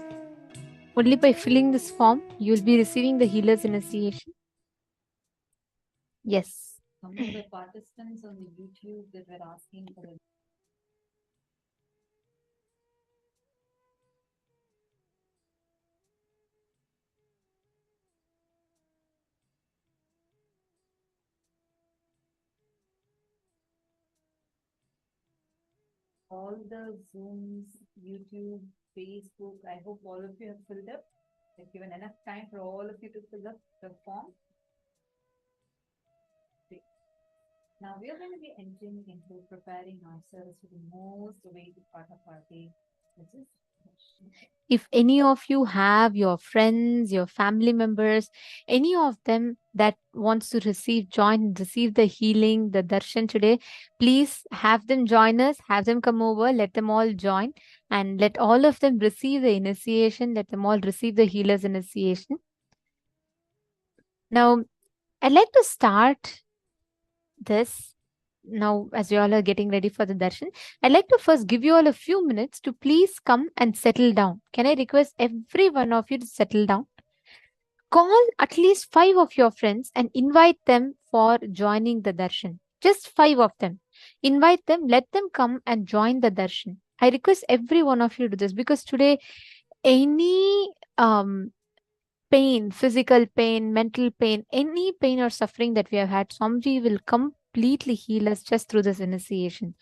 Speaker 2: Only by filling this form, you will be receiving the healer's initiation. Yes.
Speaker 3: Some of the participants on the YouTube that were asking for it. All the Zooms, YouTube, Facebook, I hope all of you have filled up. I've given enough time for all of you to fill up the form. Now we are going to be entering into preparing ourselves for the most awaited part of our day, which is
Speaker 2: if any of you have your friends, your family members, any of them that wants to receive the healing, the darshan today, please have them join us, have them come over, let them all join, and let all of them receive the initiation, let them all receive the healer's initiation. Now, I'd like to start this now, as you all are getting ready for the darshan, I'd like to first give you all a few minutes to please come and settle down. Can I request every one of you to settle down? Call at least 5 of your friends and invite them for joining the darshan. Just 5 of them. Invite them, let them come and join the darshan. I request every one of you to do this because today, any pain, physical pain, mental pain, any pain or suffering that we have had, Swamiji will completely heal us just through this initiation.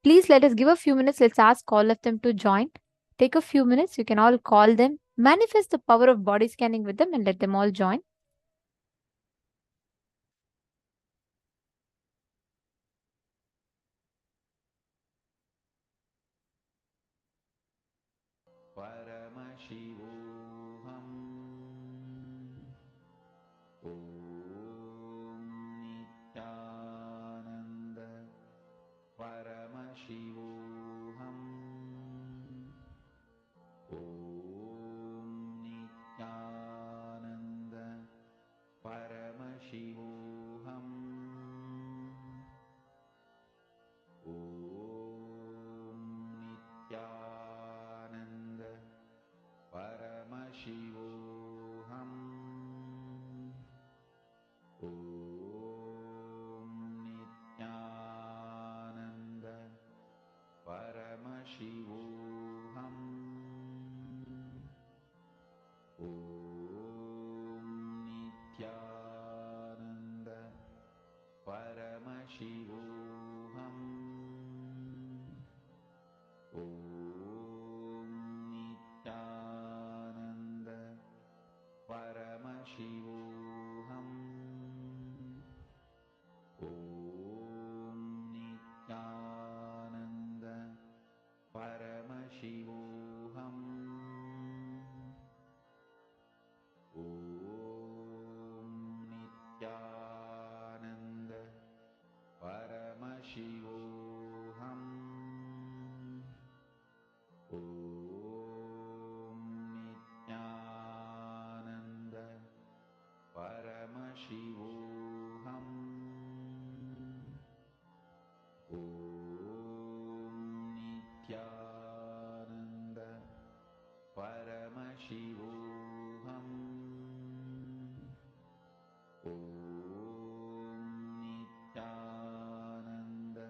Speaker 2: Please let us give a few minutes. Let's ask all of them to join. Take a few minutes. You can all call them. Manifest the power of body scanning with them and let them all join.
Speaker 1: Paramashivoham. Om Nithyananda. Paramashivoham. Om Nithyananda. Paramashivoham. Om Nithyananda. Paramashivoham. Om Nithyananda. Paramashivoham. Om Nithyananda. Paramashivoham. Om Nithyananda. Paramashivoham. Om Nithyananda. Paramashivoham. Om Nithyananda. Paramashivoham. Om Nithyananda. Paramashivoham. Om Nithyananda. Paramashivoham. Om Nithyananda.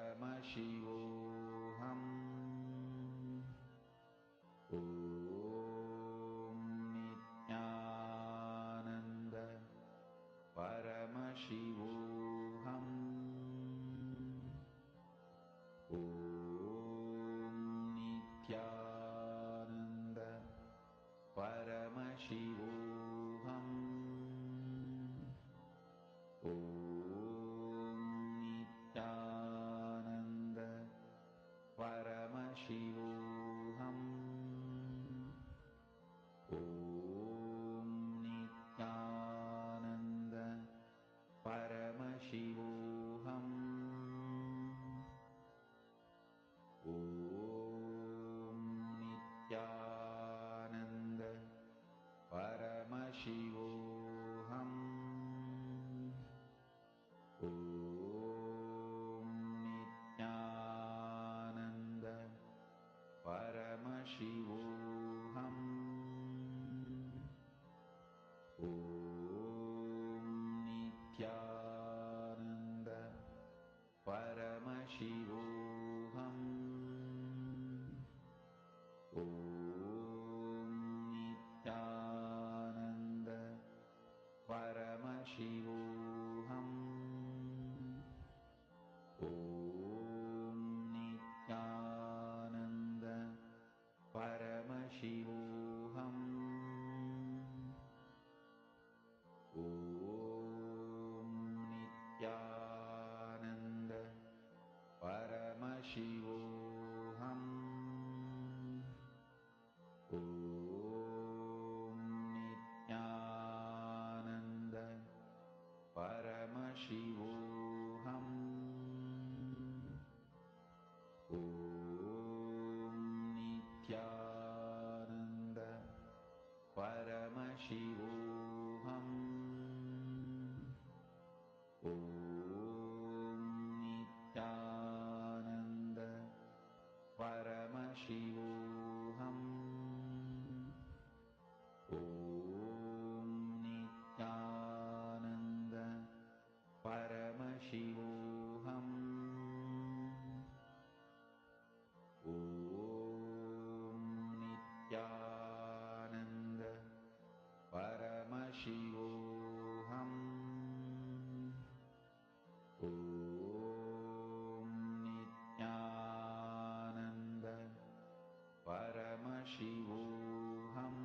Speaker 4: Om Nithyananda Paramashivoham. Om Nithyananda Paramashivoham. Om Nithyananda Paramashivoham. Om Nithyananda Paramashivoham. Om Nithyananda Paramashivoham.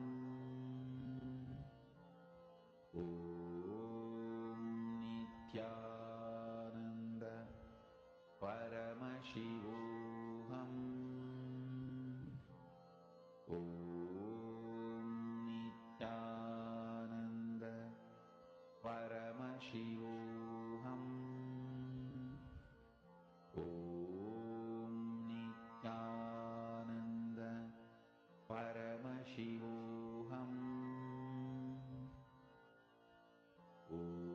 Speaker 4: Om Nithyananda Paramashivoham. Om Nithyananda Paramashivoham. Om Nithyananda Paramashivoham.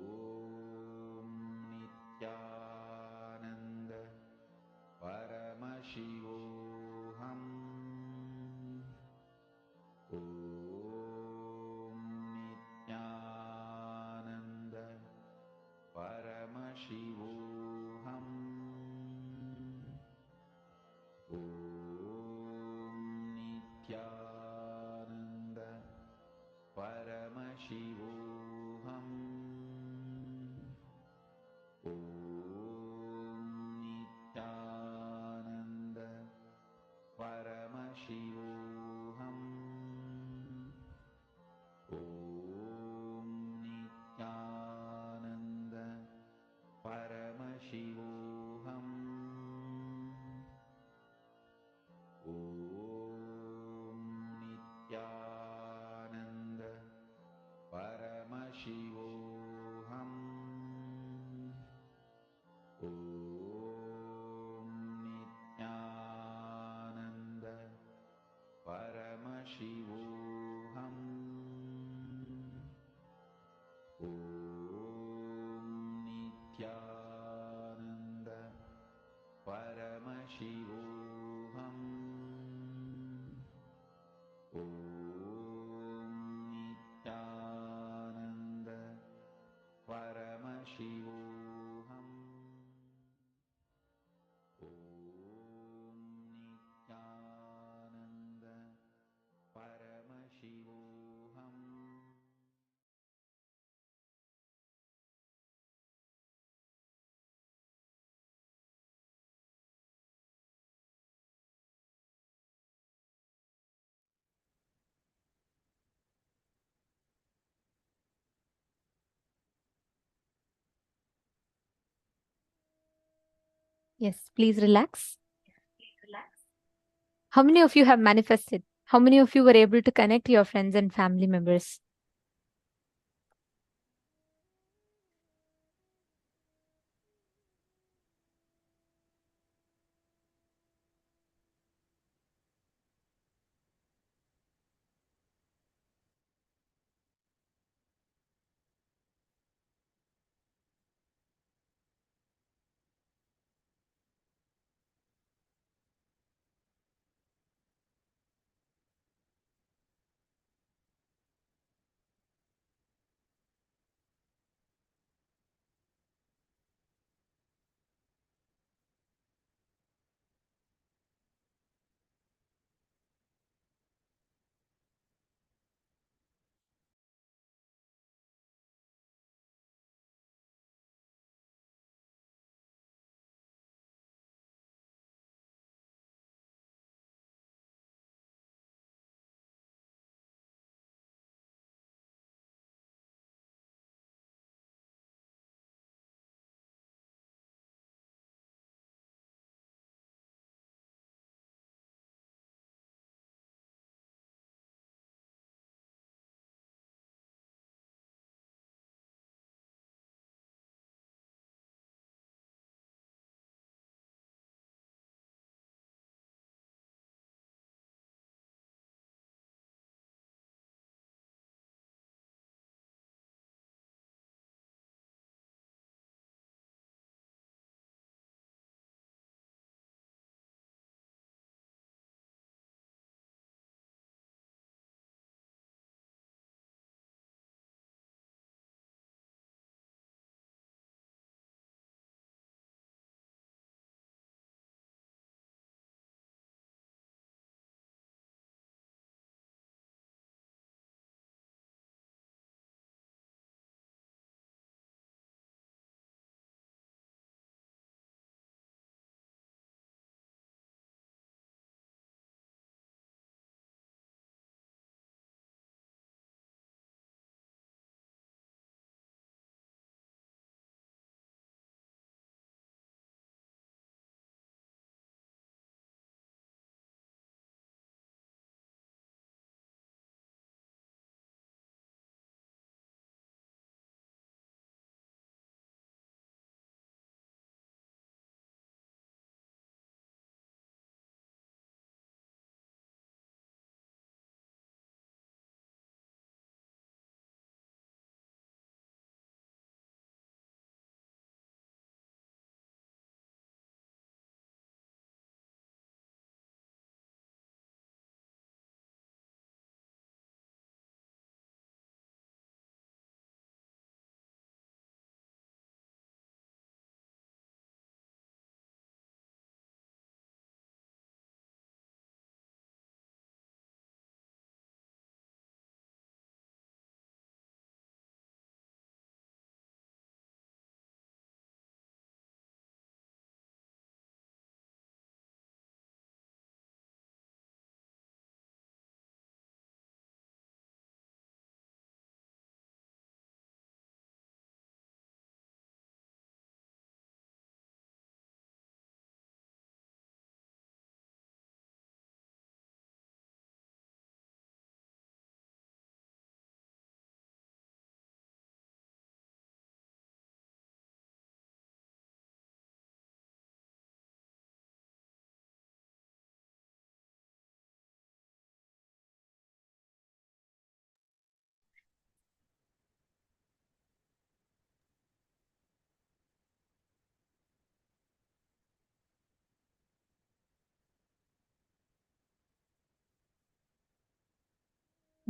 Speaker 4: Om Nithyananda Paramashivoham. Om Nithyananda Paramashivoham. Om Nithyananda Paramashivoham. Om Nithyananda Paramashivoham. Om Nithyananda Paramashivoham. Om Nithyananda Paramashivoham. Om Nithyananda Paramashivoham. Om Nithyananda Paramashivoham. Om Nithyananda Paramashivoham. Om Nithyananda Paramashivoham.
Speaker 2: Yes, please relax. How many of you have manifested? How many of you were able to connect to your friends and family members?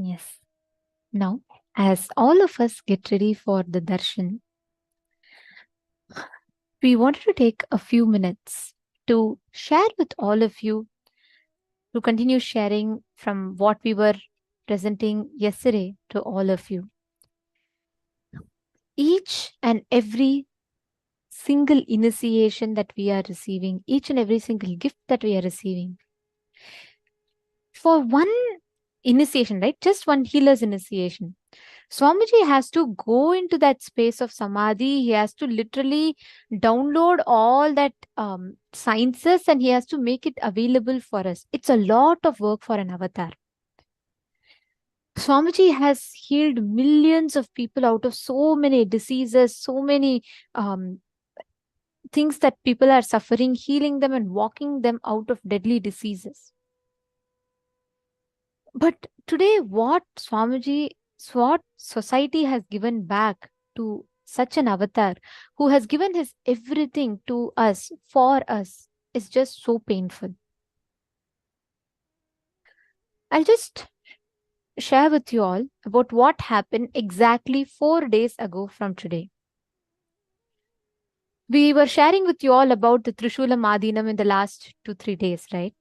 Speaker 2: Yes. Now, as all of us get ready for the darshan, we wanted to take a few minutes to share with all of you, to continue sharing from what we were presenting yesterday to all of you. Each and every single initiation that we are receiving, each and every single gift that we are receiving, for one initiation, right? Just one healer's initiation, Swamiji has to go into that space of samadhi. He has to literally download all that sciences and he has to make it available for us. It's a lot of work for an avatar. Swamiji has healed millions of people out of so many diseases, so many things that people are suffering, healing them and walking them out of deadly diseases. But today, what society has given back to such an avatar who has given his everything to us, for us, is just so painful. I'll just share with you all about what happened exactly 4 days ago from today. We were sharing with you all about the Trishula Madhinam in the last 2-3 days, right?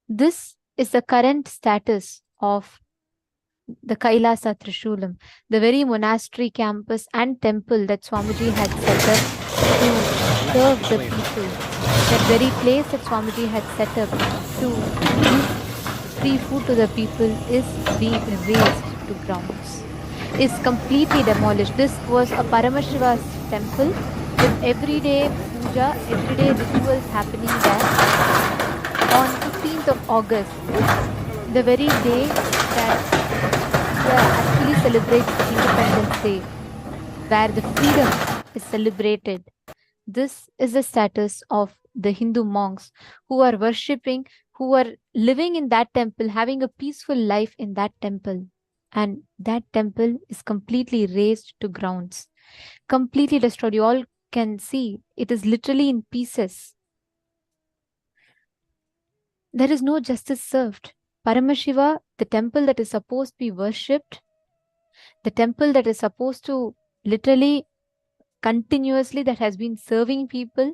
Speaker 2: This is the current status of the Kailasa Trishulam, the very monastery campus and temple that Swamiji had set up to serve the people. That very place that Swamiji had set up to give free food to the people is being razed to grounds, is completely demolished. This was a Paramashiva's temple with everyday puja, everyday rituals happening there on 15th of August, the very day that actually celebrates Independence Day, where the freedom is celebrated. This is the status of the Hindu monks who are worshipping, who are living in that temple, having a peaceful life in that temple. And that temple is completely razed to grounds, completely destroyed. You all can see it is literally in pieces. There is no justice served. Paramashiva, the temple that is supposed to be worshipped, the temple that is supposed to literally continuously that has been serving people,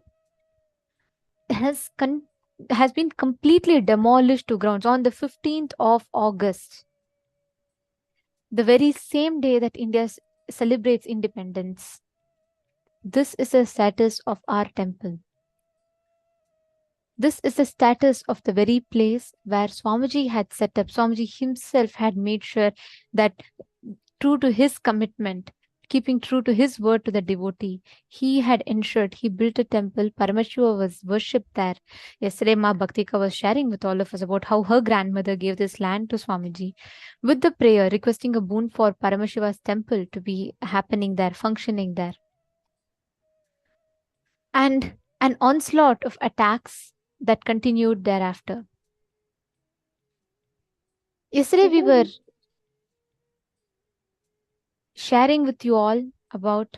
Speaker 2: has been completely demolished to grounds on the 15th of August, the very same day that India celebrates independence. This is the status of our temple. This is the status of the very place where Swamiji had set up. Swamiji himself had made sure that, true to his commitment, keeping true to his word to the devotee, he had ensured he built a temple. Paramashiva was worshipped there. Yesterday, Ma Bhaktika was sharing with all of us about how her grandmother gave this land to Swamiji with the prayer, requesting a boon for Paramashiva's temple to be happening there, functioning there. And an onslaught of attacks that continued thereafter. Yesterday, we were sharing with you all about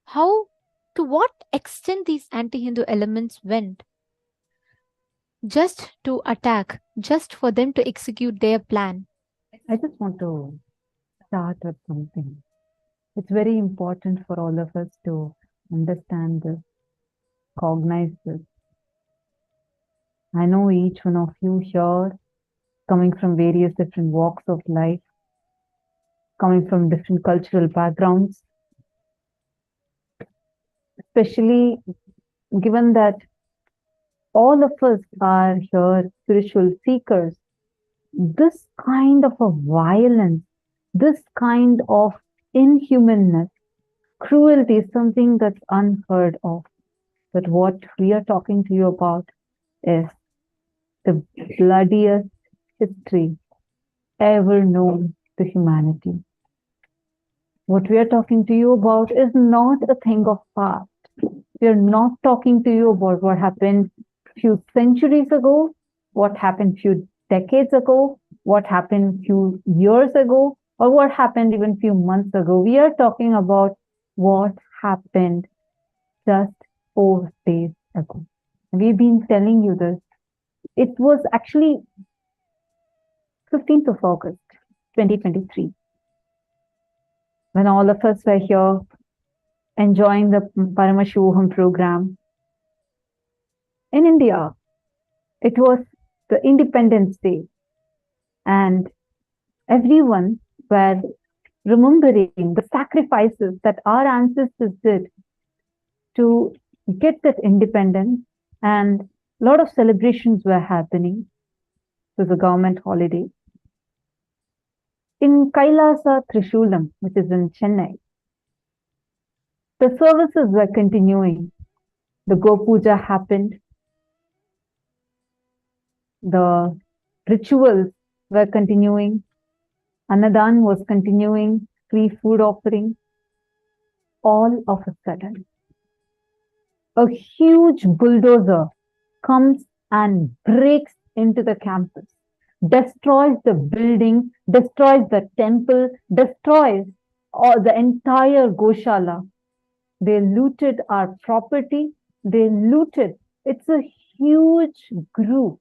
Speaker 2: how, to what extent these anti-Hindu elements went just to attack, just for them to execute their plan.
Speaker 3: I just want to start with something. It's very important for all of us to understand this, cognize this. I know each one of you here, coming from various different walks of life, coming from different cultural backgrounds, especially given that all of us are here spiritual seekers, this kind of a violence, this kind of inhumanness, cruelty is something that's unheard of. But what we are talking to you about is the bloodiest history ever known to humanity. What we are talking to you about is not a thing of past. We are not talking to you about what happened few centuries ago, what happened few decades ago, what happened few years ago, or what happened even few months ago. We are talking about what happened just 4 days ago. We've been telling you this. It was actually 15th of August, 2023, when all of us were here enjoying the Paramashivoham program. In India, it was the Independence Day, and everyone were remembering the sacrifices that our ancestors did to get that independence, and a lot of celebrations were happening. It was a government holiday. In Kailasa Trishulam, which is in Chennai, the services were continuing. The Go Puja happened. The rituals were continuing. Annadan was continuing. Free food offering. All of a sudden, a huge bulldozer comes and breaks into the campus, destroys the building, destroys the temple, destroys the entire Goshala. They looted our property. They looted. It's a huge group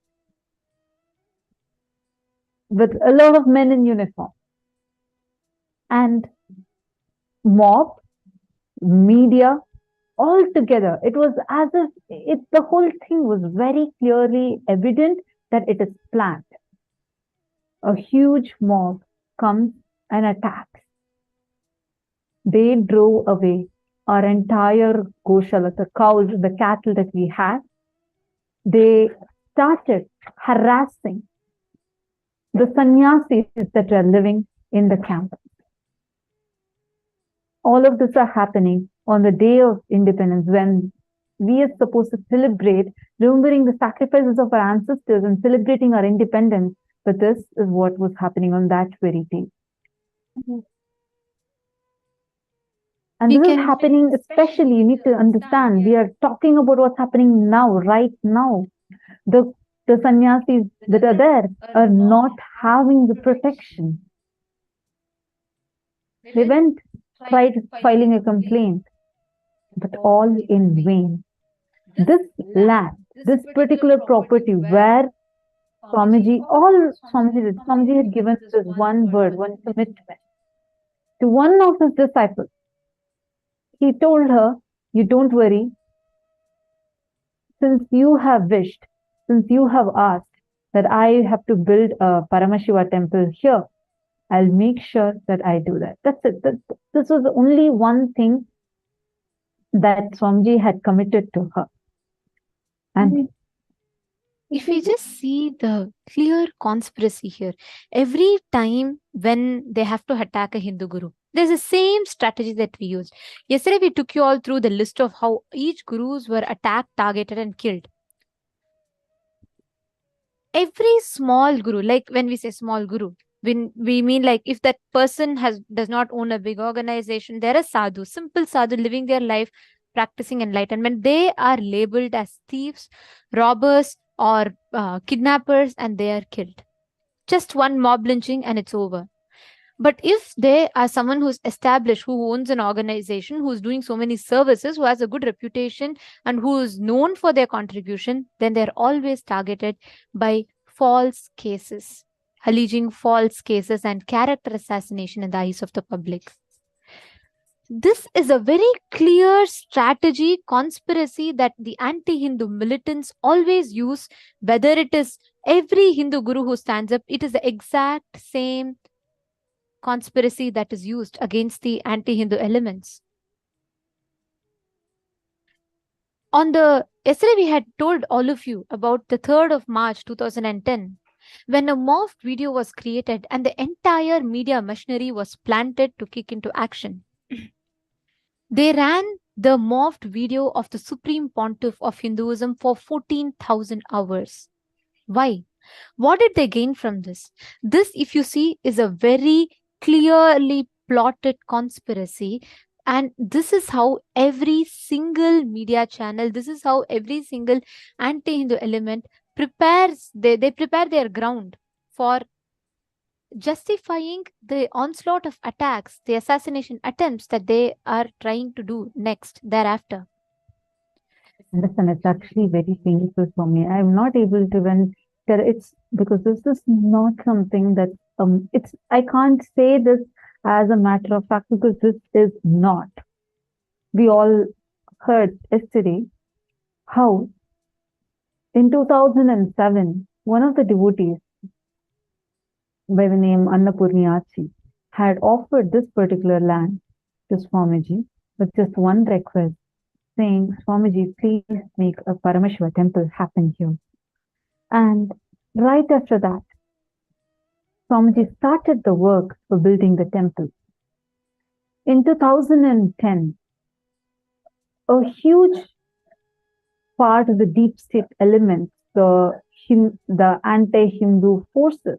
Speaker 3: with a lot of men in uniform. And mob, media, all together. It was as if the whole thing was very clearly evident that it is planned. A huge mob comes and attacks. They drove away our entire Goshala, the cows, the cattle that we had. They started harassing the sannyasis that were living in the campus. All of this are happening on the day of independence, when we are supposed to celebrate, remembering the sacrifices of our ancestors and celebrating our independence. But this is what was happening on that very day. And this is happening, especially, you need to understand, we are talking about what's happening now, right now. The sannyasis that are there are not having the protection. They went, tried filing a complaint, but all in vain. This land, this particular property where Swamiji had given this one word, one commitment to one of his disciples. He told her, you don't worry, since you have wished, since you have asked that I have to build a Paramashiva temple here, I'll make sure that I do that. That's it. This was only one thing that Swamiji had committed to her. And
Speaker 2: if we just see the clear conspiracy here, every time when they have to attack a Hindu guru, there's the same strategy that we used. Yesterday, we took you all through the list of how each gurus were attacked, targeted, and killed. Every small guru, like when we say small guru, when we mean like if that person does not own a big organization, they're a sadhu, simple sadhu living their life, practicing enlightenment. They are labeled as thieves, robbers, or kidnappers, and they are killed. Just one mob lynching and it's over. But if they are someone who's established, who owns an organization, who's doing so many services, who has a good reputation, and who is known for their contribution, then they're always targeted by false cases, alleging false cases and character assassination in the eyes of the public. This is a very clear strategy, conspiracy that the anti-Hindu militants always use, whether it is every Hindu guru who stands up, it is the exact same conspiracy that is used against the anti-Hindu elements. Yesterday we had told all of you about the 3rd of March 2010, when a morphed video was created and the entire media machinery was planted to kick into action. They ran the morphed video of the Supreme Pontiff of Hinduism for 14,000 hours. Why? What did they gain from this? This, if you see, is a very clearly plotted conspiracy. And this is how every single media channel, this is how every single anti-Hindu element prepares, they prepare their ground for justifying the onslaught of attacks, the assassination attempts that they are trying to do next, thereafter.
Speaker 3: Listen, it's actually very painful for me. I'm not able to even It's because this is not something that I can't say this as a matter of fact because this is not. We all heard yesterday how in 2007 one of the devotees by the name Annapurniyachi had offered this particular land to Swamiji with just one request, saying, Swamiji, please make a Paramashiva temple happen here. And right after that, Swamiji started the work for building the temple. In 2010, a huge part of the deep state elements, the anti-Hindu forces,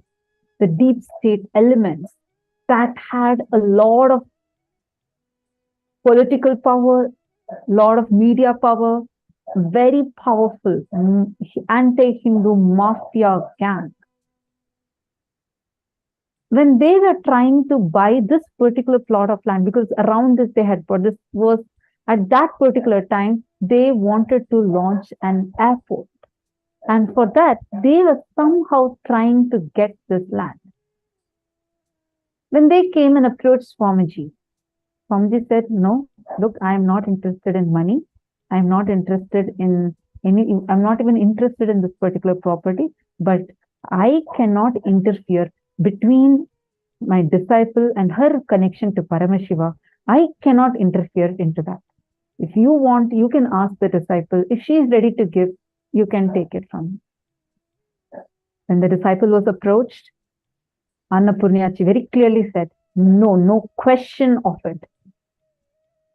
Speaker 3: the deep state elements that had a lot of political power, lot of media power, very powerful anti-Hindu mafia gang. When they were trying to buy this particular plot of land, because around this they had bought, this was at that particular time, they wanted to launch an airport. And for that, they were somehow trying to get this land. When they came and approached Swamiji, Swamiji said, no, look, I am not interested in money. I am not interested in I'm not even interested in this particular property, but I cannot interfere between my disciple and her connection to Paramashiva. I cannot interfere into that. If you want, you can ask the disciple. If she is ready to give, you can take it from her. When the disciple was approached, Annapurniyachi very clearly said, no question of it.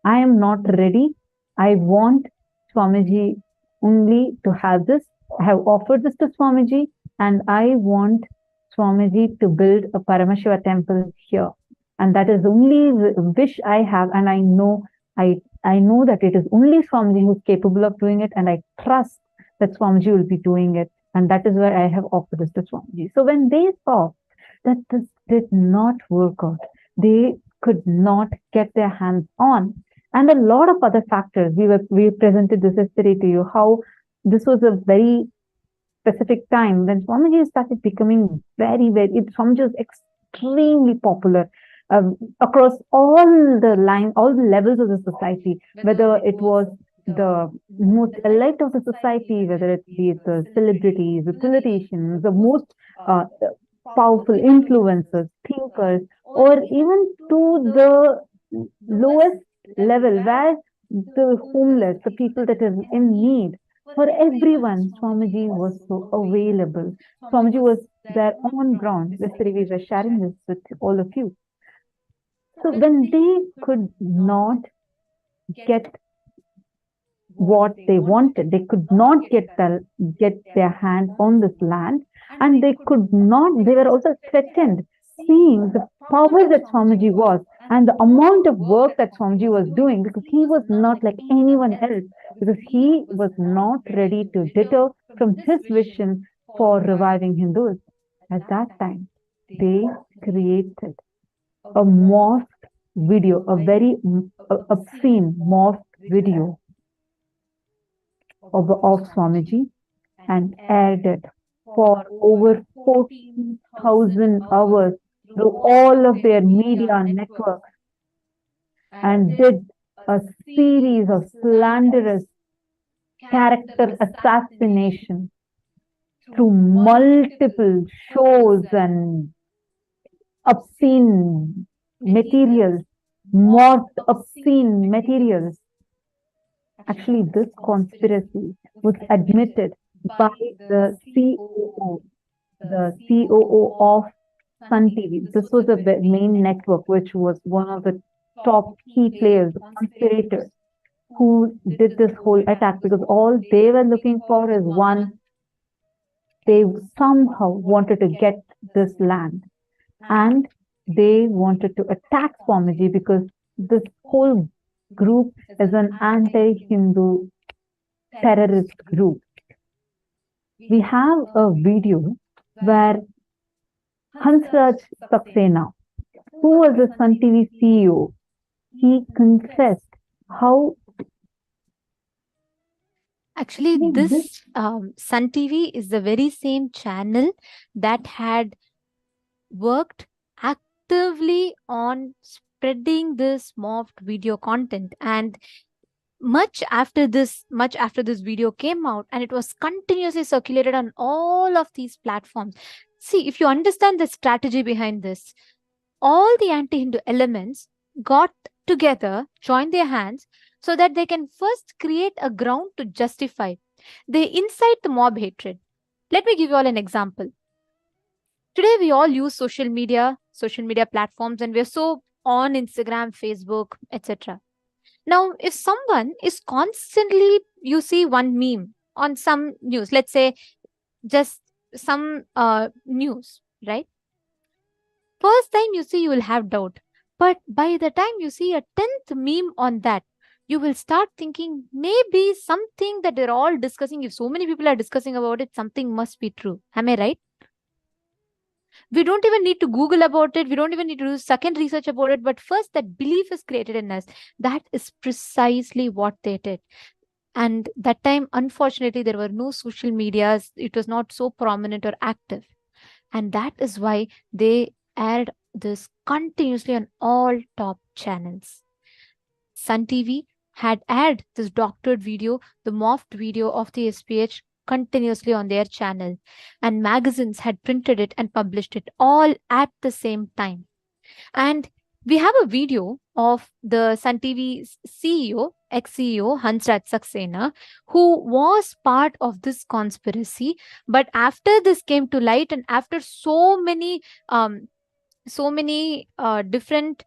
Speaker 3: I am not ready. I want Swamiji only to have this. I have offered this to Swamiji and I want Swamiji to build a Paramashiva temple here. And that is the only wish I have. And I know that it is only Swamiji who is capable of doing it. And I trust that Swamiji will be doing it. And that is where I have offered this to Swamiji. So when they saw that this did not work out, they could not get their hands on. And a lot of other factors, we presented this yesterday to you, how this was a very specific time when Swamiji started becoming Swamiji was extremely popular across all the levels of the society, whether it was the most elite of the society, whether it be the celebrities, the politicians, the most powerful influencers, thinkers, or even to the lowest level where the homeless, the people that are in need, for everyone, Swamiji was so available. Swamiji was there on ground. Yesterday we were sharing this with all of you. So when they could not get what they wanted, they could not get their hand on this land, and they were also threatened, seeing the power that Swamiji was and the amount of work that Swamiji was doing, because he was not like anyone else, because he was not ready to deter from his vision for reviving Hinduism. At that time, they created a morphed video, a very obscene morphed video of Swamiji and aired it for over 14,000 hours through all of their media networks and did a series of slanderous character assassination through multiple shows and obscene materials, morphed obscene materials. Actually, this conspiracy was admitted by the COO of Sun TV. This was the main network, which was one of the top key players, conspirators, who did this whole attack, because all they were looking for is one, they somehow wanted to get this land and they wanted to attack Swamiji, because this whole group is an anti-Hindu terrorist group. We have a video where Hansraj Saxena, who was the Sun TV CEO, he confessed how
Speaker 2: Actually, this Sun TV is the very same channel that had worked actively on spreading this morphed video content, and much after this video came out, and it was continuously circulated on all of these platforms. See, if you understand the strategy behind this, all the anti-Hindu elements got together, joined their hands, so that they can first create a ground to justify. They incite the mob hatred. Let me give you all an example. Today, we all use social media platforms, and we're so on Instagram, Facebook, etc. Now, if someone is constantly, you see one meme on some news, let's say just some news, right? First time you see, you will have doubt. But by the time you see a 10th meme on that, you will start thinking maybe something that they're all discussing, if so many people are discussing about it, something must be true. Am I right? We don't even need to Google about it. We don't even need to do second research about it. But first, that belief is created in us. That is precisely what they did. And that time, unfortunately, there were no social medias. It was not so prominent or active. And that is why they aired this continuously on all top channels. Sun TV had aired this doctored video, the morphed video of the SPH, continuously on their channel, and magazines had printed it and published it all at the same time. And we have a video of the Sun TV CEO, ex-CEO Hansraj Saxena, who was part of this conspiracy. But after this came to light, and after so many different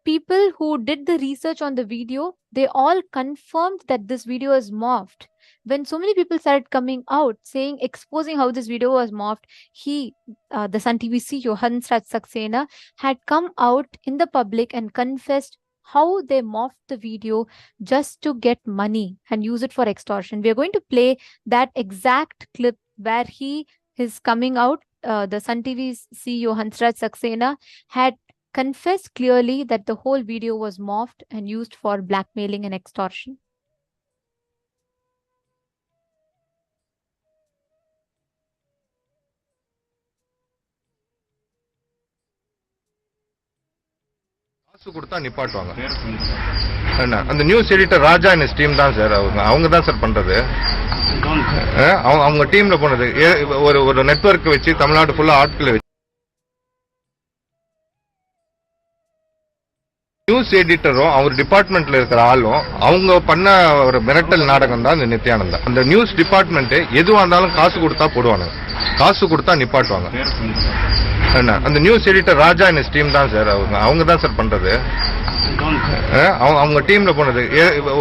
Speaker 2: people who did the research on the video, they all confirmed that this video is morphed. When so many people started coming out saying, exposing how this video was morphed, the Sun TV CEO Hansraj Saxena had come out in the public and confessed how they morphed the video just to get money and use it for extortion. We are going to play that exact clip where he is coming out. The Sun TV CEO Hansraj Saxena had confessed clearly that the whole video was morphed and used for blackmailing and extortion.
Speaker 8: காசு கொடுத்தா நிப்பாட்டுவாங்க. அந்த news editor Raja and his team தான் sir. அவங்க தான் sir பண்றது. அவங்க டீம்ல போனது ஒரு நெட்வொர்க் வச்சு தமிழ்நாடு ஃபுல்லா ஆட்களை வச்சு நியூஸ் எடிட்டரும் அவர் டிபார்ட்மெண்ட்ல இருக்கிற ஆளும் அவங்க பண்ண ஒரு மிரட்டல் நாடகம் தான் இந்த நித்யானந்தா. அந்த நியூஸ் டிபார்ட்மெண்ட் எதுவா இருந்தாலும் காசு கொடுத்தா போடுவாங்க, காசு கொடுத்தா நிப்பாட்டுவாங்க. அந்த news editor Raja and his team தான் சார். அவங்க தான் சார் பண்றது. அவங்க டீம்ல போனது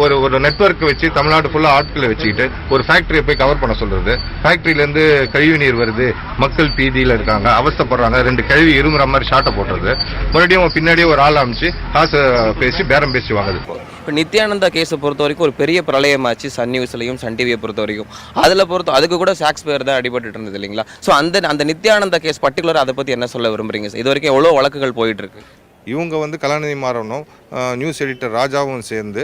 Speaker 8: ஒரு நெட்வொர்க் வச்சு தமிழ்நாடு ஃபுல்லா ஆட்களை வச்சுக்கிட்டு ஒரு ஃபேக்டரியை போய் கவர் பண்ண சொல்றது. ஃபேக்டரியில இருந்து கழிவு நீர் வருது, மக்கள் பீதியில இருக்காங்க, அவஸ்தப்படுறாங்க, 2 கழிவு இருமுற மாதிரி ஷாட்டை போட்டுறது. மறுபடியும் பின்னாடியே ஒரு ஆள் அமைச்சு காசு பேசி பேரம் பேசி வாங்குது.
Speaker 9: இப்போ நித்யானந்தா கேஸை பொறுத்த வரைக்கும் ஒரு பெரிய பிரளயமாச்சு சன் நியூஸ்லையும் சன் டிவியை பொறுத்த வரைக்கும். அதுக்கு கூட ஷேக்ஸ் பேர் தான் அடிபட்டு இருந்தது இல்லைங்களா? ஸோ அந்த நித்யானந்தா கேஸ் பர்டிகுலர் அதை பற்றி என்ன சொல்ல விரும்புறீங்க? இது வரைக்கும் எவ்வளோ வழக்குகள் போயிட்டு இருக்கு.
Speaker 8: இவங்க கலாநிதி மாறனும் நியூஸ் எடிட்டர் ராஜாவும் சேர்ந்து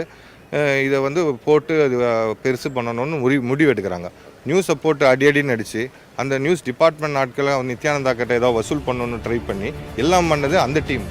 Speaker 8: இதை போட்டு அது பெருசு பண்ணணும்னு முடிவு எடுக்கிறாங்க. நியூஸை போட்டு அடின்னு அடித்து அந்த நியூஸ் டிபார்ட்மெண்ட் நாட்களை நித்யானந்தா கிட்ட ஏதோ வசூல் பண்ணணும்னு ட்ரை பண்ணி எல்லாம் பண்ணது அந்த team.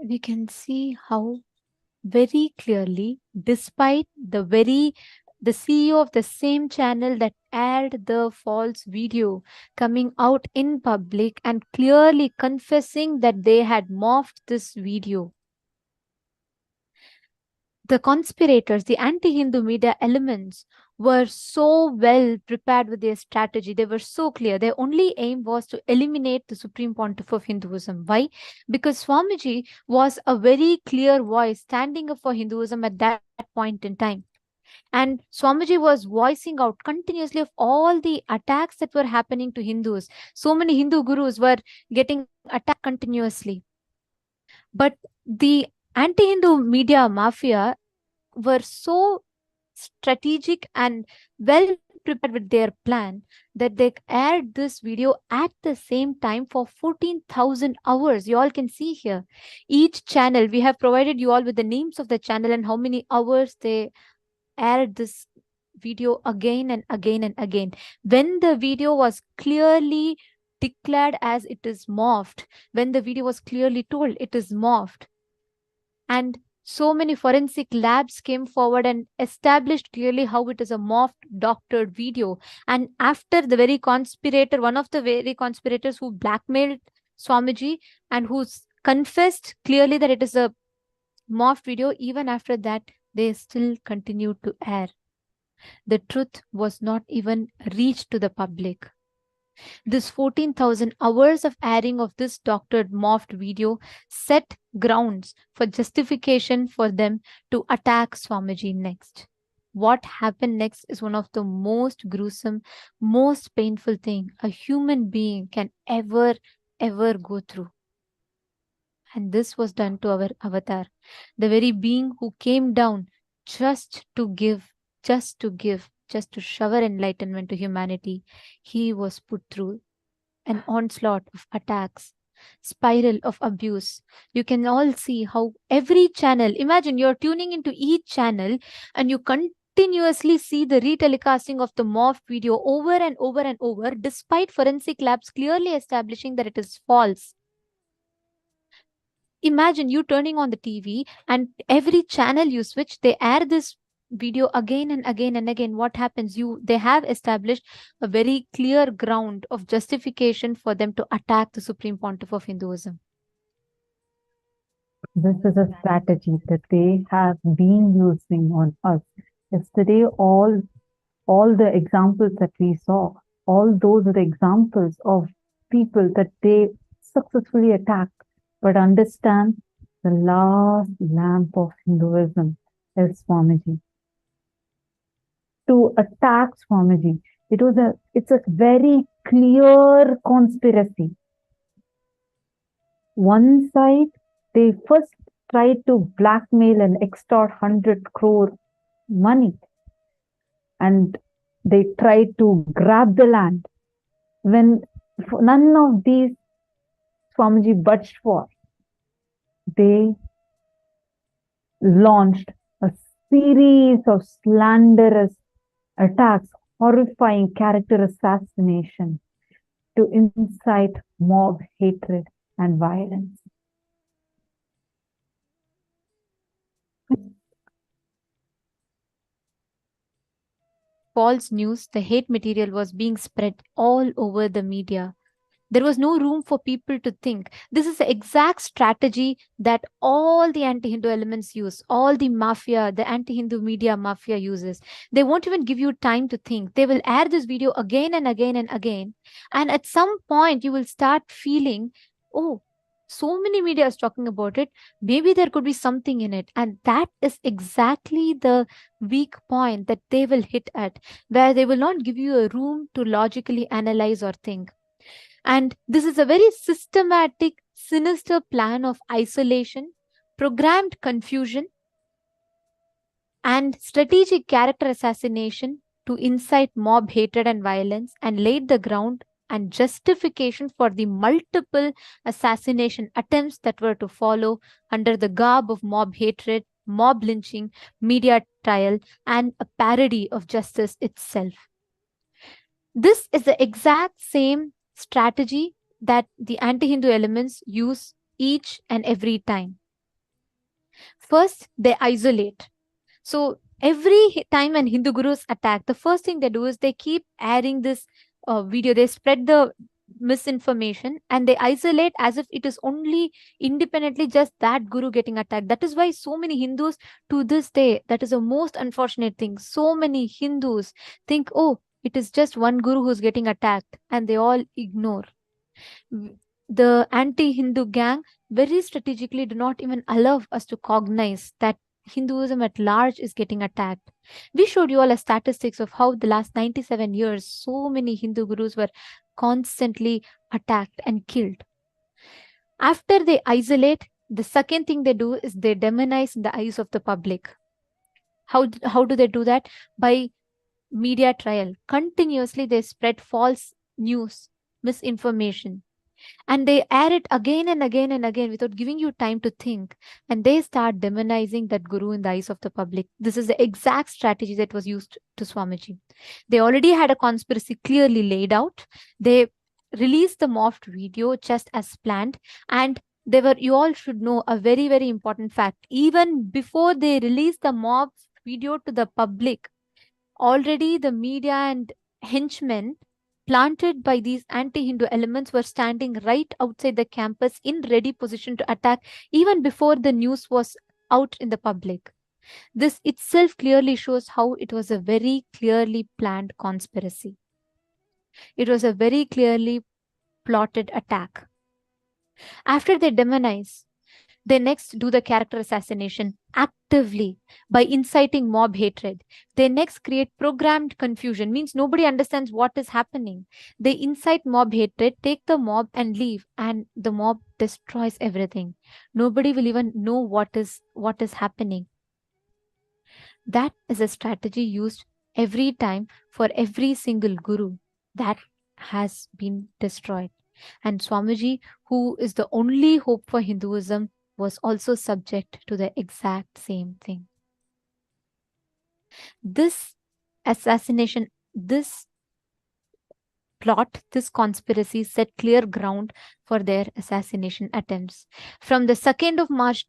Speaker 2: We can see how very clearly, despite the CEO of the same channel that aired the false video coming out in public and clearly confessing that they had morphed this video, the conspirators, the anti-Hindu media elements were so well prepared with their strategy. They were so clear. Their only aim was to eliminate the Supreme Pontiff of Hinduism. Why? Because Swamiji was a very clear voice standing up for Hinduism at that point in time. And Swamiji was voicing out continuously of all the attacks that were happening to Hindus. So many Hindu gurus were getting attacked continuously. But the anti-Hindu media mafia were so strategic and well prepared with their plan that they aired this video at the same time for 14,000 hours. You all can see here. Each channel, we have provided you all with the names of the channel and how many hours they aired this video again and again and again. When the video was clearly declared as it is morphed, when the video was clearly told it is morphed, and so many forensic labs came forward and established clearly how it is a morphed, doctored video. And after the very conspirator, one of the very conspirators who blackmailed Swamiji and who's confessed clearly that it is a morphed video, even after that, they still continued to air. The truth was not even reached to the public. This 14,000 hours of airing of this doctored morphed video set grounds for justification for them to attack Swamiji next. What happened next is one of the most gruesome, most painful thing a human being can ever go through. And this was done to our avatar, the very being who came down just to shower enlightenment to humanity. He was put through an onslaught of attacks, spiral of abuse. You can all see how every channel, imagine you're tuning into each channel and you continuously see the retelecasting of the morphed video over and over and over, despite forensic labs clearly establishing that it is false. Imagine you turning on the TV and every channel you switch, they air this video again and again and again. What happens? They have established a very clear ground of justification for them to attack the Supreme Pontiff of Hinduism.
Speaker 3: This is a strategy that they have been using on us. Yesterday, all the examples that we saw, all those are the examples of people that they successfully attacked. But understand, the last lamp of Hinduism is Swamiji. To attack Swamiji, it's a very clear conspiracy. One side, they first tried to blackmail and extort 100 crore money. And they tried to grab the land. When none of these Swamiji budged for, they launched a series of slanderous attacks, horrifying character assassination to incite mob hatred and violence.
Speaker 2: False news, the hate material was being spread all over the media. There was no room for people to think. This is the exact strategy that all the anti-Hindu elements use, all the mafia, the anti-Hindu media mafia uses. They won't even give you time to think. They will air this video again and again and again. And at some point, you will start feeling, oh, so many media is talking about it. Maybe there could be something in it. And that is exactly the weak point that they will hit at, where they will not give you a room to logically analyze or think. And this is a very systematic, sinister plan of isolation, programmed confusion, and strategic character assassination to incite mob hatred and violence, and laid the ground and justification for the multiple assassination attempts that were to follow under the garb of mob hatred, mob lynching, media trial, and a parody of justice itself. This is the exact same strategy that the anti-Hindu elements use each and every time. First, they isolate. So every time when Hindu gurus attack, the first thing they do is they keep airing this video. They spread the misinformation, and they isolate as if it is only independently just that guru getting attacked. That is why so many Hindus to this day, that is the most unfortunate thing. So many Hindus think, oh, it is just one guru who's getting attacked, and they all ignore. The anti-Hindu gang very strategically do not even allow us to cognize that Hinduism at large is getting attacked. We showed you all a statistics of how the last 97 years, so many Hindu gurus were constantly attacked and killed. After they isolate, the second thing they do is they demonize in the eyes of the public. How do they do that? By media trial. Continuously, they spread false news, misinformation, and they air it again and again and again without giving you time to think, and they start demonizing that guru in the eyes of the public. This is the exact strategy that was used to Swamiji. They already had a conspiracy clearly laid out. They released the morphed video just as planned, and they were, you all should know a very, very important fact. Even before they released the morphed video to the public, already the media and henchmen planted by these anti-Hindu elements were standing right outside the campus in ready position to attack even before the news was out in the public. This itself clearly shows how it was a very clearly planned conspiracy. It was a very clearly plotted attack. After they demonize, they next do the character assassination actively by inciting mob hatred. They next create programmed confusion, means nobody understands what is happening. They incite mob hatred, take the mob and leave, and the mob destroys everything. Nobody will even know what is happening. That is a strategy used every time for every single guru that has been destroyed. And Swamiji, who is the only hope for Hinduism, was also subject to the exact same thing. This assassination, this plot, this conspiracy set clear ground for their assassination attempts. From the 2nd of March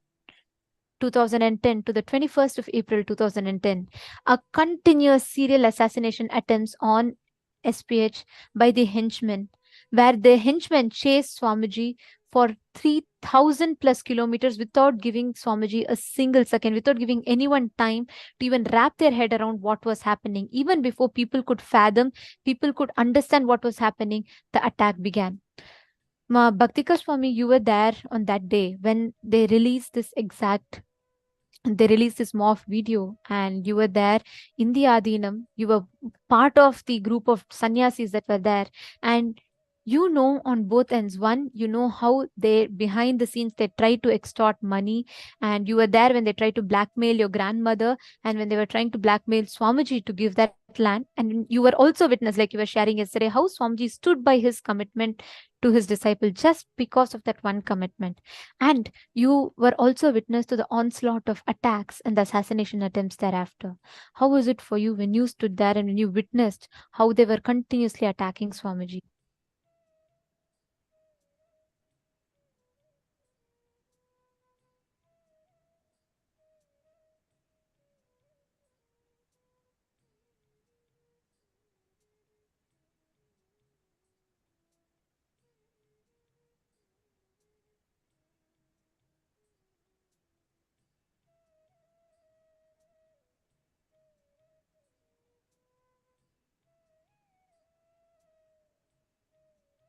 Speaker 2: 2010 to the 21st of April 2010, a continuous serial assassination attempts on SPH by the henchmen, where the henchmen chased Swamiji for 3,000 plus kilometers without giving Swamiji a single second, without giving anyone time to even wrap their head around what was happening. Even before people could fathom, people could understand what was happening, the attack began. Bhaktika Swami, you were there on that day when they released this morph video, and you were there in the Adinam. You were part of the group of sannyasis that were there, and you know on both ends. One, you know how they behind the scenes they try to extort money, and you were there when they tried to blackmail your grandmother, and when they were trying to blackmail Swamiji to give that land. And you were also witness, like you were sharing yesterday, how Swamiji stood by his commitment to his disciple just because of that one commitment. And you were also witness to the onslaught of attacks and the assassination attempts thereafter. How was it for you when you stood there and when you witnessed how they were continuously attacking Swamiji?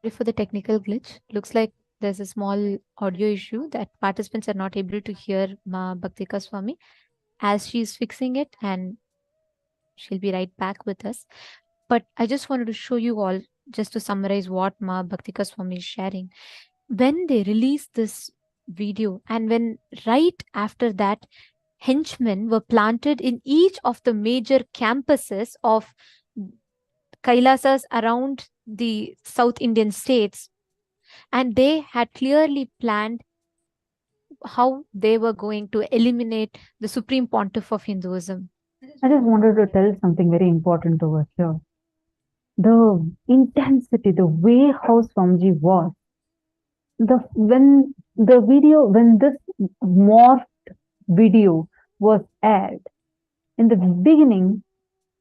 Speaker 2: Sorry for the technical glitch. Looks like there's a small audio issue that participants are not able to hear Ma Bhaktika Swami. As she's fixing it, and she'll be right back with us. But I just wanted to show you all, just to summarize what Ma Bhaktika Swami is sharing. When they released this video, and when right after that, henchmen were planted in each of the major campuses of Kailasas around the South Indian states, and they had clearly planned how they were going to eliminate the Supreme Pontiff of Hinduism.
Speaker 3: I just wanted to tell something very important over here. The intensity, the way how Swamiji was, when this morphed video was aired, in the beginning,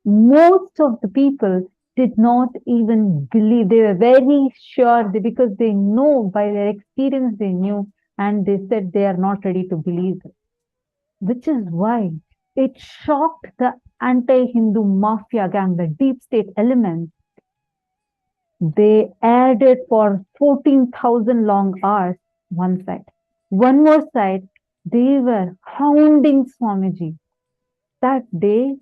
Speaker 3: most of the people did not even believe. They were very sure because they know by their experience, they knew, and they said they are not ready to believe it. Which is why it shocked the anti-Hindu mafia gang, the deep state elements. They aired it for 14,000 long hours, one side. One more side, they were hounding Swamiji. That day,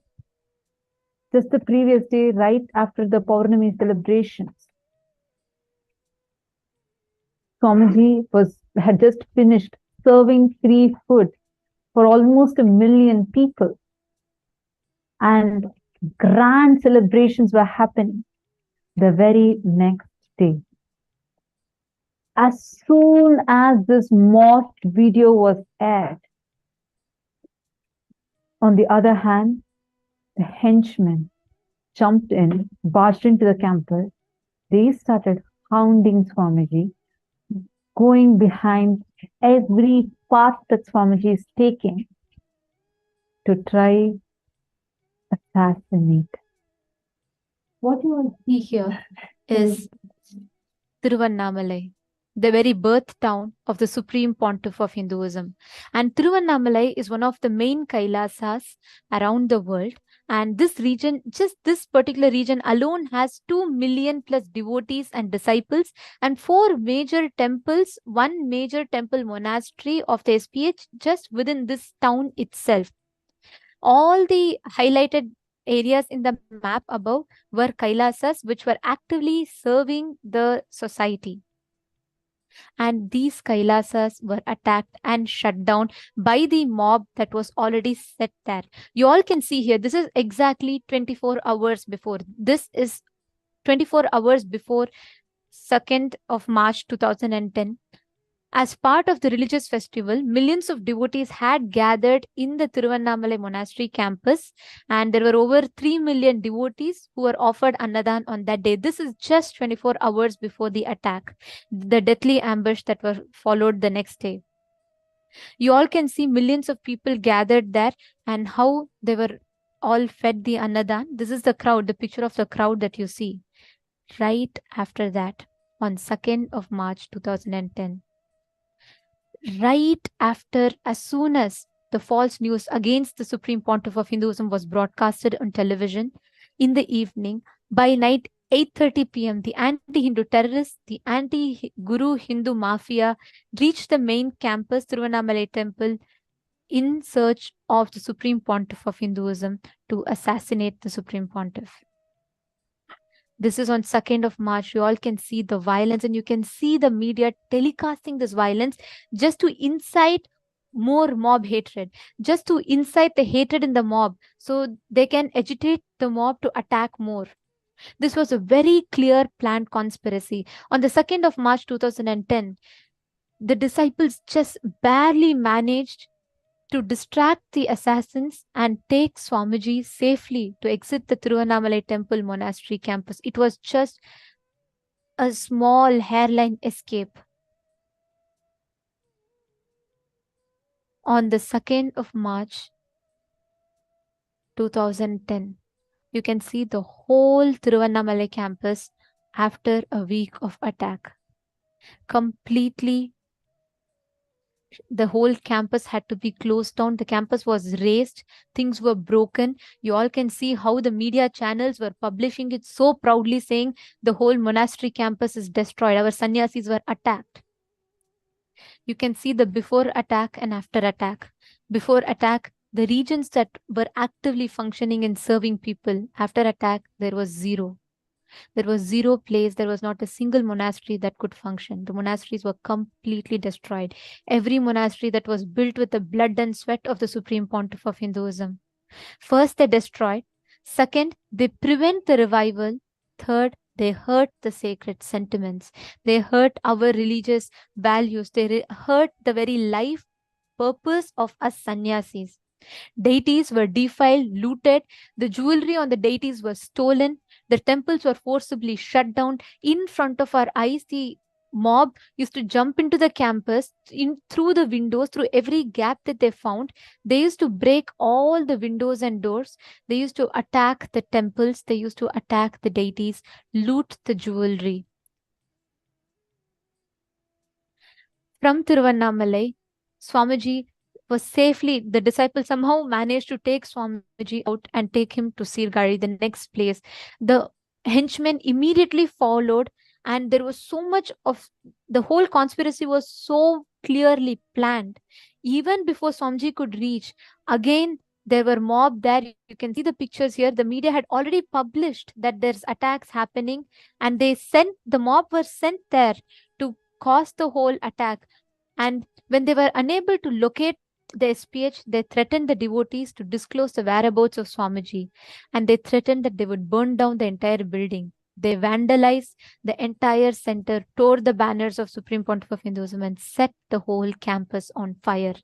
Speaker 3: just the previous day, right after the Paurnami celebrations, Swamiji had just finished serving free food for almost 1 million people. And grand celebrations were happening the very next day. As soon as this mocked video was aired, on the other hand, the henchmen jumped in, barged into the campus. They started hounding Swamiji, going behind every path that Swamiji is taking to try assassinate.
Speaker 2: What you will see here is Tiruvannamalai, the very birth town of the Supreme Pontiff of Hinduism. And Tiruvannamalai is one of the main Kailasas around the world. And this region, just this particular region alone, has 2 million plus devotees and disciples, and 4 major temples, 1 major temple monastery of the SPH just within this town itself. All the highlighted areas in the map above were Kailasas, which were actively serving the society. And these Kailasas were attacked and shut down by the mob that was already set there. You all can see here, this is exactly 24 hours before. This is 24 hours before 2nd of March 2010. As part of the religious festival, millions of devotees had gathered in the Tiruvannamalai monastery campus, and there were over 3 million devotees who were offered Annadan on that day. This is just 24 hours before the attack, the deathly ambush that were followed the next day. You all can see millions of people gathered there and how they were all fed the Annadan. This is the crowd, the picture of the crowd that you see right after that on 2nd of March 2010. Right after, as soon as the false news against the Supreme Pontiff of Hinduism was broadcasted on television in the evening, by night 8:30 p.m., the anti-Hindu terrorists, the anti-Guru Hindu mafia reached the main campus, Tiruvannamalai temple, in search of the Supreme Pontiff of Hinduism to assassinate the Supreme Pontiff. This is on 2nd of March. You all can see the violence, and you can see the media telecasting this violence just to incite more mob hatred, just to incite the hatred in the mob so they can agitate the mob to attack more. This was a very clear planned conspiracy. On the 2nd of March 2010, the disciples just barely managed to distract the assassins and take Swamiji safely to exit the Tiruvannamalai temple monastery campus. It was just a small hairline escape. On the 2nd of March 2010, you can see the whole Tiruvannamalai campus after a week of attack. Completely, the whole campus had to be closed down. The campus was razed. Things were broken. You all can see how the media channels were publishing it so proudly, saying the whole monastery campus is destroyed. Our sannyasis were attacked. You can see the before attack and after attack. Before attack, the regions that were actively functioning and serving people. After attack, there was zero. There was zero place. There was not a single monastery that could function. The monasteries were completely destroyed. Every monastery that was built with the blood and sweat of the Supreme Pontiff of Hinduism. First, they destroyed. Second, they prevent the revival. Third, they hurt the sacred sentiments. They hurt our religious values. They hurt the very life purpose of us sannyasis. Deities were defiled, looted. The jewelry on the deities was stolen. The temples were forcibly shut down in front of our eyes. The mob used to jump into the campus, through the windows, through every gap that they found. They used to break all the windows and doors. They used to attack the temples. They used to attack the deities, loot the jewelry. From Tiruvannamalai, Swamiji was safely, the disciples somehow managed to take Swamiji out and take him to Sirgari, the next place. The henchmen immediately followed, and there was so much of, the whole conspiracy was so clearly planned. Even before Swamiji could reach, again, there were mob there. You can see the pictures here. The media had already published that there's attacks happening, and the mob were sent there to cause the whole attack. And when they were unable to locate the SPH, they threatened the devotees to disclose the whereabouts of Swamiji, and they threatened that they would burn down the entire building. They vandalized the entire center, tore the banners of Supreme Pontiff of Hinduism, and set the whole campus on fire.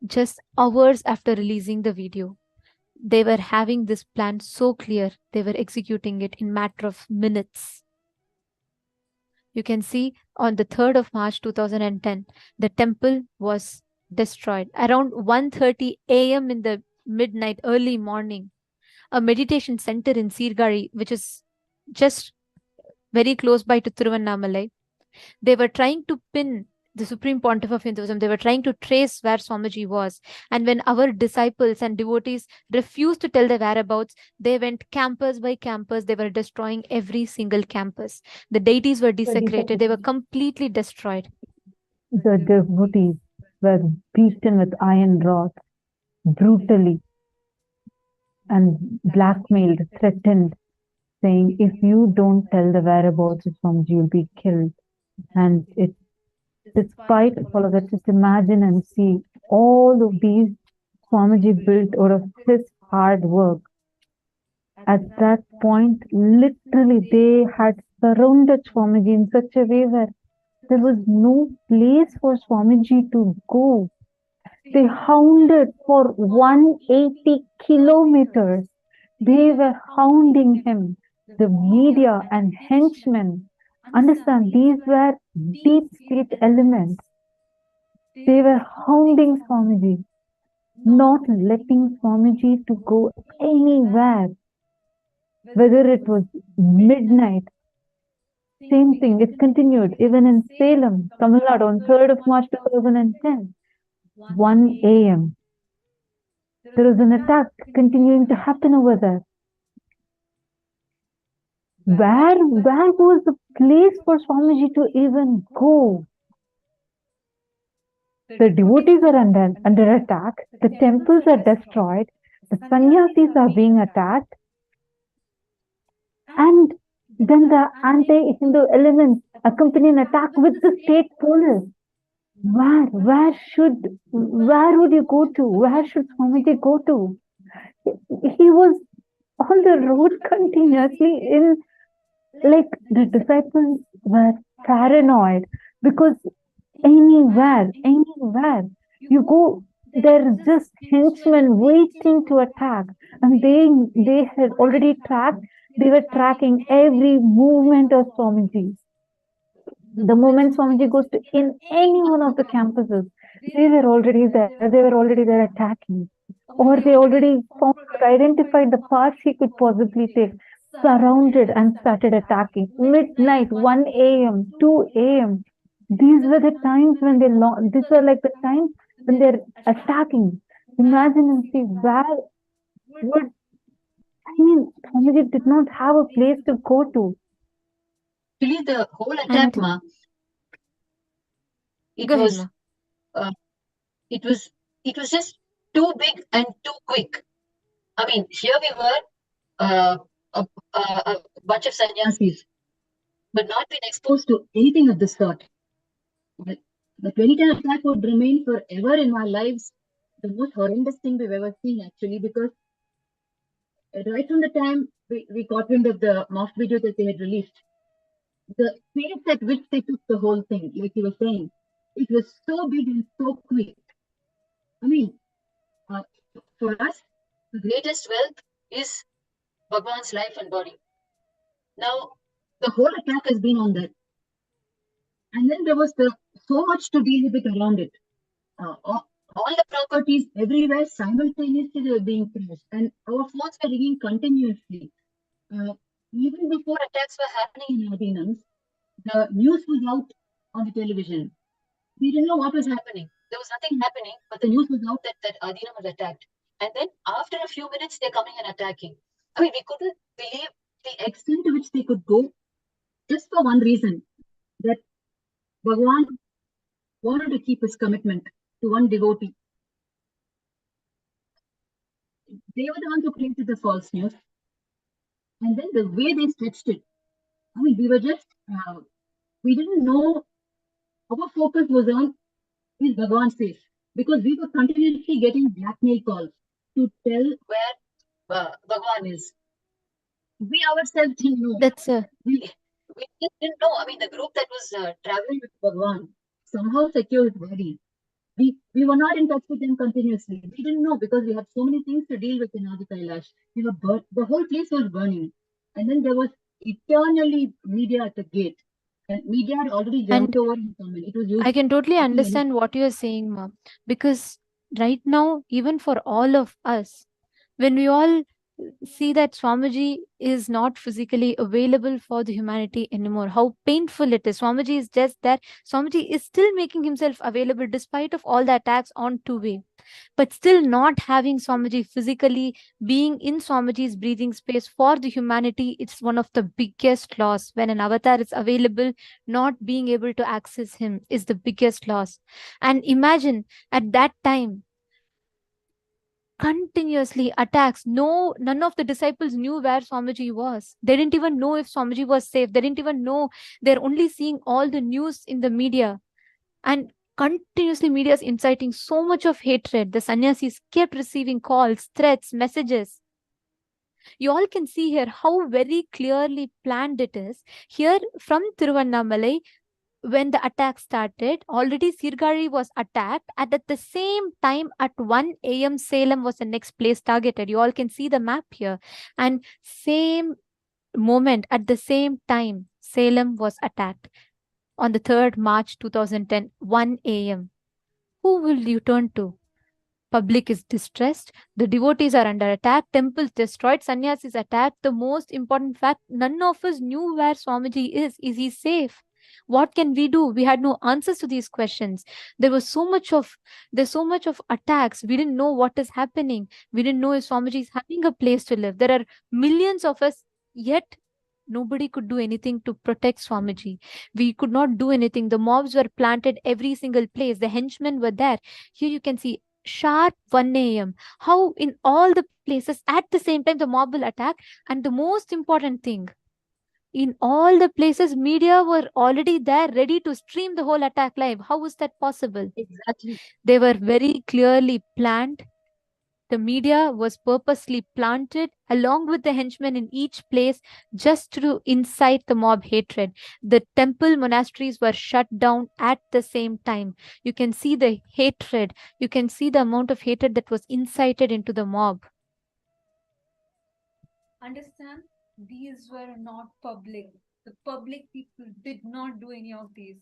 Speaker 2: Just hours after releasing the video, they were having this plan so clear, they were executing it in a matter of minutes. You can see on the 3rd of March 2010, the temple was destroyed. Around 1:30 a.m. in the midnight, early morning, a meditation center in Sirgari, which is just very close by to Tiruvannamalai, they were trying to pin the Supreme Pontiff of Hinduism. They were trying to trace where Swamiji was. And when our disciples and devotees refused to tell their whereabouts, they went campus by campus. They were destroying every single campus. The deities were desecrated. They were completely destroyed.
Speaker 3: The devotees were beaten with iron rods brutally and blackmailed, threatened, saying, if you don't tell the whereabouts of Swamiji, you'll be killed. And despite all of that, just imagine and see all of these Swamiji built out of his hard work. At that point, literally, they had surrounded Swamiji in such a way where there was no place for Swamiji to go. They hounded for 180 kilometers. They were hounding him. The media and henchmen, understand, these were deep state elements. They were hounding Swamiji, not letting Swamiji to go anywhere. Whether it was midnight, same thing, it continued even in Salem, Tamil Nadu on 3rd of March 2010, 1 a.m. There was an attack continuing to happen over there. Where was the place for Swamiji to even go? The devotees are under attack, the temples are destroyed, the sannyasis are being attacked, and then the anti-Hindu elements accompany an attack with the state police. Where would you go to? Where should Swamiji go to? He was on the road continuously like the disciples were paranoid because anywhere you go, there is just henchmen waiting to attack, and they had already tracked. They were tracking every movement of Swamiji. The moment Swamiji goes to in any one of the campuses, they were already there. They were already there attacking, or they already identified the paths he could possibly take, surrounded and started attacking. Midnight, 1 a.m., 2 a.m. These were the times when these were like the times when they're attacking. Imagine and see Swamiji did not have a place to go to.
Speaker 10: Actually, the whole attack, it was just too big and too quick. I mean, here we were, a bunch of sannyasis, but not been exposed to anything of this sort. The 2010 attack would remain forever in our lives the most horrendous thing we've ever seen, actually, because right from the time we got wind of the mock video that they had released, the pace at which they took the whole thing, like you were saying, it was so big and so quick. I mean, for us, the greatest wealth is Bhagavan's life and body. Now, the whole attack has been on that. And then there was so much to deal with it around it. All the properties everywhere simultaneously were being crashed, and our phones were ringing continuously. Even before attacks were happening in Adinams, the news was out on the television. We didn't know what was happening. There was nothing happening, but the news was out that Adinam was attacked. And then after a few minutes, they're coming and attacking. I mean, we couldn't believe the extent to which they could go, just for one reason, that Bhagavan wanted to keep his commitment to one devotee. They were the ones who created the false news. And then the way they stretched it, I mean, we were just, we didn't know, our focus was on, is Bhagavan safe? Because we were continuously getting blackmail calls to tell where Bhagavan is. We ourselves didn't know. We just didn't know. I mean, the group that was traveling with Bhagavan somehow secured his body. We were not in touch with them continuously. We didn't know because we had so many things to deal with in Adi Kailash. The whole place was burning. And then there was eternally media at the gate. And media had already jumped over and come in. It was used.
Speaker 2: I can totally understand what you are saying, Mom. Because right now, even for all of us, when we all see that Swamiji is not physically available for the humanity anymore, how painful it is. Swamiji is just there. Swamiji is still making himself available despite of all the attacks on two-way. But still not having Swamiji physically being in Swamiji's breathing space for the humanity, it's one of the biggest loss. When an avatar is available, not being able to access him is the biggest loss. And imagine at that time, continuously attacks. None of the disciples knew where Swamiji was. They didn't even know if Swamiji was safe. They didn't even know. They're only seeing all the news in the media. And continuously media is inciting so much of hatred. The sannyasis kept receiving calls, threats, messages. You all can see here how very clearly planned it is. Here from Tiruvannamalai, when the attack started, already Sirgari was attacked. And at the same time, at 1 a.m., Salem was the next place targeted. You all can see the map here. And same moment, at the same time, Salem was attacked on the 3rd March 2010, 1 a.m. Who will you turn to? Public is distressed. The devotees are under attack. Temples destroyed. Sannyasis attacked. The most important fact, none of us knew where Swamiji is. Is he safe? What can we do? We had no answers to these questions. There's so much of attacks. We didn't know what is happening. We didn't know if Swamiji is having a place to live. There are millions of us, yet nobody could do anything to protect Swamiji. We could not do anything. The mobs were planted every single place. The henchmen were there. Here you can see sharp 1 a.m. How in all the places at the same time the mob will attack. And the most important thing, in all the places, media were already there, ready to stream the whole attack live. How was that possible?
Speaker 10: Exactly.
Speaker 2: They were very clearly planned. The media was purposely planted along with the henchmen in each place just to incite the mob hatred. The temple monasteries were shut down at the same time. You can see the hatred. You can see the amount of hatred that was incited into the mob.
Speaker 11: Understand? These were not public. The public people did not do any of these.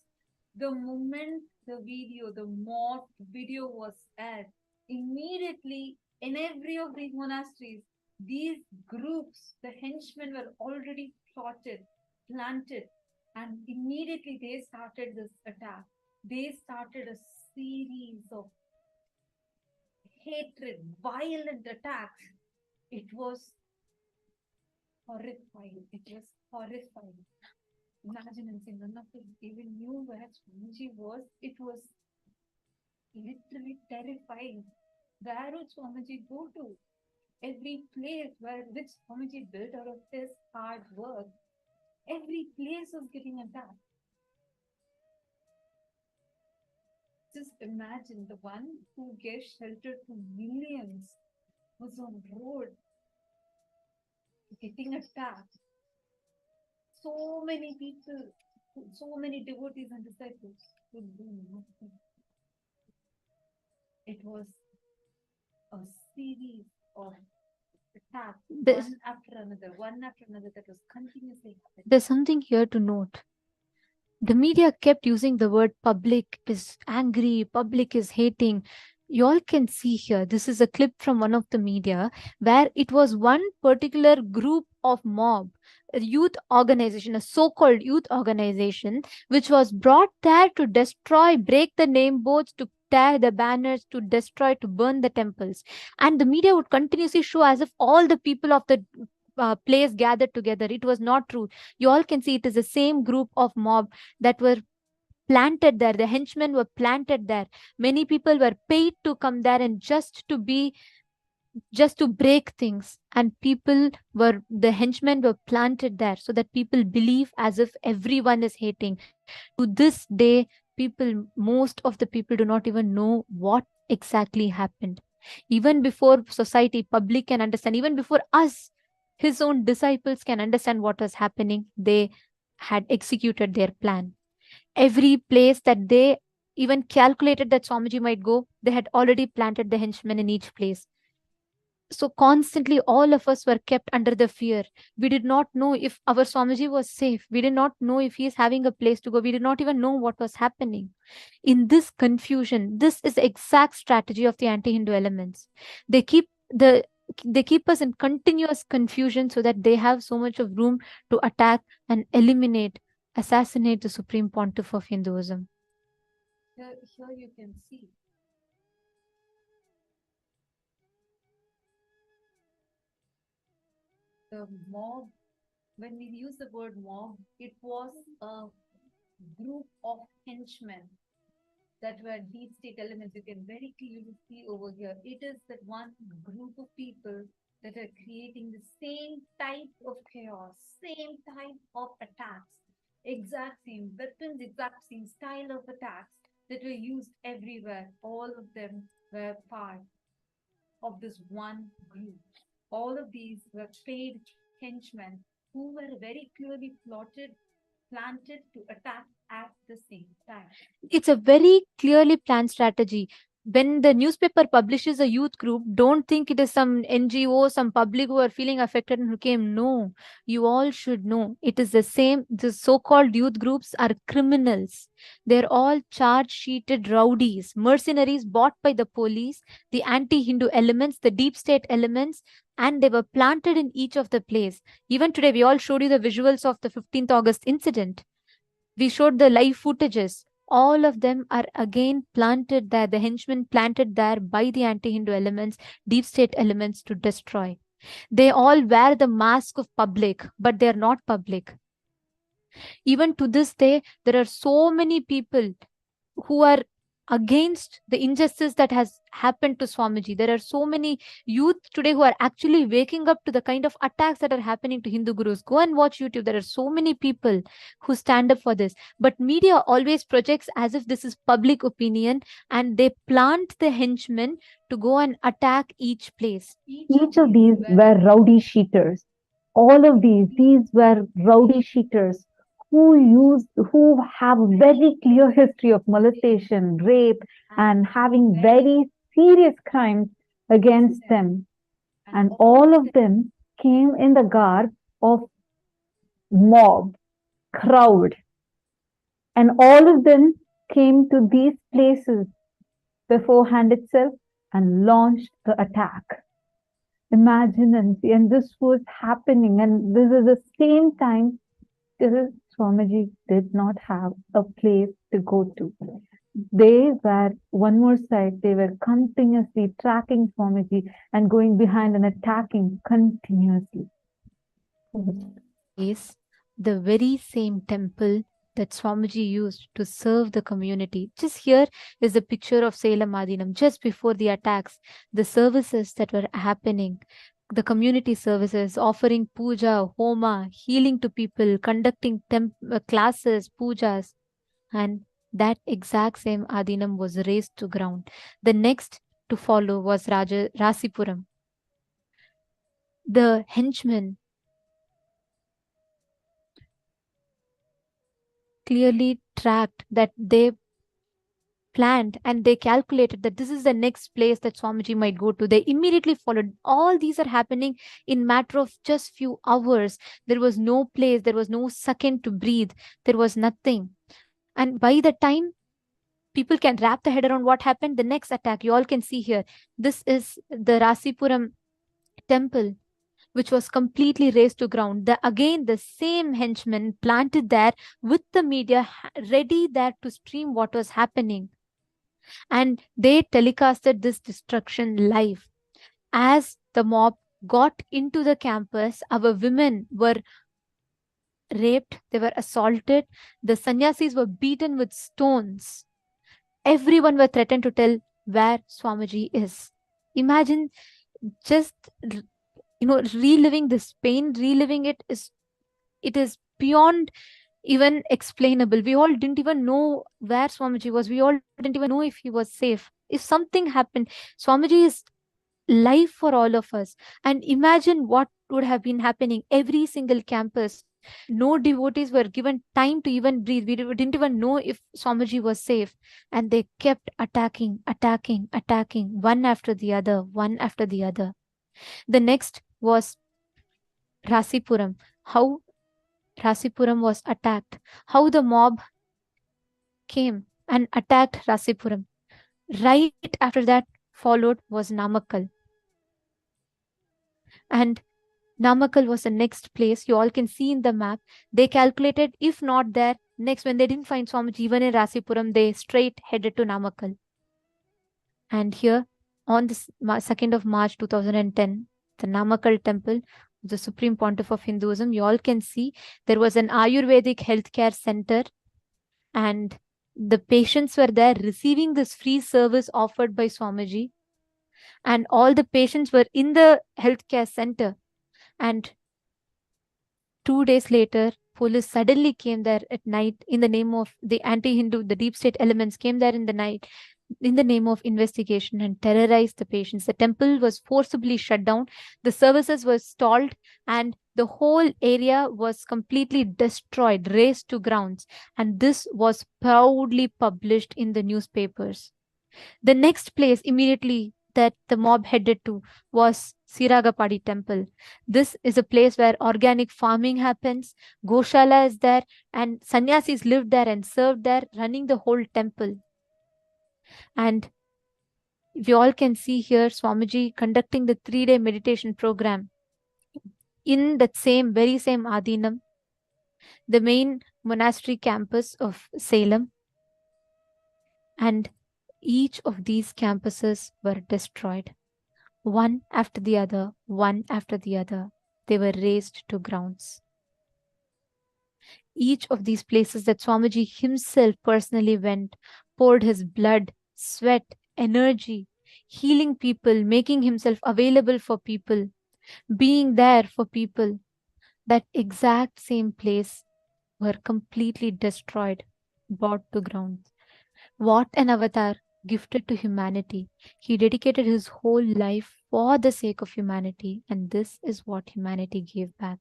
Speaker 11: The moment the mob video was aired, immediately in every of these monasteries, these groups, the henchmen were already plotted, planted, and immediately they started this attack. They started a series of hatred, violent attacks. It was horrifying. It was horrifying. Imagine and say none of us even knew where Swamiji was. It was literally terrifying. Where would Swamiji go to? Every place which Swamiji built out of his hard work, every place was getting attacked. Just imagine the one who gave shelter to millions was on road getting attacked. So many people, so many devotees and disciples could do nothing. It was a series of attacks, one after another, that was continuously happening.
Speaker 2: There's something here to note. The media kept using the word public is angry, public is hating. You all can see here, this is a clip from one of the media where it was one particular group of mob, a youth organization, a so-called youth organization, which was brought there to destroy, break the name boards, to tear the banners, to destroy, to burn the temples. And the media would continuously show as if all the people of the place gathered together. It was not true. You all can see it is the same group of mob that were planted there. The henchmen were planted there. Many people were paid to come there and just to break things. And the henchmen were planted there so that people believe as if everyone is hating. To this day, most of the people do not even know what exactly happened. Even before society, public can understand, even before us, his own disciples can understand what was happening, they had executed their plan. Every place that they even calculated that Swamiji might go, they had already planted the henchmen in each place. So constantly all of us were kept under the fear. We did not know if our Swamiji was safe. We did not know if he is having a place to go. We did not even know what was happening. In this confusion, this is the exact strategy of the anti-Hindu elements. They keep us in continuous confusion so that they have so much of room to attack and assassinate the Supreme Pontiff of Hinduism.
Speaker 11: Here you can see the mob. When we use the word mob, it was a group of henchmen that were deep state elements. You can very clearly see over here. It is that one group of people that are creating the same type of chaos, same type of attacks, exact same weapons, exact same style of attacks that were used everywhere. All of them were part of this one group. All of these were paid henchmen who were very clearly planted to attack at the same time.
Speaker 2: It's a very clearly planned strategy. When the newspaper publishes a youth group, don't think it is some NGO, some public who are feeling affected and who came. No, you all should know. It is the same. The so-called youth groups are criminals. They're all charge-sheeted rowdies, mercenaries bought by the police, the anti-Hindu elements, the deep state elements, and they were planted in each of the place. Even today, we all showed you the visuals of the 15th August incident. We showed the live footages. All of them are again planted there, the henchmen planted there by the anti-Hindu elements, deep state elements to destroy. They all wear the mask of public, but they are not public. Even to this day, there are so many people who are against the injustice that has happened to Swamiji. There are so many youth today who are actually waking up to the kind of attacks that are happening to Hindu gurus. Go and watch YouTube. There are so many people who stand up for this. But media always projects as if this is public opinion, and they plant the henchmen to go and attack each place.
Speaker 3: Each of these were rowdy sheeters. All of these were rowdy sheeters who have a very clear history of molestation, rape, and having very serious crimes against them. And all of them came in the garb of mob, crowd. And all of them came to these places beforehand itself and launched the attack. Imagine and see, and this was happening, and this is the same time Swamiji did not have a place to go to. They were, one more side, they were continuously tracking Swamiji and going behind and attacking continuously.
Speaker 2: Is the very same temple that Swamiji used to serve the community. Just here is a picture of Salem Adinam just before the attacks, the services that were happening, the community services, offering puja, homa, healing to people, conducting classes, pujas, and that exact same Adinam was razed to ground. The next to follow was Rasipuram. The henchmen clearly tracked that they planned and they calculated that this is the next place that Swamiji might go to. They immediately followed. All these are happening in matter of just few hours. There was no place, there was no second to breathe, there was nothing. And by the time people can wrap the head around what happened, the next attack, you all can see here, this is the Rasipuram temple, which was completely razed to ground. Again, the same henchmen planted there with the media ready there to stream what was happening. And they telecasted this destruction live. As the mob got into the campus, our women were raped, they were assaulted, the sannyasis were beaten with stones. Everyone were threatened to tell where Swamiji is. Imagine just reliving this pain, reliving it is beyond even explainable. We all didn't even know where Swamiji was. We all didn't even know if he was safe. If something happened, Swamiji is life for all of us. And imagine what would have been happening every single campus. No devotees were given time to even breathe. We didn't even know if Swamiji was safe. And they kept attacking, one after the other, one after the other. The next was Rasipuram. How Rasipuram was attacked. How the mob came and attacked Rasipuram. Right after that followed was Namakkal. And Namakkal was the next place. You all can see in the map. They calculated, if not there, next when they didn't find Swamiji even in Rasipuram, they straight headed to Namakkal. And here on the 2nd of March 2010, the Namakkal temple, the Supreme Pontiff of Hinduism, you all can see there was an Ayurvedic healthcare center and the patients were there receiving this free service offered by Swamiji. And all the patients were in the healthcare center. And 2 days later, police suddenly came there at night in the name of the anti-Hindu, the deep state elements came there in the night in the name of investigation and terrorized the patients. The temple was forcibly shut down. The services were stalled and the whole area was completely destroyed, razed to grounds. And this was proudly published in the newspapers. The next place immediately that the mob headed to was Siragapadi temple. This is a place where organic farming happens. Goshala is there and sannyasis lived there and served there, running the whole temple. And you all can see here Swamiji conducting the 3-day meditation program in that very same Adinam, the main monastery campus of Salem. And each of these campuses were destroyed. One after the other, one after the other. They were razed to grounds. Each of these places that Swamiji himself personally went, poured his blood, sweat, energy, healing people, making himself available for people, being there for people. That exact same place were completely destroyed, brought to ground. What an avatar gifted to humanity. He dedicated his whole life for the sake of humanity, and this is what humanity gave back.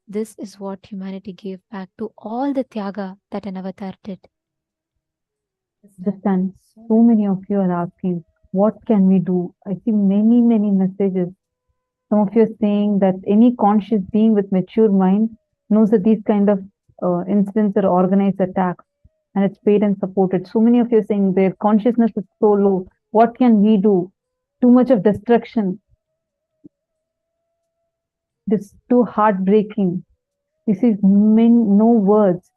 Speaker 2: This is what humanity gave back to all the Tyaga that an avatar did.
Speaker 3: Understand, so many of you are asking, what can we do? I see many, many messages. Some of you are saying that any conscious being with mature mind knows that these kind of incidents are organized attacks and it's paid and supported. So many of you are saying their consciousness is so low. What can we do? Too much of destruction. This is too heartbreaking. This is no words.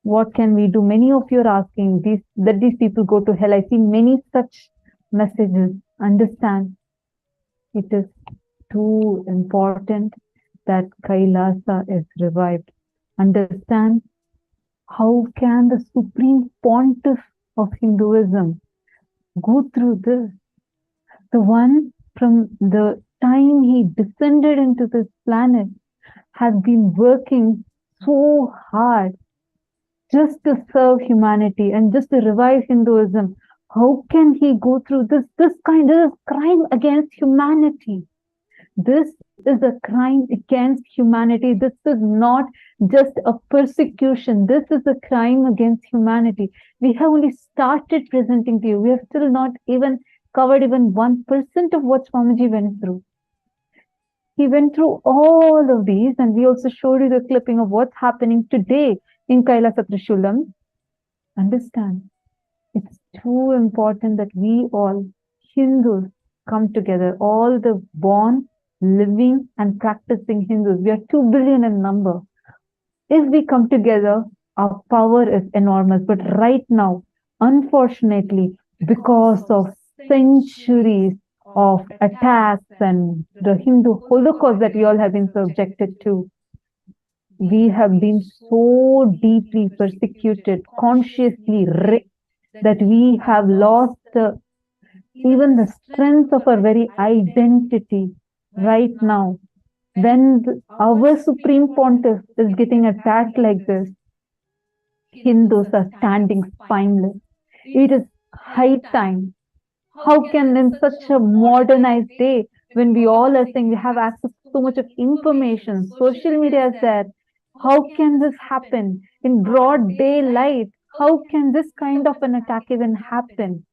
Speaker 3: What can we do? Many of you are asking that these people go to hell. I see many such messages. Understand, it is too important that Kailasa is revived. Understand, how can the Supreme Pontiff of Hinduism go through this? The one from the time he descended into this planet has been working so hard just to serve humanity and just to revive Hinduism. How can he go through this kind of crime against humanity? This is a crime against humanity. This is not just a persecution. This is a crime against humanity. We have only started presenting to you. We have still not even covered even 1% of what Swamiji went through. He went through all of these, and we also showed you the clipping of what's happening today in Kailasa Trishulam. Understand, it's too important that we all, Hindus, come together. All the born, living, and practicing Hindus. We are 2 billion in number. If we come together, our power is enormous. But right now, unfortunately, because of centuries of attacks and the Hindu Holocaust that we all have been subjected to, we have been so deeply persecuted, consciously raped, that we have lost even the strength of our very identity. Right now, when our Supreme Pontiff is getting attacked like this, Hindus are standing spineless. It is high time. How can in such a modernized day, when we all are saying we have access to so much of information, social media is there, how can this happen in broad daylight? How can this kind of an attack even happen?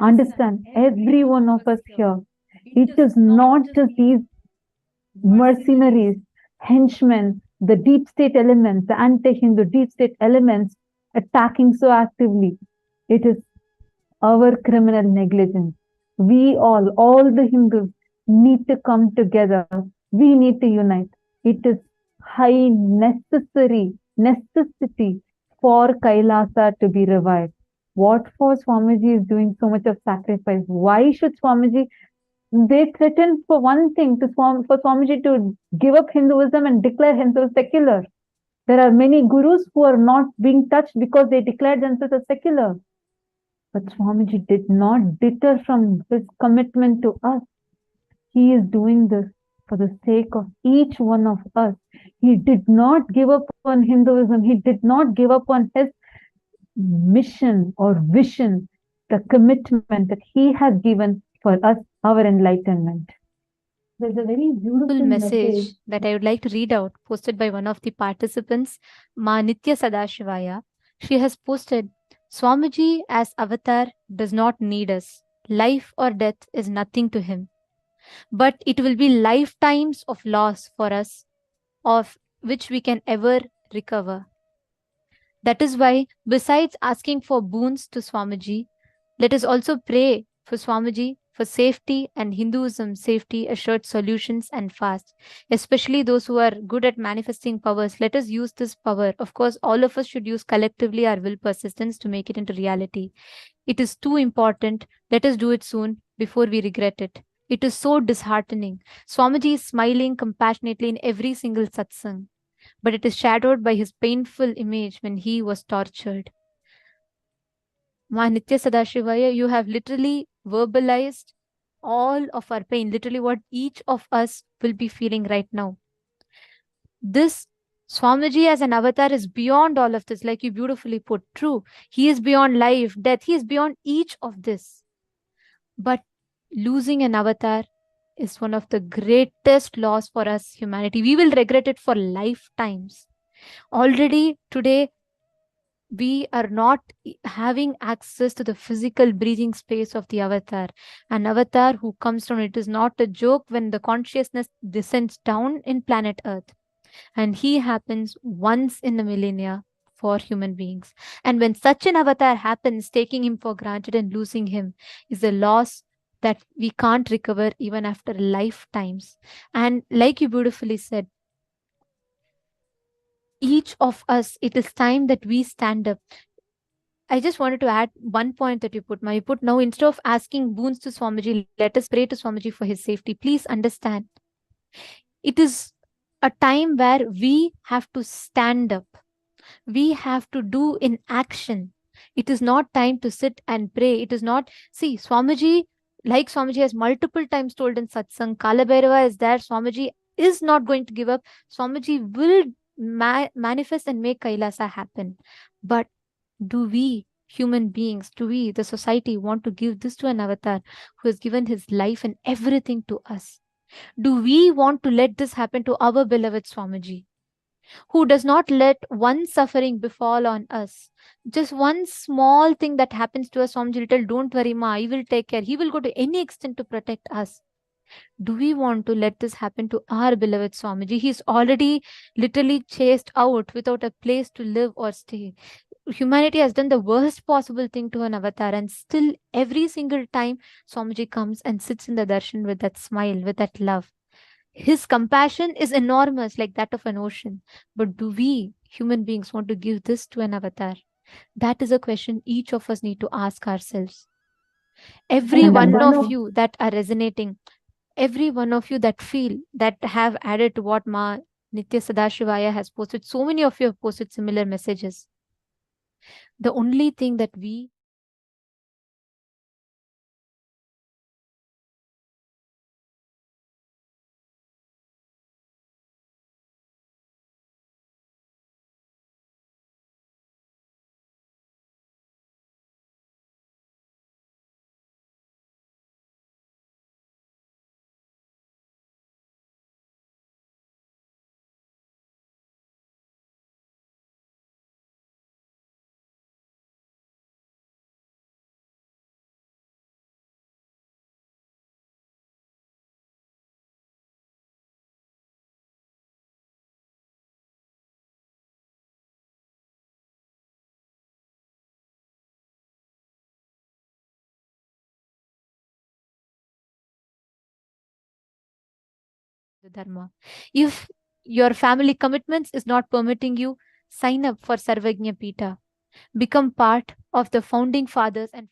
Speaker 3: Understand, every one of us here, it is not just these mercenaries, henchmen, the deep state elements, the anti-Hindu deep state elements attacking so actively. It is our criminal negligence. We all the Hindus need to come together. We need to unite. It is high necessity for Kailasa to be revived. What for Swamiji is doing so much of sacrifice? Why should Swamiji? They threatened for one thing for Swamiji to give up Hinduism and declare himself secular. There are many gurus who are not being touched because they declared themselves as secular. But Swamiji did not deter from his commitment to us. He is doing this for the sake of each one of us. He did not give up on Hinduism. He did not give up on his mission or vision, the commitment that he has given for us, our enlightenment. There's a very beautiful
Speaker 2: message that I would like to read out, posted by one of the participants, Ma Nitya Sadashivaya. She has posted, Swamiji as avatar does not need us. Life or death is nothing to him. But it will be lifetimes of loss for us, of which we can ever recover. That is why, besides asking for boons to Swamiji, let us also pray for Swamiji for safety and Hinduism safety assured solutions and fast. Especially those who are good at manifesting powers, let us use this power. Of course, all of us should use collectively our will persistence to make it into reality. It is too important. Let us do it soon before we regret it. It is so disheartening. Swamiji is smiling compassionately in every single satsang, but it is shadowed by his painful image when he was tortured. Ma Nitya Sadashivaya, you have literally verbalized all of our pain, literally what each of us will be feeling right now. This Swamiji as an avatar is beyond all of this, like you beautifully put. True, he is beyond life, death, he is beyond each of this. But losing an avatar is one of the greatest loss for us, humanity. We will regret it for lifetimes. Already today, we are not having access to the physical breathing space of the avatar. An avatar who comes down, it is not a joke when the consciousness descends down in planet Earth. And he happens once in a millennia for human beings. And when such an avatar happens, taking him for granted and losing him is a loss that we can't recover even after lifetimes. And like you beautifully said, each of us, it is time that we stand up. I just wanted to add one point that you put. You put now, instead of asking boons to Swamiji, let us pray to Swamiji for his safety. Please understand, it is a time where we have to stand up. We have to do in action. It is not time to sit and pray. It is not, see, Swamiji, like Swamiji has multiple times told in satsang, Kalabhairava is there. Swamiji is not going to give up. Swamiji will manifest and make Kailasa happen. But do we, human beings, do we, the society, want to give this to an avatar who has given his life and everything to us? Do we want to let this happen to our beloved Swamiji, who does not let one suffering befall on us? Just one small thing that happens to us, Swamiji will tell, don't worry, ma, I will take care. He will go to any extent to protect us. Do we want to let this happen to our beloved Swamiji? He's already literally chased out without a place to live or stay. Humanity has done the worst possible thing to an avatar, and still every single time Swamiji comes and sits in the darshan with that smile, with that love. His compassion is enormous, like that of an ocean. But do we, human beings, want to give this to an avatar? That is a question each of us need to ask ourselves. Every
Speaker 3: And
Speaker 2: one
Speaker 3: one
Speaker 2: of
Speaker 3: of
Speaker 2: you that are resonating, every one of you that feel, that have added to what Ma Nitya Sadashivaya has posted, so many of you have posted similar messages. The only thing that we the dharma. If your family commitments is not permitting you, sign up for Sarvagnya Pita. Become part of the founding fathers and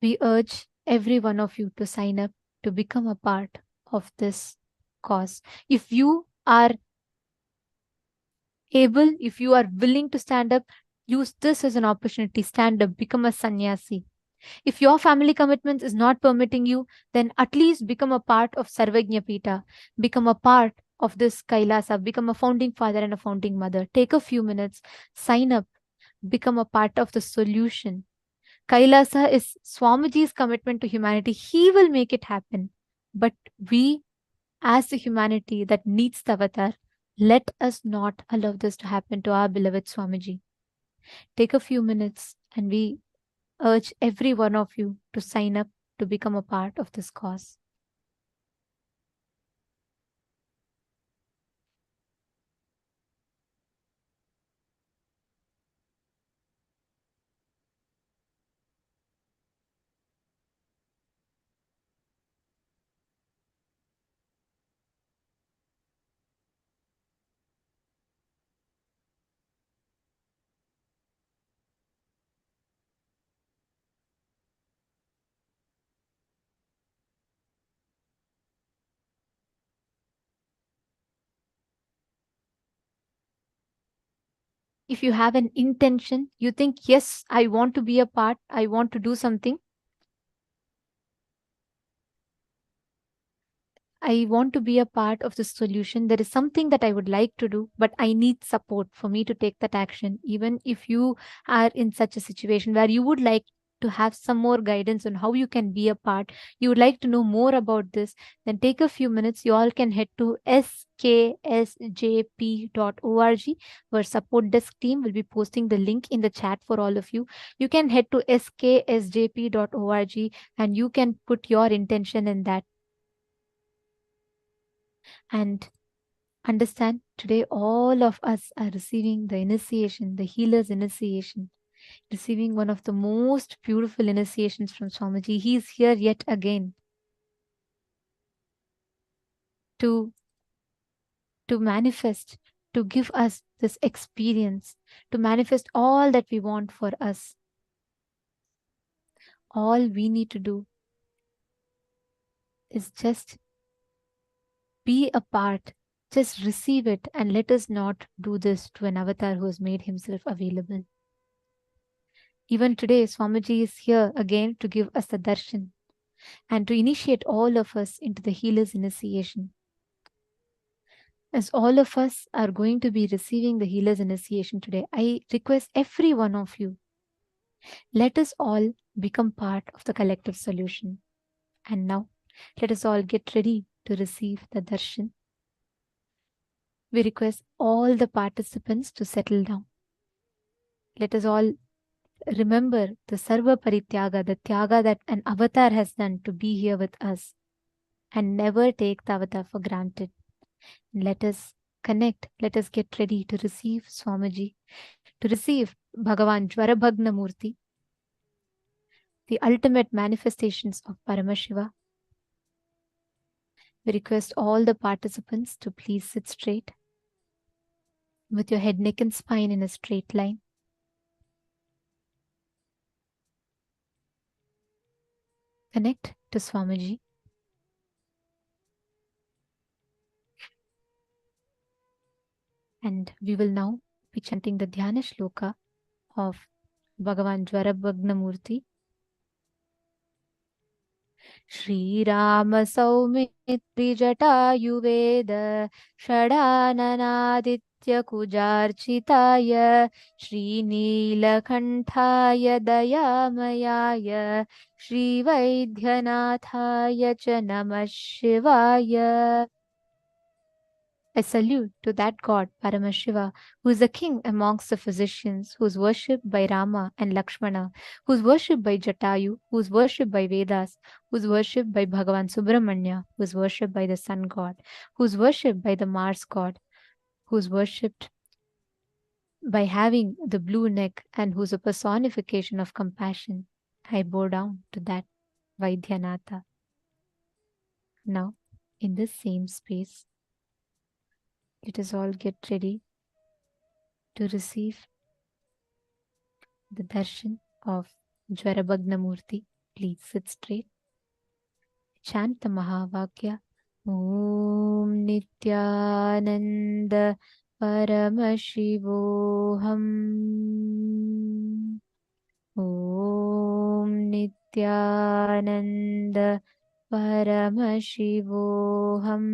Speaker 2: we urge every one of you to sign up to become a part of this cause. If you are able, if you are willing to stand up, use this as an opportunity. Stand up, become a sannyasi. If your family commitments is not permitting you, then at least become a part of Sarvagnya Pita. Become a part of this Kailasa. Become a founding father and a founding mother. Take a few minutes, sign up, become a part of the solution. Kailasa is Swamiji's commitment to humanity. He will make it happen. But we, as the humanity that needs the avatar, let us not allow this to happen to our beloved Swamiji. Take a few minutes and we urge every one of you to sign up to become a part of this cause. If you have an intention, you think, yes, I want to be a part, I want to do something, I want to be a part of the solution. There is something that I would like to do, but I need support for me to take that action. Even if you are in such a situation where you would like to have some more guidance on how you can be a part, you would like to know more about this, then take a few minutes. You all can head to sksjp.org, where support desk team will be posting the link in the chat for all of you. You can head to sksjp.org and you can put your intention in that. And understand, today all of us are receiving the initiation, the healer's initiation, receiving one of the most beautiful initiations from Swamiji. He is here yet again to manifest, to give us this experience, to manifest all that we want for us. All we need to do is just be a part, just receive it, and let us not do this to an avatar who has made himself available. Even today, Swamiji is here again to give us a darshan. and to initiate all of us into the healer's initiation. As all of us are going to be receiving the healer's initiation today, I request every one of you, let us all become part of the collective solution. And now, let us all get ready to receive the darshan. We request all the participants to settle down. Let us all remember the Sarva Parityaga, the Tyaga that an avatar has done to be here with us, and never take the avatar for granted. Let us connect. Let us get ready to receive Swamiji, to receive Bhagavan Jvarabhagana Murthy, the ultimate manifestations of Paramashiva. We request all the participants to please sit straight with your head, neck, and spine in a straight line. Connect to Swamiji. And we will now be chanting the Dhyana Shloka of Bhagavan Jvarabhagana Murthy. Shri Rama Saumitri Jatayuveda Shadananaditya Kujarchitaya Shri Neelakanthaya Dayamayaya Shri Vaidhyanathaya Cha Namah Shivaya. I salute to that God, Paramashiva, who is a king amongst the physicians, who is worshipped by Rama and Lakshmana, who is worshipped by Jatayu, who is worshipped by Vedas, who is worshipped by Bhagavan Subramanya, who is worshipped by the Sun God, who is worshipped by the Mars God, who is worshipped by having the blue neck, and who is a personification of compassion. I bow down to that Vaidyanatha. Now, in this same space, let us all get ready to receive the darshan of Jvarabhagana Murthy. Please sit straight. Chant the Mahavakya. Om Nithyananda Paramashivoham. Om Nithyananda Paramashivoham.